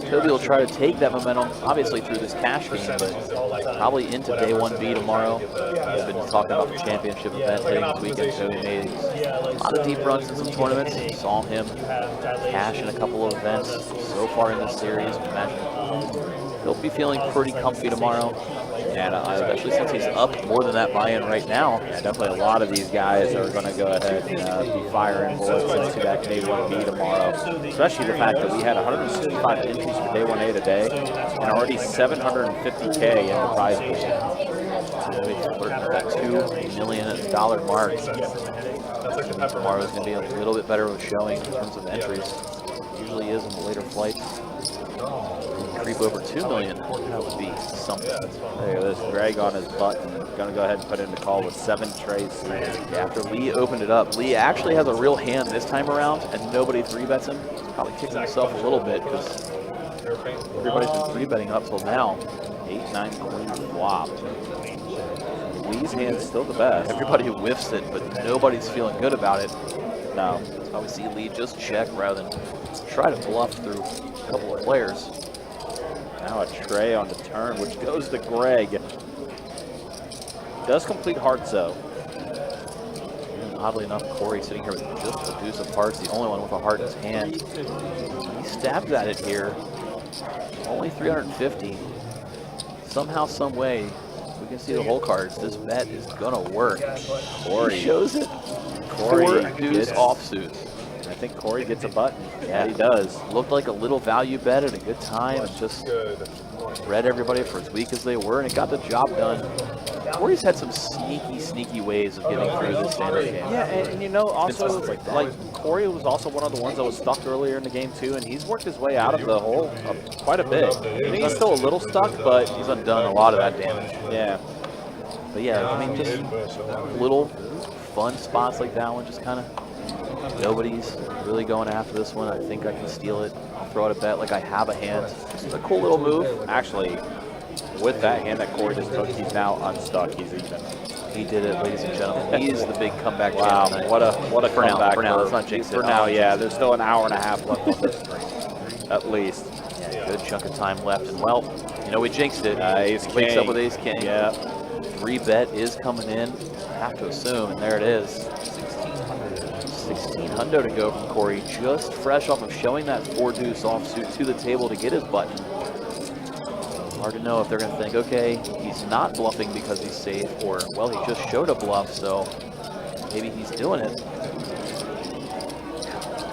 Toby will try to take that momentum, obviously through this cash game, but probably into day 1B tomorrow. We've been talking about the championship event hitting this weekend. Toby made a lot of deep runs in some tournaments. Saw him cash in a couple of events so far in this series. Imagine he'll be feeling pretty comfy tomorrow. And Especially since he's up more than that buy-in right now. yeah, definitely a lot of these guys are going to go ahead and be firing bullets into that day 1B tomorrow. Especially the fact that we had 165 entries for day 1A today and already 750K in the prize pool. Toby's flirting with that $2 million mark. Tomorrow's going to be a little bit better of a showing in terms of entries. Usually is in the later flights. Creep over 2 million. That would be something. Look at this, Greg on his button. Going to go ahead and put in the call with 7 trays. After Lee opened it up, Lee actually has a real hand this time around, and nobody 3-bets him. He's probably kicking himself a little bit because everybody's been 3-betting up till now. 8-9 queen flop. Lee's hand's still the best. Everybody whiffs it, but nobody's feeling good about it. No. That's why we see Lee just check rather than try to bluff through a couple of players. Now a tray on the turn, which goes to Greg. Does complete hearts though. And oddly enough, Corey sitting here with just the deuce of hearts, the only one with a heart in his hand. He stabs at it here. Only 350. Somehow, some way, we can see the whole cards. This bet is gonna work. Corey He shows it. Corey 4 deuce gets- offsuit. I think Corey gets a button. Yeah, he does. Looked like a little value bet at a good time and just read everybody for as weak as they were, and it got the job done. Corey's had some sneaky ways of getting through this standard game. Yeah, and you know, also, Like that. like Corey was also one of the ones that was stuck earlier in the game too, and he's worked his way out of the hole quite a bit. I mean, he's still a little stuck, but He's undone a lot of that damage. yeah. But yeah, I mean, just little fun spots like that one, just kind of nobody's really going after this one. I think I can steal it. I'll throw out a bet like I have a hand. Just a cool little move. Actually, with that hand that Corey just took, he's now unstuck. He's even. He did it, ladies and gentlemen. He is the big comeback Wow, champ. what a For now, comeback. for now, let's not jinx it. For now, yeah. There's still an hour and a half left on this stream, at least. Yeah, good chunk of time left. And well, you know, we jinxed it. Ace Wakes king. up with ace king. Yeah. 3-bet is coming in. I have to assume, and there it is. 1600 to go from Corey, just fresh off of showing that 4 deuce offsuit to the table to get his button. Hard to know if they're going to think, okay, he's not bluffing because he's safe, or, well, he just showed a bluff, so maybe he's doing it.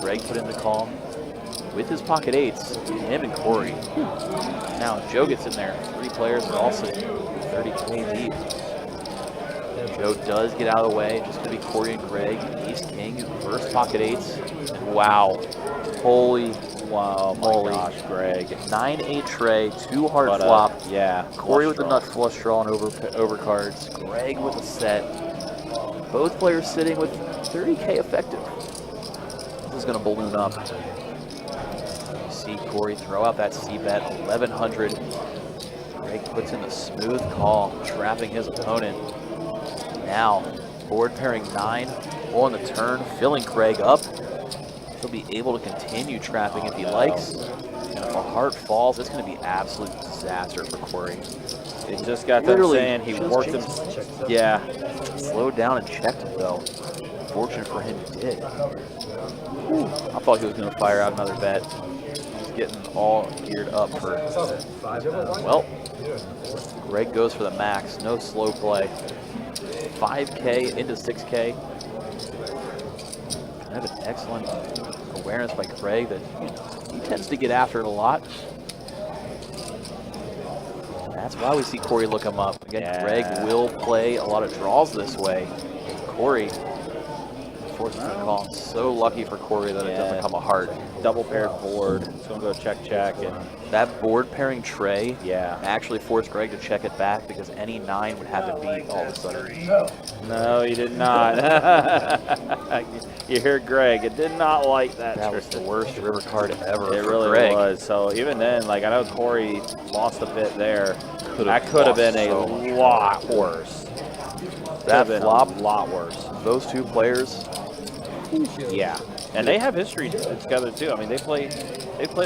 Greg put in the call with his pocket eights, him and Corey. Now Joe gets in there. 3 players are all sitting 30K deep. Joe does get out of the way. Just going to be Corey and Greg. Ace King, reverse pocket eights. And wow. Holy Wow, moly. my gosh, Greg. 9-8 tray, 2 hard But, flop. yeah. Corey flush with the draw. nut flush draw and over cards. Greg with a set. Both players sitting with 30K effective. This is going to balloon up. You see Corey throw out that C-bet, 1100. Greg puts in the smooth call, trapping his opponent. Now, board pairing 9 on the turn, filling Craig up. He'll be able to continue trapping if he likes. And if a heart falls, it's going to be absolute disaster for Corey. It just got them Literally, saying he just worked him. jinxed Yeah. Slowed down and checked it though. Fortunate for him, he did. Whew. I thought he was going to fire out another bet. He's getting all geared up for. Well, Greg goes for the max. No slow play. 5K into 6K. Kind of an excellent awareness by Craig that he tends to get after it a lot. That's why we see Corey look him up. Again, Yeah. Greg will play a lot of draws this way. Corey forces the call. So lucky for Corey that it doesn't come a heart. Double paired board. It's going to go check, and That board pairing tray yeah. actually forced Greg to check it back because any 9 would have to beat all of a sudden. No, he did not. You hear Greg. It did not like that. That was the worst river card ever. It for really Greg. was. So even then, like, I know Corey lost a bit there. That could have been a lot worse. That flop, a lot worse. Those two players, yeah, and they have history together too. I mean, they played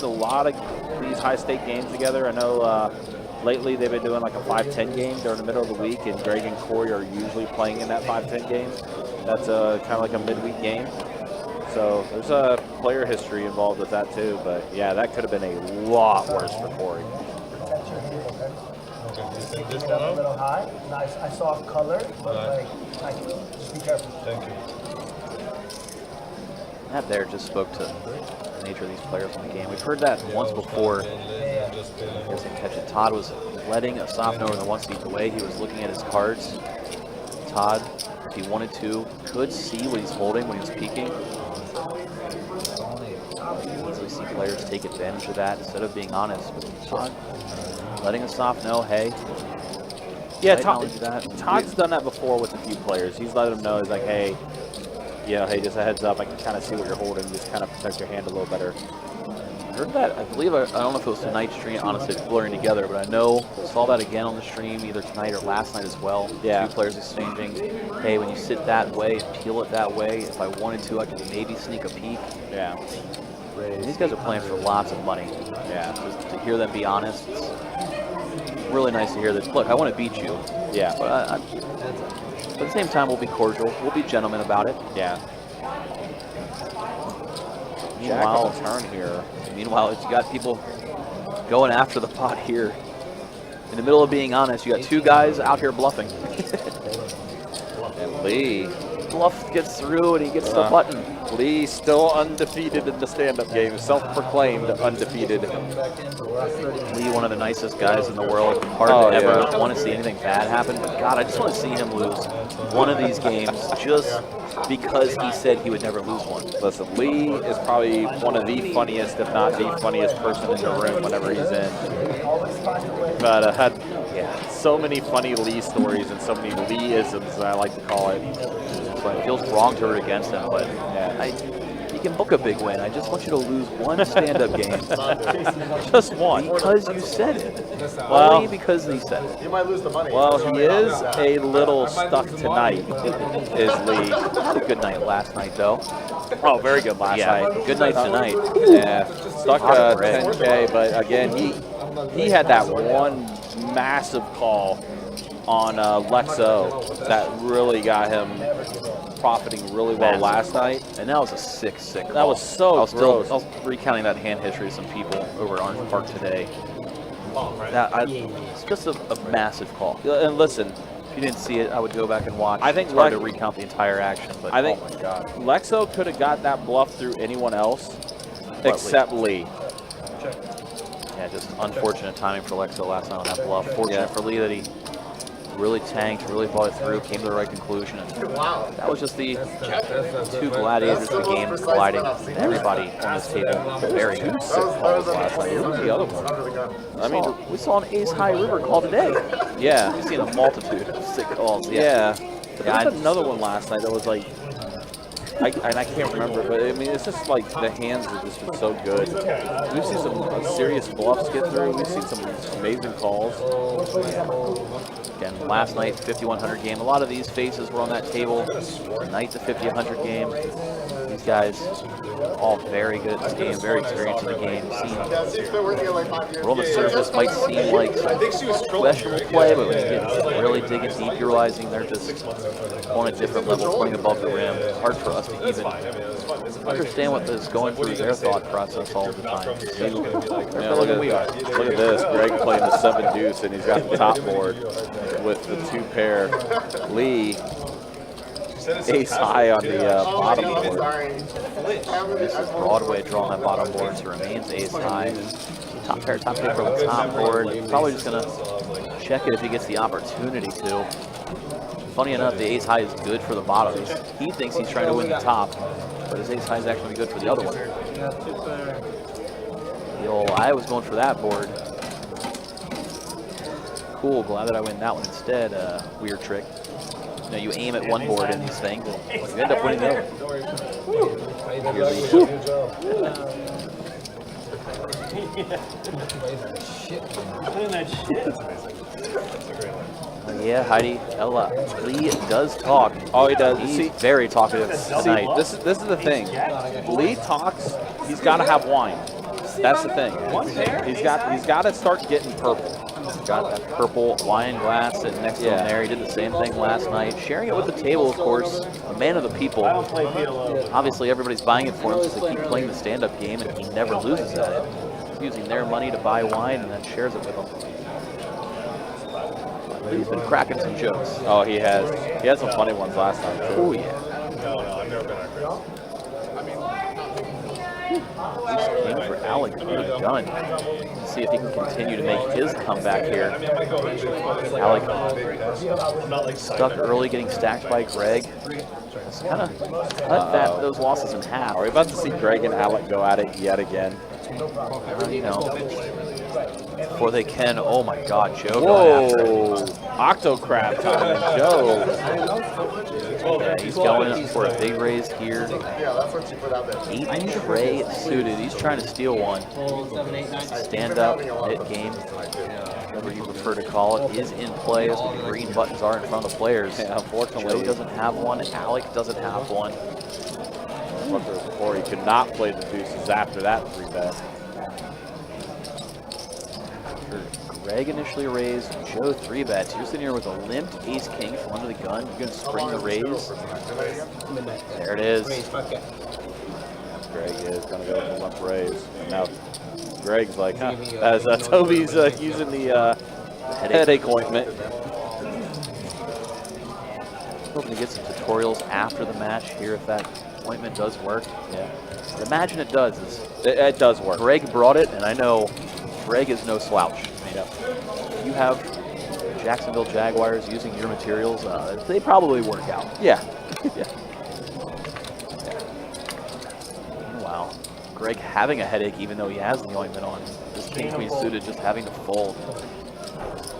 a lot of these high-stake games together. I know lately they've been doing like a 5-10 game during the middle of the week, and Greg and Corey are usually playing in that 5-10 game. That's kind of like a midweek game. So there's a player history involved with that too. But yeah, that could have been a lot worse for Corey. Just a little high. Nice. I saw color, but like, just be careful. Thank you. that there just spoke to the nature of these players in the game. We've heard that once before. I guess I catch it. Todd was letting a soft no in the 1 seat away. He was looking at his cards. Todd, if he wanted to, could see what he's holding when he's peeking. Easily see players take advantage of that instead of being honest. But Todd, letting a soft no, hey. Yeah, Todd's done that before with a few players. He's let them know, he's like, hey, you know, hey, just a heads up, I can kind of see what you're holding, just kind of protect your hand a little better. I heard that, I believe, I don't know if it was tonight's stream, honestly, it's blurring together, but I know, saw that again on the stream, either tonight or last night as well. Yeah. Two players exchanging, hey, when you sit that way, peel it that way, if I wanted to, I could maybe sneak a peek. Yeah. And these guys are playing for lots of money. Yeah. Just to hear them be honest, it's really nice to hear that, look, I want to beat you. Yeah. But at the same time, we'll be cordial, we'll be gentlemen about it. Yeah. Meanwhile, turn here. Meanwhile, you got people going after the pot here. In the middle of being honest, you got two guys out here bluffing. And Lee. Bluff gets through and he gets the button. Lee still undefeated in the stand-up game, self-proclaimed undefeated. Lee, one of the nicest guys in the world. Hard to ever want to see anything bad happen, but God, I just want to see him lose one of these games just because he said he would never lose one. Listen, Lee is probably one of the funniest, if not the funniest person in the room whenever he's in. But yeah, so many funny Lee stories and so many Lee-isms, as I like to call it. But it feels wrong to root against him, but yeah, you can book a big win. I just want you to lose one stand-up game. Just one. Because you said it. Well, only because he said it. You might lose the money. Well, he is a little stuck tonight, is Lee. Had a good night last night, though. Oh, very good last night. Good night tonight. Yeah, stuck 10K, but again, he had that one massive call on Lexo that really got him profiting really well last night. And that was a sick call. That was so I gross. was recounting that hand history to some people over at Orange Park today. It's just a massive call. And listen, if you didn't see it, I would go back and watch. I think it's hard to recount the entire action, but I think oh my God. Lexo could have got that bluff through anyone else except Lee. Yeah, just unfortunate timing for Lexo last night on that bluff. Fortunate for Lee that he really tanked, really thought it through, came to the right conclusion. And that was just the two gladiators of the game colliding. Everybody on this table, very good. Sick calls last night. Who was the other one? I mean, we saw an ace-high river call today. Yeah. We've seen a multitude of sick calls. Yeah. But there was another one last night that was like, I can't remember, but I mean, it's just like the hands have just been so good. We've seen some serious bluffs get through. We've seen some amazing calls. Again, last night, 5,100 game. A lot of these faces were on that table. Tonight, the 5,100 game. These guys, all very good at this game, very experienced in the game. We're on the surface, might seem like some questionable play, but when you get really digging deep, you're realizing they're just on a different level, playing above the rim. It's hard for us to even understand what is going through their thought process all the time. Yeah, look at this. Greg playing the 7 deuce, and he's got the top board with the 2 pair. Lee, ace high on the bottom board. This is Broadway drawing that bottom board, so remains ace high. Top pair for the top board. Probably just going to check it if he gets the opportunity to. funny enough, the ace high is good for the bottoms. He thinks he's trying to win the top, but his ace high is actually good for the other one. The old, I was going for that board. Cool, glad that I win that one instead. Weird trick. You know, you aim at one board in these things, you end up winning the other. Yeah, Heidi, Ella, Lee does talk. Oh, he does. He's very talkative tonight. This is the thing. Lee talks. He's got to have wine. That's the thing. He's got to start getting purple. Got that purple wine glass sitting next to him there. He did the same thing last night. Sharing it with the table, of course. A man of the people. Obviously, everybody's buying it for him because they keep playing the stand-up game, and he never loses at it. He's using their money to buy wine and then shares it with them. He's been cracking some jokes. Oh, he has. He had some funny ones last time, too. Oh, yeah. No, I've never been on Ace king for Alec with a gun. Let's see if he can continue to make his comeback here. Alec stuck early, getting stacked by Greg. Just kind of cut those losses in half. Are we about to see Greg and Alec go at it yet again? You know, before they can. Oh my God, Joe! Whoa! Octo crab time, Joe. Yeah, he's going for a big raise here. Yeah, that's what you put out there. 8 tray suited. He's trying to steal one. Stand up, hit game, whatever you prefer to call it, is in play as the green buttons are in front of the players. Yeah, unfortunately, Joe doesn't have one. Alec doesn't have one. Before he could not play the deuces after that 3-bet. Greg initially raised, Joe 3-bets. You're sitting here with a limped ace-king from under the gun. You're going to spring the raise. There it is. Greg is going to go for limp raise. And now Greg's like, huh, as Toby's using the headache ointment. Hoping to get some tutorials after the match here if that ointment does work. Yeah. But imagine it does. It does work. Greg brought it, and I know Greg is no slouch. If you have Jacksonville Jaguars using your materials, they probably work out. Yeah. Yeah. Wow. Greg having a headache even though he has the ointment on. This king queen suited just having to fold.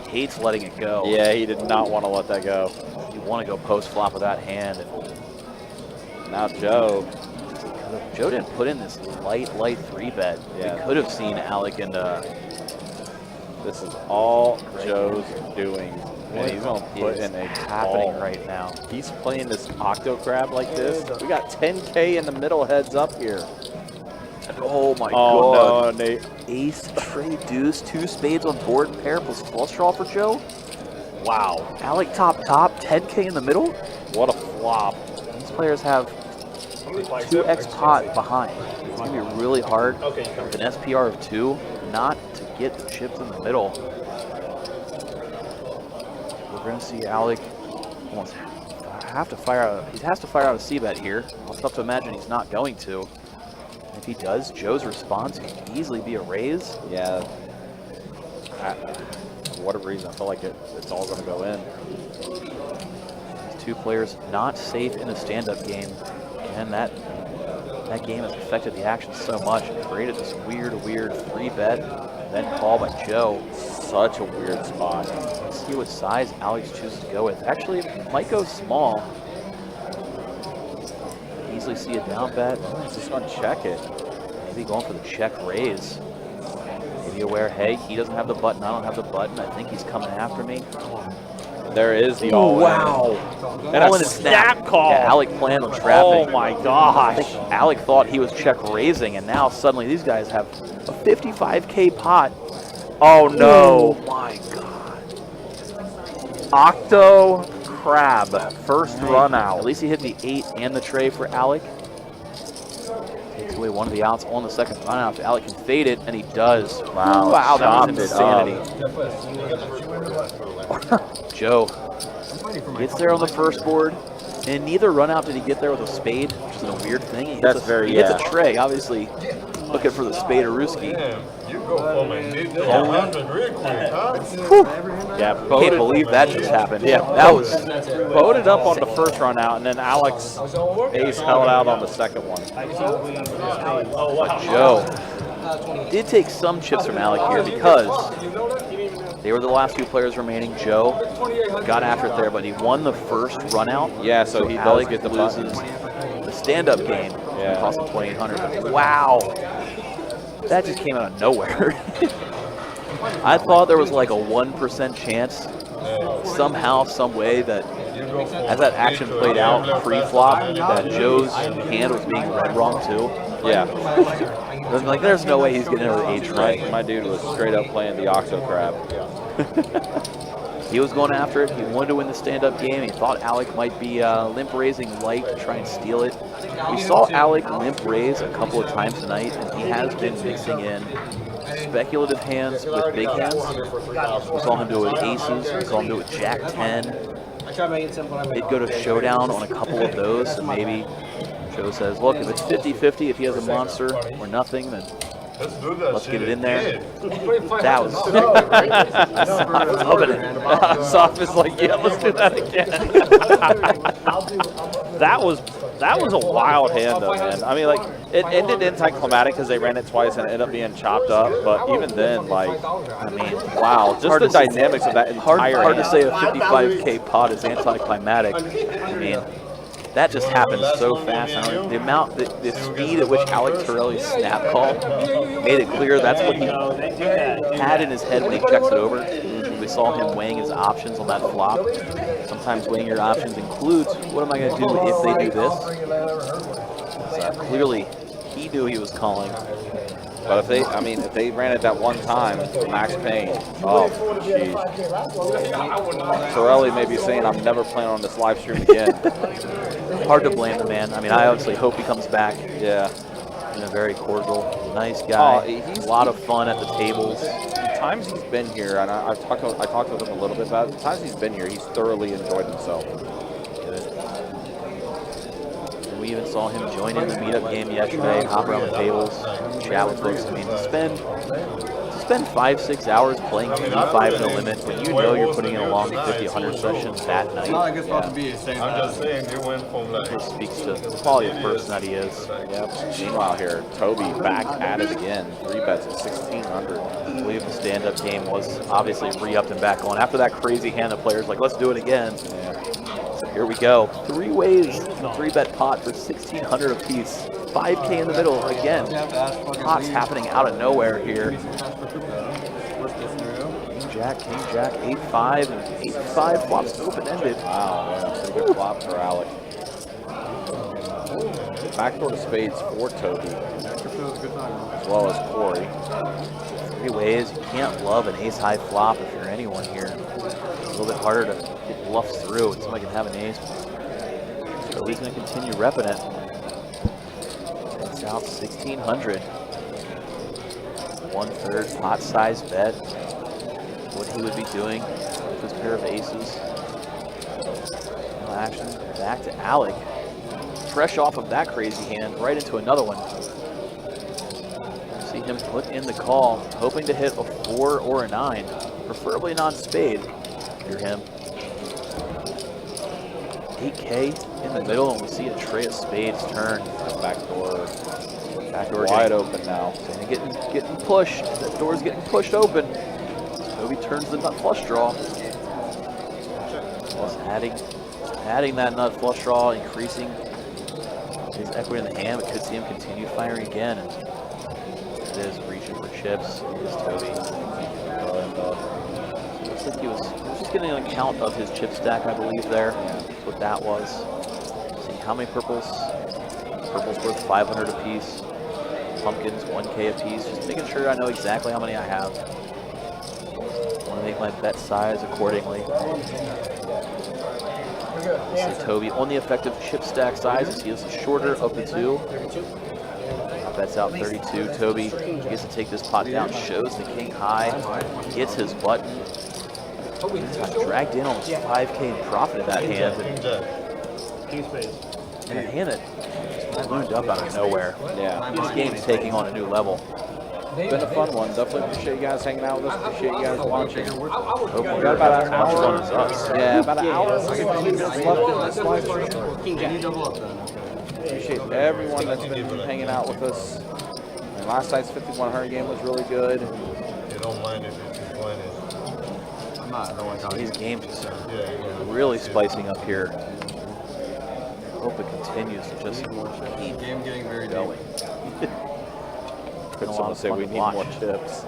Hates letting it go. Yeah, he did not want to let that go. You want to go post flop with that hand. Now Joe. Joe didn't put in this light 3-bet. Yeah. We could have seen Alec and this is all Joe's doing. And he's going to put in a happening ball right now. He's playing this octo crab like this. We got 10K in the middle heads up here. Oh my God. God. No, Nate. Ace, trade, deuce, 2 spades on board and pair plus flush draw for Joe. Wow. Alec top, 10K in the middle. What a flop. These players have 2x pot behind. It's going to be really hard with an SPR of 2 not to get the chips in the middle. We're going to see Alec almost have to fire out. He has to fire out a C-bet here. It's tough to imagine he's not going to. If he does, Joe's response can easily be a raise. Yeah. For whatever reason, I feel like it's all going to go in. These two players not safe in the stand-up game. And that game has affected the action so much. It created this weird 3-bet, then call by Joe. Such a weird spot. Let's see what size Alex chooses to go with. Actually, it might go small. Easily see a down bet. He's just going to check it. Maybe going for the check raise. Maybe aware, hey, he doesn't have the button, I don't have the button. I think he's coming after me. There is the all. Wow. And a snap call. Yeah, Alec planned on trapping. Oh my I gosh. think Alec thought he was check raising, and now suddenly these guys have a 55K pot. Oh no. Oh my God. Octo crab. First run out. At least he hit the 8 and the tray for Alec. Takes away one of the outs on the second run out. Alec can fade it, and he does. Wow. Wow, that was Chopped insanity. Joe gets there on the first board, and neither run out did he get there with a spade, which is a weird thing. He hits That's a, very, he hits a tray, obviously. Looking for the Spaderooski. Damn, you go from a 50 to 100 real quick, huh? Yeah, Can't believe that just happened. Yeah, That was voted up on the first run out, and then Alex ace held out on the second one. But Joe did take some chips from Alec here because they were the last two players remaining. Joe got after it there, but he won the first run out. Yeah, so he Alec does get the loses the stand-up game. Yeah. Cost him 2,800. Wow, that just came out of nowhere. I thought there was like a 1% chance somehow, some way that as that action played out pre-flop, that Joe's hand was being read wrong too. Yeah. Like, there's no way he's getting another H right. My dude was straight up playing the Octo Crab. He was going after it. He wanted to win the stand-up game. He thought Alec might be limp raising light to try and steal it. We saw Alec limp raise a couple of times tonight, and he has been mixing in speculative hands with big hands. We saw him do it with aces. We saw him do it with Jack 10. He'd go to showdown on a couple of those, and maybe Joe says, look, if it's 50-50, if he has a monster or nothing, then let's get it in there. That was loving it. Soft is like, yeah, let's do that again. That was a wild hand though, man. I mean, like, it ended anticlimactic because they ran it twice and it ended up being chopped up. But even then, like, I mean, wow, just the dynamics of that entire hard to hand. say a 55K pot is anticlimactic. I mean, that just happened so fast. I mean, the amount, the speed at which Alec Torelli's snap call made it clear that's what he had in his head when he checks it over. We saw him weighing his options on that flop. Sometimes weighing your options includes, what am I going to do if they do this? So clearly, he knew he was calling. But if they ran it that one time, Max Payne, oh, jeez. Torelli may be saying, I'm never playing on this live stream again. Hard to blame the man. I mean, I obviously hope he comes back. Yeah. And a very cordial, nice guy. He's a lot of fun at the tables. The times he's been here, and I talked with him a little bit about it. The times he's been here, he's thoroughly enjoyed himself. Good. And we even saw him join in the meetup game yesterday, hop around the tables, chat with folks. I mean, to spend 5-6 hours playing 5 no limit when you know you're putting in a long 50-100 session that night. I'm just saying, you went from like. It speaks to the quality of person that he is. Yep. Meanwhile here, Toby back at it again. 3 bets at 1,600. I believe the stand-up game was obviously re-upped and back on. After that crazy hand, the players like, let's do it again. Yeah. So here we go. 3 ways, 3-bet pot for 1,600 apiece. 5K in the middle again. Pots happening out of nowhere here. King Jack, 8-5, and 8-5 flops open-ended. Wow, yeah, pretty good flop for Alec. Backdoor to spades for Toby, as well as Corey. 3 ways. You can't love an ace-high flop if you're anyone here. It's a little bit harder to get bluffs through when somebody can have an ace. So he's going to continue repping it. It's out 1,600. 1/3 pot size bet. What he would be doing with his pair of aces. Now action back to Alec. Fresh off of that crazy hand, right into another one. See him put in the call, hoping to hit a 4 or a 9, preferably non-spade. Hear him. 8K in the middle, and we see a tray of spades turn. Backdoor getting wide open now. And getting pushed. That door's getting pushed open. Toby turns the nut flush draw. Plus adding that nut flush draw, increasing his equity in the hand. We could see him continue firing again. And it is reaching for chips. It is Toby. Looks like he was just getting an account of his chip stack, I believe there. That's what that was. See how many purples. Purples worth 500 apiece. Pumpkins 1K apiece. Just making sure I know exactly how many I have. Want to make my bet size accordingly. See Toby on the effective chip stack size as he is the shorter of the two. Bets out 32. Toby gets to take this pot down, shows the king high, gets his button. He's got dragged in almost 5K in profit in that hand. And a hand that That loomed up out of nowhere. Yeah. This game's taking on a new level. It's been a fun one. Definitely appreciate you guys hanging out with us. Appreciate you guys watching. We got about an hour. Yeah, about an hour and 15 minutes left in this live stream. Appreciate everyone that's been hanging out with us. And last night's 5100 game was really good. You don't mind if it's disappointed. I'm not. I don't want to These games are Yeah. really spicing up here. Hope it continues to just keep game getting very going. Could someone say we need more chips?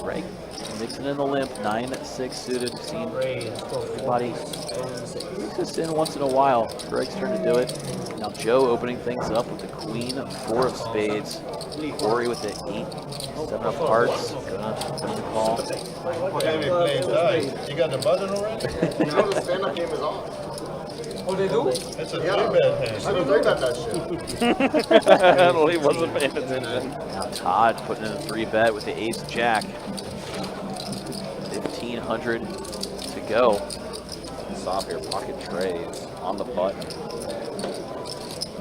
Greg mixing in the limp, 9-6 suited. Seen everybody mix in once in a while. Greg's turn to do it. Now Joe opening things up with the queen, 4 of spades. Corey with the 8, 7 of hearts. Gonna turn the call. Can't be playing dice. You got the button already? No, the stand-up game is on. Oh, they do? It's a 3-bet hand. I don't think that shit. He wasn't paying attention. Now Todd putting in a 3-bet with the ace jack. 1,500 to go. Stop here, pocket trades on the button.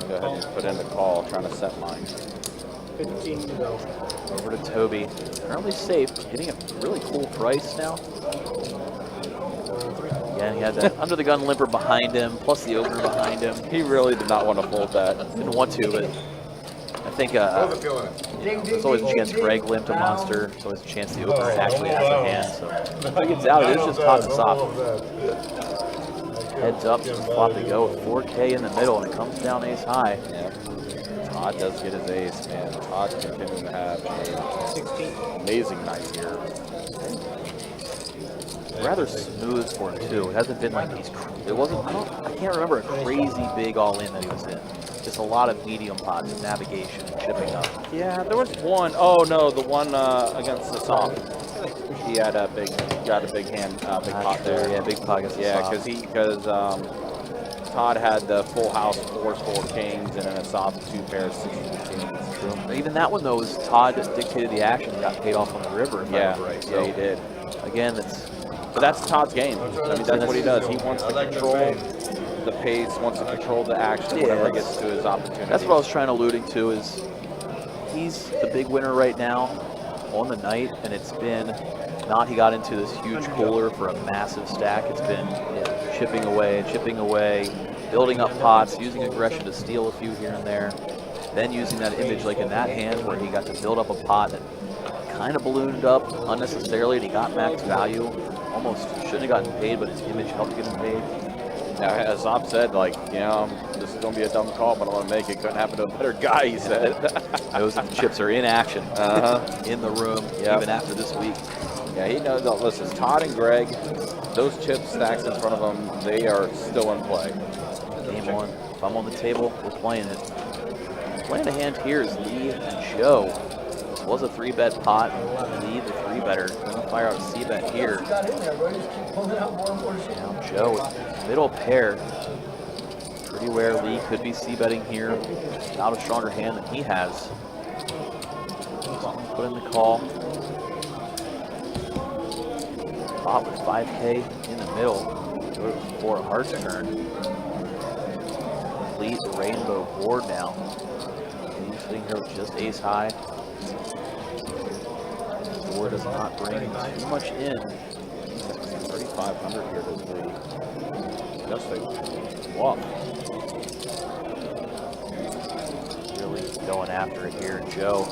Go ahead and put in the call, trying to set mine. 15 to go. Over to Toby. Currently safe, but getting a really cool price now. Again, he had that under the gun limper behind him, plus the opener behind him. He really did not want to fold that. Didn't want to, but I think there's always a chance Greg limped a monster. There's always a chance the opener actually has a hand. So if he gets out, it is just Todd and Sop. Heads up, flop to go with 4K in the middle, and it comes down ace high. Yeah. Todd does get his ace, man. Todd's continuing to have an amazing night here. Rather smooth for him too. It hasn't been like these. It wasn't. I can't remember a crazy big all in that he was in. Just a lot of medium pots, navigation, and chipping up. Yeah, there was one. Oh no, the one against the soft. He had a big, got a big hand, big pot there. Yeah, big pot against the Yeah, soft. because Todd had the full house, 4s, 4 kings, and then a soft 2 pairs, 6 kings. True. Even that one though was Todd that dictated the action, and got paid off on the river. If I Yeah, remember right. yeah, So, he did. Again, it's. But that's Todd's game. I mean, that's what he does. He wants to control the pace, wants to control the action, whenever it gets to his opportunity. That's what I was trying to alluding to. Is he's the big winner right now on the night, and it's been not he got into this huge cooler for a massive stack. It's been chipping away, building up pots, using aggression to steal a few here and there, then using that image like in that hand where he got to build up a pot that kind of ballooned up unnecessarily, and he got max value. Almost shouldn't have gotten paid, but his image helped get him paid. Now, as Zop said, like, you know, this is going to be a dumb call, but I want to make it. Couldn't happen to a better guy, he said. Those chips are in action in the room, even after this week. Yeah, he knows. Listen, Todd and Greg, those chip stacks in front of them, they are still in play. Game on. If I'm on the table, we're playing it. Playing a hand here is Lee and Joe. This was a 3-bet pot. Lee, the 3-better, going to fire out a C-bet here. Now Joe, middle pair. Pretty aware Lee could be C-betting here. Not a stronger hand than he has. Put in the call. Pop with 5K in the middle. Go to 4 hearts turn. Complete rainbow board now. He's sitting here with just ace high. Board does not bring too much in. 3,500 here this week. Just a walk. Really going after it here, Joe.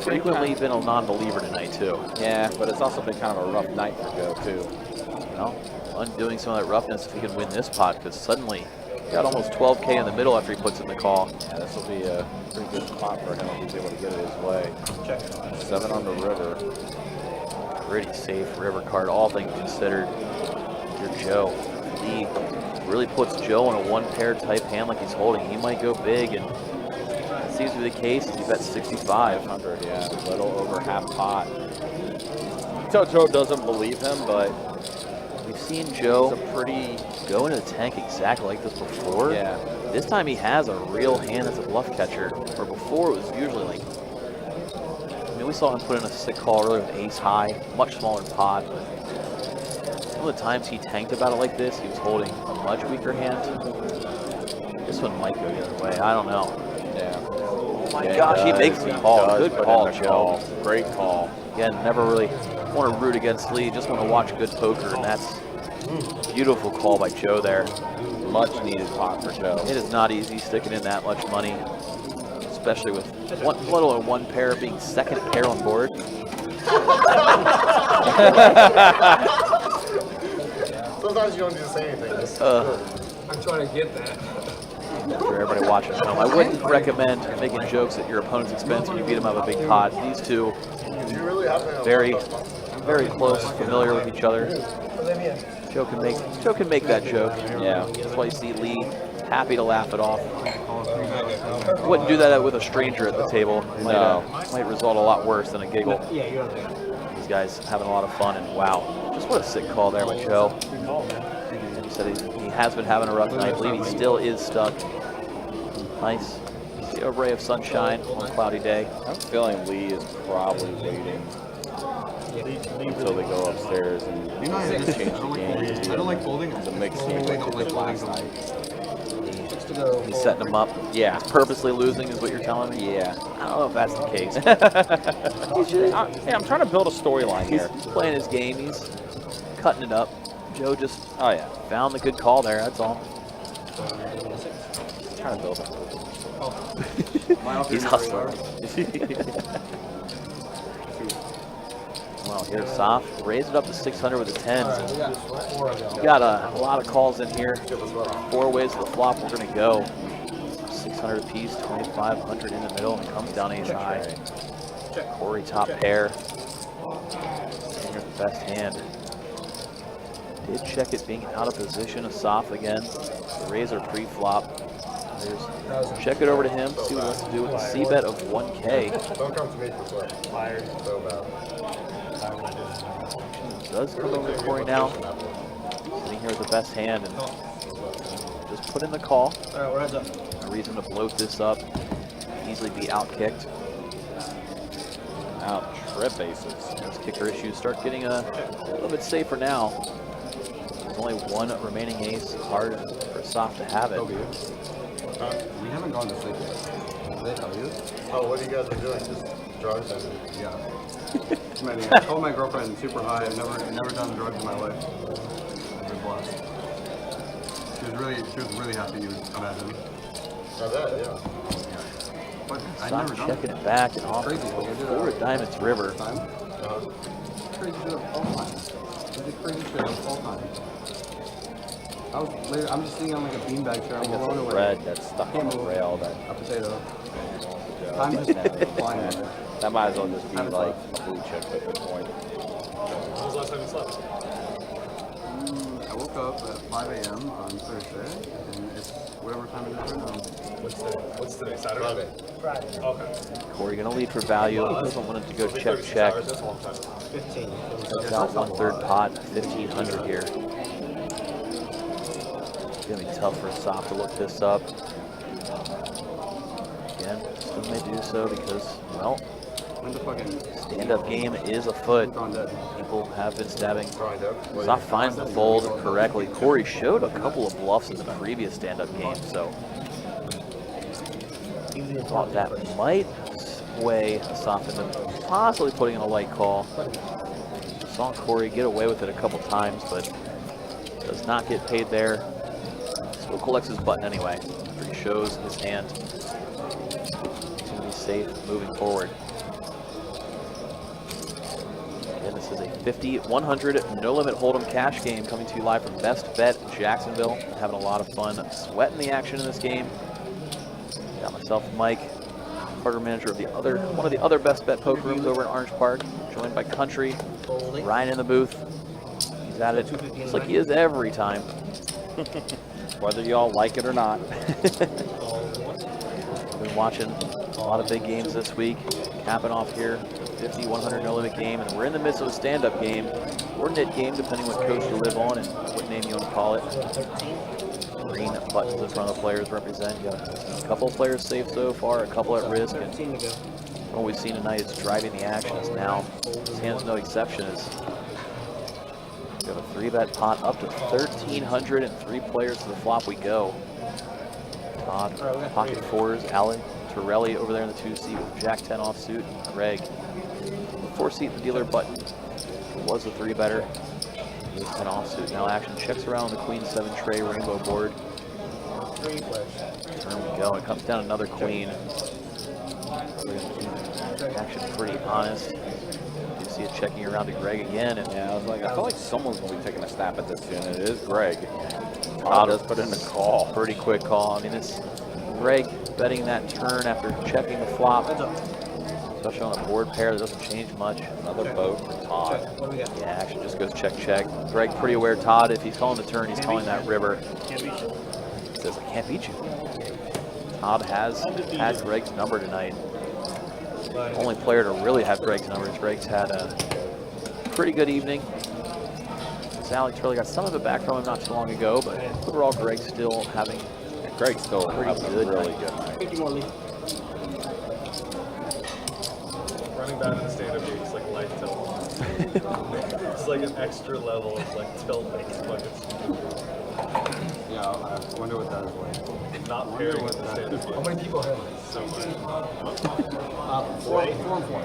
Frequently been a non-believer tonight too. Yeah, but it's also been kind of a rough night for Joe too. Well, undoing some of that roughness if he can win this pot, because suddenly he got almost 12K in the middle after he puts in the call. Yeah, this will be a pretty good spot for him if he's able to get it his way. Check. 7 on the river. Pretty safe river card, all things considered. Your Joe. He really puts Joe in a 1-pair type hand like he's holding. He might go big, and that seems to be the case. He bet 6,500. Yeah, a little over half pot. So Joe doesn't believe him, but we've seen Joe a pretty go into the tank exactly like this before. Yeah. This time he has a real hand that's a bluff catcher, where before it was usually like, I mean, we saw him put in a sick call earlier with ace high, much smaller pot. Some of the times he tanked about it like this, he was holding a much weaker hand. This one might go the other way. I don't know. Yeah. Oh my gosh, he makes the call. Good call, Joe. Great call. Again, never really want to root against Lee. Just want to watch good poker, and that's a beautiful call by Joe there. Much needed pot for Joe. It is not easy sticking in that much money, especially with one, let alone one pair being second pair on board. Sometimes you don't need to say anything. Just I'm trying to get that. For everybody watching at home, I wouldn't recommend making jokes at your opponent's expense when you beat them up a big pot. These two, you really have to very, very close, familiar with each other. Joe can make that joke. Yeah. That's why you see Lee happy to laugh it off. Wouldn't do that with a stranger at the table. Might result a lot worse than a giggle. Yeah, you don't. These guys having a lot of fun, and wow, just what a sick call there by Joe. And he said he has been having a rough night. I believe he still is stuck. Nice. See a ray of sunshine on a cloudy day. I'm feeling Lee is probably waiting until they go upstairs and You know, I change the game. don't like folding. The mix I game don't like last folding. night. He's setting them up. Yeah. Purposely losing is what you're telling me? Yeah. I don't know if that's the case. Yeah, I'm trying to build a storyline He's here. playing his game. He's cutting it up. Joe just Oh, found the good call there. That's all. trying to build it. He's hustling. Well, here's Soft. Raise it up to 600 with the 10s. We got a lot of calls in here. 4 ways to the flop we're going to go. 600 apiece, 2,500 in the middle, and it comes down ace high. Corey top pair. Here's the best hand. Did check it being out of position. A Soft again. The razor pre-flop. Check it over to him, see what he wants to do with a C bet of 1K. don't come to me for play. Fired. So bad. Does come over to Corey now. Sitting here with the best hand and just put in the call. All right, we're heads up. No reason to bloat this up. Easily be outkicked. Out trip aces. Those kicker issues start getting a little bit safer now. There's only one remaining ace. Hard for Soft to have it. We haven't gone to sleep yet. Did they tell you? Oh, what are you guys are doing? Just drugs and Yeah. I told my girlfriend super high. I've never done drugs in my life. I've been blessed. She was really happy you would imagine. now that, yeah. But I've Soft never done checking it. it back and off. Crazy. Like, I did it 4 Diamonds River. time. Crazy shit of all time. I did crazy shit of all time. I'm just sitting on like a beanbag chair. I'm blown away. Bread that's stuck on the rail. That A potato. I'm just flying at it. that might as well just be like a blue chip at this point. When was the last time you slept? I woke up at 5 a.m. on Thursday, and it's whatever time it is right now. What's today? Saturday? Friday. Okay. Corey gonna lead for value. He doesn't want it to go check, 36 check. hours, that's a long time. 15. About 1/3 pot, 1,500 here. It's gonna be tough for Soft to look this up. Again, still may do so because, well, When's the fucking stand-up game is afoot. gone dead? People have been stabbing. Grind up. Soft finds the fold correctly. Corey showed a couple of bluffs in the previous stand-up game, so thought that might sway Soft into possibly putting in a light call. Saw Corey get away with it a couple times, but does not get paid there. Still collects his button anyway after he shows his hand. He's going to be safe moving forward. Again, this is a 50, 100, no-limit hold'em cash game coming to you live from Best Bet Jacksonville. Having a lot of fun sweating the action in this game. Got myself Mike, partner manager of one of the other Best Bet poker rooms over in Orange Park, joined by Country, Ryan in the booth. He's at it just like he is every time. Whether y'all like it or not. We've been watching a lot of big games this week, capping off here, 50, 100 no limit game, and we're in the midst of a stand-up game, or knit game, depending what coast you live on and what name you want to call it. Green buttons in front of the players represent. You got a couple of players safe so far, a couple at risk, and what we've seen tonight is driving the action is now. This hand's no exception. As We have a 3-bet pot up to 1,300 and 3 players to the flop we go. Todd, pocket fours, Alec, Torelli over there in the 2 seat with Jack 10 offsuit, and Greg, the 4 seat in the dealer button. Was a 3-better. Ace 10 offsuit. Now action checks around the Queen 7 tray rainbow board. There we go. It comes down another queen. We're gonna keep action pretty honest. You see it checking around to Greg again, and yeah, I felt like someone's gonna be taking a snap at this soon, and it is Greg. Todd does put in a call. Pretty quick call. I mean, it's Greg betting that turn after checking the flop. Especially on a board pair that doesn't change much. Another boat for Todd. Yeah, action just goes check, check. Greg pretty aware, Todd, if he's calling the turn, he's calling that river. Says, I can't beat you. Todd has had Greg's number tonight. Only player to really have Greg's number. Greg's had a pretty good evening. Alec Torelli got some of it back from him not too long ago, but overall Greg's still having Greg's still pretty good, good really night. good night. Thank you, Morley. Running back in the stand-up game is like life tilt. It's like an extra level of like tilt that he's fucking. Yeah, I wonder what that is like. Not pairing with the stand-up game. How many people have it? So much. 4 and 4.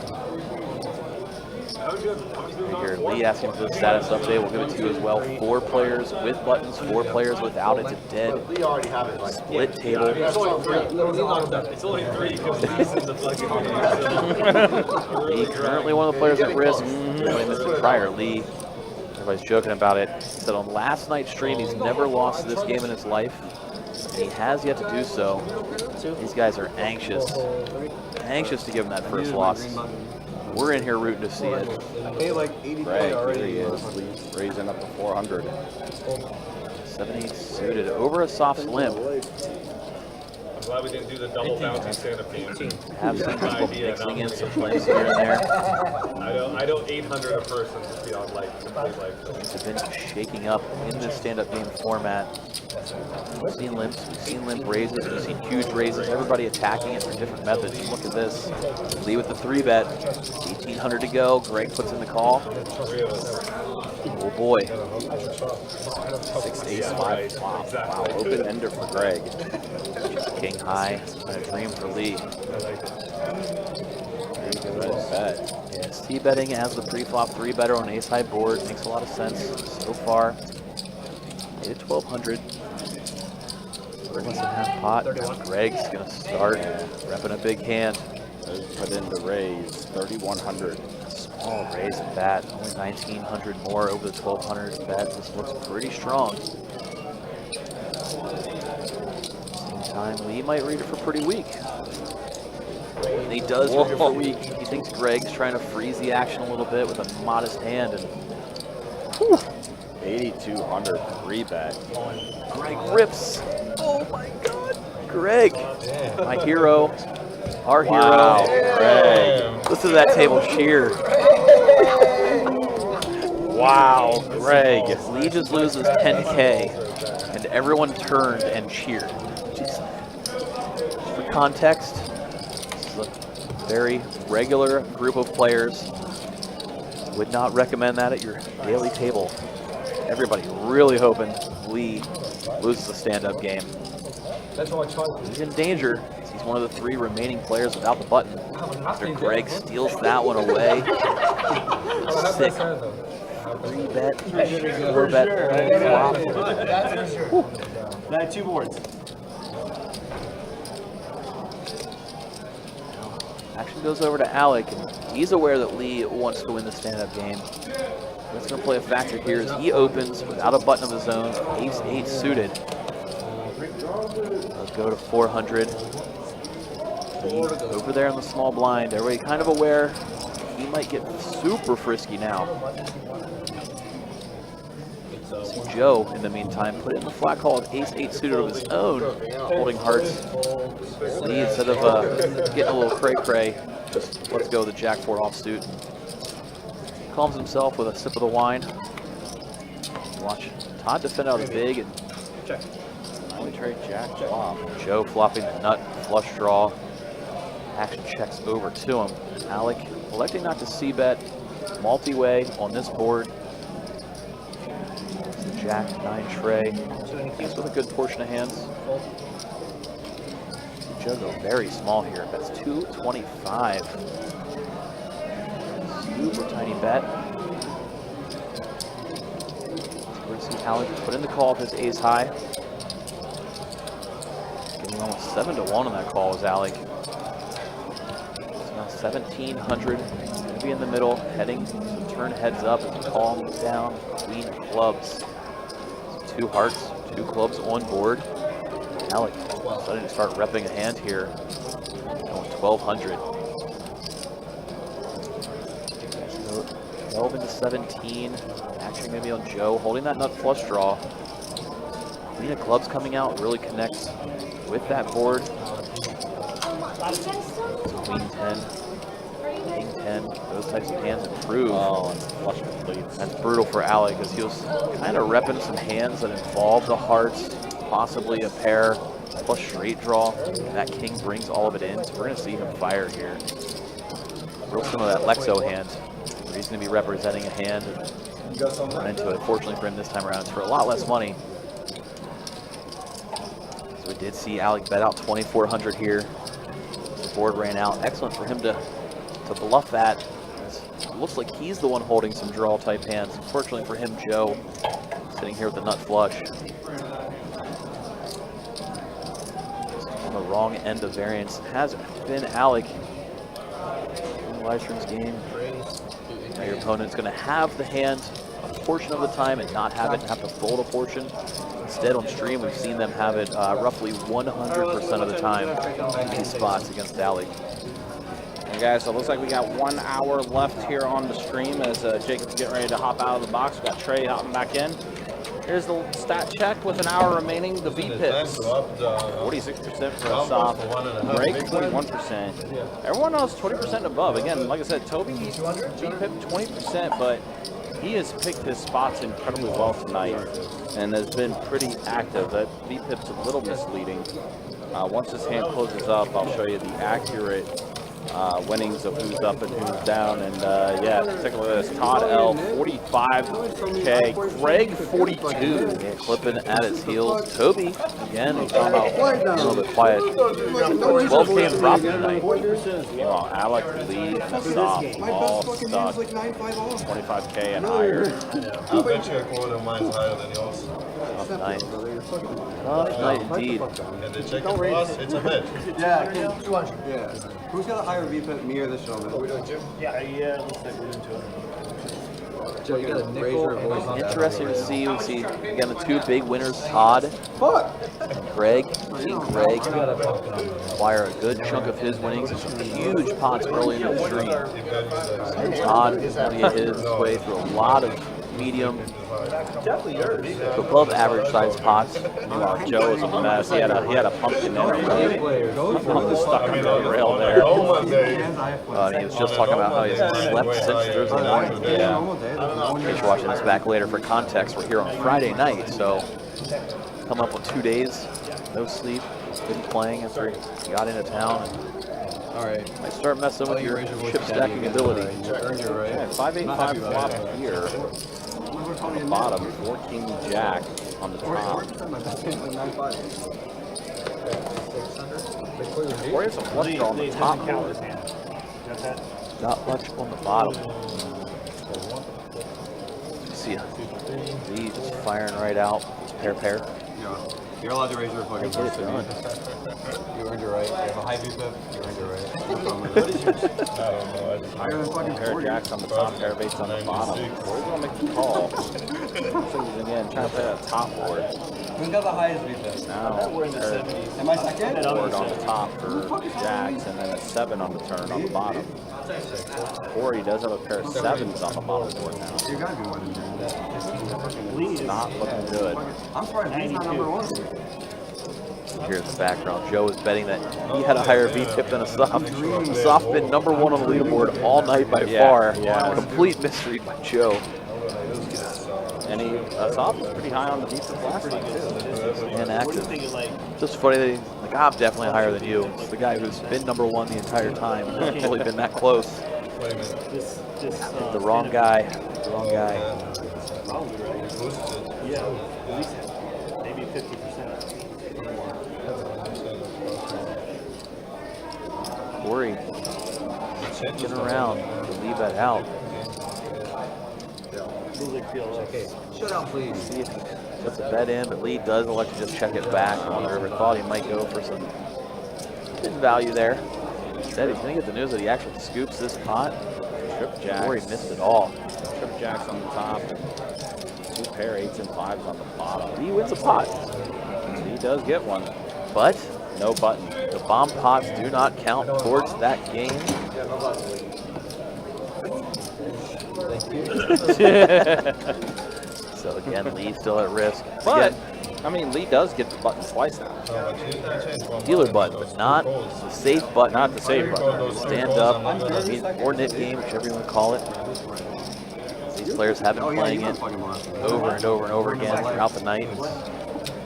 Here, Lee asking for the status update. We'll give it to you as well. 4 players with buttons, 4 players without. It's a dead We already have it. Like, split table. It's only 3 because he's in the fucking Lee currently one of the players at risk. Really missed it prior. Lee, everybody's joking about it. He said on last night's stream he's never lost this game in his life. And he has yet to do so. These guys are anxious to give him that first loss. We're in here rooting to see it. I paid like 80 Greg, already. here he is, Lee's raising up to 400. 7-8 suited over a soft limp. I'm glad we didn't do the double bounty stand-up game. Have some people mixing in some plays here and there. I don't 800 a person to be on like complete life. Things have been shaking up in this stand-up game format. We've seen limps, we've seen limp raises, we've seen huge raises, everybody attacking it through different methods. Look at this. Lee with the 3-bet, 1,800 to go. Greg puts in the call. Oh boy. 6 ace 5 flop. Wow, open ender for Greg. King high, and a dream for Lee. Very good bet. Yeah, C-betting as the pre-flop 3-better on ace high board makes a lot of sense so far. Made it 1,200. Less than half pot. Greg's gonna start repping a big hand. Put in the raise, 3,100. Small raise at that, only 1,900 more over the 1,200 bet. This looks pretty strong. Same time, Lee might read it for pretty weak. And he does read it for weak. He thinks Greg's trying to freeze the action a little bit with a modest hand, and 8,200 3-bet. Greg rips. Oh my God, Greg, my hero, our Wow, hero. Greg. Listen to that table cheer. Wow, Greg. Lee just loses 10K, and everyone turned and cheered. Just for context, this is a very regular group of players. Would not recommend that at your daily table. Everybody really hoping Lee loses the stand-up game. That's all I tried. He's in danger. He's one of the 3 remaining players without the button. After Greg steals that one away. Sick. 3-bet, 4-bet, flop. That's for sure. That had 2 boards. Action goes over to Alec, and he's aware that Lee wants to win the stand-up game. What's going to play a factor here is he opens without a button of his own, ace-8 suited. Let's go to 400. Lee over there in the small blind. Everybody kind of aware he might get super frisky now. See Joe, in the meantime, put in the flat call of ace-8 suited of his own, holding hearts. Lee, instead of getting a little cray-cray, just let's go with the jack-4 offsuit. Calms himself with a sip of the wine. Watch Todd defend out a big and Check. Only trade jack flop. Joe flopping the nut, flush draw. Action checks over to him. Alec electing not to c-bet multi-way on this board. Jack 9 tray. He's with a good portion of hands. Joe go very small here. That's 225. Super tiny bet. We're going to see Alec put in the call of his ace high. Getting almost 7 to 1 on that call is Alec. It's now 1,700. Going to be in the middle, heading to turn heads up as the call moves down. Queen of clubs. 2 hearts, 2 clubs on board. Alec starting to start repping a hand here. Going 1,200. 12 into 17. Action maybe on Joe, holding that nut flush draw. Queen of clubs coming out really connects with that board. Queen 10, King 10, those types of hands improve. Oh, and flush complete. That's brutal for Alec because he was kind of repping some hands that involve the hearts, possibly a pair, plus straight draw. And that king brings all of it in, so we're going to see him fire here. Real similar to that Lexo hand. He's going to be representing a hand and run into it. Fortunately for him this time around, it's for a lot less money. So we did see Alec bet out 2,400 here. The board ran out. Excellent for him to bluff that. It looks like he's the one holding some draw type hands. Unfortunately for him, Joe sitting here with the nut flush. On the wrong end of variance has been Alec in the live stream's game. Now your opponent's going to have the hand a portion of the time and not have it and have to fold a portion. Instead, on stream, we've seen them have it roughly 100% of the time in these spots against Alec. Hey guys, so it looks like we got 1 hour left here on the stream as Jacob's getting ready to hop out of the box. We got Trey hopping back in. Here's the stat check with an hour remaining. The V-pips, 46% for a soft. Greg, 21%. Everyone else, 20% above. Again, like I said, Toby, V-pip 20%, but he has picked his spots incredibly well tonight and has been pretty active. That V-pip's a little misleading. Once this hand closes up, I'll show you the accurate winnings of who's up and who's down. And yeah, take a look at this. Todd L, 45K. Greg, 42. Yeah, clipping at his heels. Toby, again, he's talking about a little bit quiet. 12K in profit tonight. Meanwhile, Alec, Lee, and Soft all stuck. 25K and higher. I bet you a quarter of mine's higher than yours. Tough night. Tough night indeed. And the chicken plus, it's a bet. Yeah, 200. Yeah. Who's got a higher VPIP, me or this gentleman? Are we doing Jim? Yeah, looks like we're doing 200. Joe, you got a nickel. Interesting to see. We see again the 2 big winners, Todd and Greg. Seeing Greg acquire a good chunk of his winnings and some huge pots early in the stream. So Todd is going to get his way through a lot of medium to above average size pots. Meanwhile, Joe is a mess. He had a pumpkin in there. Pumpkin stuck on the rail there. He was just talking about how he's slept since Thursday morning. Yeah. In case you're watching this back later for context, we're here on Friday night, so come up on 2 days, no sleep, been playing after he got into town. All right. Might start messing with your chip stacking ability. Yeah, 585 flop here. On the bottom, 14 Jack on the top. Or it's a flush draw on the top board. Not much on the bottom. See ya. Lee just firing right out. Pair. You're allowed to raise your fucking Get it first. done. You earned your right. You have a high VPIP, you earned your right. I don't know. Higher than fucking Pair 40. jacks on the top, pair of eights on the bottom. We're going to make the call. So again, trying to play that top board. Who's got the highest VPIP? Now, We're in the 70s. Am I second? board on the top for jacks, and then a 7 on the turn on the bottom. Or he does have a pair of 7s on the bottom board now. You gotta be winning, dude. It's not looking good. I'm surprised he's not number 1. Here's the background. Joe is betting that he had a higher V-tip than a soft. The soft been number 1 on the leaderboard all night by far. Yeah. Complete mystery by Joe. And he soft was pretty high on the V-tip last night too. And active. Just funny that he's like, I'm definitely higher than you. It's the guy who's been number 1 the entire time. Hasn't really been that close. The wrong guy. The wrong guy. Probably right. Yeah, at least maybe 50%. Corey getting around to leave that out. Shut up, please. See if he puts a bet in, but Lee does elect to just check it back on the river. Thought he might go for some good value there. Instead, he's going to get the news that he actually scoops this pot. Trip jacks. Corey missed it all. Trip jacks on the top. 2 pair 8s and 5s on the bottom. Lee wins a pot. He does get one, But no button. the bomb pots do not count towards that game. So again, Lee still at risk. But, Again, I mean, Lee does get the button twice now. dealer button, but not the safe button. Not the safe button. Stand up, or knit game, whichever you want to call it. These players have been playing it over and over and over again throughout the night.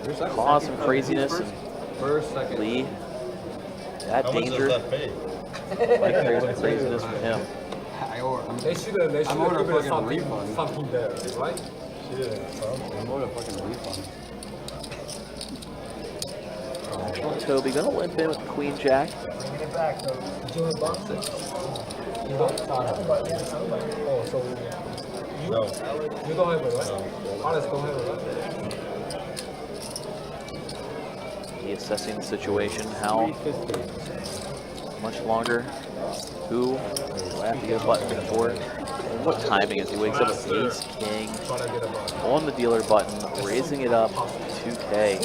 It's caused some craziness, and Lee, that danger, like craziness for him. They should have given something there, right? Toby gonna limp in with the Queen Jack. Get back, though. You don't have it. Oh, so you don't have it, right? Alex don't have it, right? He assessing the situation, how much longer, who will have to get a button for, and what timing as he wakes up with ace, king, on the dealer button, raising it up, 2K.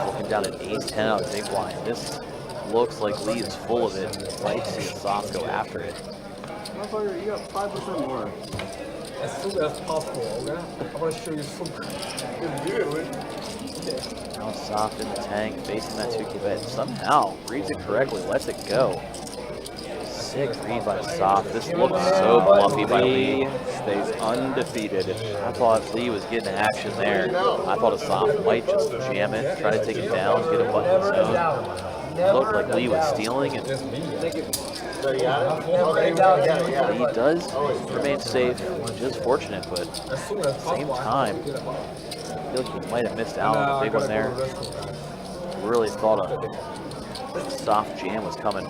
Looking down at ace 10 out of big blind. This looks like Lee is full of it. Might see a soft go after it. Motherfucker, you got 5% more. As soon as possible, okay? I want to show you something. Now soft in the tank, facing that 2K bet. Somehow reads it correctly, lets it go. Sick read by soft. This looks so bluffy by Lee. Stays undefeated. I thought Lee was getting action there. I thought a soft might just jam it, try to take it down, get a button of his own. It looked like Lee was stealing, and Lee does remain safe, which is fortunate, but at the same time, I feel like he might have missed out on the big one there. Really thought a soft jam was coming.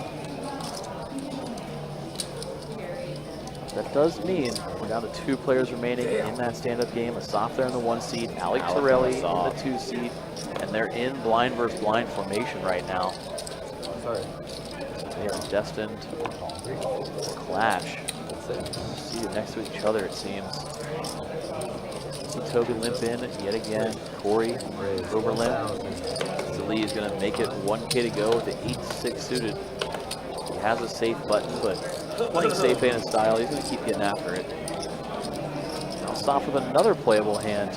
That does mean we're down to 2 players remaining in that stand-up game. A soft there in the 1 seed, Alec Torelli in the 2 seed, and they're in blind versus blind formation right now. They are destined to clash. See you next to each other, it seems. See Toby limp in yet again. Corey over limp. So Lee is going to make it 1K to go with the 8-6 suited. He has a safe button, but playing safe in his style, he's going to keep getting after it. Now soft with another playable hand.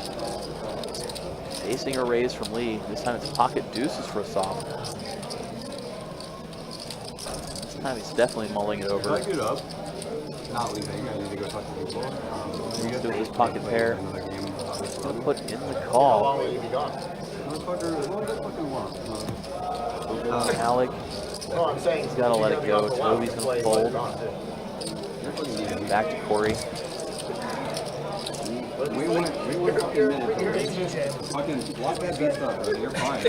Facing a raise from Lee. This time it's pocket deuces for a soft. This time he's definitely mulling it over. Not leaving. I need to go talk to people. He's doing his pocket pair. He's going to put in the call. Motherfucker, what does that fucking want? Alec. He's got to let it go. Toby's going to fold. Back to Corey. We went fucking minutes. Fucking lock that beast up, bro. You're fine.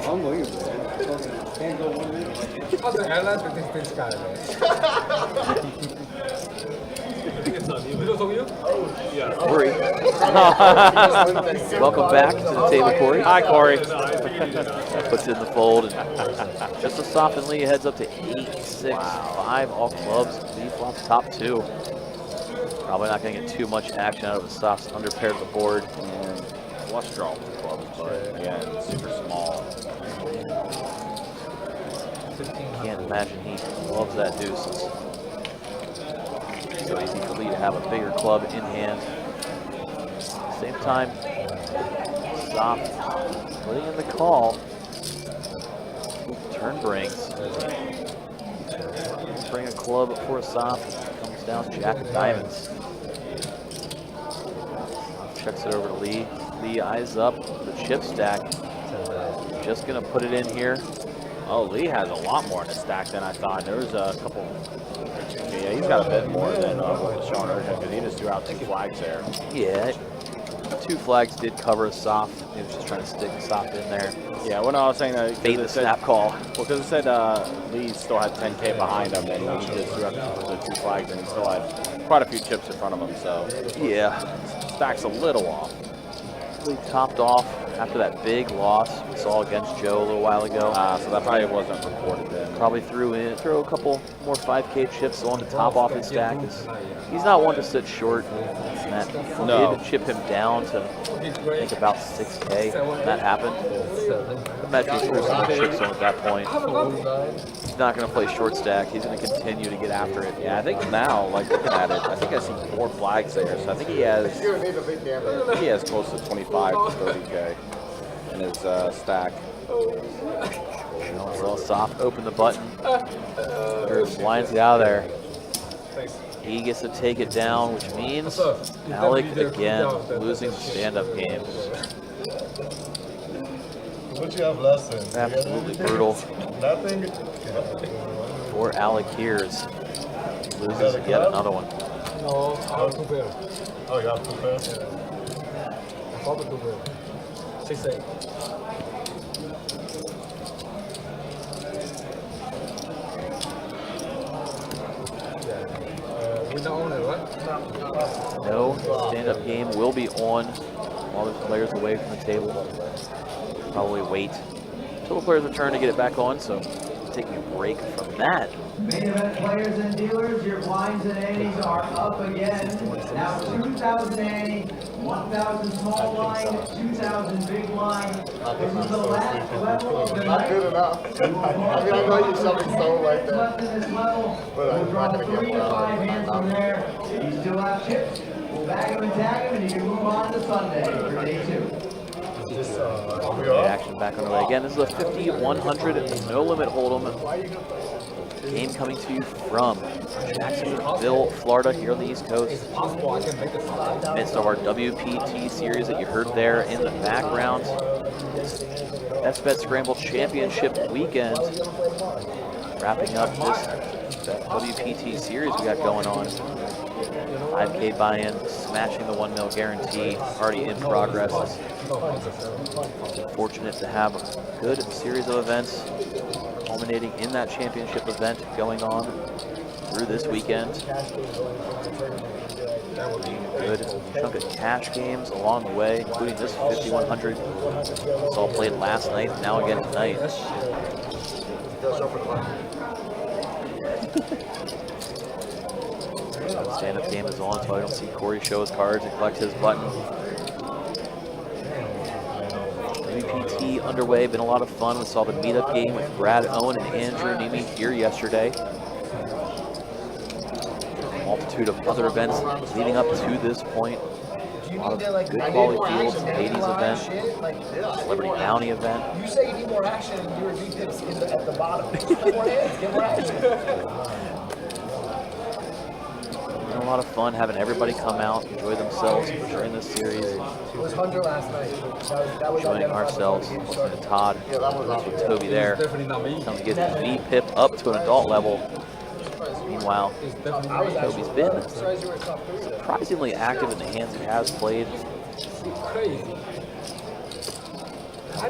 Unbelievable. Can't go 1 minute. How's the airlines with this guy, man? Videos of you? Corey. Welcome back to the table, Corey. Hi, Corey. Puts it in the fold. And just a soft, and Lee heads up to 8-6. 5 all clubs. Lee flops top 2. Probably not going to get too much action out of the softs under pair to the board. And flush draw with the clubs, but again, super small. Can't imagine he loves that deuces. So easy for Lee to have a bigger club in hand. Same time, soft putting in the call. Turn brings. Bring a club for a soft. Comes down Jack of diamonds. Checks it over to Lee. Lee eyes up the chip stack. Just gonna put it in here. Oh, Lee has a lot more in his stack than I thought. There was a couple. Yeah, he's got a bit more than what was shown earlier because he just threw out 2 flags there. Yeah, 2 flags did cover a soft. He was just trying to stick the soft in there. Yeah, when I was saying that, Bait the snap call. Well, because it said Lee still had 10K behind him, and he just threw out the 2 flags, and he still had quite a few chips in front of him. So Yeah, stack's a little off. Lee topped off after that big loss we saw against Joe a little while ago. So that probably wasn't recorded then. Probably throw a couple more 5K chips on to top off his stack. He's not one to sit short. And that did chip him down to, I think, about 6K when that happened. I imagine he threw some chips on at that point. He's not going to play short stack. He's going to continue to get after it. Yeah, I think now, like looking at it, I think I see 4 flags there. So I think he has close to 25 to 30K in his stack. It's all soft. Open the button. There's lines it out of there. He gets to take it down, which means Alec again losing the stand-up game. What you have lessons? Absolutely brutal Nothing. for Alec Hears. Loses yet another one. No, I have 2 pairs. Oh, you have 2 pairs? I bought the 2 pairs. 6-8. We don't own it, right? No stand-up game will be on while there's players away from the table. Probably wait until the players return to get it back on, so taking a break from that. Main event players and dealers, your blinds and A's are up again. Now 2,000 A, 1,000 small line, 2,000 big line. This is the last level of the Not night. good enough. I mean, I know you're something so like that. Left in this level. But We'll I'm draw not gonna 3 get to 5 one. hands from there. You still have chips. We'll bag them and tag them, and you can move on to Sunday for day 2. Action back underway again. This is a 50-100 no limit hold'em game coming to you from Jacksonville, Florida, here on the East Coast. Midst of our WPT series that you heard there in the background. SBet Scramble Championship weekend. Wrapping up this WPT series we got going on. 5K buy-in, smashing the 1 mil guarantee, already in progress. Fortunate to have a good series of events culminating in that championship event going on through this weekend. Good chunk of cash games along the way, including this 5100. It's all played last night, now again tonight. Stand-up game is on, so I don't see Corey show his cards and collect his button. WPT underway, been a lot of fun. We saw the meetup game with Brad Owen and Andrew Nemi here yesterday. Multitude of other events leading up to this point. A lot of good quality fields, Hades event, Celebrity Bounty event. You say you need more action, and your V-pips at the bottom. Get more hands, get more action. Been a lot of fun having everybody come out, enjoy themselves during this series. It was 100 last night. That was Enjoying ourselves, listening to Todd, with Toby there, trying to get his V-pip up to an adult level. Meanwhile, Toby's been surprisingly active in the hands he has played.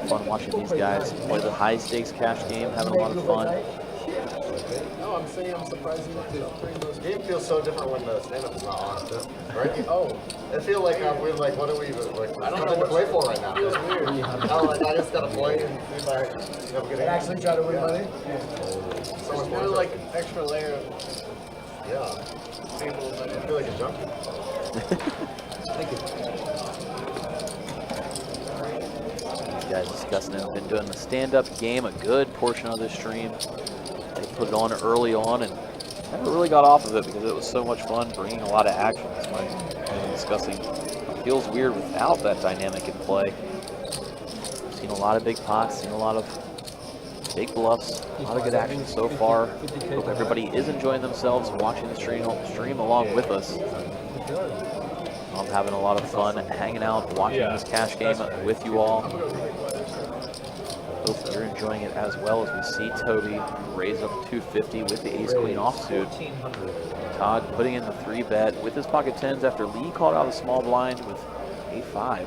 Fun watching these guys play the high stakes cash game, having a lot of fun. No, I'm saying I'm surprised you did. The game feels so different when the stand-up is not on, too. Right? Oh. I feel like we're like, what are we even, like, I don't know what to play for right now. It's weird. I just gotta play and see if I, get it. Actually try to win money? So much more like an extra layer of, tables. I feel like a junkie. Thank you. These guys discussing it, been doing the stand-up game a good portion of this stream. They put it on early on and never really got off of it because it was so much fun, bringing a lot of action. That's why I'm discussing. It feels weird without that dynamic in play. Seen a lot of big pots, seen a lot of big bluffs, a lot of good action so far. Hope everybody is enjoying themselves watching the stream along with us. I'm having a lot of fun hanging out, watching this cash game with you all. Hope you're enjoying it as well as we see Toby raise up 250 with the ace-queen offsuit. Todd putting in the 3-bet with his pocket tens after Lee called out a small blind with a5.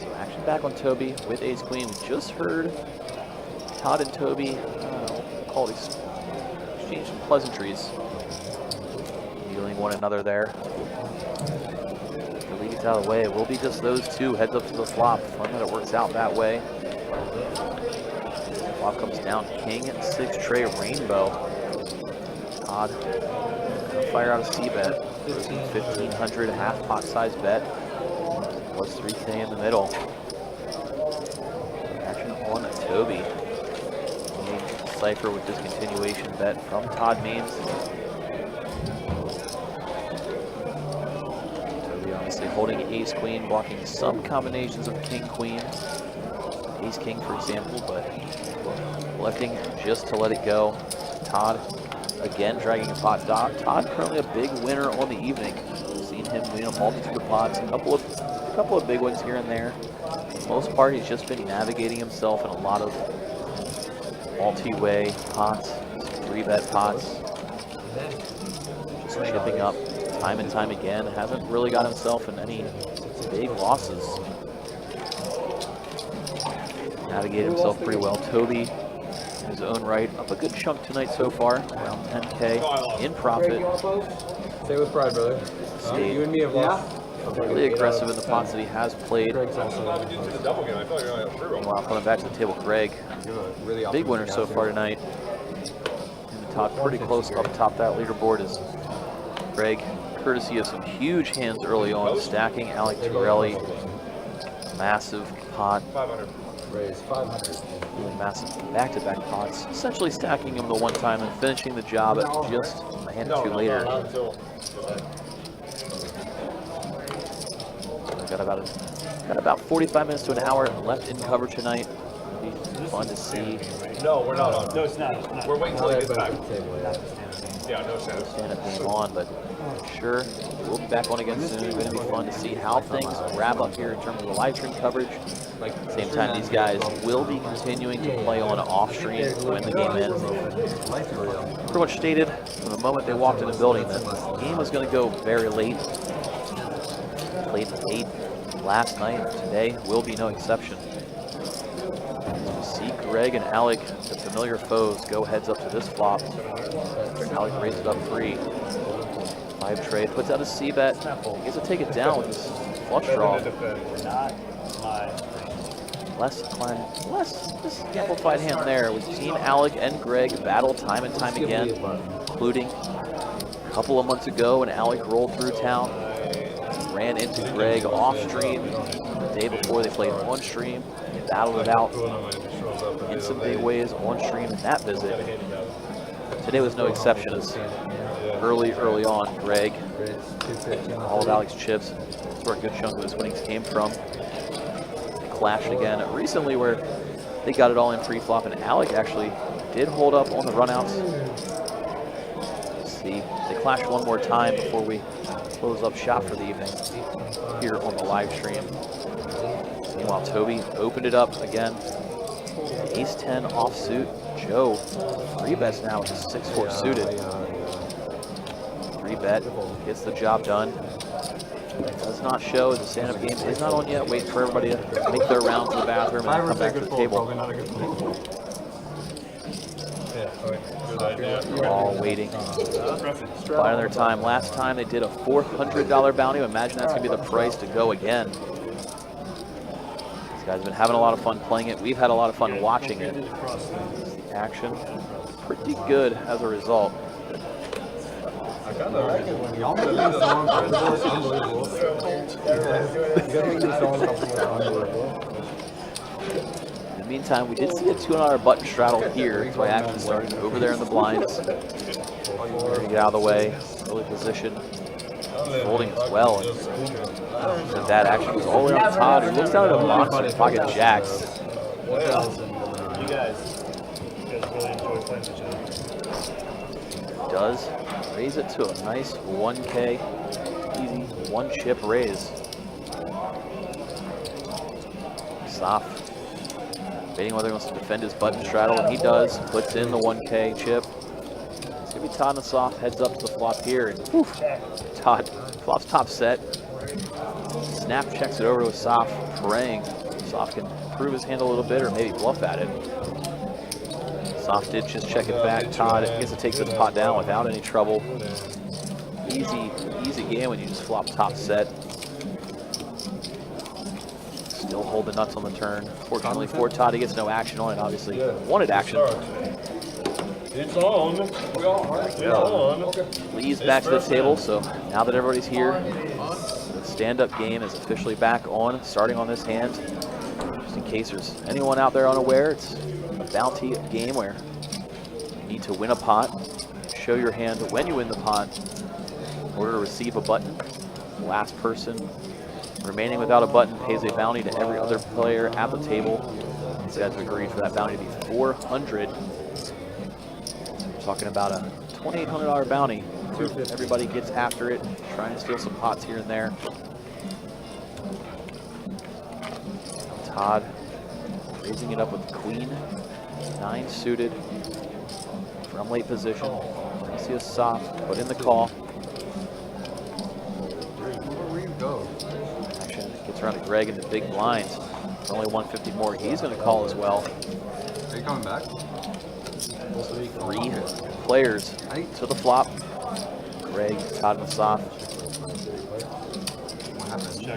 So action back on Toby with ace-queen. We just heard Todd and Toby exchange some pleasantries, dealing one another there. Lee gets out of the way. It will be just those two. Heads up to the flop. Fun that it works out that way. Flop comes down. King, 6 tray rainbow. Todd gonna fire out a C-bet. 1,500 half pot size bet. Was 3K in the middle. Action on Toby. Cypher with this continuation bet from Todd Means. Toby obviously holding ace-queen, blocking some combinations of king-queen. Ace-king, for example, but electing just to let it go. Todd again dragging a pot. Todd currently a big winner on the evening. We've seen him win a multitude of pots, a couple of big ones here and there. For the most part, he's just been navigating himself in a lot of multi-way pots, 3-bet pots, just chipping up time and time again. Hasn't really got himself in any big losses. Navigated himself pretty well. Toby, in his own right, up a good chunk tonight so far, around 10K in profit. Say with pride, brother. You and me have lost. Really aggressive in the pots that he has played. Wow, coming back to the table, Greg. Big winner so far tonight. And the top pretty close up top that leaderboard is Greg, courtesy of some huge hands early on, stacking Alec Torelli. Massive pot. 500. Raise 500. Really massive back-to-back pots. Essentially stacking him the one time and finishing the job at just a hand or two later. Got about 45 minutes to an hour left in coverage tonight. It'll be fun to see. No, we're not on. No, it's not. We're waiting until he gets back. Yeah, no stand-up. Stand-up game on, but sure, we'll be back on again soon. It's going to be fun to see how things wrap up here in terms of the live stream coverage. At the same time, these guys will be continuing to play on off stream when the game ends. Pretty much stated from the moment they walked in the building that the game was going to go very late. Played late last night. Today will be no exception. We see Greg and Alec, the familiar foes, go heads up to this flop. Alec raises up 3. 5 trade, puts out a C-bet. He gets to take it down with his flush draw. Less this amplified hand there. We've seen Alec and Greg battle time and time again, including a couple of months ago when Alec rolled through town. Ran into Greg off stream the day before they played on stream. They battled it out in some big ways on stream in that visit. Today was no exception, as early on, Greg, all of Alec's chips, that's where a good chunk of his winnings came from. They clashed again recently where they got it all in pre-flop, and Alec actually did hold up on the runouts. See, they clashed one more time before we close up shop for the evening here on the live stream. Meanwhile, Toby opened it up again. Ace-10 offsuit. Joe, 3-bets now with his 6-4 suited. 3-bet, gets the job done. Does not show as the stand-up game is not on yet. Waiting for everybody to make their round to the bathroom and come back to the table. All waiting. Biding their time. Last time they did a $400 bounty. Imagine that's going to be the price to go again. These guys have been having a lot of fun playing it. We've had a lot of fun watching it. The action pretty good as a result. In the meantime, we did see a $200 button straddle here, so I actually started over there in the blinds. Ready to get out of the way, early position, folding as well. And that action was all the way on Todd, who looks down at a monster pocket jacks. You guys really enjoy playing each other. Does raise it to a nice 1K, easy 1-chip raise. Soft Debating whether he wants to defend his button straddle, and he does. Puts in the 1K chip. It's gonna be Todd and the soft, heads up to the flop here, and whew, Todd flops top set. Snap checks it over to a soft, praying soft can improve his hand a little bit or maybe bluff at it. Soft did just check it back. Todd gets to take the pot down without any trouble. Easy game when you just flop top set. Still hold the nuts on the turn. Fortunately for Todd, he gets no action on it, obviously. Wanted action. It's on. It's on. Lee's back to the table, so now that everybody's here, the stand-up game is officially back on, starting on this hand. Just in case there's anyone out there unaware, it's a bounty game where you need to win a pot, show your hand when you win the pot in order to receive a button. The last person remaining without a button pays a bounty to every other player at the table. These guys have agreed for that bounty to be $400. We're talking about a $2,800 bounty. Everybody gets after it, trying to steal some pots here and there. Todd raising it up with the queen, 9 suited from late position. You see a soft, put in the call. Action gets around to Greg in the big blind. Only 150 more. He's going to call as well. Are you coming back? 3 players to the flop. Greg, Todd, and the soft.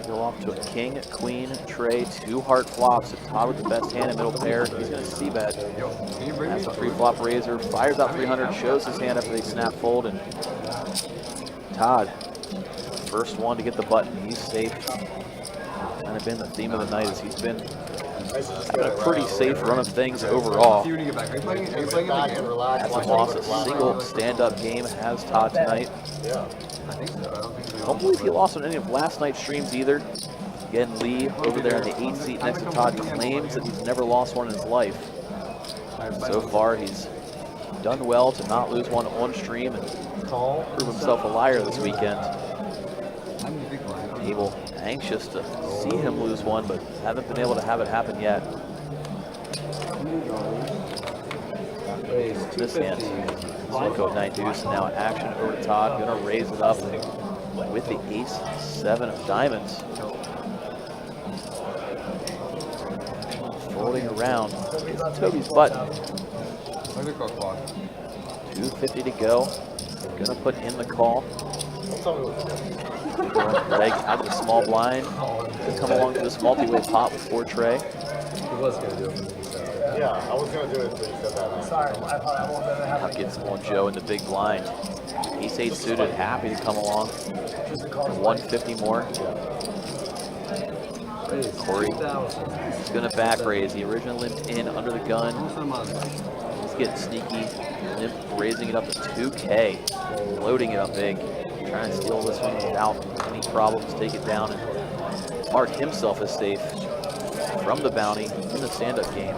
Go off to a king, queen, tray, 2 heart flops. If Todd with the best hand and middle pair, he's going to c-bet. Has a pre-flop raiser, fires out 300, shows his hand after they snap fold, and Todd, first one to get the button. He's safe. Kind of been the theme of the night as he's been having a pretty safe run of things overall. Hasn't lost a single stand-up game has Todd tonight. I don't believe he lost on any of last night's streams either. Again, Lee over there in the 8th seat next to Todd claims that he's never lost one in his life. So far, he's done well to not lose one on stream and prove himself a liar this weekend. Table anxious to see him lose one, but haven't been able to have it happen yet. This hand, Zilko 9 deuce, and now action over to Todd. Gonna raise it up with the ace-7 of diamonds. Folding around. It's Toby's button. 250 to go. Gonna put in the call. Greg out of the small blind. Could come along to this multi-way pot with 4 tray. He was going to do it. Yeah, I was going to do it until you said that. Sorry, I thought I won't let it happen. Now gets on Joe in the big blind. Ace-8 suited, happy to come along. 150 more. Corey is going to back raise. He originally limped in under the gun. He's getting sneaky. Limp, raising it up to 2K. Loading it up big. Trying to steal this one without any problems. Take it down and mark himself as safe from the bounty in the stand-up game.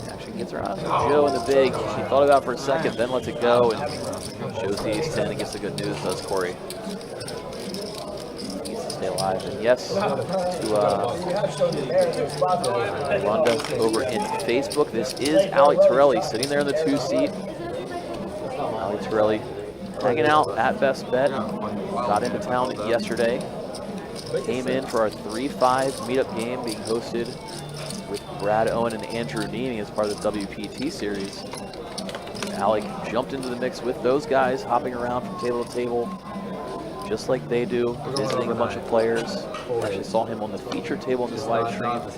Action gets around to Joe in the big. He thought about it for a second, then lets it go and shows the ace-10 and gets the good news, does Corey. Needs to stay alive. And yes, to Rhonda over in Facebook, this is Alec Torelli sitting there in the 2 seat. Alec Torelli hanging out at Best Bet. Got into town yesterday. Came in for our 3-5 meetup game being hosted with Brad Owen and Andrew Neaming as part of the WPT series. Alec jumped into the mix with those guys, hopping around from table to table, just like they do, visiting a bunch of players. Actually saw him on the featured table in this live stream. He's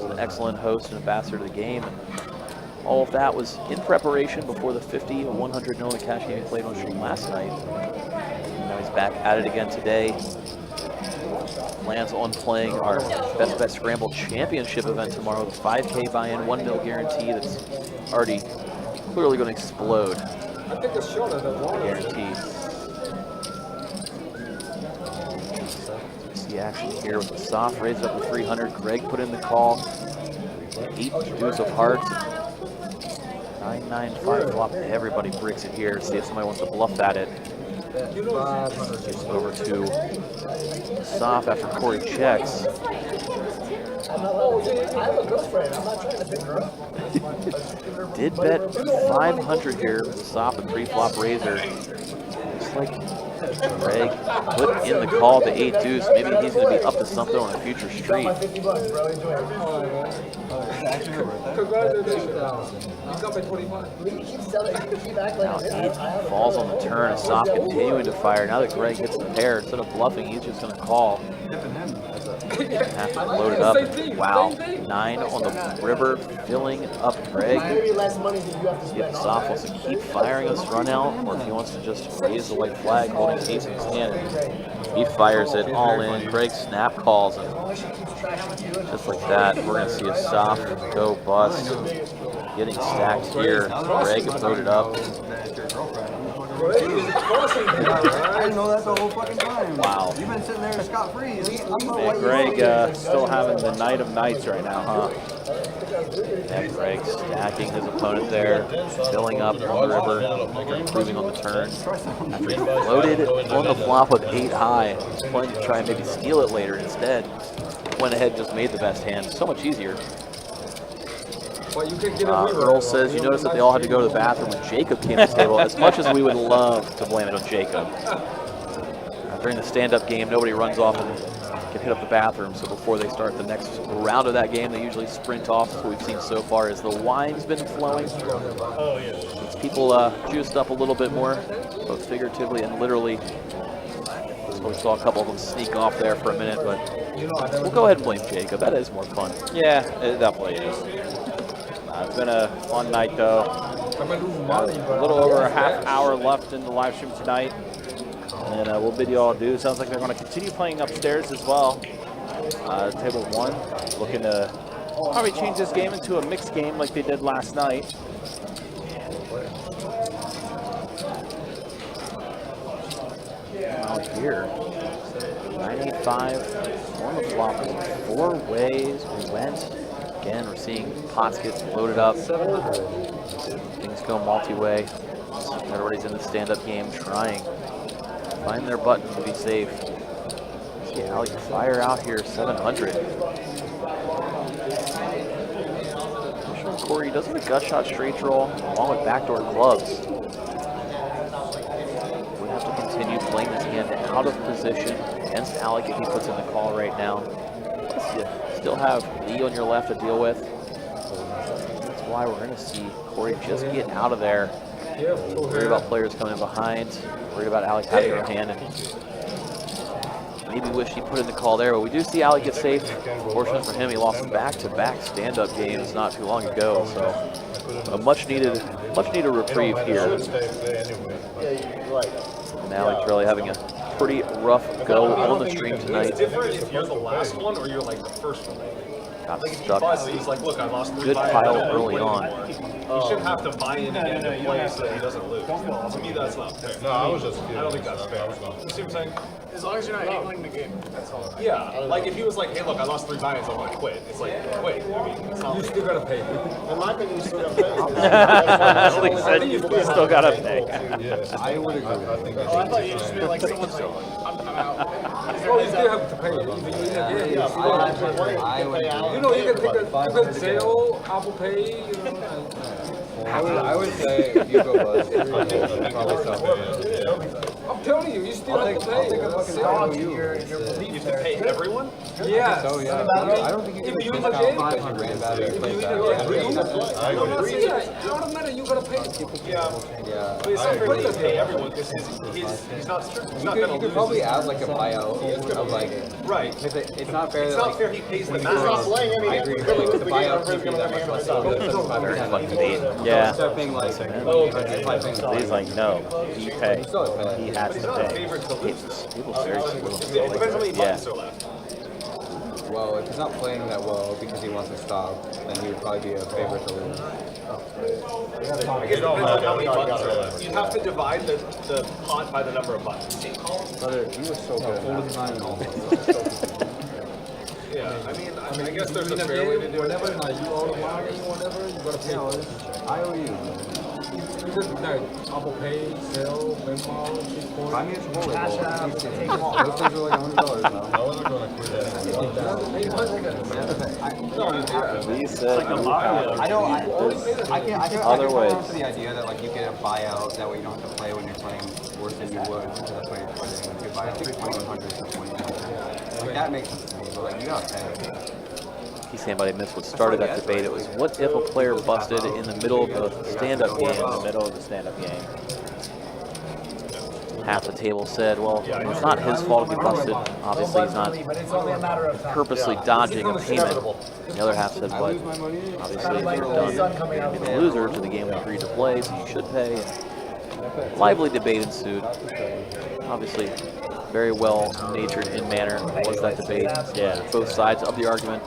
an excellent host and ambassador to the game. All of that was in preparation before the 50 or 100 million cash game he played on stream last night. Now he's back at it again today. Plans on playing our Best Bet Scramble Championship event tomorrow with 5K buy-in, 1 mil guarantee that's already clearly going to explode. Guaranteed. See action here with the soft, raised up to 300. Greg put in the call. 8 deuce of hearts. 9-9-5 flop. Everybody bricks it here. See if somebody wants to bluff at it. Gets over to soft after Corey checks. I have a girlfriend. I'm not trying to pick her up. Did bet 500 here. Stop and pre-flop razor. Looks like Greg put in the call to 8 deuce. Maybe he's going to be up to something on a future street. $50, bro. Enjoy it. Congratulations. You got my 25. You keep selling. You keep acting Now like this. 8 falls on the turn. Stop continuing to fire. Now that Greg hits the pair, instead of bluffing, he's just going to call. Have to load it up. Wow. 9 on the river, filling up Greg. Maybe less money than you have to spend. If Soft wants to keep firing this run out, or if he wants to just raise the white flag, holding ace in his hand, he fires it all in. Greg snap calls, and just like that, we're going to see a Soft go bust. Getting stacked here. Greg loaded up. I didn't know that the whole fucking time. Wow. You've been sitting there scot-free. And Greg still having the night of nights right now, huh? And Greg stacking his opponent there, filling up on the river, improving on the turn. After he loaded on the flop with 8 high, planning to try and maybe steal it later instead. Went ahead and just made the best hand. So much easier. Earl says, you notice that they all had to go to the bathroom when Jacob came to the table. As much as we would love to blame it on Jacob. During the stand-up game, nobody runs off and can hit up the bathroom. So before they start the next round of that game, they usually sprint off. That's what we've seen so far as the wine's been flowing. Oh, yeah. It's people juiced up a little bit more, both figuratively and literally. So we saw a couple of them sneak off there for a minute, but we'll go ahead and blame Jacob. That is more fun. Yeah, it definitely is. It's been a fun night, though. A little over a half hour left in the live stream tonight. And we'll bid you all adieu. Sounds like they're going to continue playing upstairs as well. Table 1 looking to probably change this game into a mixed game like they did last night. Out here, 985 on the flop. 4 ways we went. Again, we're seeing pots get loaded up. Things go multi-way. Everybody's in the stand-up game trying to find their button to be safe. See Alec fire out here, 700. Corey does have a gut shot straight draw along with backdoor clubs. Would have to continue playing this hand out of position against Alec if he puts in the call right now. You still have Lee on your left to deal with. That's why we're going to see Corey just get out of there. Worried about players coming behind. Worried about Alec having her hand. And maybe wish he put in the call there, but we do see Alec get safe. Fortunate for him, he lost back-to-back stand-up games not too long ago, so a much-needed reprieve here. And Alec's really having a pretty rough go on the stream tonight. It's different if you're the last one or you're like the first one. Got stuck. He's like, look, I lost 3 Good buys. pile early on. He shouldn't have to buy in again to play so he doesn't lose. To me, that's not fair. No, I was just kidding. I don't think that's fair. You see what I'm saying? As long as you're not angling the game, that's all. Yeah, like if he was like, hey, look, I lost 3 buys, I'm gonna quit. It's like, quit. I mean, it's not. You still gotta pay. In my opinion, you still gotta pay. Alex said you still got to pay. I would agree. Oh, I thought you just meant like someone's I'm out. Oh, you still have to pay. Even you in the game, I would agree. you know, you can say, oh, Apple Pay, you know. I would say if you go bust, probably stop. I'm telling you, you still have to pay. Your belief there. Hey, everyone? Yeah. So yeah, I don't think you can If you in discount the game, because you ran bad or you played bad. I'm not saying that. It don't matter, you gotta pay. Yeah. Yeah. But it's not fair to pay everyone because he's not You gonna could lose. probably add like a buyout of like, Right. because it's not fair It's that not like, fair he pays the It's not max. playing, I mean, I agree, it's but like really the the buyout game, should be that much less. Very fucking bait. Yeah. Instead of paying like, He's like, no, he pay. He has to pay. People seriously will. It depends how many Yeah. buttons are left. well, if he's not playing that well because he wants to stop, then he would probably be a favorite to lose. I guess it depends on how many buttons are left. You'd have to divide the pot by the number of buttons. Brother, he was so good. Yeah, I mean, I guess there's a fair way to do it. Whenever you owe the money, whatever, you gotta pay. I owe you. You could like Apple Pay, Zelle, Venmo, Bitcoin. Buy me a Chipotle Cash bowl. App, Those take things them all. are like $100 now. I wasn't going to quit that. Lee said, I know. I can't Other hold ways. on to the idea that like you get a buyout that way you don't have to play when you're playing worse than you would because that's what you're playing. You could buy out 2,100 for 20. Like that makes sense to me, but like you gotta pay. He's saying somebody missed what started that debate. It was what if a player busted in the middle of the stand-up game? in the middle of the stand-up game. Half the table said, well, it's not his fault if he busted. Obviously, he's not But it's only a matter of time. purposely dodging a payment. And the other half said, but obviously, if you're done, you're going to be the loser to the game we agreed to play, so you should pay. And lively debate ensued. Obviously, very well-natured in manner was that debate. Yeah, both sides of the argument,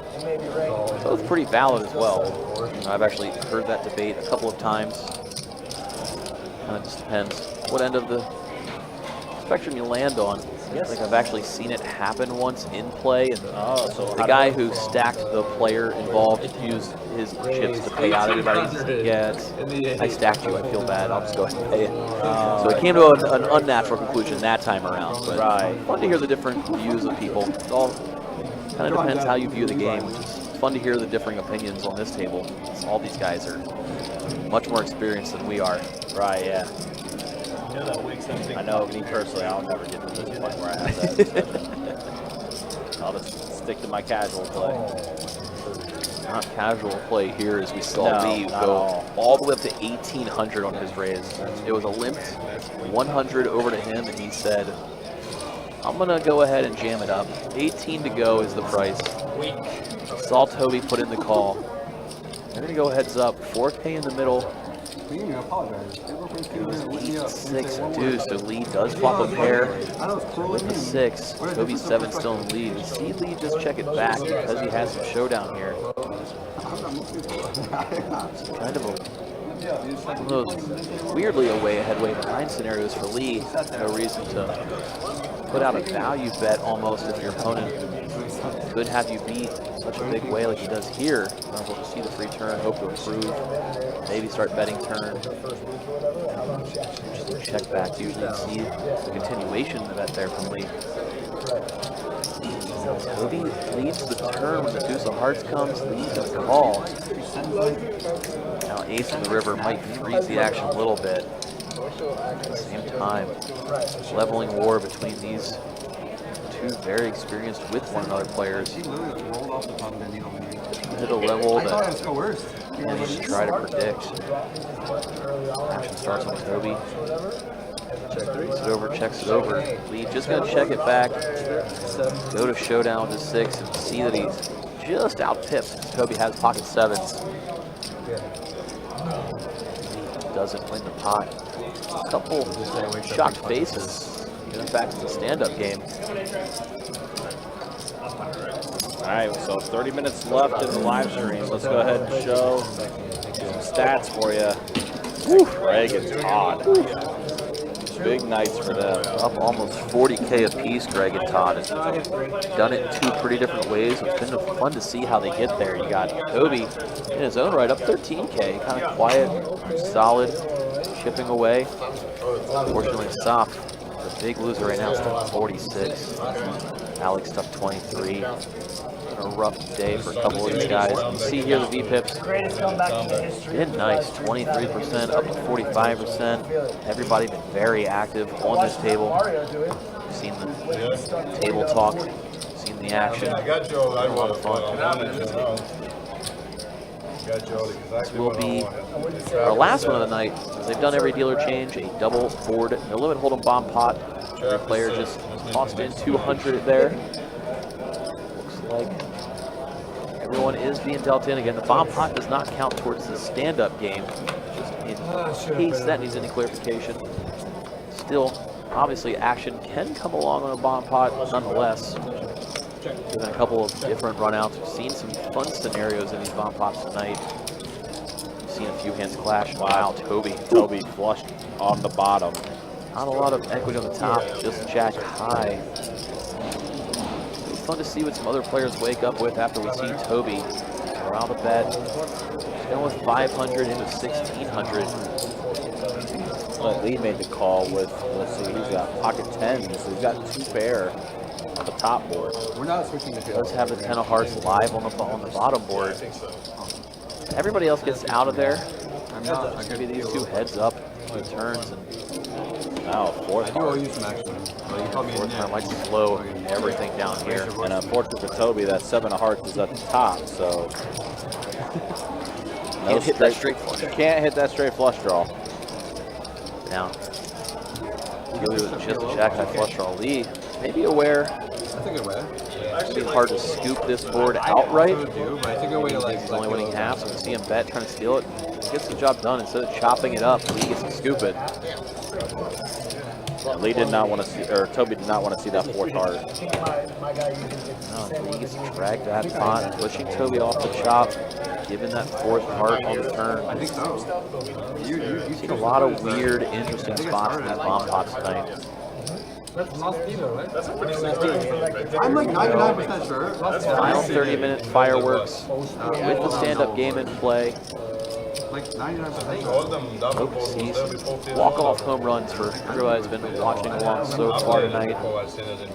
both pretty valid as well. I've actually heard that debate a couple of times. Kind of just depends what end of the spectrum you land on. Like I've actually seen it happen once in play, and the guy who stacked the player involved used his chips to pay out everybody. Yeah, I stacked you. I feel bad. I'll just go ahead and pay it. So it came to an unnatural conclusion that time around. But fun to hear the different views of people. It all kind of depends how you view the game, which is fun to hear the differing opinions on this table. All these guys are much more experienced than we are. Right, yeah. I know, me personally, I'll never get to this point where I have that. I'll just stick to my casual play. Not casual play here as we saw Lee go all the way up to 1,800 on his raise. It was a limp 100 over to him, and he said, I'm going to go ahead and jam it up. 18 to go is the price. Saw Toby put in the call. They're going to go heads up. 4K in the middle. It was Lee 6 deuce, so Lee does flop a pair with the 6. Toby 7 still in the lead. We see Lee just check it back because he has some showdown here. It's kind of one of those weirdly away ahead, way behind scenarios for Lee. No reason to put out a value bet almost if your opponent could have you beat such a big way like he does here. Might as well just see the free turn, hope to improve, maybe start betting turn. Just check back, usually see the continuation of that there from Lee. Toby leads the turn when the deuce of hearts comes, leads the call. Now ace in the river might freeze the action a little bit. At the same time, leveling war between these two very experienced with one another players. Hit a level that you should try to predict. Action starts on Toby. Checks it over. Lee just gonna check it back. Go to showdown with the 6 and see that he's just out-pipped. Toby has pocket 7s. Doesn't win the pot. A couple shocked faces. Getting back to the stand-up game. All right, so 30 minutes left in the live stream. Let's go ahead and show some stats for you. Craig and Todd. Big nights for them. Up almost 40K apiece, Greg and Todd. And done it in two pretty different ways. It's been fun to see how they get there. You got Toby in his own right, up 13K. Kind of quiet, solid, chipping away. Unfortunately, Sop, the big loser right now, stuck 46. Alec stuck 23. A rough day for a couple of these guys. You see here the VPIPs. Greatest comeback in the history. Did nice, 23% up to 45%. Everybody been very active on this table. You've seen the table talk, seen the action. I got you. A lot of fun. This will be our last one of the night. They've done every dealer change, a double board, no limit hold'em bomb pot. Every player just tossed in 200 there. Looks like everyone is being dealt in. Again, the bomb pot does not count towards the stand-up game. Just in case that needs any clarification. Still, obviously, action can come along on a bomb pot nonetheless. Given a couple of different runouts, we've seen some fun scenarios in these bomb pots tonight. We've seen a few hands clash. Wow, Toby flushed on the bottom. Not a lot of equity on the top, just jack high. It's fun to see what some other players wake up with after we see Toby around the bet. Going with 500 into 1,600. Well, Lee made the call with, let's see, he's got pocket 10s, so he's got 2 pair on the top board. We're not switching the field. Let's have the 10 of hearts live on the bottom board. Everybody else gets out of there. I'm going to be these 2 heads up, 2 turns, and Now, fourth I do owe you some action. Well, you called me fourth turn might slow everything down here. And unfortunately for Toby, that 7 of hearts is at the top, so Can't hit that straight flush. Can't hit that straight flush draw. Now, Gilly with just a jack high flush draw. Lee may be aware. That's a good way. It's be hard to scoop this board outright. I do, but it's a good way to like. He's only winning half, so you see him bet trying to steal it. He gets the job done instead of chopping it up. Lee gets to scoop it. And Lee did not want to see, or Toby did not want to see that 4th heart. No, Lee gets to drag that pot, pushing Toby off the chop, giving that 4th heart on the turn. I think so. You've seen a lot of weird, interesting spots in these bomb pots tonight. That's lost either, right? That's a pretty sick game. I'm like 99% sure. Final 30-minute fireworks with the stand-up game in play. Like 99%. All them double Focus balls, sees they'll be 14. walk-off home runs for crew has been watching along so far tonight.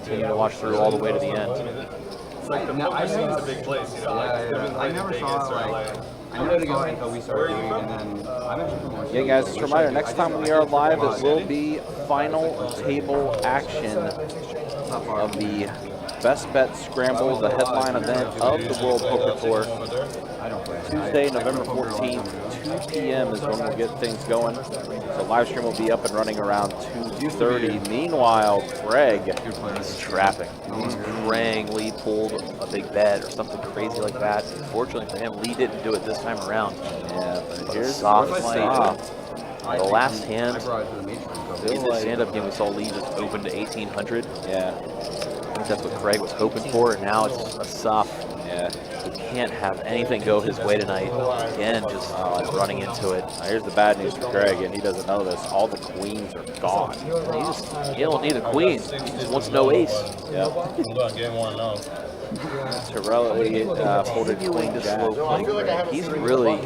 Continue to watch through all the way to the end. Like the poker scene's a big place, you know. Yeah. I never saw it like. I never saw it until we started doing it, and then I'm actually from Washington. Yeah, guys, just a reminder, next time we are live, it will be final table action of the Best Bet Scramble, the headline event of the World Poker Tour. Tuesday, November 14th, 2 p.m. is when we'll get things going. So live stream will be up and running around 2:30. Meanwhile, Greg He's trapping. He's praying Lee pulled a big bet or something crazy like that. Fortunately for him, Lee didn't do it this time around. Yeah, but here's Soft the play. The last hand in the stand-up game, we saw Lee just open to 1,800. Yeah. I think that's what Craig was hoping for, and now it's a soft. Yeah. He can't have anything go his way tonight. Again, just running into it. Now here's the bad news for Greg, and he doesn't know this. All the queens are gone. He don't need a queen. He just wants no ace. Yep. I'm doing game 1 now. Torelli folded queen To jack. slow play Greg. He's really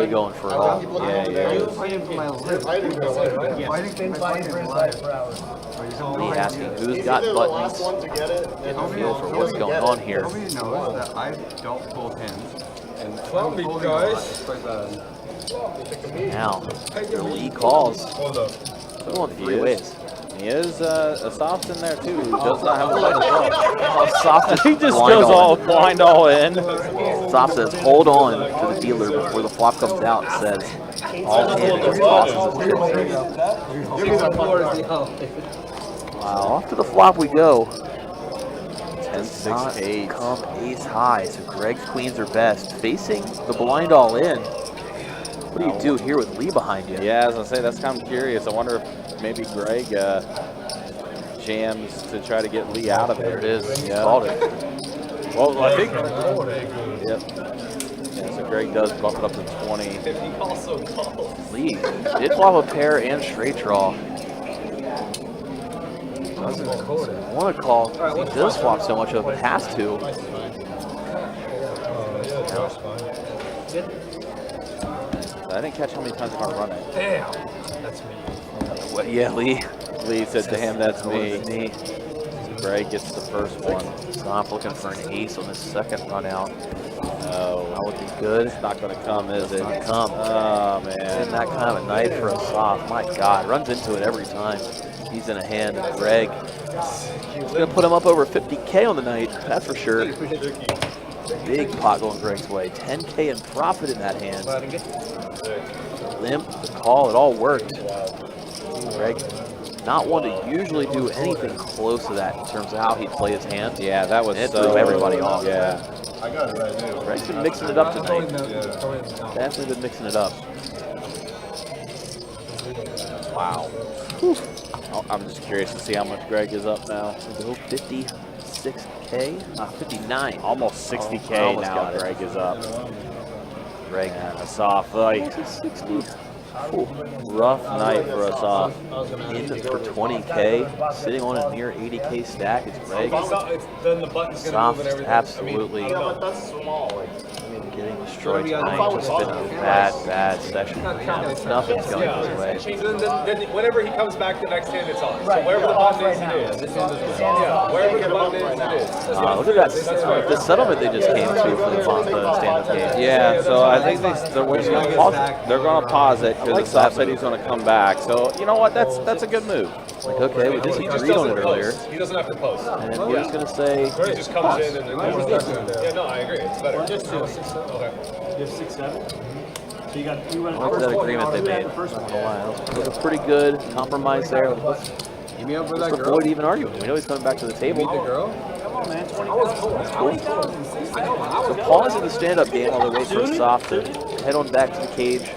going for it all. Yeah. Fighting for my life. Fighting for his life. Lee asking who's got buttons. Get a feel for what's going on here. Nobody knows that I don't pull pins. And Well, me, guys. Now, Lee calls. Hold up. Going 3 ways. He is a soft in there too, who does not have a leg as well. Oh, Soft He just goes all blind all in. Soft says, hold on to the dealer before the flop comes out and says, all in and just tosses it. Wow, off to the flop we go. 10-6 8. Come ace high, so Greg's queens are best. Facing the blind all in. What do you do here with Lee behind you? Yeah, as I say, that's kind of curious. I wonder if maybe Greg jams to try to get Lee out of There it. it is. Yeah. Called it. Well, I think. Yep. Yeah, so Greg does bump it up to 20. If he also calls. Lee did flop a pair and straight draw. Doesn't want to call. He does flop so much of it, has to. I didn't catch how many times I'm gonna run it. Damn. That's me. What, yeah, Lee. Lee said to him, "That's me." Me. Greg gets the first one. Stop looking for an ace on this second run out. No, That would be good. it's not gonna come, is it? Not come. Oh And man. that kind of a night for a soft. My God, runs into it every time. He's in a hand, and Greg is going to put him up over 50K on the night. That's for sure. Big pot going Greg's way. 10K in profit in that hand. Limp, the call, it all worked. Greg, not one to usually do anything close to that in terms of how he'd play his hand. Yeah, that was It so. threw everybody off. Yeah. I got it right there. Greg's been mixing it up tonight. Definitely been mixing it up. Wow. Oh, I'm just curious to see how much Greg is up now. Go 56K, 59. Almost 60K Almost now. got it. Greg is up. Greg, A soft fight. 60. Rough night for a soft. In for 20K, sitting on a near 80K stack. It's Greg. Then the button's gonna move Soft, and everything. absolutely Yeah, but that's small. Like, I mean, Getting destroyed tonight. Just been a bad session. Nothing's going his way. Then whenever he comes back the next hand, it's on. So wherever the button is, it is. Yeah, wherever the button is, it is. Look at that. The settlement they just came to for the stand-up game. Yeah, so I think they're going to pause it because the Soft said he's going to come back. So you know what? That's a good move. Like, okay, we just agreed on it earlier. He doesn't have to post. And then we're just going to say, he just comes in and then yeah, no, I agree. It's better. Just 2. Okay. You have 6, 7. So you went. I like that agreement they made. It was a pretty good compromise there. What's the Boyd even arguing? We know he's coming back to the table. Come on, man. 20,000. So pause in the stand-up game while they wait for Soft to head on back to the cage,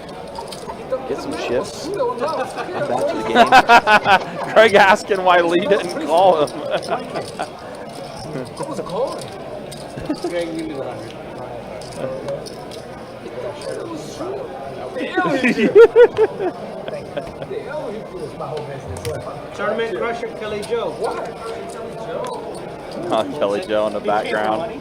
get some shifts, come back to the game. Greg asking why Lee didn't call him. What was the call? Greg, give me the 100. Tournament crusher Kelly Joe. Kelly Joe in the background.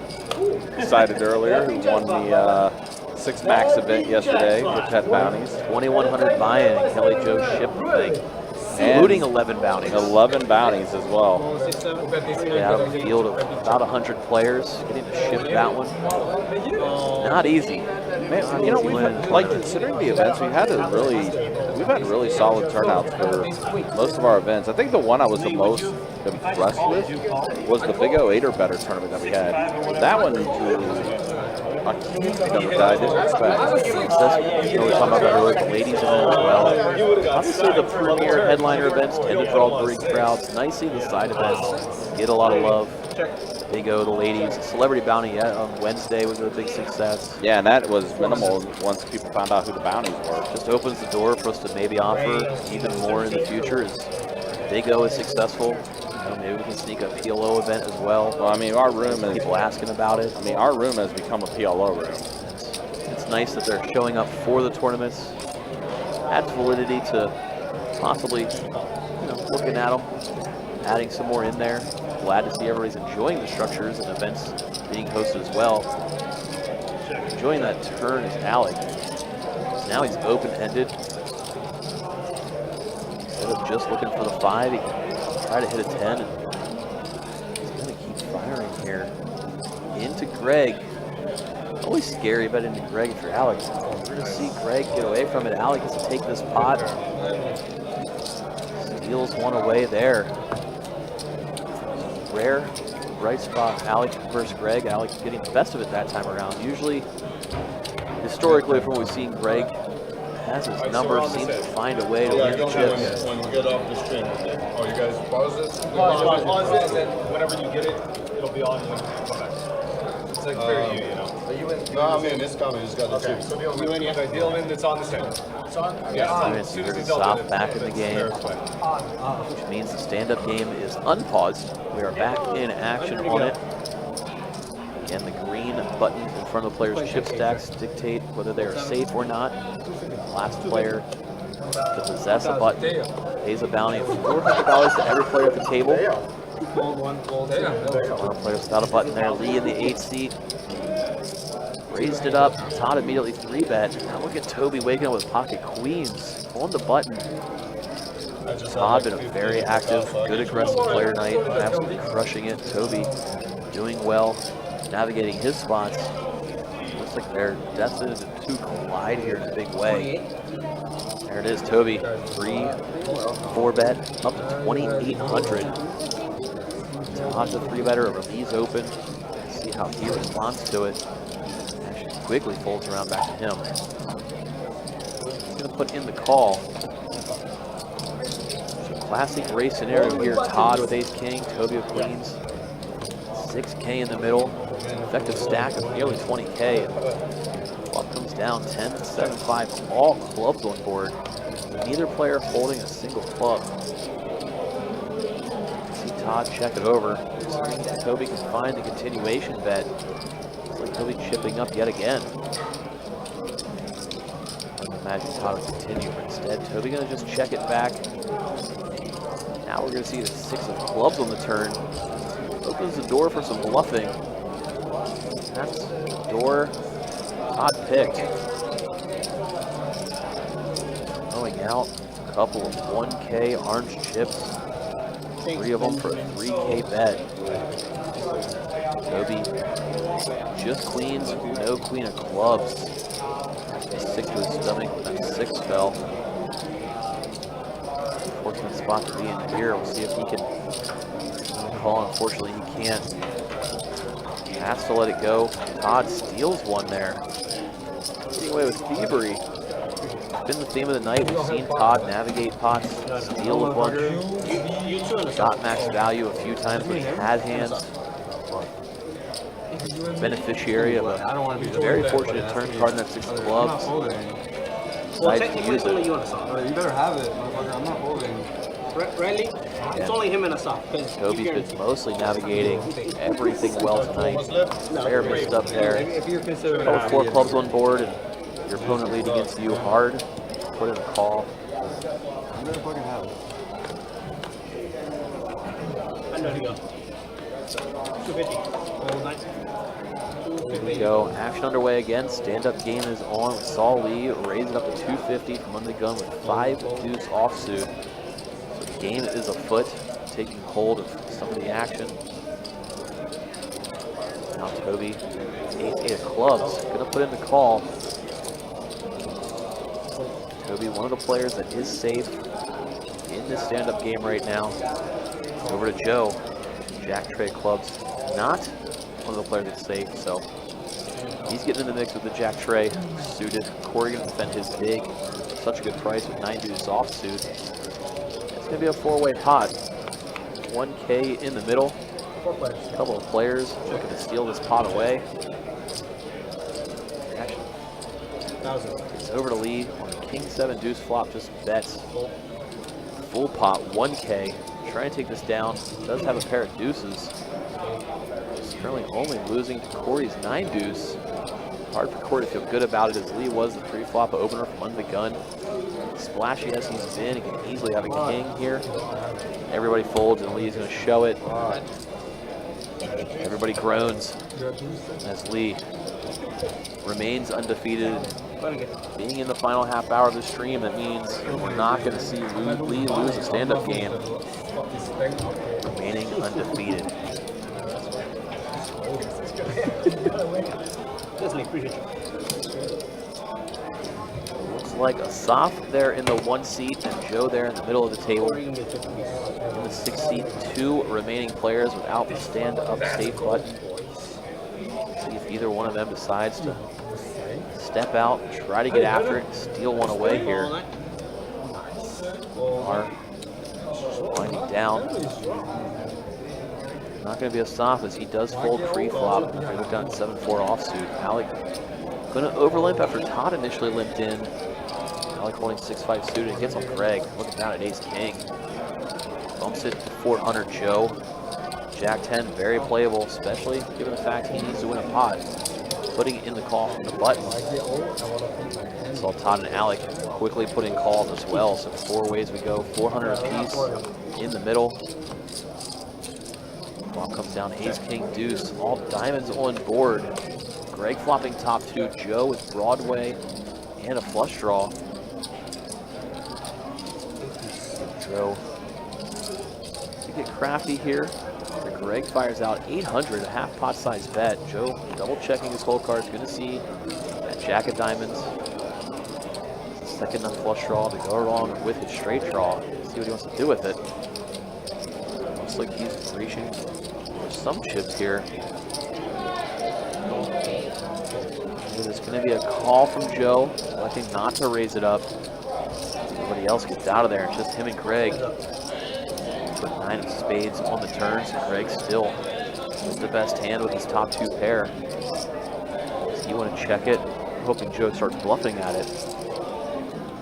Cited earlier, who won the 6 Max event yesterday, which had bounties. 2,100 buy-in, and Kelly Joe shipped the thing. Including 11 bounties. 11 bounties as well. Yeah, out of a field of about 100 players, getting to ship that one. Not easy. Man, you know, we've had, like, considering the events, we've had really solid turnouts for most of our events. I think the one I was the most impressed with was the Big 08 or better tournament that we had. That one that I didn't expect. We were talking about that earlier, the ladies event as well. Obviously, the premier headliner events tend to draw big crowds. Nice seeing the side events get a lot of love. They go the ladies. Celebrity Bounty on Wednesday was a big success. Yeah, and that was minimal once people found out who the bounties were. Just opens the door for us to maybe offer even more in the future as Big O is successful. Maybe we can sneak a PLO event as well. Well, I mean, our room is... People asking about it. I mean, our room has become a PLO room. It's nice that they're showing up for the tournaments. Adds validity to possibly, looking at them, adding some more in there. Glad to see everybody's enjoying the structures and events being hosted as well. Enjoying that turn is Alec. Now he's open-ended. Instead of just looking for the 5, he can try to hit a 10. And he's going to keep firing here. Into Greg. Always scary bet into Greg if you're Alec. We're going to see Greg get away from it. Alec gets to take this pot. Steals one away there. Rare bright spot, Alec versus Greg. Alec getting the best of it that time around. Usually, historically, from what we've seen, Greg has his number, seems to find a way to win the chips. When we get off the stream, oh, you guys pause this? Pause it, and then whenever you get it, it'll be on when you come back. It's like fair to you, you know. No, I mean, it's coming. You just got to choose. So deal him in, it's on the stand. It's on? Yeah, as soon as he's Soft back in the game, which means the stand-up game is unpaused. We are back in action on it. Again, the green button in front of the player's chip stacks dictate whether they are safe or not. Last player to possess a button pays a bounty of $400 to every player at the table. One player without a button there. Lee in the 8th seat. Raised it up. Todd immediately 3-bet. Now look at Toby waking up with pocket queens on the button. Todd been a very active, good aggressive player tonight. Absolutely crushing it. Toby doing well, navigating his spots. Looks like they're destined to collide here in a big way. There it is, Toby. 3-4-bet up to 2,800. Todd's a 3-better over Lee's open. Let's see how he responds to it. Actually quickly folds around back to him. He's going to put in the call. Classic race scenario here. Todd with ace-king, Toby with queens. 6K in the middle. Effective stack of nearly 20K. Club comes down 10, 7, 5. All clubs on board. Neither player holding a single club. See Todd check it over. Toby can find the continuation bet. Looks like Toby chipping up yet again. I imagine Todd would continue, but instead Toby going to just check it back. Now we're going to see the 6 of clubs on the turn. Opens the door for some bluffing. That's the door Todd picked. Going out, a couple of 1K orange chips. 3 of them for a 3K bet. Toby just queens, no queen of clubs. Sick to his stomach, that 6 fell. Fortunate spot to be in here. We'll see if he can call. Unfortunately, he can't. He has to let it go. Todd steals one there. Getting away with thievery. Been the theme of the night. We've seen Todd navigate pots, steal a bunch. Got max value a few times with had hands. Beneficiary of a very fortunate turn card in that 6 of clubs. Well, technically, it's only you and a soft. You better have it, motherfucker. I'm not holding. Really? It's only him and a soft. Toby's been mostly navigating everything well tonight. Fair missed up there. If you're considering 4 clubs on board and your opponent lead against you hard, put in a call. You better fucking have it. I know you go. 250. Here we go. Action underway again. Stand-up game is on. We saw Lee raise it up to 250 from under the gun with 5 deuce offsuit. So the game is afoot, taking hold of some of the action. Now Toby, 8 of clubs, gonna put in the call. Toby, one of the players that is safe in this stand-up game right now. Over to Joe. Jack Trey clubs, not one of the players that's safe, so he's getting in the mix with the Jack Trey suited. Corey gonna defend his big, such a good price with 9 deuce offsuit. It's gonna be a 4-way pot. 1K in the middle. A couple of players looking to steal this pot away. Action. It's over to Lee on the King 7 deuce flop, just bets. Full pot, 1K. Trying to take this down. Does have a pair of deuces. He's currently only losing to Corey's 9 deuce. Hard for Corey to feel good about it, as Lee was the pre-flop opener from under the gun. Splashy as he's been, he can easily have a king here. Everybody folds and Lee's going to show it. Everybody groans as Lee remains undefeated. Being in the final half hour of the stream, that means we're not going to see Lee lose a stand-up game. Remaining undefeated. Looks like a soft there in the 1 seat and Joe there in the middle of the table. In the 6 seat, 2 remaining players without the stand-up safe button. See if either one of them decides to step out, try to get after it, steal one away here. Are winding down. Not going to be a stop as he does fold pre-flop. He looked down 7-4 offsuit. Alec going to overlimp after Todd initially limped in. Alec holding 6-5 suited and gets on Greg. Looking down at ace-king. Bumps it to 400 Joe. Jack 10, very playable, especially given the fact he needs to win a pot. Putting in the call from the button. Saw Todd and Alec quickly put in calls as well. So 4 ways we go, 400 apiece in the middle. Flop comes down, ace, king, deuce, all diamonds on board. Greg flopping top 2, Joe with Broadway and a flush draw. Joe to get crafty here. Greg fires out 800, a half pot size bet. Joe double checking his whole cards, gonna see that jack of diamonds. Second nut flush draw to go along with his straight draw. See what he wants to do with it. Looks like he's reaching for some chips here. There's gonna be a call from Joe, electing not to raise it up. Everybody else gets out of there, it's just him and Greg. Put 9 of spades on the turns. Greg still is the best hand with his top 2 pair. Does he want to check it? I'm hoping Joe starts bluffing at it.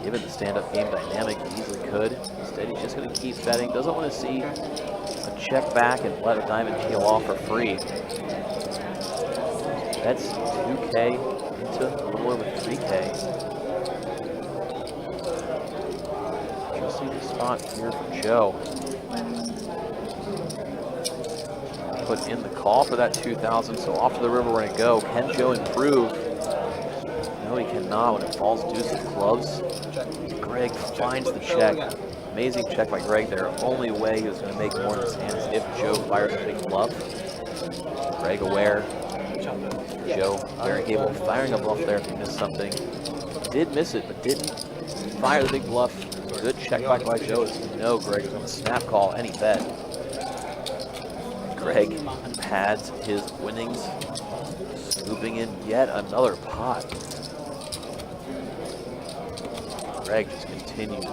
Given the stand-up game dynamic, he easily could. Instead, he's just going to keep betting. Doesn't want to see a check back and let a diamond peel off for free. Bets 2K into a little over 3K. Just need a spot here for Joe. Put in the call for that 2,000, so off to the river we're going to go. Can Joe improve? not when it falls deuce of clubs. Greg finds the check. Amazing check by Greg there. Only way he was going to make more in his hand is if Joe fires a big bluff. Greg aware. Joe very capable of firing a bluff there if he missed something. Did miss it, but didn't fire the big bluff. Good check back by Joe. No, Greg is going to snap call any bet. Greg pads his winnings, scooping in yet another pot. Greg just continues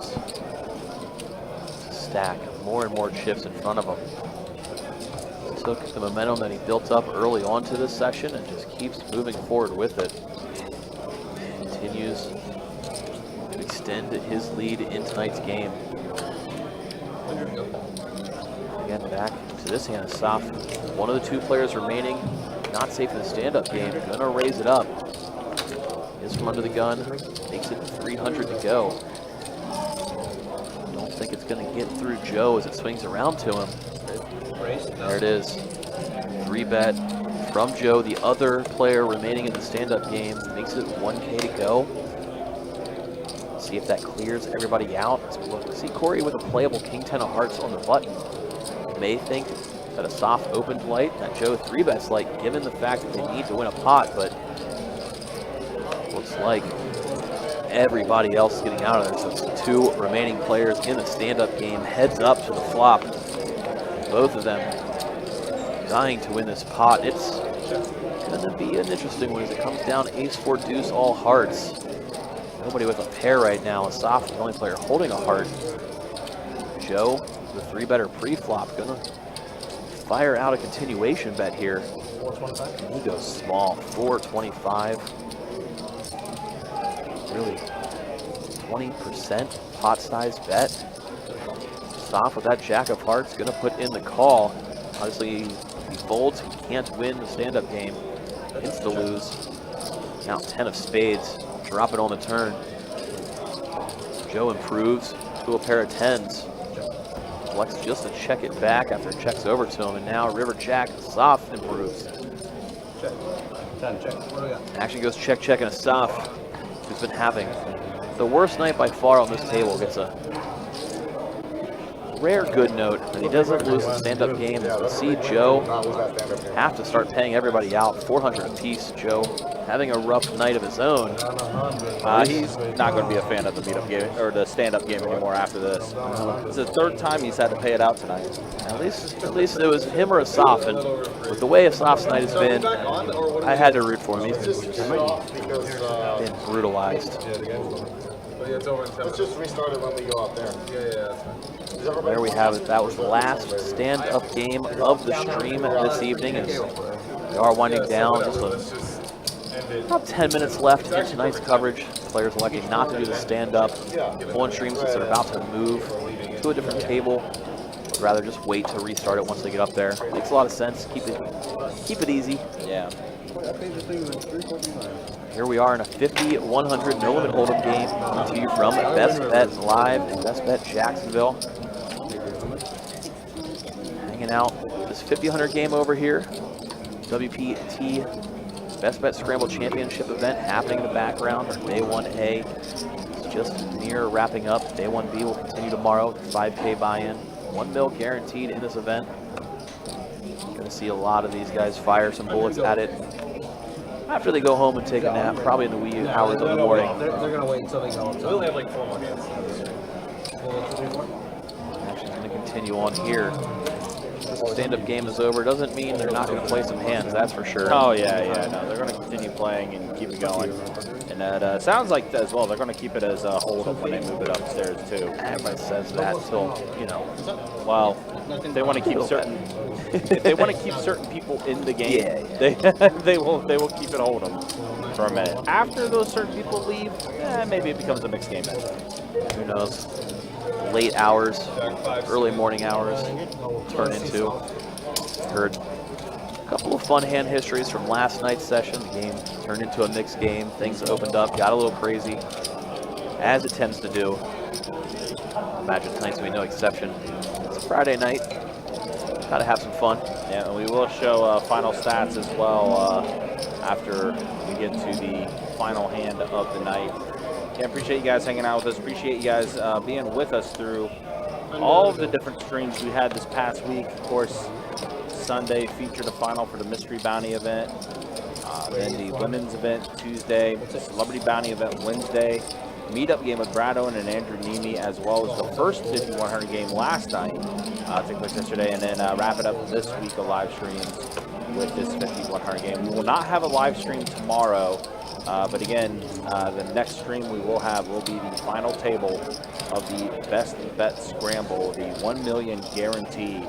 to stack more and more chips in front of him. Took the momentum that he built up early on to this session and just keeps moving forward with it. Continues to extend his lead in tonight's game. Again, back to this hand of Saf. One of the two players remaining, not safe in the stand-up game. Gonna raise it up. Is from under the gun, makes it 300 to go. Don't think it's gonna get through Joe as it swings around to him. There it is. 3-bet from Joe, the other player remaining in the stand-up game. Makes it 1K to go. See if that clears everybody out. See Corey with a playable King-10 of hearts on the button. May think that a soft opened light, that Joe 3-bets light, given the fact that they need to win a pot, but looks like everybody else is getting out of there. So it's the two remaining players in the stand-up game. Heads up to the flop. Both of them dying to win this pot. It's going to be an interesting one as it comes down ace-4 deuce all hearts. Nobody with a pair right now. Asaf, the only player holding a heart. Joe, the 3-better pre-flop, gonna fire out a continuation bet here. And he goes small, 425. Really, 20% pot size bet. Asaf with that jack of hearts, gonna put in the call. Obviously, he folds, he can't win the stand-up game. Insta lose. Now 10 of spades, drop it on the turn. Joe improves to a pair of 10s. Flex just to check it back after it checks over to him, and now river jack, Asaf improves. Check. 10, check. What do we got? Actually goes check, check, and Asaf, who's been having the worst night by far on this table, gets a rare good note that he doesn't lose the stand-up game. As we see Joe have to start paying everybody out, 400 apiece. Joe having a rough night of his own. He's not going to be a fan of the meetup game or the stand-up game anymore after this. It's the third time he's had to pay it out tonight. At least it was him or Asaf, and with the way Asaf's night has been, I had to root for him. He's been brutalized. Let's just restart it when we go out there. There we have it. That was the last stand-up game of the stream this evening. As we are winding down, just about 10 minutes left in tonight's coverage. Players electing not to do the stand-up on stream since they're about to move to a different table. Would rather just wait to restart it once they get up there. Makes a lot of sense. Keep it easy. Yeah. Here we are in a 50-100 no limit hold'em game to you from Best Bet Live and Best Bet Jacksonville. Hanging out this 50-100 game over here. WPT Best Bet Scramble Championship event happening in the background. Day 1A is just near wrapping up. Day 1B will continue tomorrow. 5K buy-in. 1 mil guaranteed in this event. Going to see a lot of these guys fire some bullets at it after they go home and take a nap, probably in the wee hours of the morning. They're going to wait until they go. We only have like 4 more hands. Action's going to continue on here. This stand-up game is over. Doesn't mean they're not going to play some hands, that's for sure. Oh, yeah, no, they're going to continue playing and keep it going. And that sounds like as well, they're going to keep it as a hold-up when they move it upstairs, too. Everybody says that till, well, they want to keep certain... if they want to keep certain people in the game, they will keep it hold'em for a minute. After those certain people leave, maybe it becomes a mixed game. Who knows? Late hours, early morning hours turn into. Heard a couple of fun hand histories from last night's session. The game turned into a mixed game. Things opened up, got a little crazy, as it tends to do. Imagine tonight's gonna be no exception. It's a Friday night. Gotta have some fun. Yeah, and we will show final stats as well after we we get to the final hand of the night. Yeah, appreciate you guys hanging out with us. Appreciate you guys being with us through all of the different streams we had this past week. Of course, Sunday featured the final for the Mystery Bounty event. Then the women's event Tuesday, Celebrity Bounty event Wednesday, meetup game with Brad Owen and Andrew Nemi, as well as the first 5100 game last night, took place yesterday, and then wrap it up this week of live streams with this 5100 game. We will not have a live stream tomorrow, but again, the next stream we will have will be the final table of the Best Bet Scramble, the 1 million guarantee.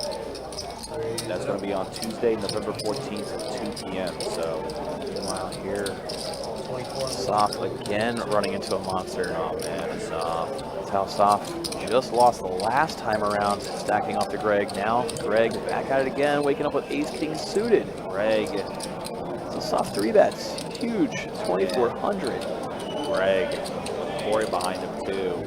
That's going to be on Tuesday, November 14th at 2 p.m. So, wow, here, Soft again running into a monster. Oh man, Soft. That's how Soft just lost the last time around, stacking off to Greg. Now, Greg back at it again, waking up with Ace-King suited. Greg, it's a Soft 3-bets. Huge, 2,400. Greg, Corey behind him too.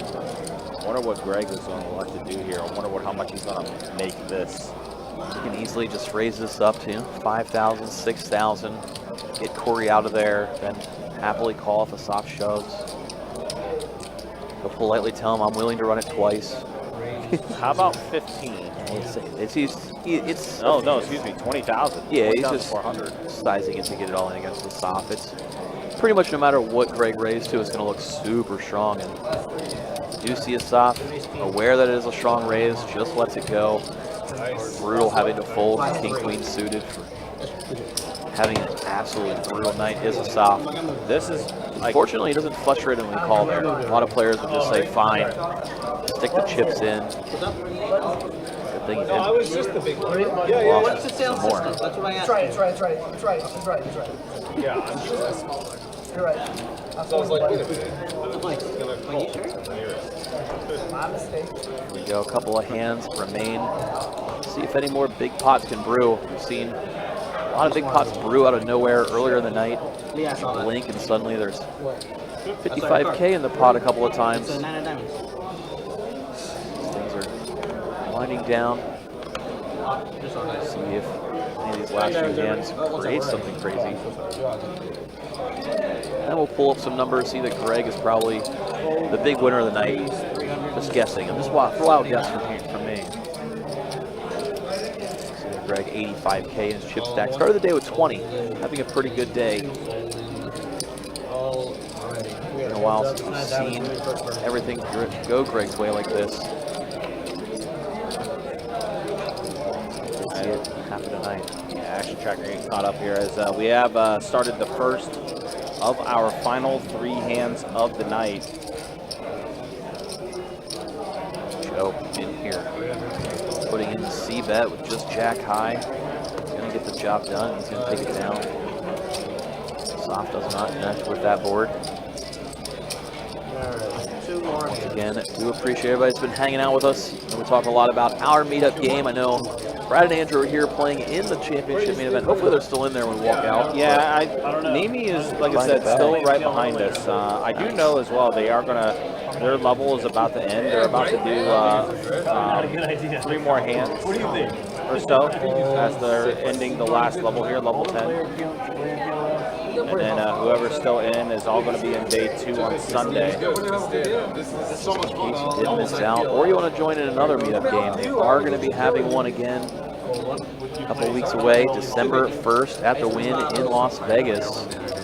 I wonder what Greg is going to elect to do here. I wonder how much he's going to make this. You can easily just raise this up to 5,000, 6,000, get Corey out of there, then happily call if a Soft shoves. He'll politely tell him I'm willing to run it twice. How about 15? It's oh no, excuse me, 20,000. Yeah, he's just 400. Sizing it to get it all in against the Soft. It's pretty much no matter what Greg raised to, it's going to look super strong. And you see a Soft, aware that it is a strong raise, just lets it go. Brutal having to fold King Queen suited for having an absolutely brutal night is a Soft. This is unfortunately, he doesn't flush randomly call there. A lot of players would just say fine, stick the chips in. Good thing he didn't. I was just the big one. Yeah. What's the sales More. system? That's what I asked. It's right. Yeah, I'm sure that's smaller. You're right. So I was like, wait a minute. I'm like, are you sure? My mistake. Here we go, a couple of hands remain. See if any more big pots can brew. We've seen a lot of big pots brew out of nowhere earlier in the night. Yeah, I saw that. Blink and suddenly there's 55K in the pot a couple of times. It's a 9 of diamonds. Things are winding down. See if any of these last few hands create something crazy. And we'll pull up some numbers, see that Greg is probably the big winner of the night. Just guessing. I'm just throw out guess from me. See Greg 85K in his chip stack. Started the day with 20. Having a pretty good day. Been a while since we've seen everything go Greg's way like this. See it happen tonight. Yeah, Action Tracker getting caught up here as we have started the first of our final 3 hands of the night. Joe in here, putting in the C-bet with just Jack high. He's going to get the job done. He's going to take it down. Soft does not connect with that board. Once again, I do appreciate everybody that's been hanging out with us. We talk a lot about our meetup game. I know Brad and Andrew are here playing in the championship main event. Hopefully they're still in there when we walk out. Yeah, I don't know. Nemi is, like I said, still right behind us. I do know as well they are going to, their level is about to end. They're about to do 3 more hands or so as they're ending the last level here, level 10. And then whoever's still in is all going to be in day 2 on Sunday. In case you did miss out, or you want to join in another meetup game, they are going to be having one again a couple of weeks away, December 1st at the Wynn in Las Vegas.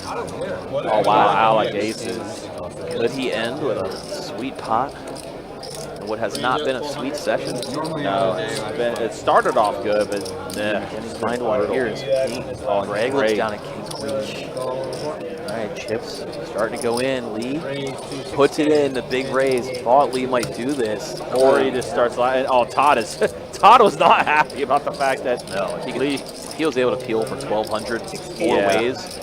Oh wow, Alec aces. Could he end with a sweet pot? What has not been a sweet session. No, it started off good, but Can he find one here? Is King? Oh, Greg great. looks down at King Queen. All right, chips starting to go in. Lee puts it in, the big raise. Thought Lee might do this. Corey just starts lying. Oh, Todd was not happy about the fact that He was able to peel for 1,200 4 ways.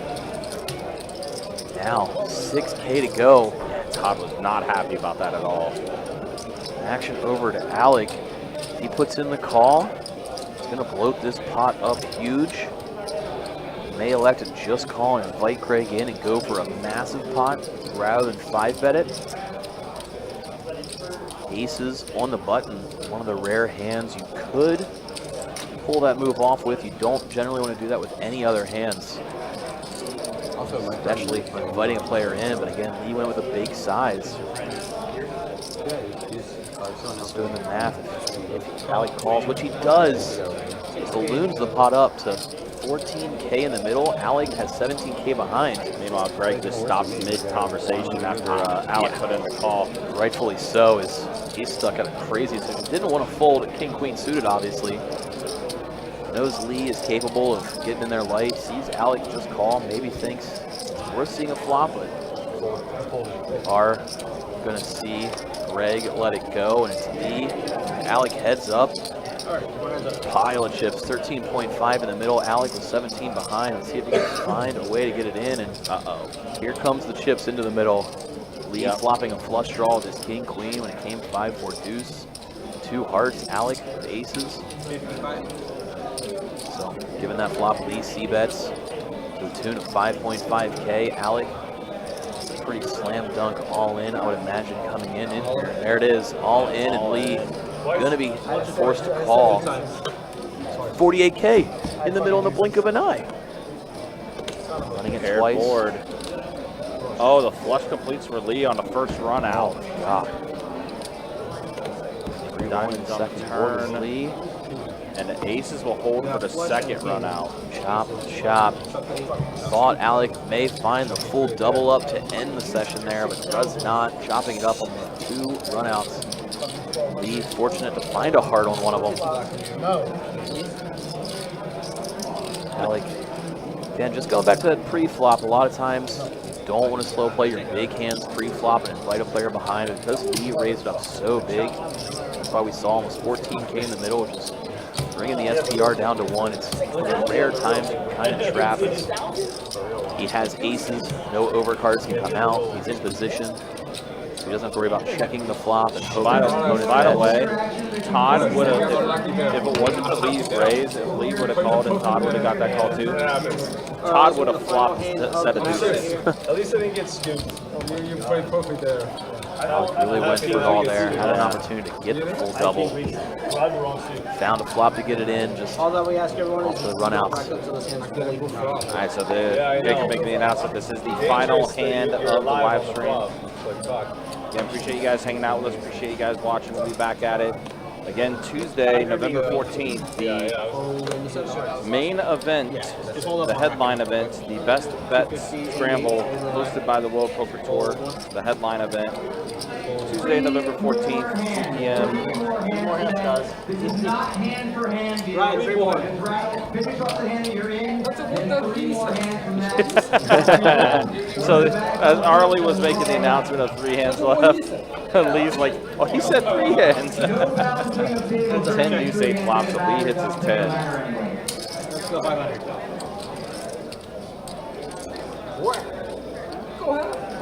Now 6K to go. Todd was not happy about that at all. Action over to Alec. He puts in the call. He's going to bloat this pot up huge. May elect to just call and invite Greg in and go for a massive pot rather than 5-bet it. Aces on the button. One of the rare hands you could pull that move off with. You don't generally want to do that with any other hands. especially inviting a player in. But again, Lee went with a big size. Just doing the math. If Alec calls, which he does, balloons the pot up to 14K in the middle. Alec has 17K behind. Meanwhile, Greg just stops mid-conversation after Alec put in the call. Rightfully so, as he's stuck at a crazy decision. Didn't want to fold king-queen suited, obviously. Knows Lee is capable of getting in there light. Sees Alec just call, maybe thinks it's worth seeing a flop, but are going to see Greg let it go, and it's Lee. Alec heads up. Pile of chips, 13.5 in the middle. Alec was 17 behind. Let's see if he can find a way to get it in. And here comes the chips into the middle. Lee flopping a flush draw with his king queen when it came 5-4 deuce. 2 hearts. Alec with aces. So given that flop, Lee c-bets to the tune of 5.5K. Alec, pretty slam dunk all in, I would imagine, coming in here. There it is, all in, and Lee going to be forced to call. 48K in the middle in the blink of an eye. Running it twice. Board. Oh, the flush completes for Lee on the first run out. Oh, God. Diamonds on the turn. Lee. And the aces will hold for the second run out. Chop, chop. Thought Alec may find the full double up to end the session there, but does not. Chopping it up on the 2 runouts. Lee fortunate to find a heart on one of them. Alec, again, just going back to that pre-flop, a lot of times you don't want to slow play your big hands pre-flop and invite a player behind. But because Lee raised it up so big, that's why we saw almost 14K in the middle, which is bringing the SPR down to 1. It's rare times you can kind of trap it. He has aces, no overcards can come out. He's in position. So he doesn't have to worry about checking the flop and hoping his opponent By the bets. way, Todd would have, if it wasn't for Lee's raise, if Lee would have called and Todd would have got that call too, Todd would have flopped a set of deuces. At least I didn't get scooped. You played perfect there. Really went for it all there. Had an opportunity to get the full double. Found a flop to get it in. Just All that we ask everyone is the runouts. All right, so Jacob making the announcement. This is the final hand of the live stream. Again, appreciate you guys hanging out with us. Appreciate you guys watching. We'll be back at it again Tuesday, November 14th. The main event, the headline event, the Best Bets Scramble, hosted by the World Poker Tour. The headline event, Tuesday, November 14th, 2 p.m. It's not hand for hand deal. Right, 3 more. Finish off the hand that you're in, then 3 more hands from that. So as Arlie was making the announcement of 3 hands left, Lee's like, oh, he said 3 hands. 10 deuce 8 flops, so Lee hits his 10. Let's go 500.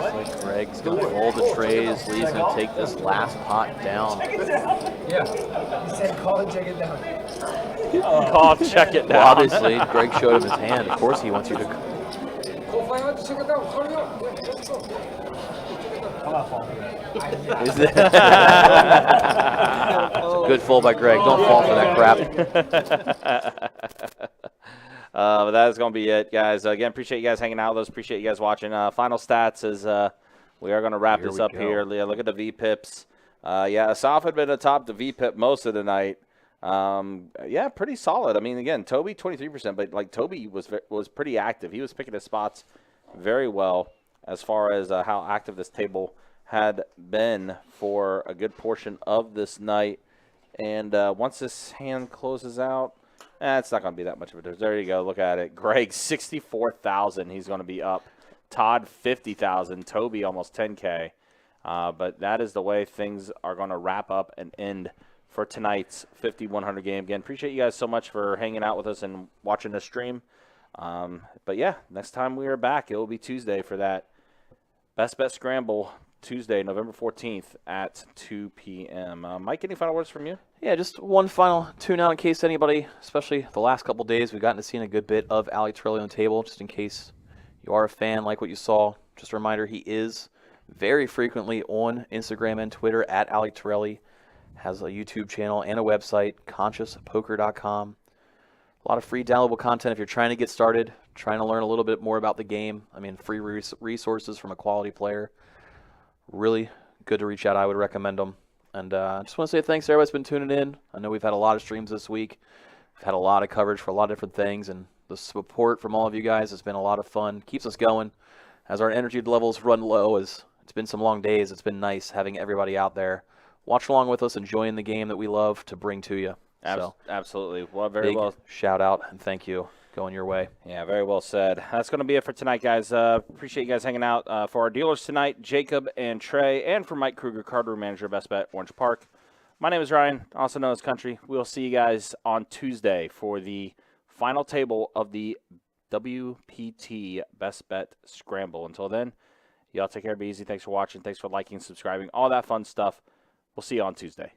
Like Greg's going to roll the trays. Lee's going to take this last pot down. Yeah. He said call and check it down. Call, check it Well, down. obviously, Greg showed him his hand. Of course, he wants you to. Go 500, check it out. Hurry up. Let's go. I'm not falling. Is it? Good fold by Greg. Don't fall for that crap. But that is going to be it, guys. Again, appreciate you guys hanging out with us. Appreciate you guys watching. Final stats is we are going to wrap this up here. Leah, look at the VPIPs. Asaf had been atop the VPIP most of the night. Pretty solid. I mean, again, Toby 23%, but like Toby was pretty active. He was picking his spots very well as far as how active this table had been for a good portion of this night. And once this hand closes out, it's not going to be that much of a difference. There you go. Look at it. Greg, 64,000. He's going to be up. Todd, 50,000. Toby, almost 10K. But that is the way things are going to wrap up and end for tonight's 5,100 game. Again, appreciate you guys so much for hanging out with us and watching the stream. But yeah, next time we are back, it will be Tuesday for that Best Bet Scramble, Tuesday, November 14th at 2 p.m. Mike, any final words from you? Yeah, just one final tune out in case anybody, especially the last couple days, we've gotten to see a good bit of Alec Torelli on the table, just in case you are a fan, like what you saw. Just a reminder, he is very frequently on Instagram and Twitter at Alec Torelli, has a YouTube channel and a website, consciouspoker.com. A lot of free downloadable content if you're trying to get started, trying to learn a little bit more about the game. I mean, free resources from a quality player. Really good to reach out. I would recommend them. And I just want to say thanks to everybody that's been tuning in. I know we've had a lot of streams this week. We've had a lot of coverage for a lot of different things, and the support from all of you guys has been a lot of fun. Keeps us going as our energy levels run low. As it's been some long days, it's been nice having everybody out there watch along with us, enjoying the game that we love to bring to you. So, absolutely. Well, very well. Shout out and thank you going your way. Yeah, very well said. That's going to be it for tonight, guys. Appreciate you guys hanging out. For our dealers tonight, Jacob and Trey, and for Mike Kruger, card room manager of Best Bet Orange Park. My name is Ryan, also known as Country. We'll see you guys on Tuesday for the final table of the WPT Best Bet Scramble. Until then, y'all take care, be easy. Thanks for watching. Thanks for liking, subscribing, all that fun stuff. We'll see you on Tuesday.